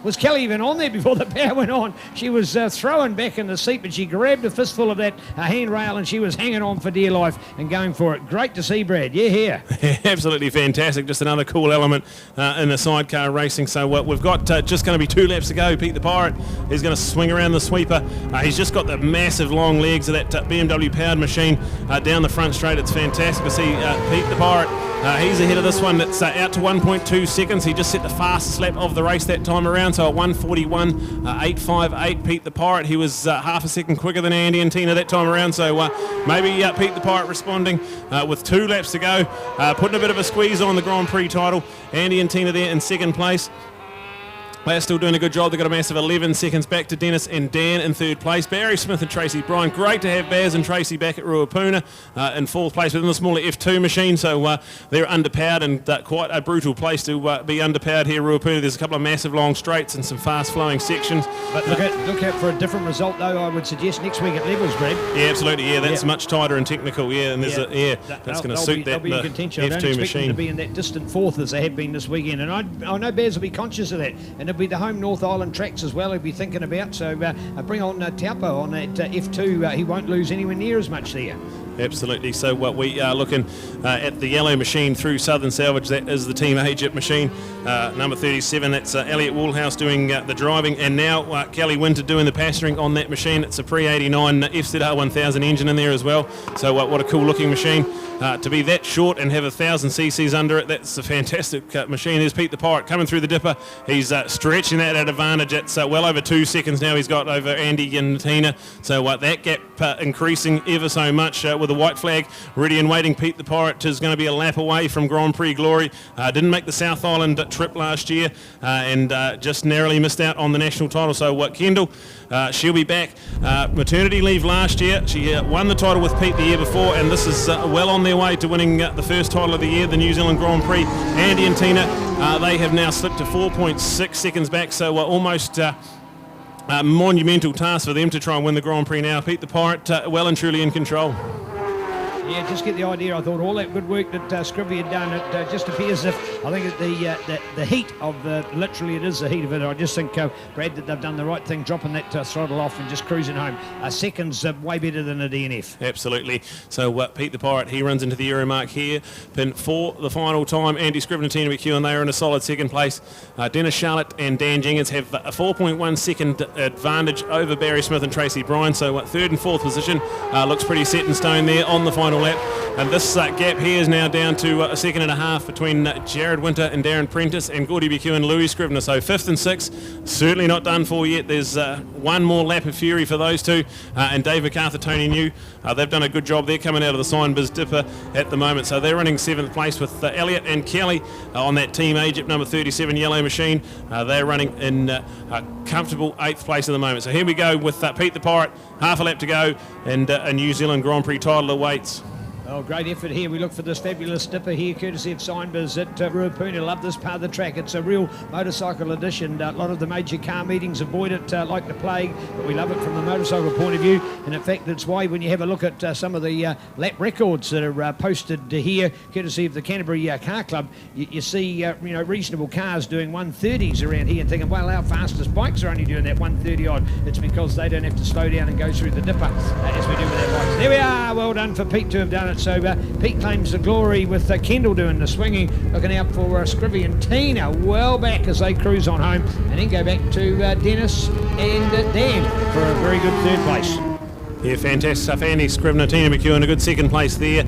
Was Kelly even on there before the power went on? She was thrown back in the seat, but she grabbed a fistful of that handrail and she was hanging on for dear life and going for it. Great to see, Brad. Yeah, here. Absolutely fantastic. Just another cool element in the sidecar racing. So we've got just going to be 2 laps to go. Pete the Pirate is going to swing around the sweeper. He's just got the massive long legs of that BMW powered machine down the front straight. It's fantastic to see Pete the Pirate. He's ahead of this one. It's out to 1.2 seconds. He just set the fastest lap of the race that time around, so at 1:41.858. Pete the Pirate. He was half a second quicker than Andy and Tina that time around, so maybe Pete the Pirate responding with 2 laps to go, putting a bit of a squeeze on the Grand Prix title. Andy and Tina there in second place. They're still doing a good job. They've got a massive 11 seconds back to Dennis and Dan in third place. Barry Smith and Tracy Bryan. Great to have Baz and Tracy back at Ruapuna in fourth place within the smaller F2 machine. So they're underpowered, and quite a brutal place to be underpowered here at Ruapuna. There's a couple of massive long straights and some fast flowing sections. But look out for a different result, though, I would suggest next week at Levels, Brad. Yeah, absolutely. Yeah, that's much tighter and technical. Yeah, and there's that's going to suit that be in contention. F2 I don't expect machine. them to be in that distant fourth as they have been this weekend. And I know Baz will be conscious of that. And it'll be the home North Island tracks as well he'll be thinking about. So bring on Taupo on that F2. He won't lose anywhere near as much there. Absolutely. So we are looking at the yellow machine through Southern Salvage. That is the Team Egypt machine, number 37. That's Elliot Woolhouse doing the driving, and now Kelly Winter doing the pasturing on that machine. It's a Prix 89 FZR 1000 engine in there as well. So what a cool looking machine. To be that short and have 1,000 cc's under it, that's a fantastic machine. There's Pete the Pirate coming through the dipper. He's stretching that at advantage. It's well over 2 seconds now he's got over Andy and Tina. So that gap increasing ever so much with the white flag ready and waiting. Pete the Pirate is going to be a lap away from Grand Prix glory. Didn't make the South Island trip last year and just narrowly missed out on the national title. So Kendall, she'll be back. Maternity leave last year. She won the title with Pete the year before, and this is well on their way to winning the first title of the year, the New Zealand Grand Prix. Andy and Tina, they have now slipped to 4.6 seconds back, so almost a monumental task for them to try and win the Grand Prix now. Pete the Pirate well and truly in control. Yeah, just get the idea. I thought all that good work that Scrivby had done, it just appears as if, I think the heat of literally it is the heat of it. I just think, Brad, that they've done the right thing, dropping that throttle off and just cruising home. Seconds way better than a DNF. Absolutely. So Pete the Pirate, he runs into the Euro mark here. Pin for the final time. Andy Scriven and Tina McHugh, and they are in a solid second place. Dennis Charlotte and Dan Jenkins have a 4.1 second advantage over Barry Smith and Tracy Bryan. So third and fourth position looks pretty set in stone there on the final lap, and this gap here is now down to a second and a half between Jared Winter and Darren Prentice and Gordy Beque and Louis Scrivener. So fifth and sixth, certainly not done for yet. There's one more lap of fury for those two, and Dave MacArthur, Tony New, they've done a good job. They're coming out of the Signbiz dipper at the moment, so they're running seventh place with Elliot and Kelly on that Team Egypt number 37 yellow machine. They're running in a comfortable 8th place at the moment. So here we go with Pete the Pirate, half a lap to go, and a New Zealand Grand Prix title awaits. Oh, great effort here. We look for this fabulous dipper here, courtesy of Signbiz at Ruapuna. Love this part of the track. It's a real motorcycle edition. A lot of the major car meetings avoid it like the plague, but we love it from the motorcycle point of view. And in fact, that's why when you have a look at some of the lap records that are posted here, courtesy of the Canterbury Car Club, you see reasonable cars doing 130s around here and thinking, well, our fastest bikes are only doing that 130 odd. It's because they don't have to slow down and go through the dipper as we do with our bikes. There we are, well done for Pete to have done it. So Pete claims the glory with Kendall doing the swinging, looking out for Scrivy and Tina well back as they cruise on home, and then go back to Dennis and Dan for a very good third place. Yeah, fantastic stuff. Andy Scrivener, Tina McEwen, a good second place there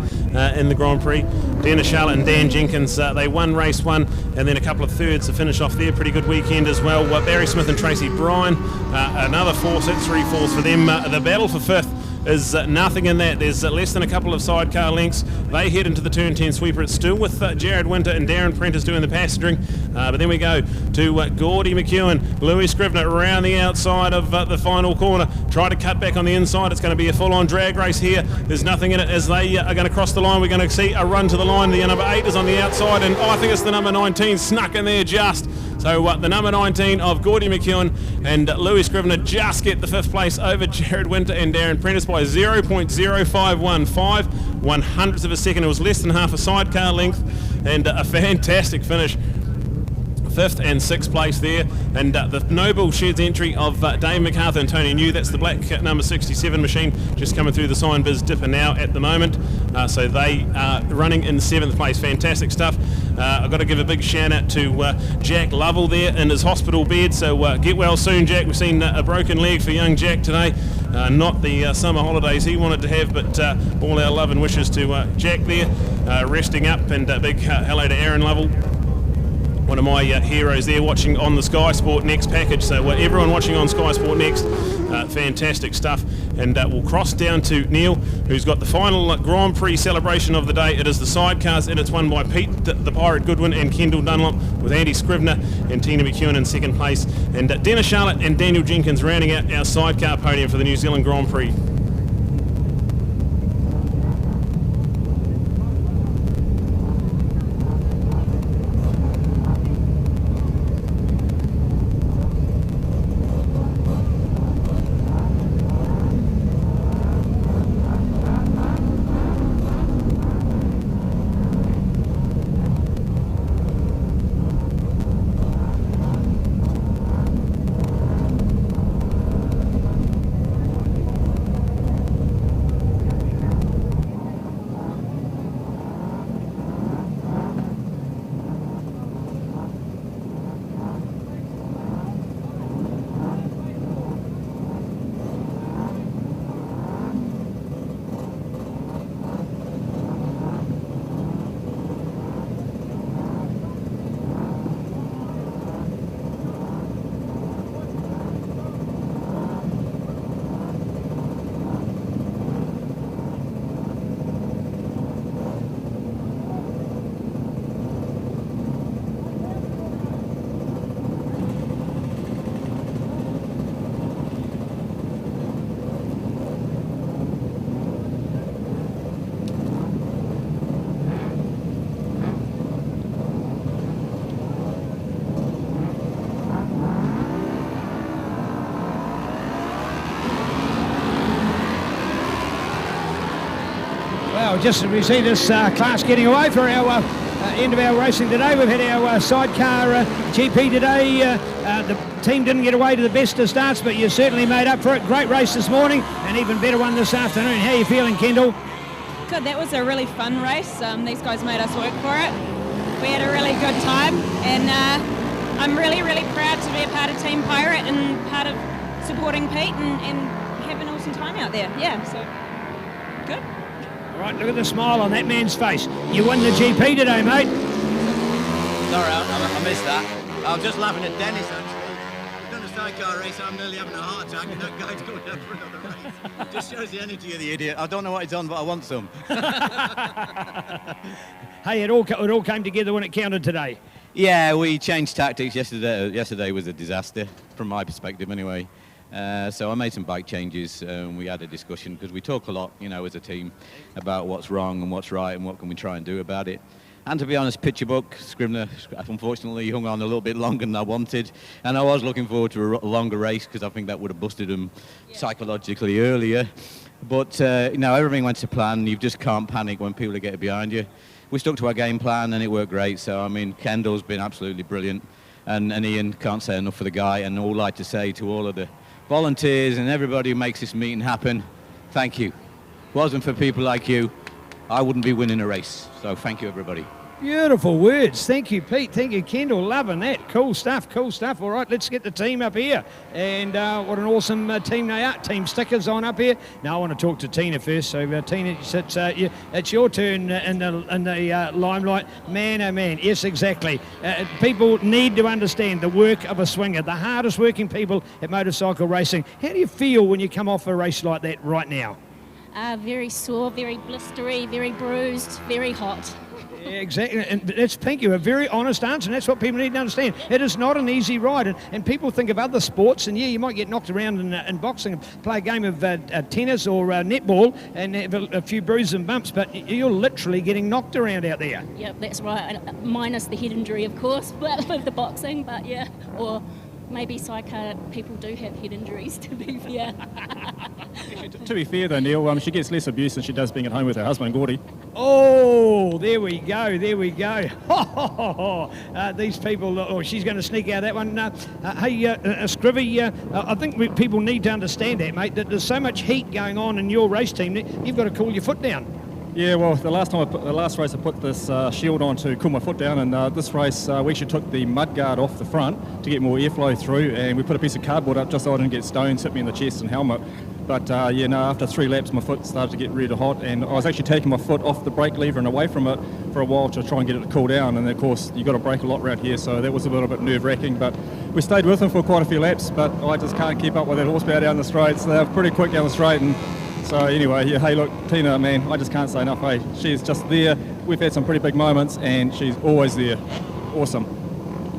in the Grand Prix. Dennis Charlotte and Dan Jenkins, they won race one, and then a couple of thirds to finish off there. Pretty good weekend as well. Barry Smith and Tracy Bryan, another fourth, that's 3 fourths for them. The battle for fifth is nothing in that. There's less than a couple of sidecar lengths. They head into the turn 10 sweeper. It's still with Jared Winter and Darren Prentice doing the passengering. But then we go to Gordy McEwen, Louis Scrivener around the outside of the final corner. Try to cut back on the inside. It's going to be a full-on drag race here. There's nothing in it as they are going to cross the line. We're going to see a run to the line. The number 8 is on the outside, and I think it's the number 19 snuck in there just. So the number 19 of Gordy McEwen and Louis Scrivener just get the 5th place over Jared Winter and Darren Prentice by 0.0515 100ths of a second. It was less than half a sidecar length, and a fantastic finish. 5th and 6th place there, and the Noble Sheds entry of Dave MacArthur and Tony New. That's the black number 67 machine just coming through the Sign Biz dipper now at the moment. So they are running in 7th place. Fantastic stuff. I've got to give a big shout out to Jack Lovell there in his hospital bed. So get well soon, Jack. We've seen a broken leg for young Jack today. Not the summer holidays he wanted to have, but all our love and wishes to Jack there, resting up, and a big hello to Aaron Lovell, one of my heroes there, watching on the Sky Sport Next package. So everyone watching on Sky Sport Next, fantastic stuff. And we'll cross down to Neil, who's got the final Grand Prix celebration of the day. It is the sidecars, and it's won by Pete the Pirate Goodwin and Kendall Dunlop, with Andy Scrivener and Tina McEwen in 2nd place, and Dennis Charlotte and Daniel Jenkins rounding out our sidecar podium for the New Zealand Grand Prix. Just as we see this class getting away for our end of our racing today, we've had our sidecar GP today. The team didn't get away to the best of starts, but you certainly made up for it. Great race this morning, and even better one this afternoon. How are you feeling, Kendall? Good, that was a really fun race. These guys made us work for it. We had a really good time, and I'm really, really proud to be a part of Team Pirate and part of supporting Pete and have an awesome time out there. Yeah, so good. All right, look at the smile on that man's face. You won the GP today, mate. Sorry, I missed that. I was just laughing at Dennis, actually. We've done a sidecar race, I'm nearly having a heart attack, and that guy's going out for another race. Just shows the energy of the idiot. I don't know what he's on, but I want some. Hey, it all came together when it counted today. Yeah, we changed tactics yesterday. Yesterday was a disaster, from my perspective anyway. So I made some bike changes, and we had a discussion, because we talk a lot, you know, as a team about what's wrong and what's right and what can we try and do about it. And to be honest, picture book, Scrivener unfortunately hung on a little bit longer than I wanted, and I was looking forward to a longer race, because I think that would have busted him psychologically earlier. But you know, everything went to plan. You just can't panic when people are getting behind you. We stuck to our game plan, and it worked great. So I mean, Kendall's been absolutely brilliant, and Ian, can't say enough for the guy. And all I'd like to say to all of the volunteers and everybody who makes this meeting happen, thank you. wasn't for people like you, I wouldn't be winning a race. So thank you, everybody. Beautiful words. Thank you, Pete. Thank you, Kendall. Loving that. Cool stuff. Cool stuff. All right, let's get the team up here. And what an awesome team they are. Team stickers on up here. Now I want to talk to Tina first. So Tina, it's your turn in the limelight. Man, oh man. Yes, exactly. People need to understand the work of a swinger. The hardest working people at motorcycle racing. How do you feel when you come off a race like that right now? Very sore, very blistery, very bruised, very hot. Yeah, exactly, and that's, thank you, a very honest answer, and that's what people need to understand. It is not an easy ride, and people think of other sports, and yeah, you might get knocked around in boxing and play a game of tennis or netball and have a few bruises and bumps, but you're literally getting knocked around out there. Yep, that's right, minus the head injury, of course, but with the boxing, but yeah, or maybe psycho people do have head injuries, to be fair. To be fair though, Neil, she gets less abuse than she does being at home with her husband, Gordy. Oh, there we go, there we go. These people, she's going to sneak out that one. Hey, Scrivy, I think people need to understand that, mate, that there's so much heat going on in your race team that you've got to cool your foot down. Yeah, well, the last race I put this shield on to cool my foot down, and this race we actually took the mud guard off the front to get more airflow through, and we put a piece of cardboard up just so I didn't get stones hit me in the chest and helmet. But after 3 laps my foot started to get really hot, and I was actually taking my foot off the brake lever and away from it for a while to try and get it to cool down, and of course you've got to brake a lot around here, so that was a little bit nerve-wracking, but we stayed with them for quite a few laps, but I just can't keep up with that horsepower down the straights. They're pretty quick down the straight, and so anyway, yeah, hey look, Tina, man, I just can't say enough, hey, she's just there. We've had some pretty big moments, and she's always there. Awesome.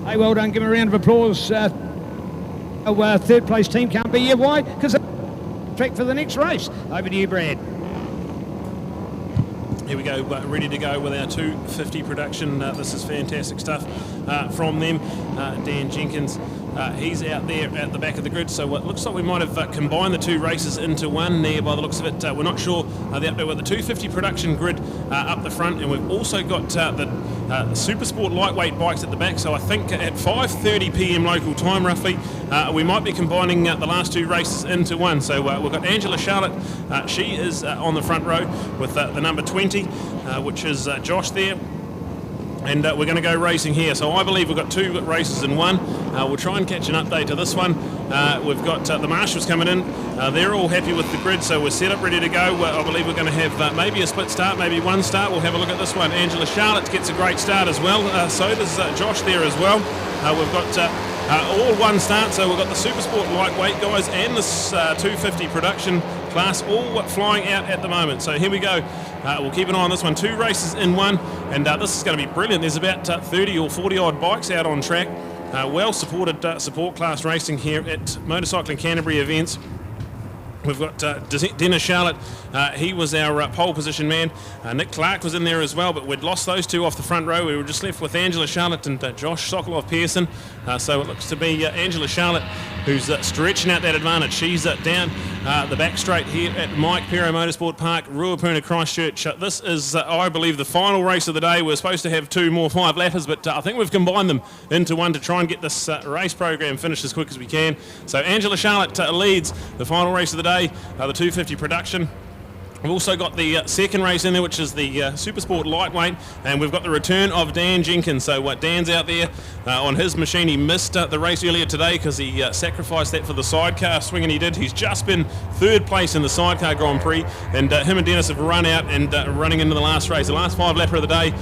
Hey, well done, give her a round of applause. Third place team can't be here, why? Because track for the next race. Over to you, Brad. Here we go, ready to go with our 250 production. This is fantastic stuff from them. Dan Jenkins, he's out there at the back of the grid, so it looks like we might have combined the 2 races into one there by the looks of it. We're not sure. They're up there with the 250 production grid up the front, and we've also got the Supersport Lightweight bikes at the back, so I think at 5:30 p.m. local time roughly, we might be combining the last 2 races into one. So we've got Angela Charlotte, she is on the front row with the number 20, which is Josh there. And we're going to go racing here. So I believe we've got 2 races in one. We'll try and catch an update to this one. We've got the marshals coming in. They're all happy with the grid, so we're set up, ready to go. I believe we're going to have maybe a split start, maybe one start. We'll have a look at this one. Angela Charlotte gets a great start as well. So does Josh there as well. We've got all one start, so we've got the Supersport Lightweight guys and this 250 production class all flying out at the moment. So here we go. We'll keep an eye on this one. 2 races in one, and this is going to be brilliant. There's about 30 or 40 odd bikes out on track. Well supported support class racing here at Motorcycling Canterbury events. We've got Dennis Charlotte, he was our pole position man. Nick Clark was in there as well, but we'd lost those 2 off the front row. We were just left with Angela Charlotte and Josh Sokolov-Pearson. So it looks to be Angela Charlotte who's stretching out that advantage. She's down the back straight here at Mike Pero Motorsport Park, Ruapuna, Christchurch. This is, I believe, the final race of the day. We're supposed to have 2 more 5-lappers, but I think we've combined them into one to try and get this race program finished as quick as we can. So Angela Charlotte leads the final race of the day, the 250 production. We've also got the second race in there, which is the Supersport Lightweight, and we've got the return of Dan Jenkins. So Dan's out there on his machine. He missed the race earlier today because he sacrificed that for the sidecar swing, and he did. He's just been 3rd place in the sidecar Grand Prix, and him and Dennis have run out and running into the last race. The last 5-lapper of the day,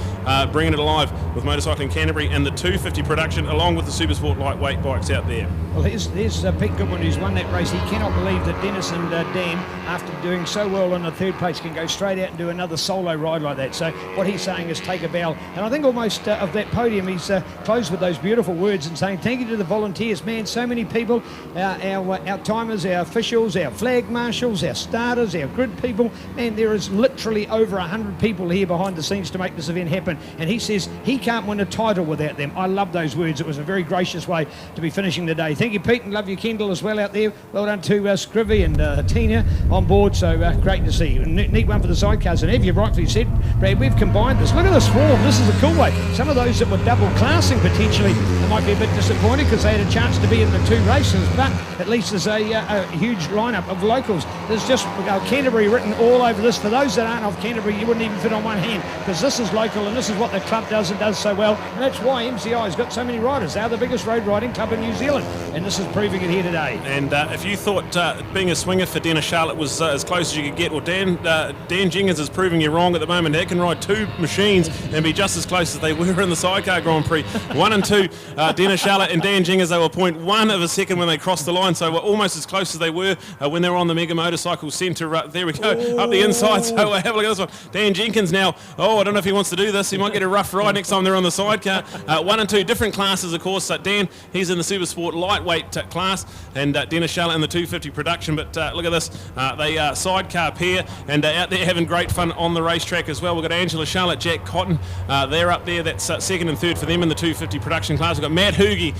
bringing it alive with Motorcycling Canterbury and the 250 production, along with the Supersport Lightweight bikes out there. Well, here's Pete Goodwin, who's won that race. He cannot believe that Dennis and Dan, after doing so well in the 3rd place, can go straight out and do another solo ride like that. So what he's saying is take a bow. And I think almost of that podium, he's closed with those beautiful words and saying thank you to the volunteers. Man, so many people, our timers, our officials, our flag marshals, our starters, our grid people. Man, there is literally over 100 people here behind the scenes to make this event happen. And he says he can't win a title without them. I love those words. It was a very gracious way to be finishing the day. Thank you, Pete, and love you, Kendall, as well out there. Well done to Scrivy and Tina on board. So great to see you. neat one for the sidecars. And as you rightfully said, Brad, we've combined this. Look at this form. This is a cool way. Some of those that were double classing potentially, they might be a bit disappointed because they had a chance to be in the 2 races, but at least there's a huge lineup of locals. There's just Canterbury written all over this. For those that aren't of Canterbury, you wouldn't even fit on one hand, because this is local and this is what the club does and does so well. And that's why MCI has got so many riders. They're the biggest road riding club in New Zealand, and this is proving it here today. And if you thought being a swinger for Dennis Charlotte was as close as you could get, well, Dan Jenkins is proving you wrong at the moment. He can ride 2 machines and be just as close as they were in the Sidecar Grand Prix. 1 and 2, Dennis Charlotte and Dan Jenkins, they were 0.1 of a second when they crossed the line, so we're almost as close as they were when they were on the Mega Motorcycle Centre. There we go, up the inside, so have a look at this one. Dan Jenkins now, I don't know if he wants to do this. He might get a rough ride next time they're on the sidecar. 1 and 2, different classes, of course. Dan, he's in the Supersport Lightweight class, and Dennis Charlotte in the 250 production, but look at this. They sidecar pair, and out there having great fun on the racetrack as well. We've got Angela Charlotte, Jack Cotton, they're up there. That's second and third for them in the 250 production class. We've got Matt Hoogie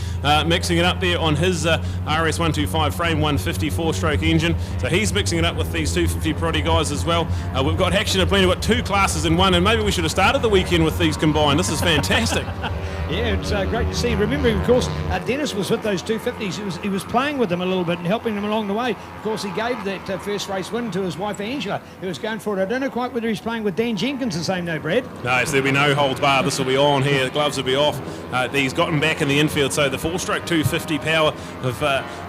mixing it up there on his RS125 frame 150 4-stroke engine. So he's mixing it up with these 250 Prodi guys as well. We've got action of plenty. We've got 2 classes in one, and maybe we should have started the weekend with these combined. This is fantastic. Yeah, it's great to see. Remembering, of course, Dennis was with those 250s. He was playing with them a little bit and helping them along the way. Of course, he gave that first race win to his wife Angela, who was going for it. I don't know quite whether he's playing with Dan Jenkins the same note, Brad. No, so there'll be no holds barred. This will be on here. The gloves will be off. He's gotten back in the infield, so the 4-stroke 250 power of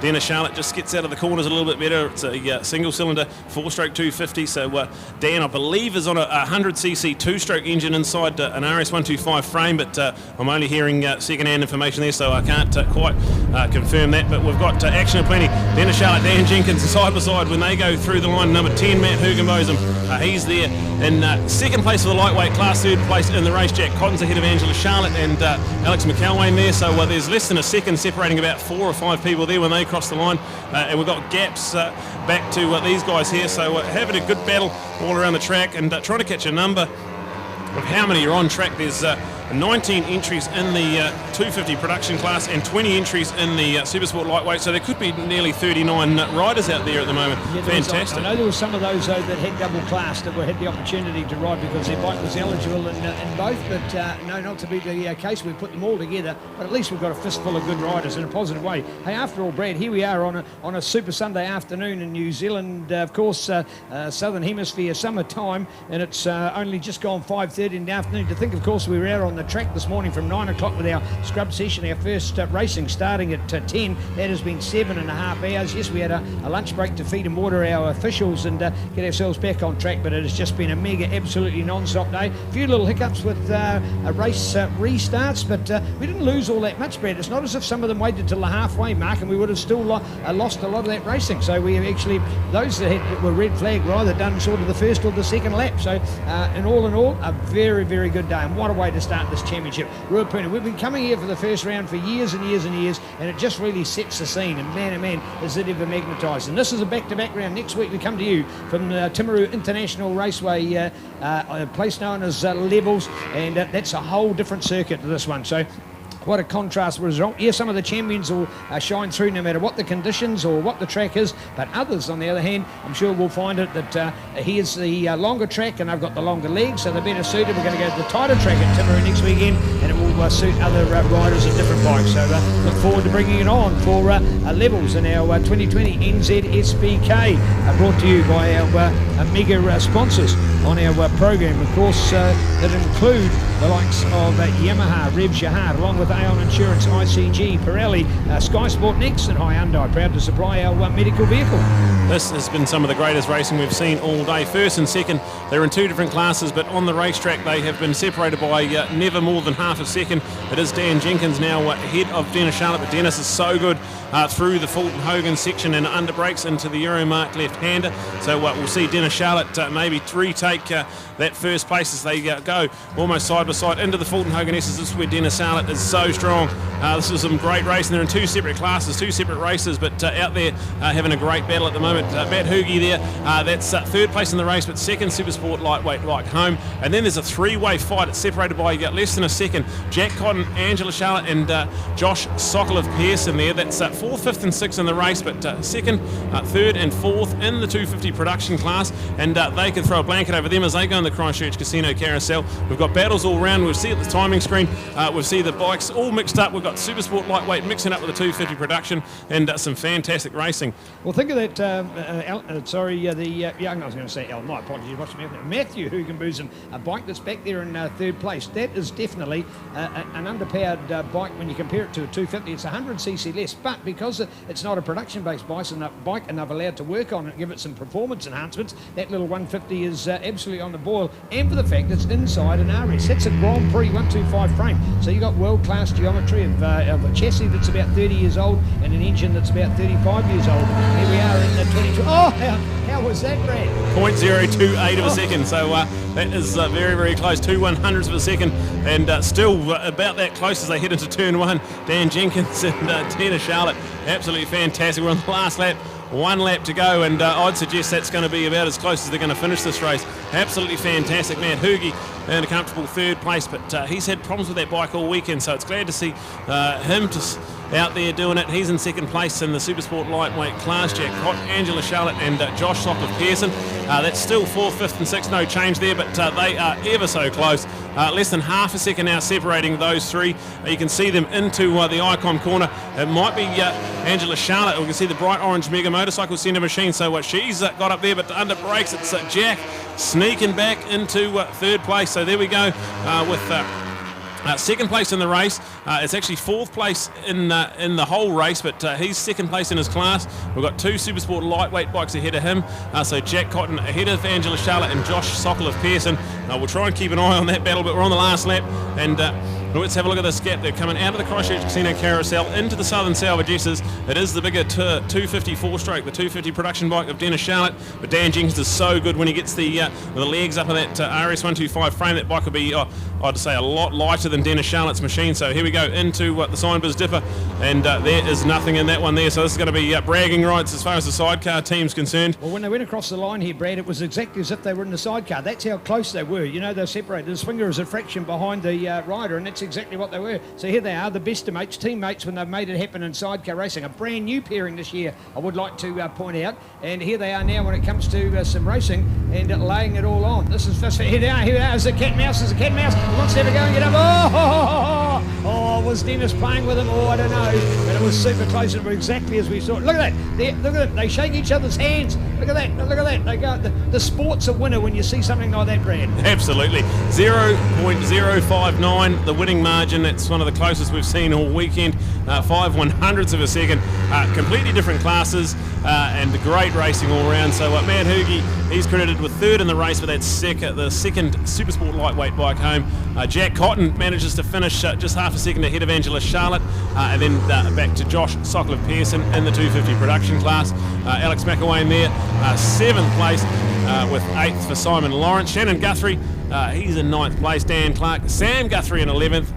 Dennis Charlotte just gets out of the corners a little bit better. It's a single-cylinder 4-stroke 250. So Dan, I believe, is on a 100cc 2-stroke engine inside an RS125 frame, but I'm only hearing second-hand information there, so I can't quite confirm that. But we've got action aplenty. Dennis Charlotte, Dan Jenkins side by side when they go through the line. Number 10, Matt Hugenbotham, he's there in second place for the lightweight class, third place in the race. Jack Cotton's ahead of Angela Charlotte and Alex McElwain there, so there's less than a second separating about 4 or 5 people there when they cross the line, and we've got gaps back to these guys here, so having a good battle all around the track and trying to catch a number of how many are on track. There's 19 entries in the 250 production class and 20 entries in the Supersport Lightweight, so there could be nearly 39 riders out there at the moment. Yeah, fantastic. I know there were some of those though that had double class that had the opportunity to ride because their bike was eligible in both, but no, not to be the case. We put them all together, but at least we've got a fistful of good riders in a positive way. Hey, after all, Brad, here we are on a Super Sunday afternoon in New Zealand, of course, Southern Hemisphere summertime, and it's only just gone 5:30 in the afternoon. To think, of course, we were out on the track this morning from 9 o'clock with our scrub session, our first racing starting at 10. That has been 7.5 hours. Yes, we had a lunch break to feed and water our officials and get ourselves back on track, but it has just been a mega, absolutely non-stop day. A few little hiccups with race restarts, but we didn't lose all that much, Brad. It's not as if some of them waited till the halfway mark and we would have still lost a lot of that racing. So we actually, those that were red flag were either done sort of the first or the second lap. So in all, a very, very good day. And what a way to start this championship. Ruapuna, we've been coming here for the first round for years and years and years, and it just really sets the scene, and man, oh man, is it ever magnetised. And this is a back-to-back round. Next week we come to you from Timaru International Raceway, a place known as Levels, and that's a whole different circuit to this one. So what a contrast result. Yes, some of the champions will shine through no matter what the conditions or what the track is, but others, on the other hand, I'm sure we'll find it that here's the longer track and they've got the longer legs, so they're better suited. We're going to go to the tighter track at Timaru next weekend, and it will suit other riders of different bikes. So look forward to bringing it on for Levels in our 2020 NZSBK, brought to you by our mega sponsors on our program. Of course, that include the likes of Yamaha, Revs Your Heart, along with Aon Insurance, ICG, Pirelli, Sky Sport Next, and Hyundai, proud to supply our medical vehicle. This has been some of the greatest racing we've seen all day. First and second, they're in 2 different classes, but on the racetrack they have been separated by never more than half a second. It is Dan Jenkins now ahead of Dennis Charlotte, but Dennis is so good through the Fulton Hogan section and under brakes into the Euromark left-hander. So we'll see Dennis Charlotte maybe retake take that first place as they go almost side by side into the Fulton Hogan S's. This is where Dennis Charlotte is so strong. This is some great racing. They're in two separate classes, two separate races, but out there having a great battle at the moment. Matt Hoogie there, that's third place in the race, but second Supersport Lightweight bike home. And then there's a three-way fight. It's separated by less than a second. Jack Cotton, Angela Charlotte, and Josh Sokolov Pearson there. That's fourth, fifth, and sixth in the race, but second, third, and fourth in the 250 production class. And they can throw a blanket over them as they go in the Christchurch Casino Carousel. We've got battles all round. We'll see at the timing screen. We'll see the bikes all mixed up. We've got Supersport Lightweight mixing up with the 250 production, and some fantastic racing. Well, think of that. I was going to say Al. My apologies. What's Matthew Hugenboozem, a bike that's back there in third place. That is definitely an underpowered bike when you compare it to a 250. It's 100cc less, but because it's not a production-based bike and they've allowed to work on it and give it some performance enhancements, that little 150 is absolutely on the boil. And for the fact it's inside an RS. That's a Grand Prix 125 frame. So you've got world-class geometry of a chassis that's about 30 years old and an engine that's about 35 years old. Here we are in the 22. Oh, how was that, Brad? 0.028 of a second. So that is very, very close. 2/100ths of a second, and still about that close as they head into turn one. Dan Jenkins and Tina Charlotte, absolutely fantastic. We're on the last lap. 1 lap to go, and I'd suggest that's going to be about as close as they're going to finish this race. Absolutely fantastic. Matt Hoogie in a comfortable third place, but he's had problems with that bike all weekend, so it's glad to see him out there doing it. He's in second place in the Supersport Lightweight class. Jack Cotton, Angela Charlotte, and Josh Sokolov Pearson. That's still 4th, 5th, and 6th. No change there, but they are ever so close. Less than half a second now separating those three. You can see them into the Icon corner. It might be Angela Charlotte. We can see the bright orange Mega Motorcycle Centre machine. So she's got up there, but under brakes, it's Jack sneaking back into third place. So there we go with second place in the race. It's actually 4th place in the whole race, but he's second place in his class. We've got 2 Supersport Lightweight bikes ahead of him. So Jack Cotton ahead of Angela Charlotte and Josh Sokolov Pearson. We'll try and keep an eye on that battle, but we're on the last lap, and let's have a look at this gap. They're coming out of the Christchurch Casino Carousel into the Southern Salvage S's. It is the bigger 254 stroke, the 250 production bike of Dennis Charlotte, but Dan Jenkins is so good when he gets the legs up of that RS125 frame. That bike will be, I'd say, a lot lighter than Dennis Charlotte's machine. So here we go into the Signbiz Dipper, and there is nothing in that one there. So this is going to be bragging rights as far as the sidecar team's concerned. Well, when they went across the line here, Brad, it was exactly as if they were in the sidecar. That's how close they were. You know, they're separated. The swinger is a fraction behind the rider, and that's exactly what they were. So here they are, the best of mates, teammates, when they've made it happen in sidecar racing. A brand new pairing this year, I would like to point out. And here they are now when it comes to some racing and laying it all on. This is just, here they are, as a cat mouse, He wants to have a go and get up. Oh, was Dennis playing with him? Oh, I don't know. But it was super close and exactly as we saw it. Look at that. Look at it. They shake each other's hands. Look at that. Look at that. They go. The sport's a winner when you see something like that, Brad. Absolutely. 0.059, the winning margin. That's one of the closest we've seen all weekend. 5/100ths of a second. Completely different classes and great racing all round. So Matt Hoogie, he's credited with third in the race, but that's the second Supersport Lightweight bike home. Jack Cotton manages to finish just half a second ahead of Angela Charlotte, and then back to Josh Sokolov Pearson in the 250 production class. Alex McElwain there, 7th place with 8th for Simon Lawrence. Shannon Guthrie, he's in 9th place. Dan Clark, Sam Guthrie in 11th.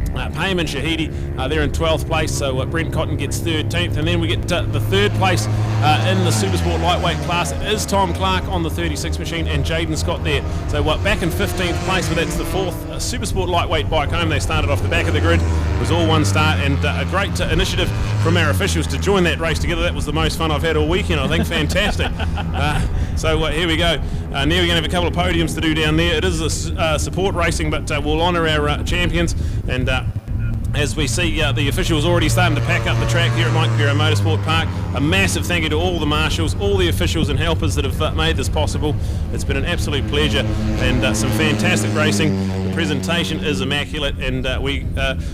Payman Shahidi, they're in 12th place, so Brent Cotton gets 13th, and then we get the 3rd place in the Supersport Lightweight class. It is Tom Clark on the 36 machine and Jaden Scott there. So back in 15th place, but that's the 4th Supersport Lightweight bike home. They started off the back of the grid. It was all one start, and a great initiative from our officials to join that race together. That was the most fun I've had all weekend, I think. Fantastic. So here we go. Now we're going to have a couple of podiums to do down there. It is a support racing, but we'll honour our champions, and as we see the officials already starting to pack up the track here at Mike Pero Motorsport Park. A massive thank you to all the marshals, all the officials and helpers that have made this possible. It's been an absolute pleasure, and some fantastic racing. The presentation is immaculate, and we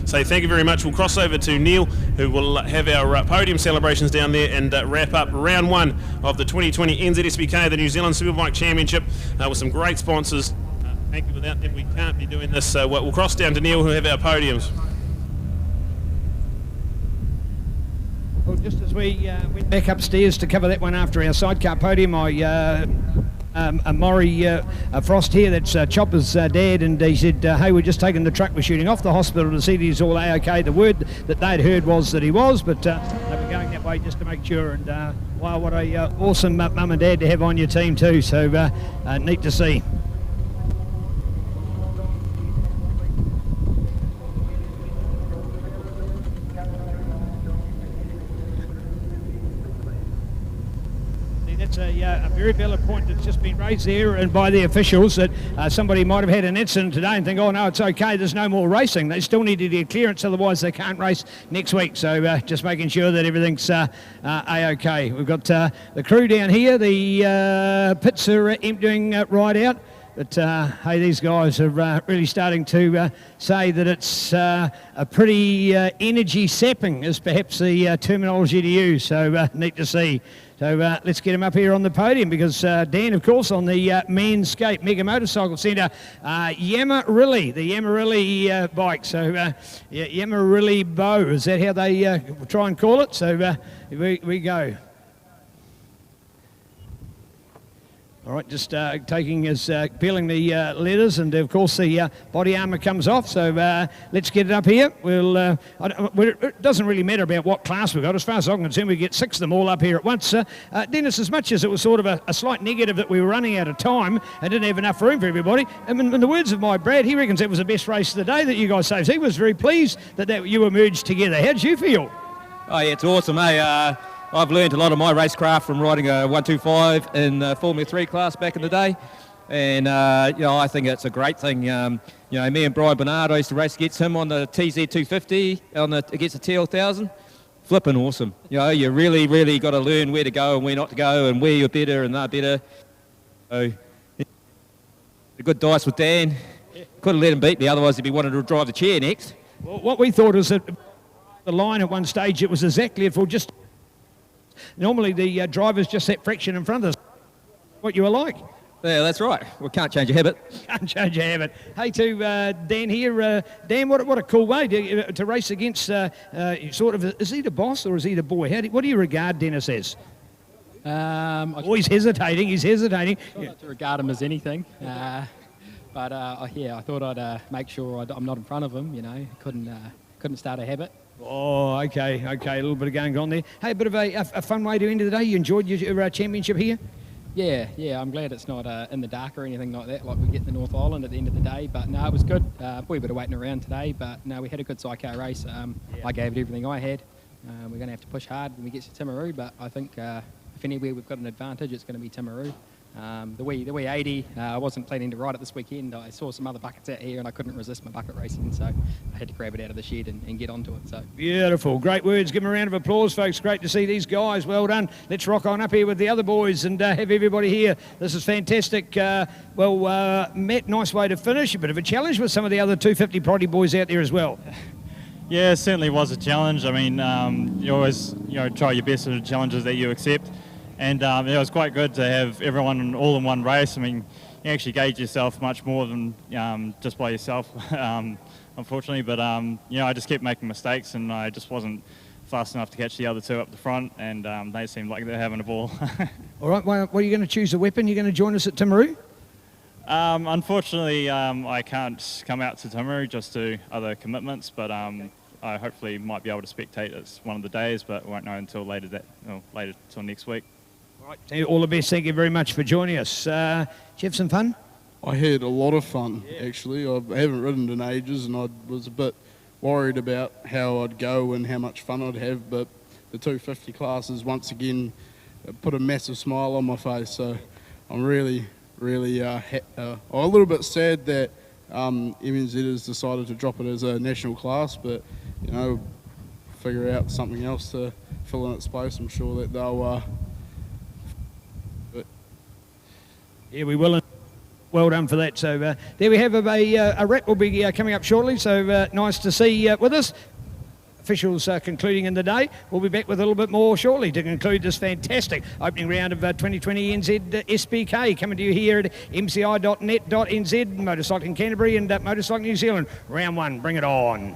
say thank you very much. We'll cross over to Neil, who will have our podium celebrations down there and wrap up round 1 of the 2020 NZSBK, the New Zealand Superbike Championship, with some great sponsors. Thank you. Without them, we can't be doing this. So we'll cross down to Neil, who have our podiums. Well, just as we went back upstairs to cover that one after our sidecar podium, I Maury Frost here, that's Chopper's dad, and he said, hey, we're just taking the truck we're shooting off the hospital to see that he's all A-OK. The word that they'd heard was that he was, but they were going that way just to make sure. And wow, what a awesome mum and dad to have on your team too, so neat to see. That's a very valid point that's just been raised there and by the officials, that somebody might have had an incident today and think, oh no, it's okay, there's no more racing. They still need to get clearance, otherwise they can't race next week. So just making sure that everything's A-OK. We've got the crew down here, the pits are emptying right out. But hey, these guys are really starting to say that it's a pretty energy sapping, is perhaps the terminology to use. So neat to see. So let's get him up here on the podium, because Dan, of course, on the Manscaped Mega Motorcycle Centre Yamarilli, the Yamarilli bike. So Yamarilli Bow, is that how they try and call it? So we go. All right, just taking his, peeling the leathers, and of course the body armour comes off. So let's get it up here. We'll, it doesn't really matter about what class we've got. As far as I'm concerned, we get 6 of them all up here at once. Dennis, as much as it was sort of a slight negative that we were running out of time and didn't have enough room for everybody, and in the words of my Brad, he reckons it was the best race of the day that you guys saved. He was very pleased that you were merged together. How did you feel? Oh yeah, it's awesome, eh? I've learned a lot of my racecraft from riding a 125 in the Formula 3 class back in the day, and you know, I think it's a great thing. You know, me and Brian Bernard, I used to race against him on the TZ250 against the TL1000. Flipping awesome. You know, you really got to learn where to go and where not to go, and where you're better and they're better. So, a good dice with Dan. Couldn't let him beat me, otherwise he'd be wanting to drive the chair next. Well, what we thought was that the line at one stage, it was exactly for just. Normally the driver's just that fraction in front of us. What you were like. Yeah, that's right. We can't change a habit. Can't change a habit. Hey, to Dan here. Dan, what a cool way to race against sort of, is he the boss or is he the boy? What do you regard Dennis as? He's hesitating. He's hesitating. I try not to regard him as anything. But yeah, I thought I'd make sure I'm not in front of him. You know, couldn't start a habit. Oh, okay, a little bit of going on there. Hey, a bit of a fun way to end of the day. You enjoyed your championship here? Yeah, I'm glad it's not in the dark or anything like that, like we get in the North Island at the end of the day. But no, it was good. A wee bit of waiting around today, but no, we had a good sidecar race. I gave it everything I had. We're going to have to push hard when we get to Timaru, but I think if anywhere we've got an advantage, it's going to be Timaru. The wee 80, I wasn't planning to ride it this weekend. I saw some other buckets out here and I couldn't resist my bucket racing, so I had to grab it out of the shed and get onto it. So beautiful, great words. Give them a round of applause, folks. Great to see these guys. Well done. Let's rock on up here with the other boys and have everybody here. This is fantastic. Matt, nice way to finish. A bit of a challenge with some of the other 250 Proddy boys out there as well. Yeah, it certainly was a challenge. I mean, you always try your best at the challenges that you accept. And it was quite good to have everyone all in one race. I mean, you actually gauge yourself much more than just by yourself, unfortunately. But, I just kept making mistakes and I just wasn't fast enough to catch the other two up the front, and they seemed like they're having a ball. All right, well, are you going to choose a weapon? You're going to join us at Timaru? Unfortunately, I can't come out to Timaru just to other commitments, but I hopefully might be able to spectate. It's one of the days, but won't know until later till next week. Right, all the best. Thank you very much for joining us. Did you have some fun? I had a lot of fun, actually. I haven't ridden in ages, and I was a bit worried about how I'd go and how much fun I'd have, but the 250 classes once again put a massive smile on my face. So I'm really a little bit sad that MNZ has decided to drop it as a national class, but figure out something else to fill in its place. I'm sure that they'll. Yeah, we will. Well done for that. So there we have a wrap. Will be coming up shortly. So nice to see with us. Officials concluding in the day. We'll be back with a little bit more shortly to conclude this fantastic opening round of 2020 NZ SBK, coming to you here at mci.net.nz, Motorcycling Canterbury and Motorcycling New Zealand. Round 1, bring it on.